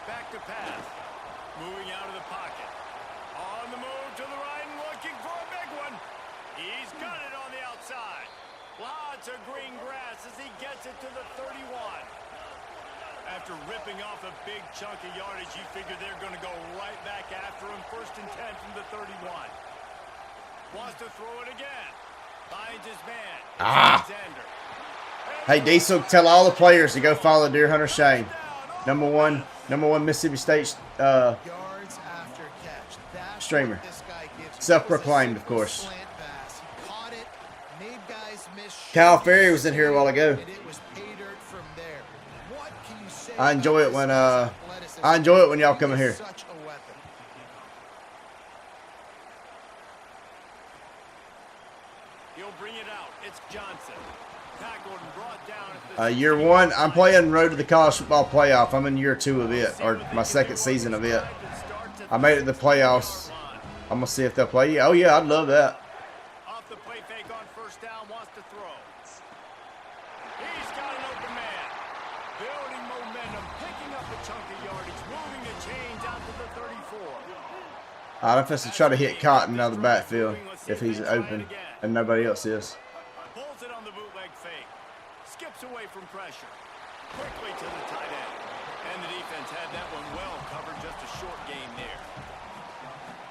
Back to pass. Moving out of the pocket. On the move to the right and looking for a big one. He's got it on the outside. Lots of green grass as he gets it to the 31. After ripping off a big chunk of yardage, you figure they're going to go right back after him. 1st and 10 from the 31. Wants to throw it again. Finds his man. Alexander. Hey, Diesel, tell all the players to go follow Deer Hunter Shane. Number one Mississippi State Yards after catch. That's streamer. what this guy gives you. Self-proclaimed, of course. Slant pass. He caught it, made guys miss. Cal Ferry was in here a while ago. And it was pay dirt from there. What can you say I enjoy about it when this athleticism? I enjoy it when y'all come in here. Such a weapon. He'll bring it out. It's Johnson. Tackled and brought down at the Year 1, I'm playing Road to the College Football Playoff. I'm in year 2 of it, or my 2nd season of it. I made it to the playoffs. I'm gonna see if they'll play. Oh yeah, I'd love that. Off the play fake on 1st down, wants to throw. He's got an open man. Building momentum, picking up a chunk of yardage, moving the chains out to the 34. I'd have to try to hit Cotton out of the backfield if he's open and nobody else is. Pulls it on the bootleg fake. Skips away from pressure. Quickly to the tight end. And the defense had that one well covered, just a short gain there.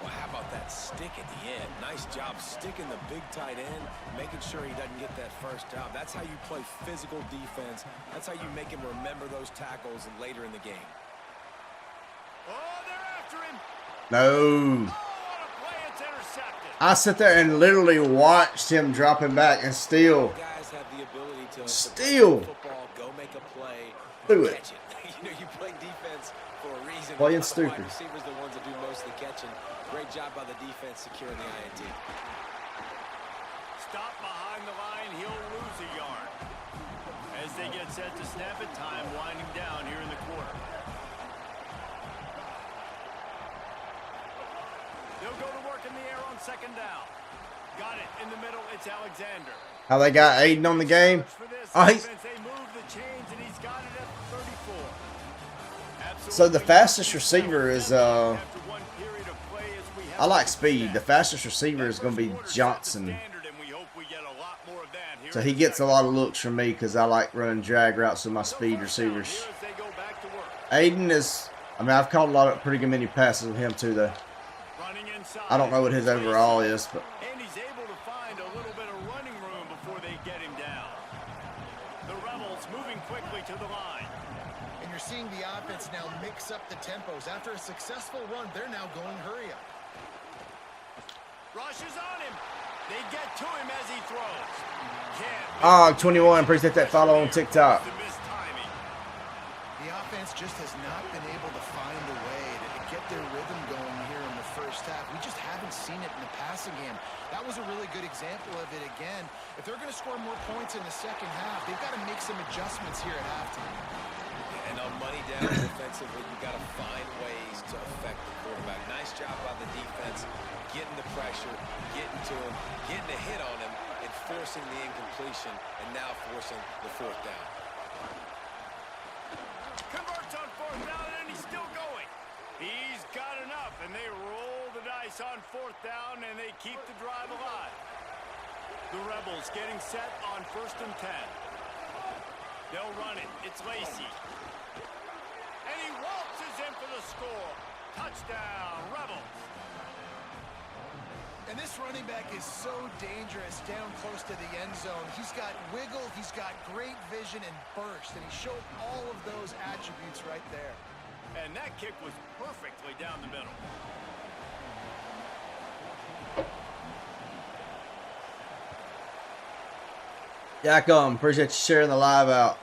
Well, how about that stick at the end? Nice job sticking the big tight end, making sure he doesn't get that first down. That's how you play physical defense. That's how you make him remember those tackles and later in the game. Oh, they're after him. No. Oh, what a play. It's intercepted. I sit there and literally watched him dropping back and still Guys have the ability to football, go make a play, do it. catch it. You know, you play defense for a reason. Playing The stupid. wide receivers are the ones that do most of the catching. Great job by the defense securing the INT. Stop behind the line. He'll lose a yard. As they get set to snap it, time winding down here in the quarter. They'll go to work in the air on 2nd down. Got it in the middle. It's Alexander. How they got Aiden on the game? For this Oh, defense, they move the chains, and he's got it at the 34. So the fastest receiver is After one period of play as we have I like speed. The fastest receiver is going to be Johnson. standard, and we hope we get a lot more of that here So in he the gets a second. lot of looks from me because I like running drag routes with my speed receivers. Here as they go back to work. Aiden is, I mean, I've caught a lot of pretty many passes with him too, though. Running inside. I don't know what his overall is, but And he's able to find a little bit of running room before they get him down. The Rebels moving quickly to the line. And you're seeing the offense now mix up the tempos. After a successful run, they're now going hurry up. Rush is on him. They get to him as he throws. Ah, 21, appreciate that follow on TikTok. The missed timing. The offense just has not been able to find a way to get their rhythm going here in the first half. We just haven't seen it in the passing game. That was a really good example of it again. If they're going to score more points in the second half, they've got to make some adjustments here at halftime. And on money down defensively, you got to find ways to affect the quarterback. Nice job by the defense, getting the pressure, getting to him, getting a hit on him, and forcing the incompletion, and now forcing the 4th down. Converts on 4th down, and he's still going. He's got enough, and they roll the dice on 4th down, and they keep the drive alive. The Rebels getting set on 1st and 10. They'll run it. It's Lacy. And he waltzes in for the score. Touchdown, Rebels. And this running back is so dangerous down close to the end zone. He's got wiggle, he's got great vision and burst, and he showed all of those attributes right there. And that kick was perfectly down the middle. Yakum, appreciate you sharing the live out.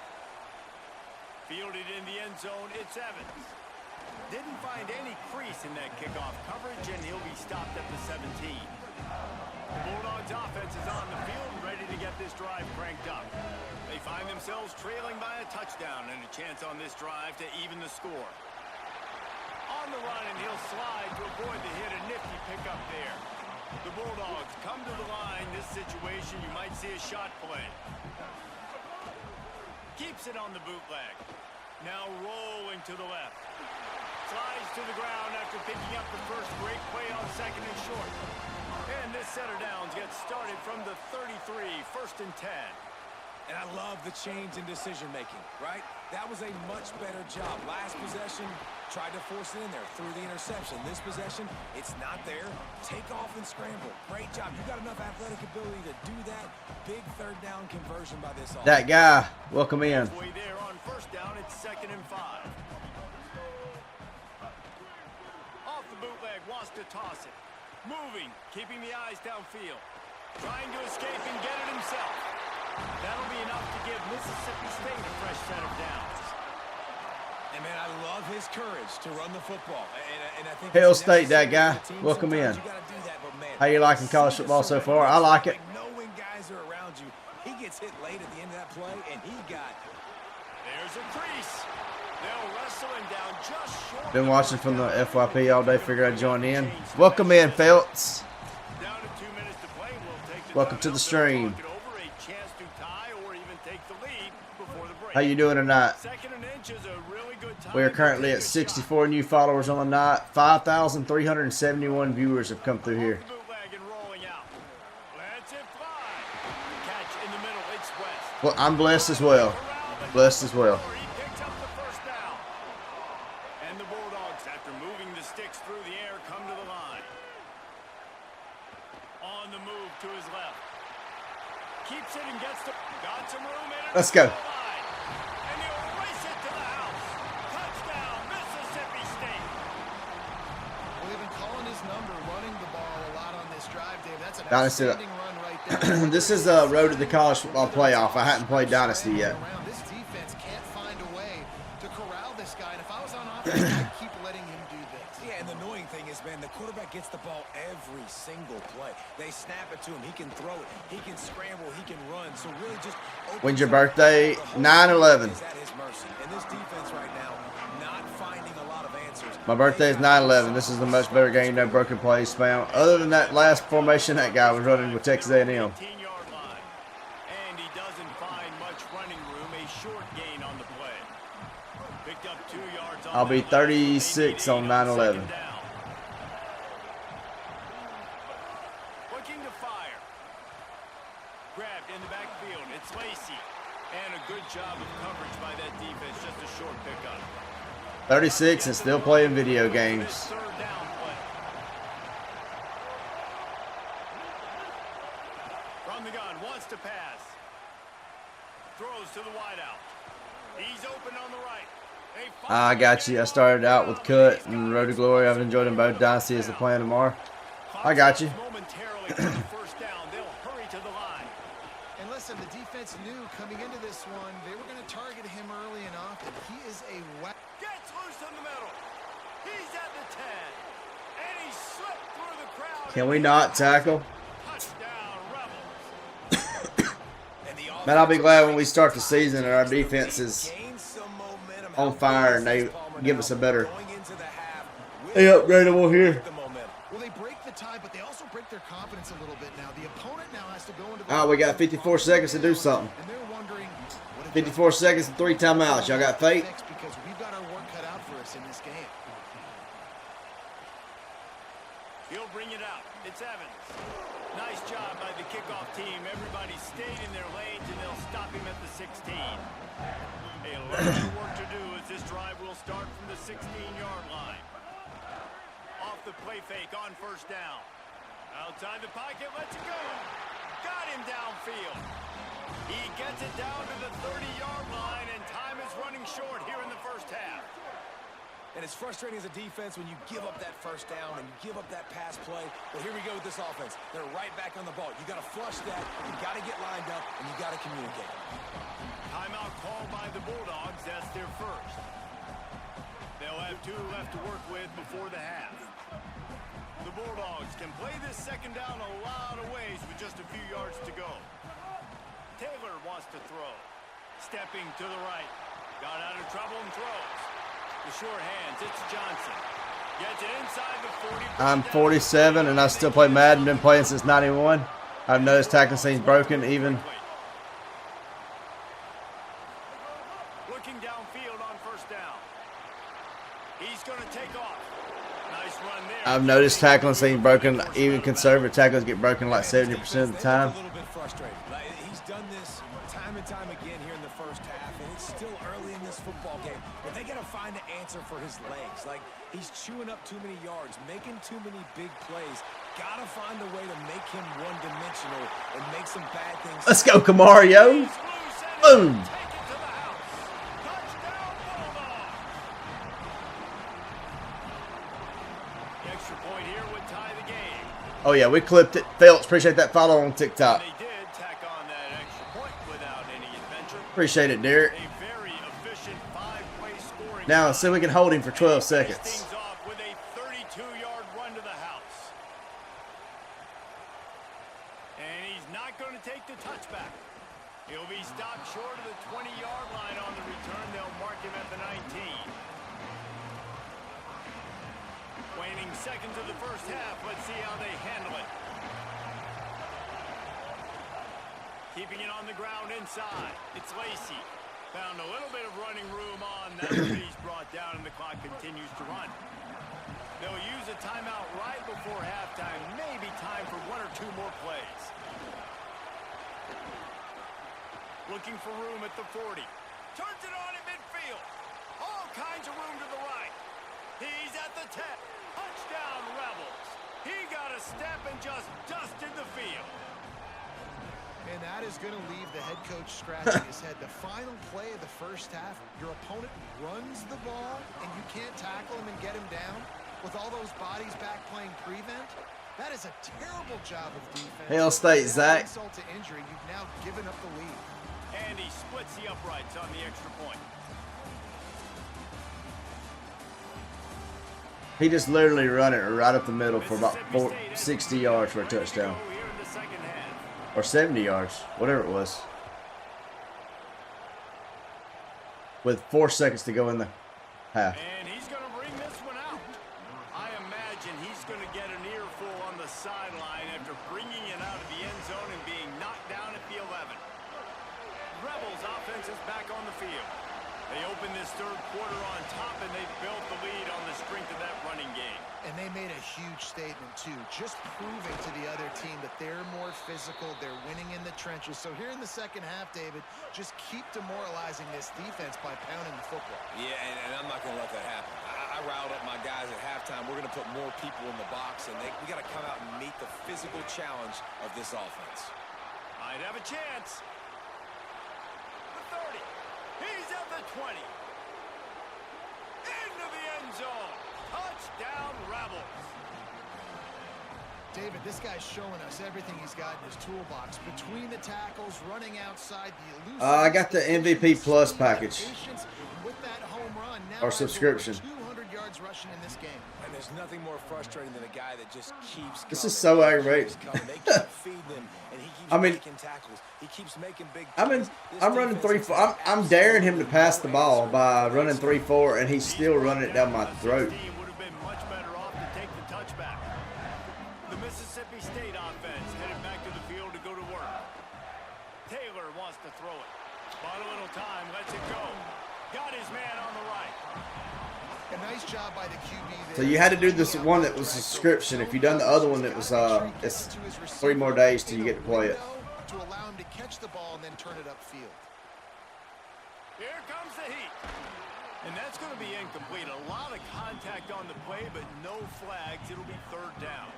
Fielded in the end zone, it's Evans. Didn't find any crease in that kickoff coverage, and he'll be stopped at the 17. The Bulldogs offense is on the field, ready to get this drive cranked up. They find themselves trailing by a touchdown and a chance on this drive to even the score. On the run, and he'll slide to avoid the hit. A nifty pickup there. The Bulldogs come to the line. This situation, you might see a shot play. Keeps it on the bootleg. Now rolling to the left. Slides to the ground after picking up the first great play on second and short. And this set of downs gets started from the 33, 1st and 10. And I love the change in decision-making, right? That was a much better job. Last possession, tried to force it in there, threw the interception. This possession, it's not there. Take off and scramble. Great job. You got enough athletic ability to do that. Big third down conversion by this offense. That guy, welcome in. Halfway there on 1st down, it's 2nd and 5. Off the bootleg, wants to toss it. Moving, keeping the eyes downfield. Trying to escape and get it himself. That'll be enough to give Mississippi State a fresh set of downs. And man, I love his courage to run the football. And I think Hail State, that guy. Welcome in. How you liking college football so far? I like it. Know when guys are around you. He gets hit late at the end of that play, and he got. There's a crease. They'll wrestle him down just short. Been watching from the FYP all day. Figured I'd join in. Welcome in, Feltz. Down to 2 minutes to play. We'll take the Welcome to the stream. Break. How you doing tonight? 2nd and inch is a really good time. We are currently at 64 new followers on the night. 5,371 viewers have come through here. Well, I'm blessed as well. Blessed as well. He picks up the 1st down. And the Bulldogs, after moving the sticks through the air, come to the line. On the move to his left. Keeps it and gets to. Got some room in it. Let's go. And he'll race it to the house. Touchdown, Mississippi State. Well, they've been calling his number, running the ball a lot on this drive, Dave. That's an Dynasty. outstanding run right there. This is a road to the college football playoff. I hadn't played Dynasty yet. This defense can't find a way to corral this guy. And if I was on offense, I'd keep letting him do this. Yeah, and the annoying thing is, man, the quarterback gets the ball every single play. They snap it to him. He can throw it. He can scramble. He can run. So really just When's your birthday? 9/11. is at his mercy. And this defense right now, not finding a lot of answers. My birthday is 9/11. This is the much better game. No broken plays found. Other than that last formation that guy was running with Texas A&M. 18-yard line. And he doesn't find much running room. A short gain on the play. Picked up 2 yards on I'll be that play. 36 on 9/11. 2nd down. Looking to fire. Grabbed in the backfield. It's Lacey. And a good job of coverage by that defense. Just a short pickup. 36 and still playing video games. 3rd down play. From the gun, wants to pass. Throws to the wideout. He's open on the right. I got you. I started out with Cut and Road to Glory. I've enjoyed them both. Dynasty is the plan tomorrow. I got you. Momentarily for the 1st down. They'll hurry to the line. And listen, the defense knew coming into this one, they were going to target him early and often. He is a weapon. Gets loose in the middle. He's at the 10. And he slipped through the crowd. Can we not tackle? Touchdown, Rebels. Man, I'll be glad when we start the season and our defense is on fire and they give us a better. They upgradable here. Well, they break the tie, but they also break their confidence a little bit now. The opponent now has to go into the All right, we got 54 seconds to do something. and they're wondering what if 54 seconds and 3 timeouts. Y'all got faith? because we've got our work cut out for us in this game. He'll bring it out. It's Evans. Nice job by the kickoff team. Everybody stayed in their lanes, and they'll stop him at the 16. A lot of work to do as this drive will start from the 16-yard line. Off the play fake on 1st down. Outside the pocket, lets it go. Got him downfield. He gets it down to the 30-yard line, and time is running short here in the first half. And it's frustrating as a defense when you give up that first down and you give up that pass play. But here we go with this offense. They're right back on the ball. You got to flush that. You got to get lined up, and you got to communicate. Timeout called by the Bulldogs. That's their first. They'll have 2 left to work with before the half. The Bulldogs can play this second down a lot of ways with just a few yards to go. Taylor wants to throw. Stepping to the right. Got out of trouble and throws. The short hands, it's Johnson. Gets it inside the 40. I'm 47 and I still play Madden. Been playing since 91. I've noticed tackling scene's broken even. Looking downfield on first down. He's going to take off. Nice run there. I've noticed tackling scene's broken. Even conservative tackles get broken like 70% of the time. A little bit frustrated. He's done this time and time again here in the first half, and it's still early in this football game. But they got to find an answer for his legs. Like, he's chewing up too many yards, making too many big plays. Got to find a way to make him one-dimensional and make some bad things. Let's go, Kamario. Boom. Oh yeah, we clipped it. Phelps, appreciate that follow on TikTok. They did tack on that extra point without any adventure. Appreciate it, Derek. A very efficient 5-play scoring. Now let's see if we can hold him for 12 Things seconds. off with a 32-yard run to the house. And he's not going to take the touchback. He'll be stopped short of the 20-yard line on the return. They'll mark him at the 19. Waning seconds of the first half. Let's see how they handle it. Keeping it on the ground inside. It's Lacy. Found a little bit of running room on that, but he's brought down and the clock continues to run. They'll use a timeout right before halftime. Maybe time for 1 or 2 more plays. Looking for room at the 40. Turns it on in midfield. All kinds of room to the right. He's at the 10. Touchdown, Rebels. He got a step and just dusted the field. And that is going to leave the head coach scratching his head. The final play of the first half, your opponent runs the ball, and you can't tackle him and get him down with all those bodies back playing prevent. That is a terrible job of defense. Hail State, Zach. Insult to injury, you've now given up the lead. And he splits the uprights on the extra point. He just literally run it right up the middle for about 60 yards for a touchdown. Or 70 yards, whatever it was. With 4 seconds to go in the half. And he's going to bring this one out. I imagine he's going to get an earful on the sideline after bringing it out of the end zone and being knocked down at the 11. Rebels offense is back on the field. They open this third quarter on top, and they built the lead on the strength of that running game. And they made a huge statement, too, just proving to the other team that they're more physical, they're winning in the trenches. So here in the second half, David, just keep demoralizing this defense by pounding the football. Yeah, and I'm not going to let that happen. I riled up my guys at halftime. We're going to put more people in the box, and we got to come out and meet the physical challenge of this offense. Might have a chance. The 30. He's at the 20. Into the end zone. Touchdown, Rebels. David, this guy's showing us everything he's got in his toolbox. Between the tackles, running outside, the elusive. I got the MVP Plus package. With that home run, now Or subscription. 200 yards rushing in this game. And there's nothing more frustrating than a guy that just keeps This is so aggravating. I mean, I'm running 3-4. I'm daring him to pass the ball by running 3-4, and he's still running it down my throat. Would have been much better off to take the touchback. The Mississippi State offense headed back to the field to go to work. Taylor wants to throw it. Bought a little time, lets it go. Got his man on the right. A nice job by the QB there. So you had to do this one that was a subscription. If you done the other one, that was it's 3 more days till you get to play it. To allow him to catch the ball and then turn it upfield. Here comes the heat. And that's going to be incomplete. A lot of contact on the play, but no flags. It'll be third down.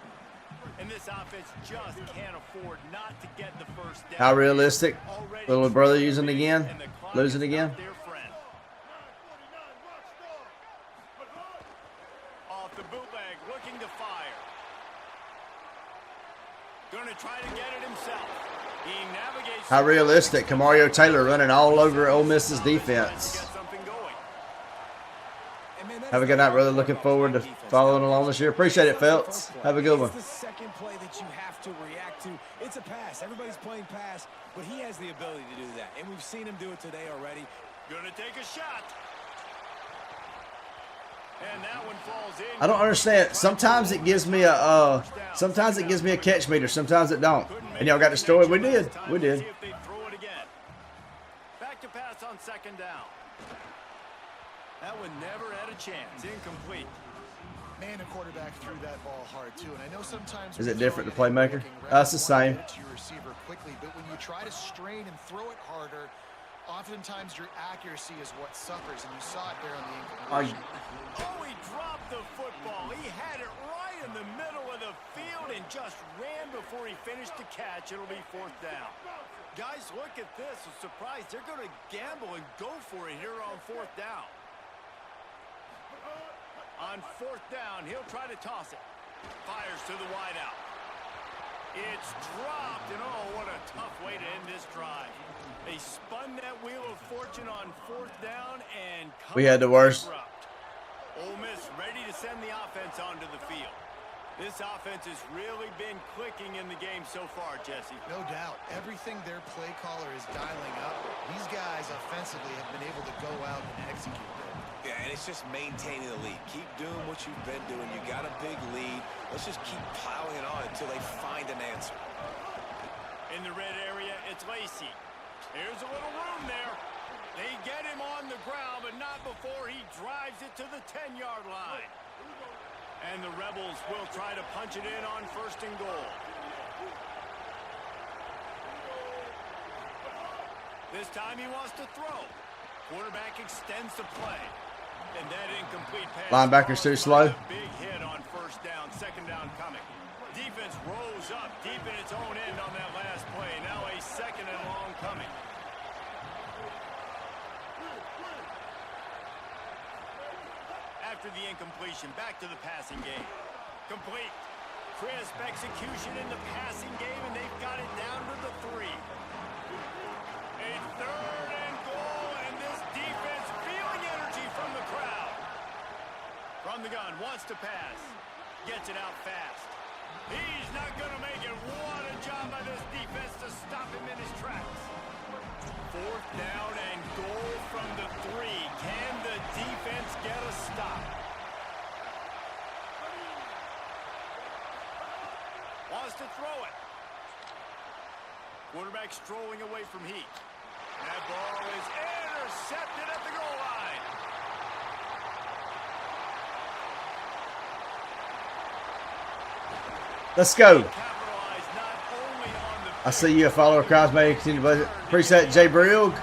And this offense just can't afford not to get the first down. How realistic? Already Little brother using trailing, again? and the clock Losing is again? not their friend. Off the bootleg, looking to fire. Going to try to get it himself. He navigates. How realistic? Kamario Taylor running all over Ole Miss's defense. Have a good night, brother. Looking forward to following along this year. Appreciate it, Phelps. Have a good one. It's the second play that you have to react to. It's a pass. Everybody's playing pass, but he has the ability to do that, and we've seen him do it today already. Going to take a shot. And that one falls in. I don't understand. Sometimes it gives me a catch meter. Sometimes it don't. And y'all got the story. We did. We did. See if they throw it again. Back to pass on second down. That one never had a chance. Incomplete. Man, the quarterback threw that ball hard too, and I know sometimes. Is it different, the playmaker? It's the same. To your receiver quickly, but when you try to strain and throw it harder, oftentimes your accuracy is what suffers, and you saw it there on the incompletion. Oh, he dropped the football. He had it right in the middle of the field and just ran before he finished the catch. It'll be fourth down. Guys, look at this. I'm surprised they're going to gamble and go for it here on fourth down. On fourth down, he'll try to toss it. Fires to the wideout. It's dropped, and oh, what a tough way to end this drive. They spun that wheel of fortune on fourth down, and We had the worst. Ole Miss ready to send the offense onto the field. This offense has really been clicking in the game so far, Jesse. No doubt. Everything their play caller is dialing up, these guys offensively have been able to go out and execute there. Yeah, and it's just maintaining the lead. Keep doing what you've been doing. You got a big lead. Let's just keep piling it on until they find an answer. In the red area, it's Lacey. There's a little room there. They get him on the ground, but not before he drives it to the 10-yard line. And the Rebels will try to punch it in on first and goal. This time he wants to throw. Quarterback extends the play. And that incomplete pass. Linebacker's too slow. Big hit on first down, second down coming. Defense rose up deep in its own end on that last play. Now a second and long coming. After the incompletion, back to the passing game. Complete. Crisp execution in the passing game, and they've got it down to the 3. A third and goal, and this defense feeling energy from the crowd. From the gun, wants to pass. Gets it out fast. He's not going to make it. What a job by this defense to stop him in his tracks. Fourth down and goal from the 3. Can the defense get a stop? Wants to throw it. Quarterback strolling away from Heat. That ball is intercepted at the goal line. Let's go. I see you a follower, Crosby. Continue to budget. Appreciate Jay Brilg.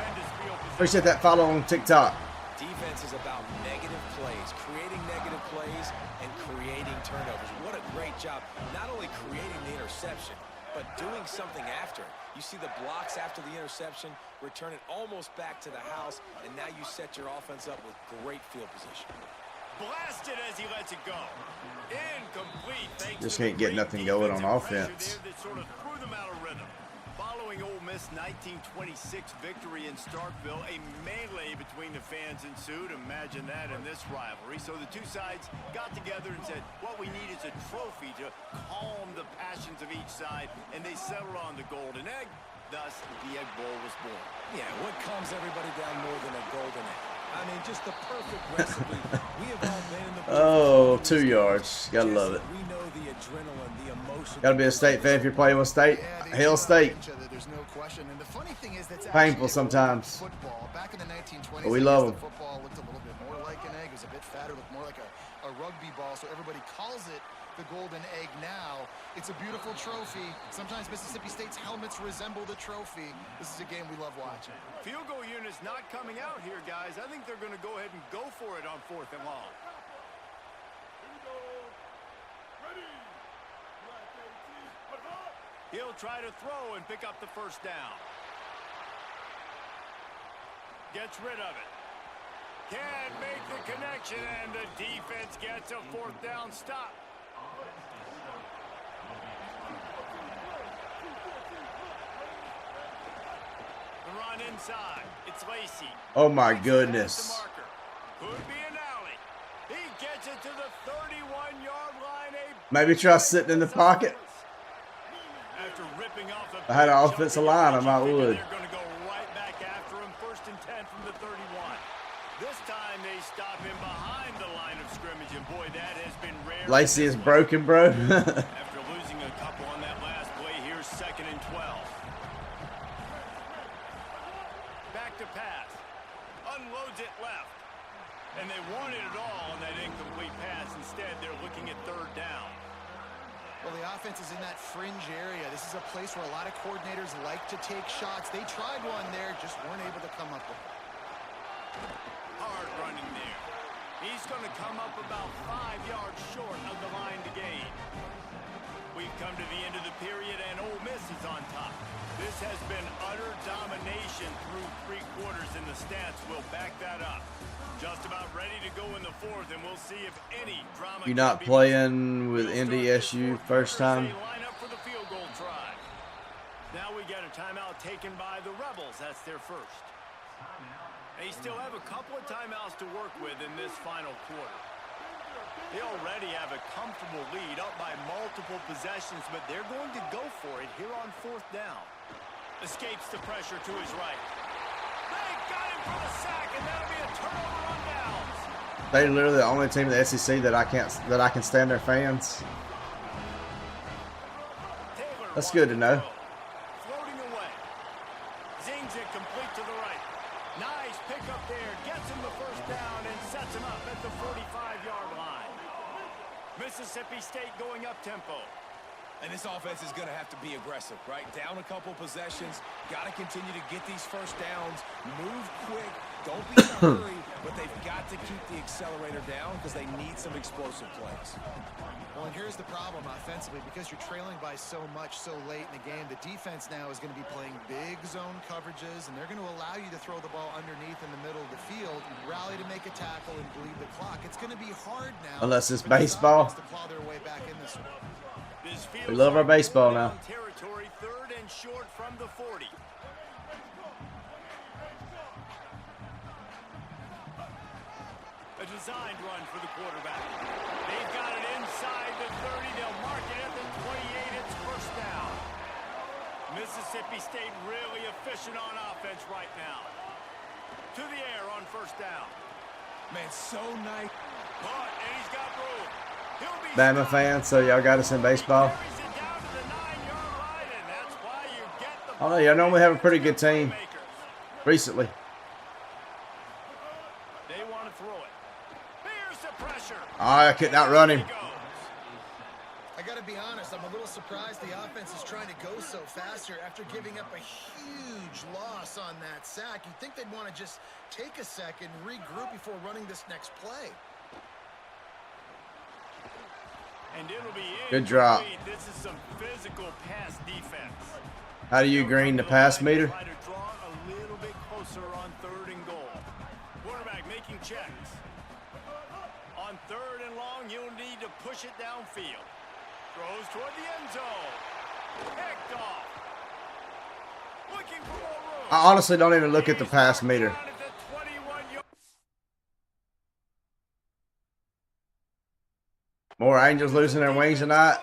Appreciate that follow on TikTok. Defense is about negative plays, creating negative plays and creating turnovers. What a great job, not only creating the interception, but doing something after. You see the blocks after the interception, return it almost back to the house, and now you set your offense up with great field position. Blasted as he lets it go. Incomplete. Just can't get nothing going on offense. Sort of threw them out of rhythm. Following Ole Miss 1926 victory in Starkville, a melee between the fans ensued. Imagine that in this rivalry. So the two sides got together and said, what we need is a trophy to calm the passions of each side, and they settled on the Golden Egg. Thus, the Egg Bowl was born. Yeah, what calms everybody down more than a golden egg? I mean, just the perfect recipe. We have all been in the Oh, 2 yards. Gotta love it. We know the adrenaline, the emotion. Gotta be a State fan if you're playing with State. Hail State. There's no question. And the funny thing is that's Painful sometimes. Football. Back in the 1920s, But we love them. Football looked a little bit more like an egg. It was a bit fatter, looked more like a rugby ball. So everybody calls it the Golden Egg now. It's a beautiful trophy. Sometimes Mississippi State's helmets resemble the trophy. This is a game we love watching. Field goal unit's not coming out here, guys. I think they're going to go ahead and go for it on fourth and long. He'll try to throw and pick up the first down. Gets rid of it. Can't make the connection, and the defense gets a fourth down stop. The run inside. It's Lacy. Oh my goodness. Could be an alley. He gets it to the 31-yard line. Maybe try sitting in the pocket. After ripping off If I had an offensive line, I might would. they're going to go right back after him. 1st and 10 from the 31. This time they stop him behind the line of scrimmage, and boy, that has been rare. Lacy is broken, bro. After losing a couple on that last play, here's 2nd and 12. Back to pass. Unloads it left. And they wanted it all on that incomplete pass. Instead, they're looking at 3rd down. Well, the offense is in that fringe area. This is a place where a lot of coordinators like to take shots. They tried one there, just weren't able to come up with it. Hard running there. He's going to come up about 5 yards short of the line to gain. We've come to the end of the period, and Ole Miss is on top. This has been utter domination through 3 quarters, and the stats will back that up. Just about ready to go in the 4th, and we'll see if any drama. You're not playing with NDSU first time? Line up for the field goal try. Now we get a timeout taken by the Rebels. That's their first. They still have a couple of timeouts to work with in this final quarter. They already have a comfortable lead, up by multiple possessions, but they're going to go for it here on 4th down. Escapes the pressure to his right. They got him for the sack, and that'll be a turnover on downs. They're literally the only team in the SEC that I can stand their fans. That's good to know. Floating away. Zings it complete to the right. Nice pickup there. Gets him the first down and sets him up at the 45-yard line. Mississippi State going up tempo. And this offense is going to have to be aggressive, right? Down a couple possessions. Got to continue to get these first downs. Move quick. Don't be in a hurry, but they've got to keep the accelerator down because they need some explosive plays. Well, and here's the problem offensively. Because you're trailing by so much so late in the game, the defense now is going to be playing big zone coverages, and they're going to allow you to throw the ball underneath in the middle of the field, rally to make a tackle, and bleed the clock. It's going to be hard now. Unless it's baseball. To claw their way back in this one. We love our baseball now. Territory, 3rd and short from the 40. A designed run for the quarterback. They've got it inside the 30. They'll mark it at the 28. It's 1st down. Mississippi State really efficient on offense right now. To the air on 1st down. Man, so nice. Caught, and he's got room. Bama fan, so y'all got us in baseball. I don't know, y'all normally have a pretty good team. Recently. They want to throw it. Here's the pressure. I couldn't outrun him. I got to be honest, I'm a little surprised the offense is trying to go so fast here after giving up a huge loss on that sack. You'd think they'd want to just take a second, regroup before running this next play. And it'll be good drop. This is some physical pass defense. How do you green the pass meter? Try to draw a little bit closer on 3rd and goal. Quarterback making checks. On 3rd and long, you'll need to push it downfield. Throws toward the end zone. Picked off. Looking for more room. I honestly don't even look at the pass meter. More Angels losing their wings tonight.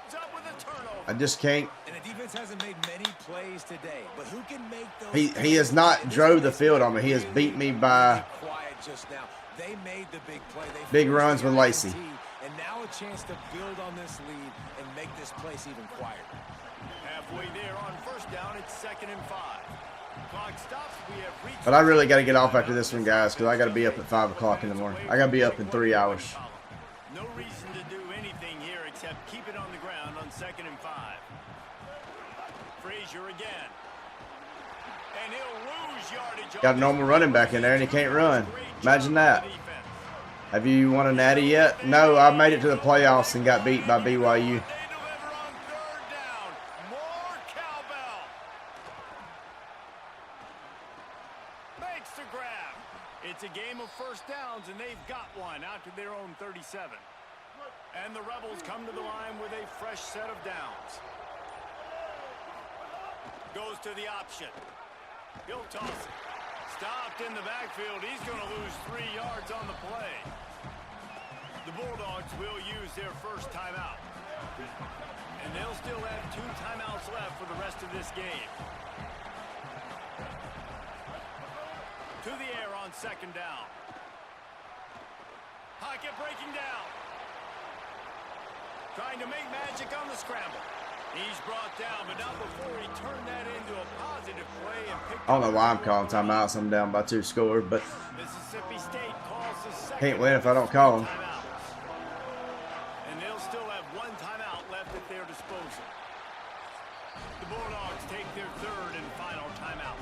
I just can't. And the defense hasn't made many plays today, but who can make those? He has not drove the field on me. He has beat me by quiet just now. They made the big play. big runs with Lacy. And now a chance to build on this lead and make this place even quieter. Halfway there on 1st down, it's 2nd and 5. Clock stops. We have reached. But I really got to get off after this one, guys, because I got to be up at 5 o'clock in the morning. I got to be up in 3 hours. No reason to do anything here except keep it on the ground on 2nd and 5. Frazier again. And he'll lose yardage. Got a normal running back in there, and he can't run. Imagine that. Have you won a natty yet? No, I made it to the playoffs and got beat by BYU. first downs, and they've got one out to their own 37. And the Rebels come to the line with a fresh set of downs. Goes to the option. He'll toss it. Stopped in the backfield. He's going to lose 3 yards on the play. The Bulldogs will use their first timeout. And they'll still have 2 timeouts left for the rest of this game. To the air on second down. Pocket breaking down. Trying to make magic on the scramble. He's brought down, but not before he turned that into a positive play and picked I don't know why I'm calling timeouts. I'm down by 2 scores, but Mississippi State calls the second. can't win if I don't call them. And they'll still have 1 timeout left at their disposal. The Bulldogs take their 3rd and final timeout.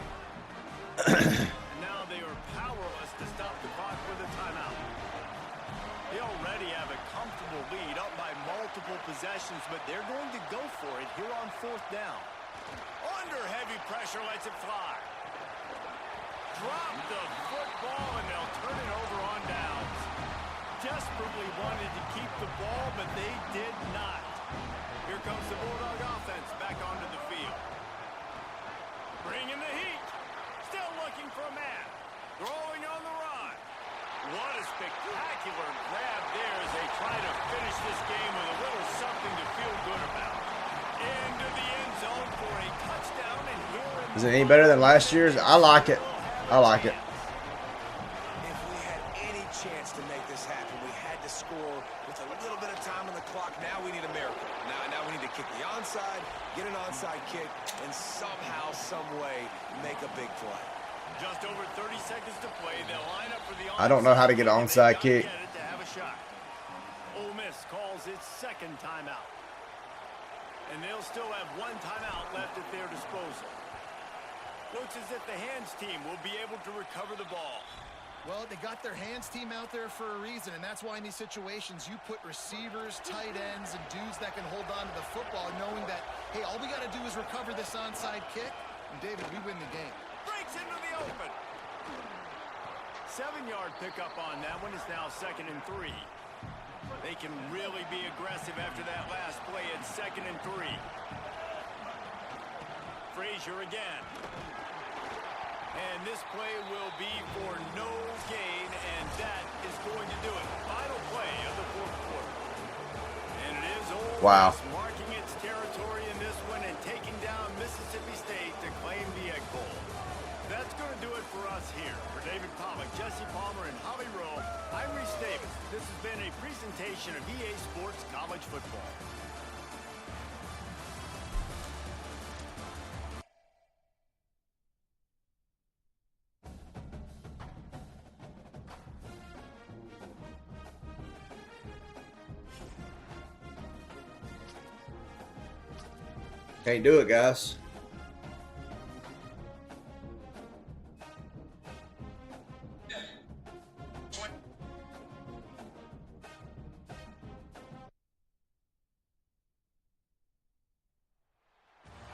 And now they are powerless to stop the clock with a timeout. They already have a comfortable lead up by multiple possessions, but they're going to go for it here on 4th down. Under heavy pressure, lets it fly. Drop the football, and they'll turn it over on downs. Desperately wanted to keep the ball, but they did not. Here comes the Bulldog offense back onto the field. Bringing the heat. Still looking for a man. Throwing on the run. What a spectacular grab there as they try to finish this game with a little something to feel good about. Into the end zone for a touchdown, and here Is it any better than last year's? I like it. I like it. If we had any chance to make this happen, we had to score with a little bit of time on the clock. Now we need a miracle. Now we need to kick the onside, get an onside kick, and somehow, some way, make a big play. just over 30 seconds to play. They'll line up for the I don't know how to get an onside kick. To have a shot. Ole Miss calls its 2nd timeout. And they'll still have 1 timeout left at their disposal. Looks as if the hands team will be able to recover the ball. Well, they got their hands team out there for a reason, and that's why in these situations you put receivers, tight ends, and dudes that can hold on to the football, knowing that, hey, all we got to do is recover this onside kick, and David, we win the game. Breaks into the open. 7-yard pickup on that one. Is now 2nd and 3. They can really be aggressive after that last play. It's 2nd and 3. Frazier again. And this play will be for no gain, and that is going to do it. Final play of the 4th quarter. And it is Ole Miss marking its territory in this one and taking down Mississippi State to claim the Egg Bowl. That's going to do it for us here. For David Pollack, Jesse Palmer, and Holly Rowe, I'm Reese Davis. This has been a presentation of EA Sports College Football. Can't do it, guys.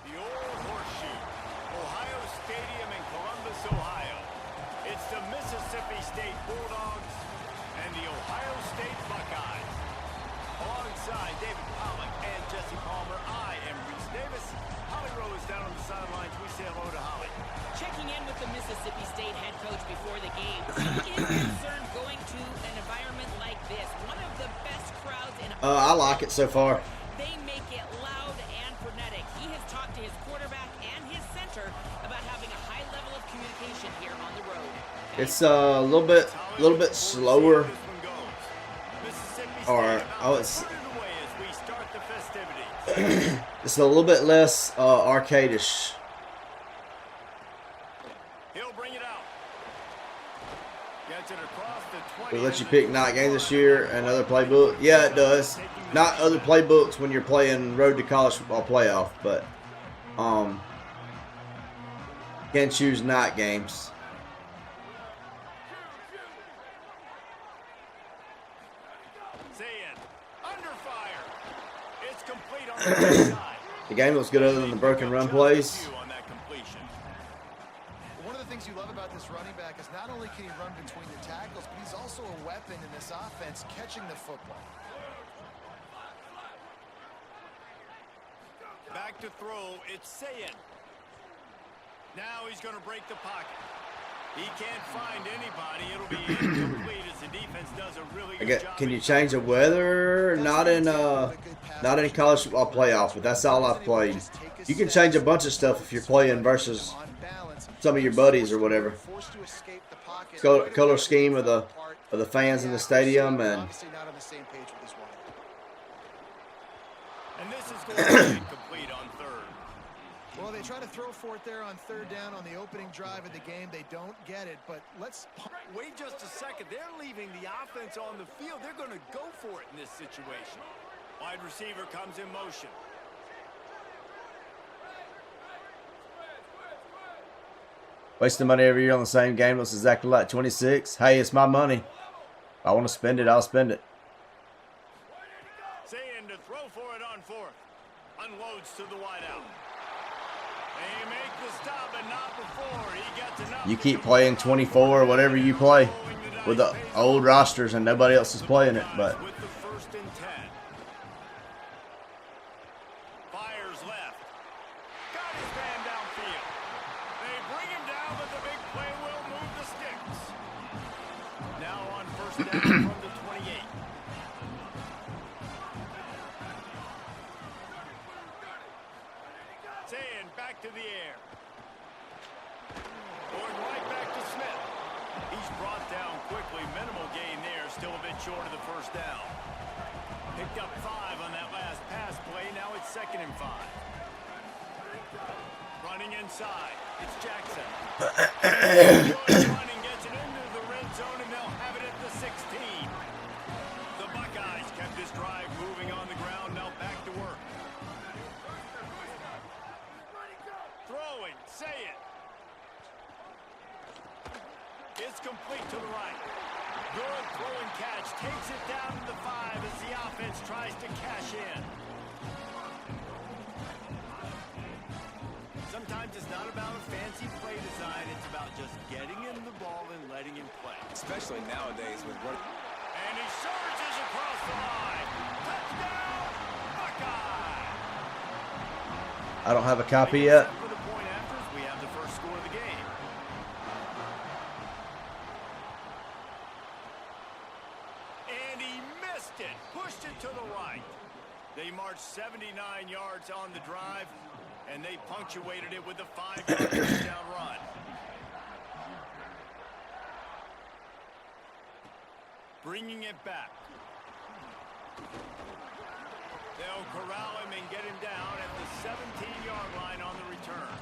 The old horseshoe, Ohio Stadium in Columbus, Ohio. It's the Mississippi State Bulldogs and the Ohio State Buckeyes. Alongside David Pollack and Jesse Palmer, I am Reese Davis. Holly Rowe is down on the sidelines. We say hello to Holly. Checking in with the Mississippi State head coach before the game. He is concerned going to an environment like this. One of the best crowds in I like it so far. They make it loud and frenetic. He has talked to his quarterback and his center about having a high level of communication here on the road. It's a little bit slower. Or it's it's a little bit less arcade-ish. He'll bring it out. Gets it across the 20. It lets you pick night games this year and other playbook. Yeah, it does. Not other playbooks when you're playing Road to College Football Playoff, but you can choose night games. The game looks good other than the broken run plays. One of the things things you love about this running back is not only can he run between the tackles, but he's also a weapon in this offense catching the football. Back to throw, it's Sayin. Now he's going to break the pocket. He can't find anybody. It'll be incomplete as the defense does a really good job. Can you change the weather? Not in college football playoff, but that's all I've played. You can change a bunch of stuff if you're playing versus some of your buddies or whatever. Color scheme of the fans in the stadium and. And this is going to be incomplete on third. Well, they try to throw for it there on third down on the opening drive of the game. They don't get it, but let's... Wait just a second. They're leaving the offense on the field. They're going to go for it in this situation. Wide receiver comes in motion. Wasting money every year on the same game looks exactly like 26. Hey, it's my money. If I want to spend it, I'll spend it. Saying to throw for it on fourth. Unloads to the wideout. They make the stop, but not before he gets enough. You keep playing 24 or whatever you play with the old rosters and nobody else is playing it, but With the 1st and 10. Fires left. Got his man downfield. They bring him down, but the big play will move the sticks. Now on 1st down from the 28. Saying back to the air. Going right back to Smith. He's brought down quickly. Minimal gain there. Still a bit short of the 1st down. Picked up 5 on that last pass play. Now it's 2nd and 5. Running inside. It's Jackson. Running gets it into the red zone, and they'll have it at the 16. The Buckeyes kept this drive moving on the ground. Now back to work. Throwing. Say it. It's complete to the right. Good throw and catch. Takes it down to the 5 as the offense tries to cash in. Sometimes it's not about a fancy play design. It's about just getting him the ball and letting him play. Especially nowadays with what... And he surges across the line. Touchdown, Buckeye! I don't have a copy yet. For the point afters, we have the first score of the game. And he missed it. Pushed it to the right. They marched 79 yards on the drive, and they punctuated it with a 5-yard touchdown run. Bringing it back. They'll corral him and get him down at the 17-yard line on the return.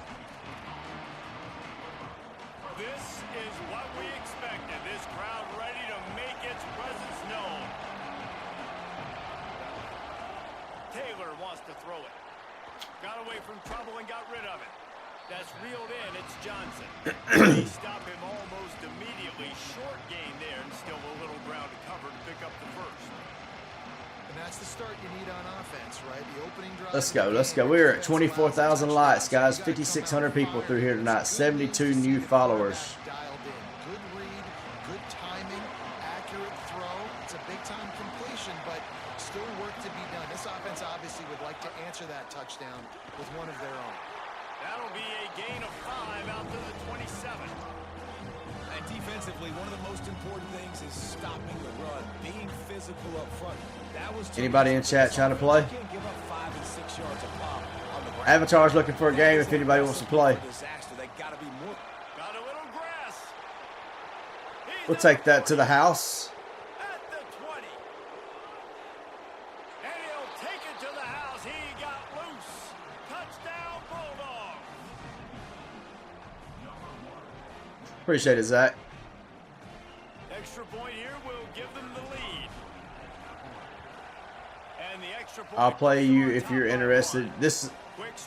This is what we expected. This crowd ready to make its presence known. Taylor wants to throw it. Got away from trouble and got rid of it. That's reeled in. It's Johnson. They stop him almost immediately. Short gain there and still a little ground to cover to pick up the 1st. And that's the start you need on offense, right? The opening drive. Let's go. Let's go. We're at 24,000 likes, guys. 5,600 people through here tonight. 72 new followers. Dialed in. Good read, good timing, accurate throw. It's a big-time completion, but still work to be done. This offense obviously would like to answer that touchdown with one of their own. That'll be a gain of 5 out to the 27. And defensively, one of the most important things is stopping the run, being physical up front. That was Anybody in chat trying to play? Can't give up 5 and 6 yards a pop on the ground. Avatar's looking for a game if anybody wants to play. Disaster. They got to be more. Got a little grass. We'll take that to the house. At the 20. And he'll take it to the house. He got loose. Touchdown, Bulldogs. Appreciate it, Zach. Extra point here will give them the lead. And the extra point. I'll play you if you're interested. This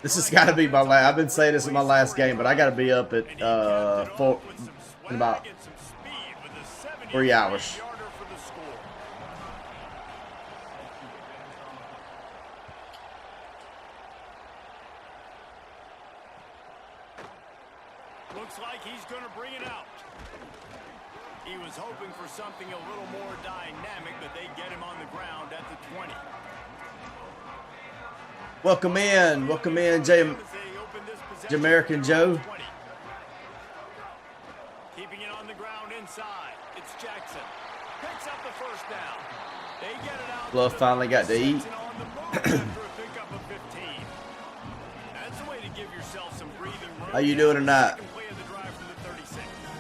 has got to be my last. I've been saying this is my last game, but I got to be up at in about 3 hours. Looks like he's going to bring it out. He was hoping for something a little more dynamic, but they get him on the ground at the 20. Welcome in, Jamaican Joe. Keeping it on the ground inside. It's Jackson. Picks up the first down. They get it out. Bluff finally got to eat. How you doing tonight?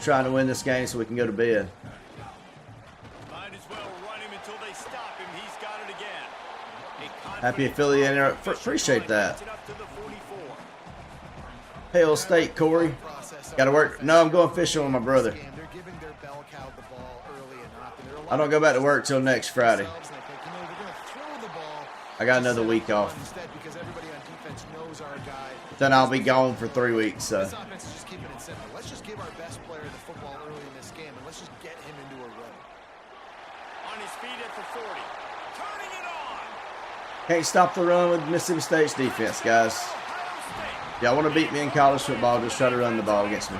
Trying to win this game so we can go to bed. Might as well run him until they stop him. He's got it again. Happy affiliate. Appreciate that. Hale State, Corey. Got to work. No, I'm going fishing with my brother. I don't go back to work till next Friday. I got another week off. Then I'll be gone for 3 weeks. So. Let's just keep it simple. Let's just give our best player the football early in this game, and let's just get him into a run. On his feet at the 40. Turning it on. Can't stop the run with Mississippi State's defense, guys. Y'all want to beat me in college football, just try to run the ball against me.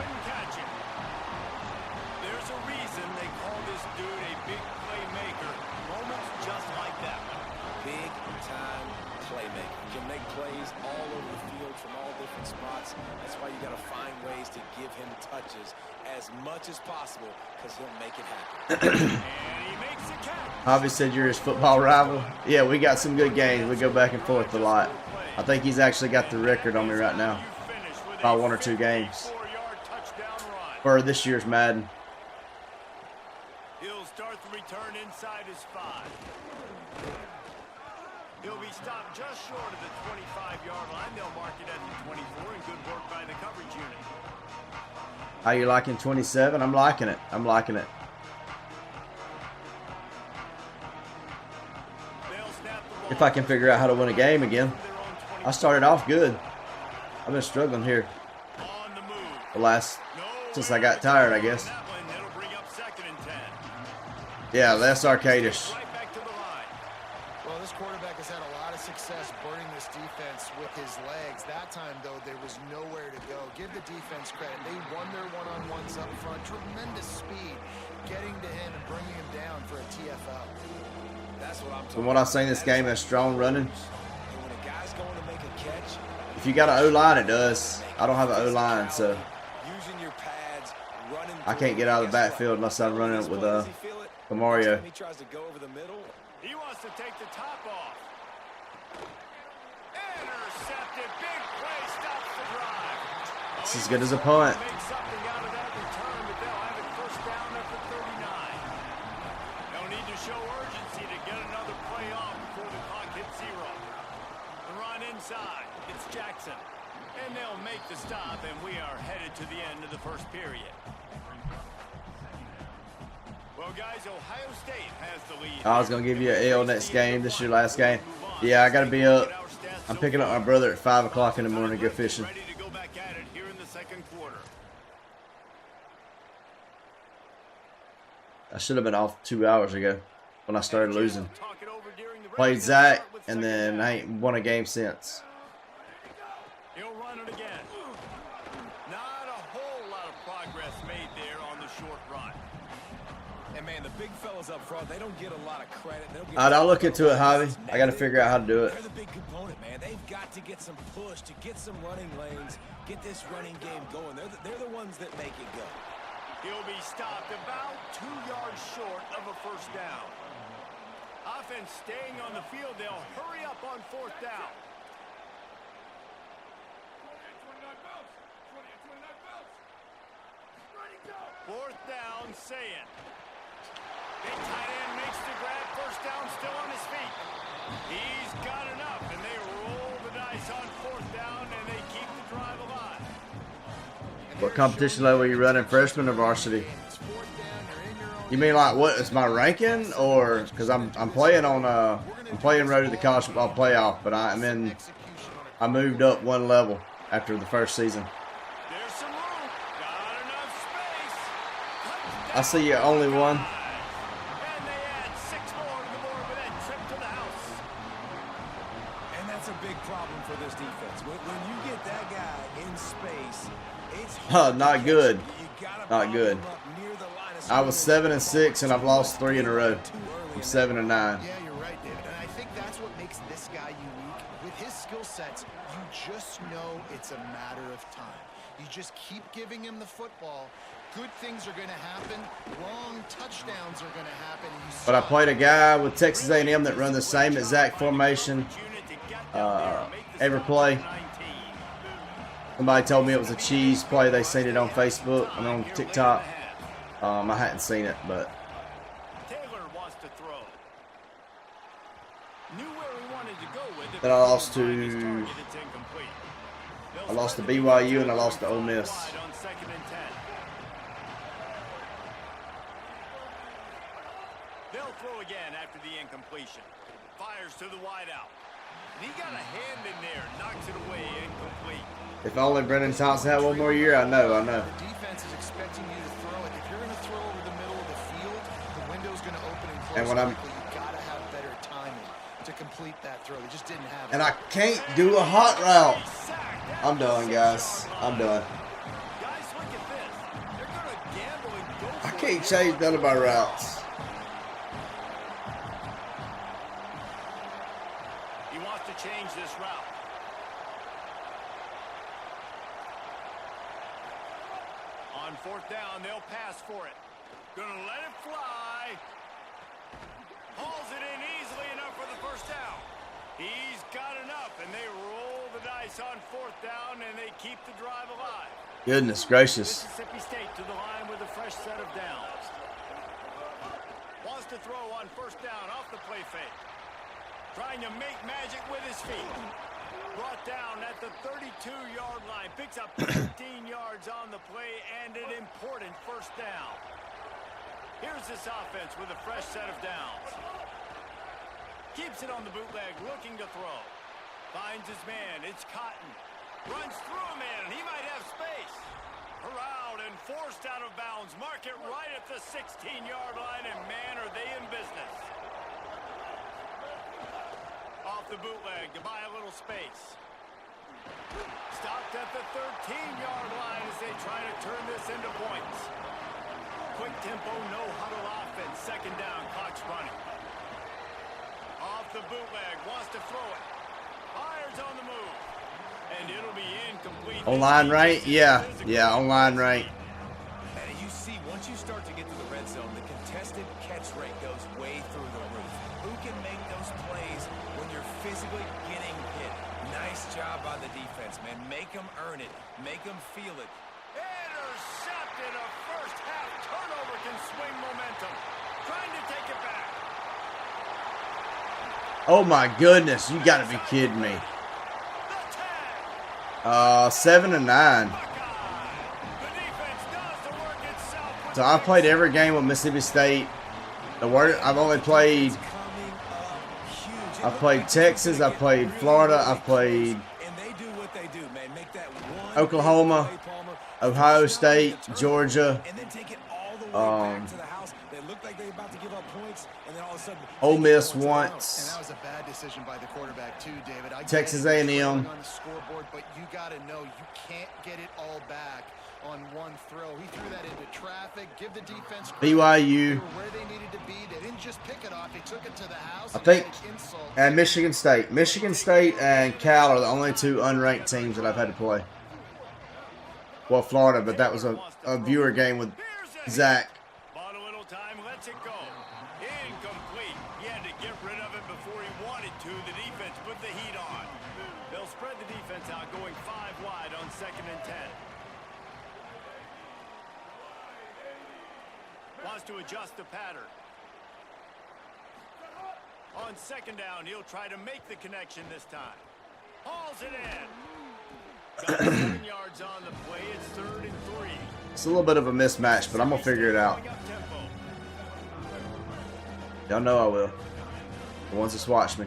There's a reason they call this dude a big playmaker. Moments just like that one. Big time playmaker. Can make plays all over the field from all different spots. That's why you got to find ways to give him touches as much as possible, because he'll make it happen. And he makes a catch. Javi said you're his football rival. Yeah, we got some good games. We go back and forth a lot. I think he's actually got the record on me right now. About 1 or 2 games for this year's Madden. He'll start the return inside his 5. He'll be stopped just short of the 25-yard line. They'll mark it at the 24, and good work by the coverage unit. How you liking 27? I'm liking it. I'm liking it. If I can figure out how to win a game again. I started off good. I've been struggling here since I got tired, I guess. Yeah, less arcadish. Well, this quarterback has had a lot of success burning this defense with his legs. That time, though, there was nowhere to go. Give the defense credit. They won their one-on-ones up front. Tremendous speed getting to him and bringing him down for a TFL. That's what I'm talking about. From what I've seen this game, has strong running. If you got an O-line, it does. I don't have an O-line, so I can't get out of the backfield unless I'm running it with Mario. He tries to go over the middle. He wants to take the top off. Intercepted. Big play. Stops the drive. It's as good as a punt. Make something out of that return, but they'll have it first down at the 39. They'll need to show urgency to get another play off before the clock hits 0. The run inside. It's Jackson. And they'll make the stop, and we are headed to the end of the first period. Well, guys, Ohio State has the lead. I was going to give you an L next game. This is your last game. Yeah, I got to be up. I'm picking up my brother at 5 o'clock in the morning to go fishing. Ready to go back at it here in the second quarter. I should have been off 2 hours ago when I started losing. Played Zach, and then I ain't won a game since. He'll run it again. Not a whole lot of progress made there on the short run. And man, the big fellas up front, they don't get a lot of credit. I'll look into it, Javi. I got to figure out how to do it. They're the big component, man. They've got to get some push, to get some running lanes, get this running game going. They're the ones that make it go. He'll be stopped about 2 yards short of a first down. Offense staying on the field. They'll hurry up on 4th down. Fourth down, Sayin. Big tight end makes the grab. First down, still on his feet. He's got enough, and they roll the dice on 4th down, and they keep the drive alive. What competition level are you running, freshman or varsity? You mean like what is my ranking, or because I'm playing on I'm playing road to the college football playoff, but I moved up 1 level after the first season. There's some room. Got enough space. I see you only one. And they add 6 more to the board with that trip to the house. And that's a big problem for this defense. When you get that guy in space, Not good. Not good. I was 7-6, and I've lost 3 in a row. I'm 7-9. Yeah, you're right, David. And I think that's what makes this guy unique. With his skill sets, you just know it's a matter of time. You just keep giving him the football. Good things are going to happen. Wrong touchdowns are going to happen. But I played a guy with Texas A&M that run the same exact formation every play. Somebody told me it was a cheese play. They seen it on Facebook and on TikTok. I hadn't seen it, but Taylor wants to throw. Knew where he wanted to go with it. then I lost to BYU and I lost to Ole Miss. On 2nd and 10. They'll throw again after the incompletion. Fires to the wideout. He got a hand in there, knocks it away, incomplete. If only Brennan Thompson had one more year, I know. The defense is expecting you to throw it. If you're going to throw over the middle of the field, the window's going to open and close. And when I'm, you got to have better timing to complete that throw. They just didn't have it. and I can't do a hot route. I'm done, guys. I'm done. Guys, look at this. They're going to gamble and go for I it. can't change none of my routes. He wants to change this route. On 4th down, they'll pass for it. Gonna let it fly. Hauls it in easily enough for the first down. He's got enough, and they roll the dice on 4th down, and they keep the drive alive. Goodness gracious. Mississippi State to the line with a fresh set of downs. Wants to throw on 1st down off the play fake. Trying to make magic with his feet. Brought down at the 32-yard line. Picks up 15 yards on the play and an important 1st down. Here's this offense with a fresh set of downs. Keeps it on the bootleg, looking to throw. Finds his man. It's Cotton. Runs through a man. He might have space. Corralled and forced out of bounds. Mark it right at the 16-yard line, and man, are they in business. Off the bootleg to buy a little space. Stopped at the 13-yard line as they try to turn this into points. Quick tempo, no huddle offense. 2nd down, clock's running. Off the bootleg, wants to throw it. Fires on the move. And it'll be incomplete. Online right? Yeah, online right. And you see, once you start to get to the red zone, the contested catch rate goes way through the roof. Who can make those plays when you're physically getting hit? Nice job by the defense, man. Make them earn it. Make them feel it. Intercepted. A first half turnover can swing momentum. Trying to take it back. Oh my goodness, you gotta be kidding me. 7-9. So I've played every game with Mississippi State. I've only played. I've played Texas. I've played Florida. I've played Oklahoma, Ohio State, Georgia. Ole Miss once. And that was a bad decision by the quarterback too, David. Texas A&M. On the scoreboard, but you got to know you can't get it all back on one throw. He threw that into traffic. Give the defense credit. BYU. Where they needed to be. They didn't just pick it off. They took it to the house. I think. And Michigan State. Michigan State and Cal are the only 2 unranked teams that I've had to play. Well, Florida, but that was a viewer game with Zach. Bought a little time, lets it go. Incomplete. He had to get rid of it before he wanted to. The defense put the heat on. They'll spread the defense out, going 5 wide on 2nd and 10. Wants to adjust the pattern. On 2nd down, he'll try to make the connection this time. Hauls it in. Got 7 yards on the play. It's 3rd and 3. It's a little bit of a mismatch, but I'm gonna figure it out. Y'all know I will. The ones that watch me.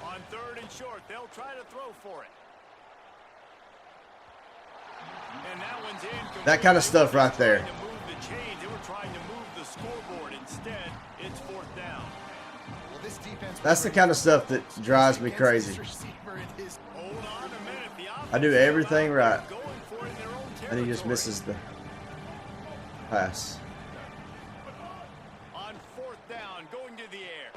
On 3rd and short, they'll try to throw for it. And that one's in. That kind of stuff right there. They were trying to move the scoreboard. Instead, it's 4th down. That's the kind of stuff that drives me crazy. Hold on a minute. The I do everything right. And he just misses the pass. On fourth down, going to the air.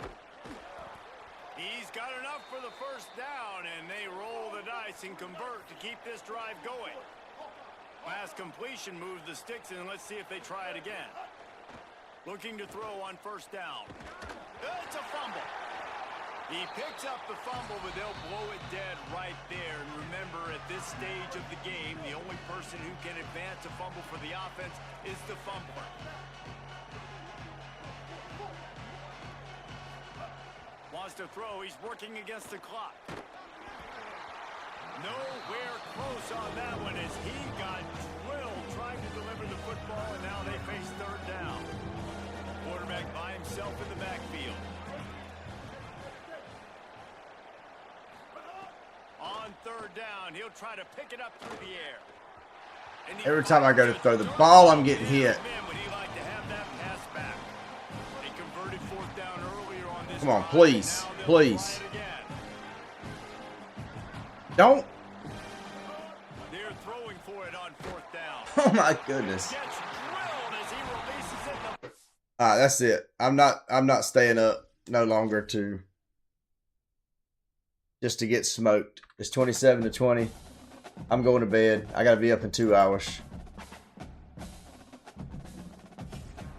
He's got enough for the first down, and they roll the dice and convert to keep this drive going. Pass completion moves the sticks, and let's see if they try it again. Looking to throw on first down. It's a fumble. He picks up the fumble, but they'll blow it dead right there. And remember, at this stage of the game, the only person who can advance a fumble for the offense is the fumbler. Wants to throw. He's working against the clock. Nowhere close on that one as he got drilled trying to deliver the football, and now they face third down. Quarterback by himself in the backfield. On third down, he'll try to pick it up through the air. Every time I go to throw the ball, I'm getting hit. Come on, please. Please. Don't. They're throwing for it on fourth down. Oh my goodness. Alright, that's it. I'm not staying up no longer just to get smoked. It's 27-20. I'm going to bed. I gotta be up in 2 hours.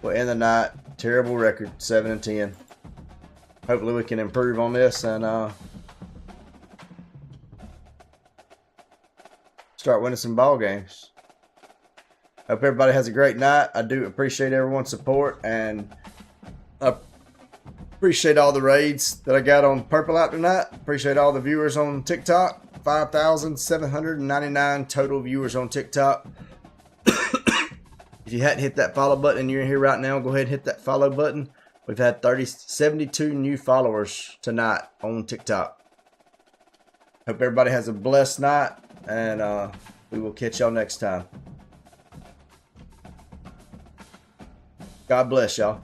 We'll end the night. Terrible record, 7-10. Hopefully we can improve on this and start winning some ball games. Hope everybody has a great night. I do appreciate everyone's support, and I appreciate all the raids that I got on Purple Out tonight. Appreciate all the viewers on TikTok. 5,799 total viewers on TikTok. If you hadn't hit that follow button and you're in here right now, go ahead and hit that follow button. We've had 72 new followers tonight on TikTok. Hope everybody has a blessed night, and we will catch y'all next time. God bless y'all.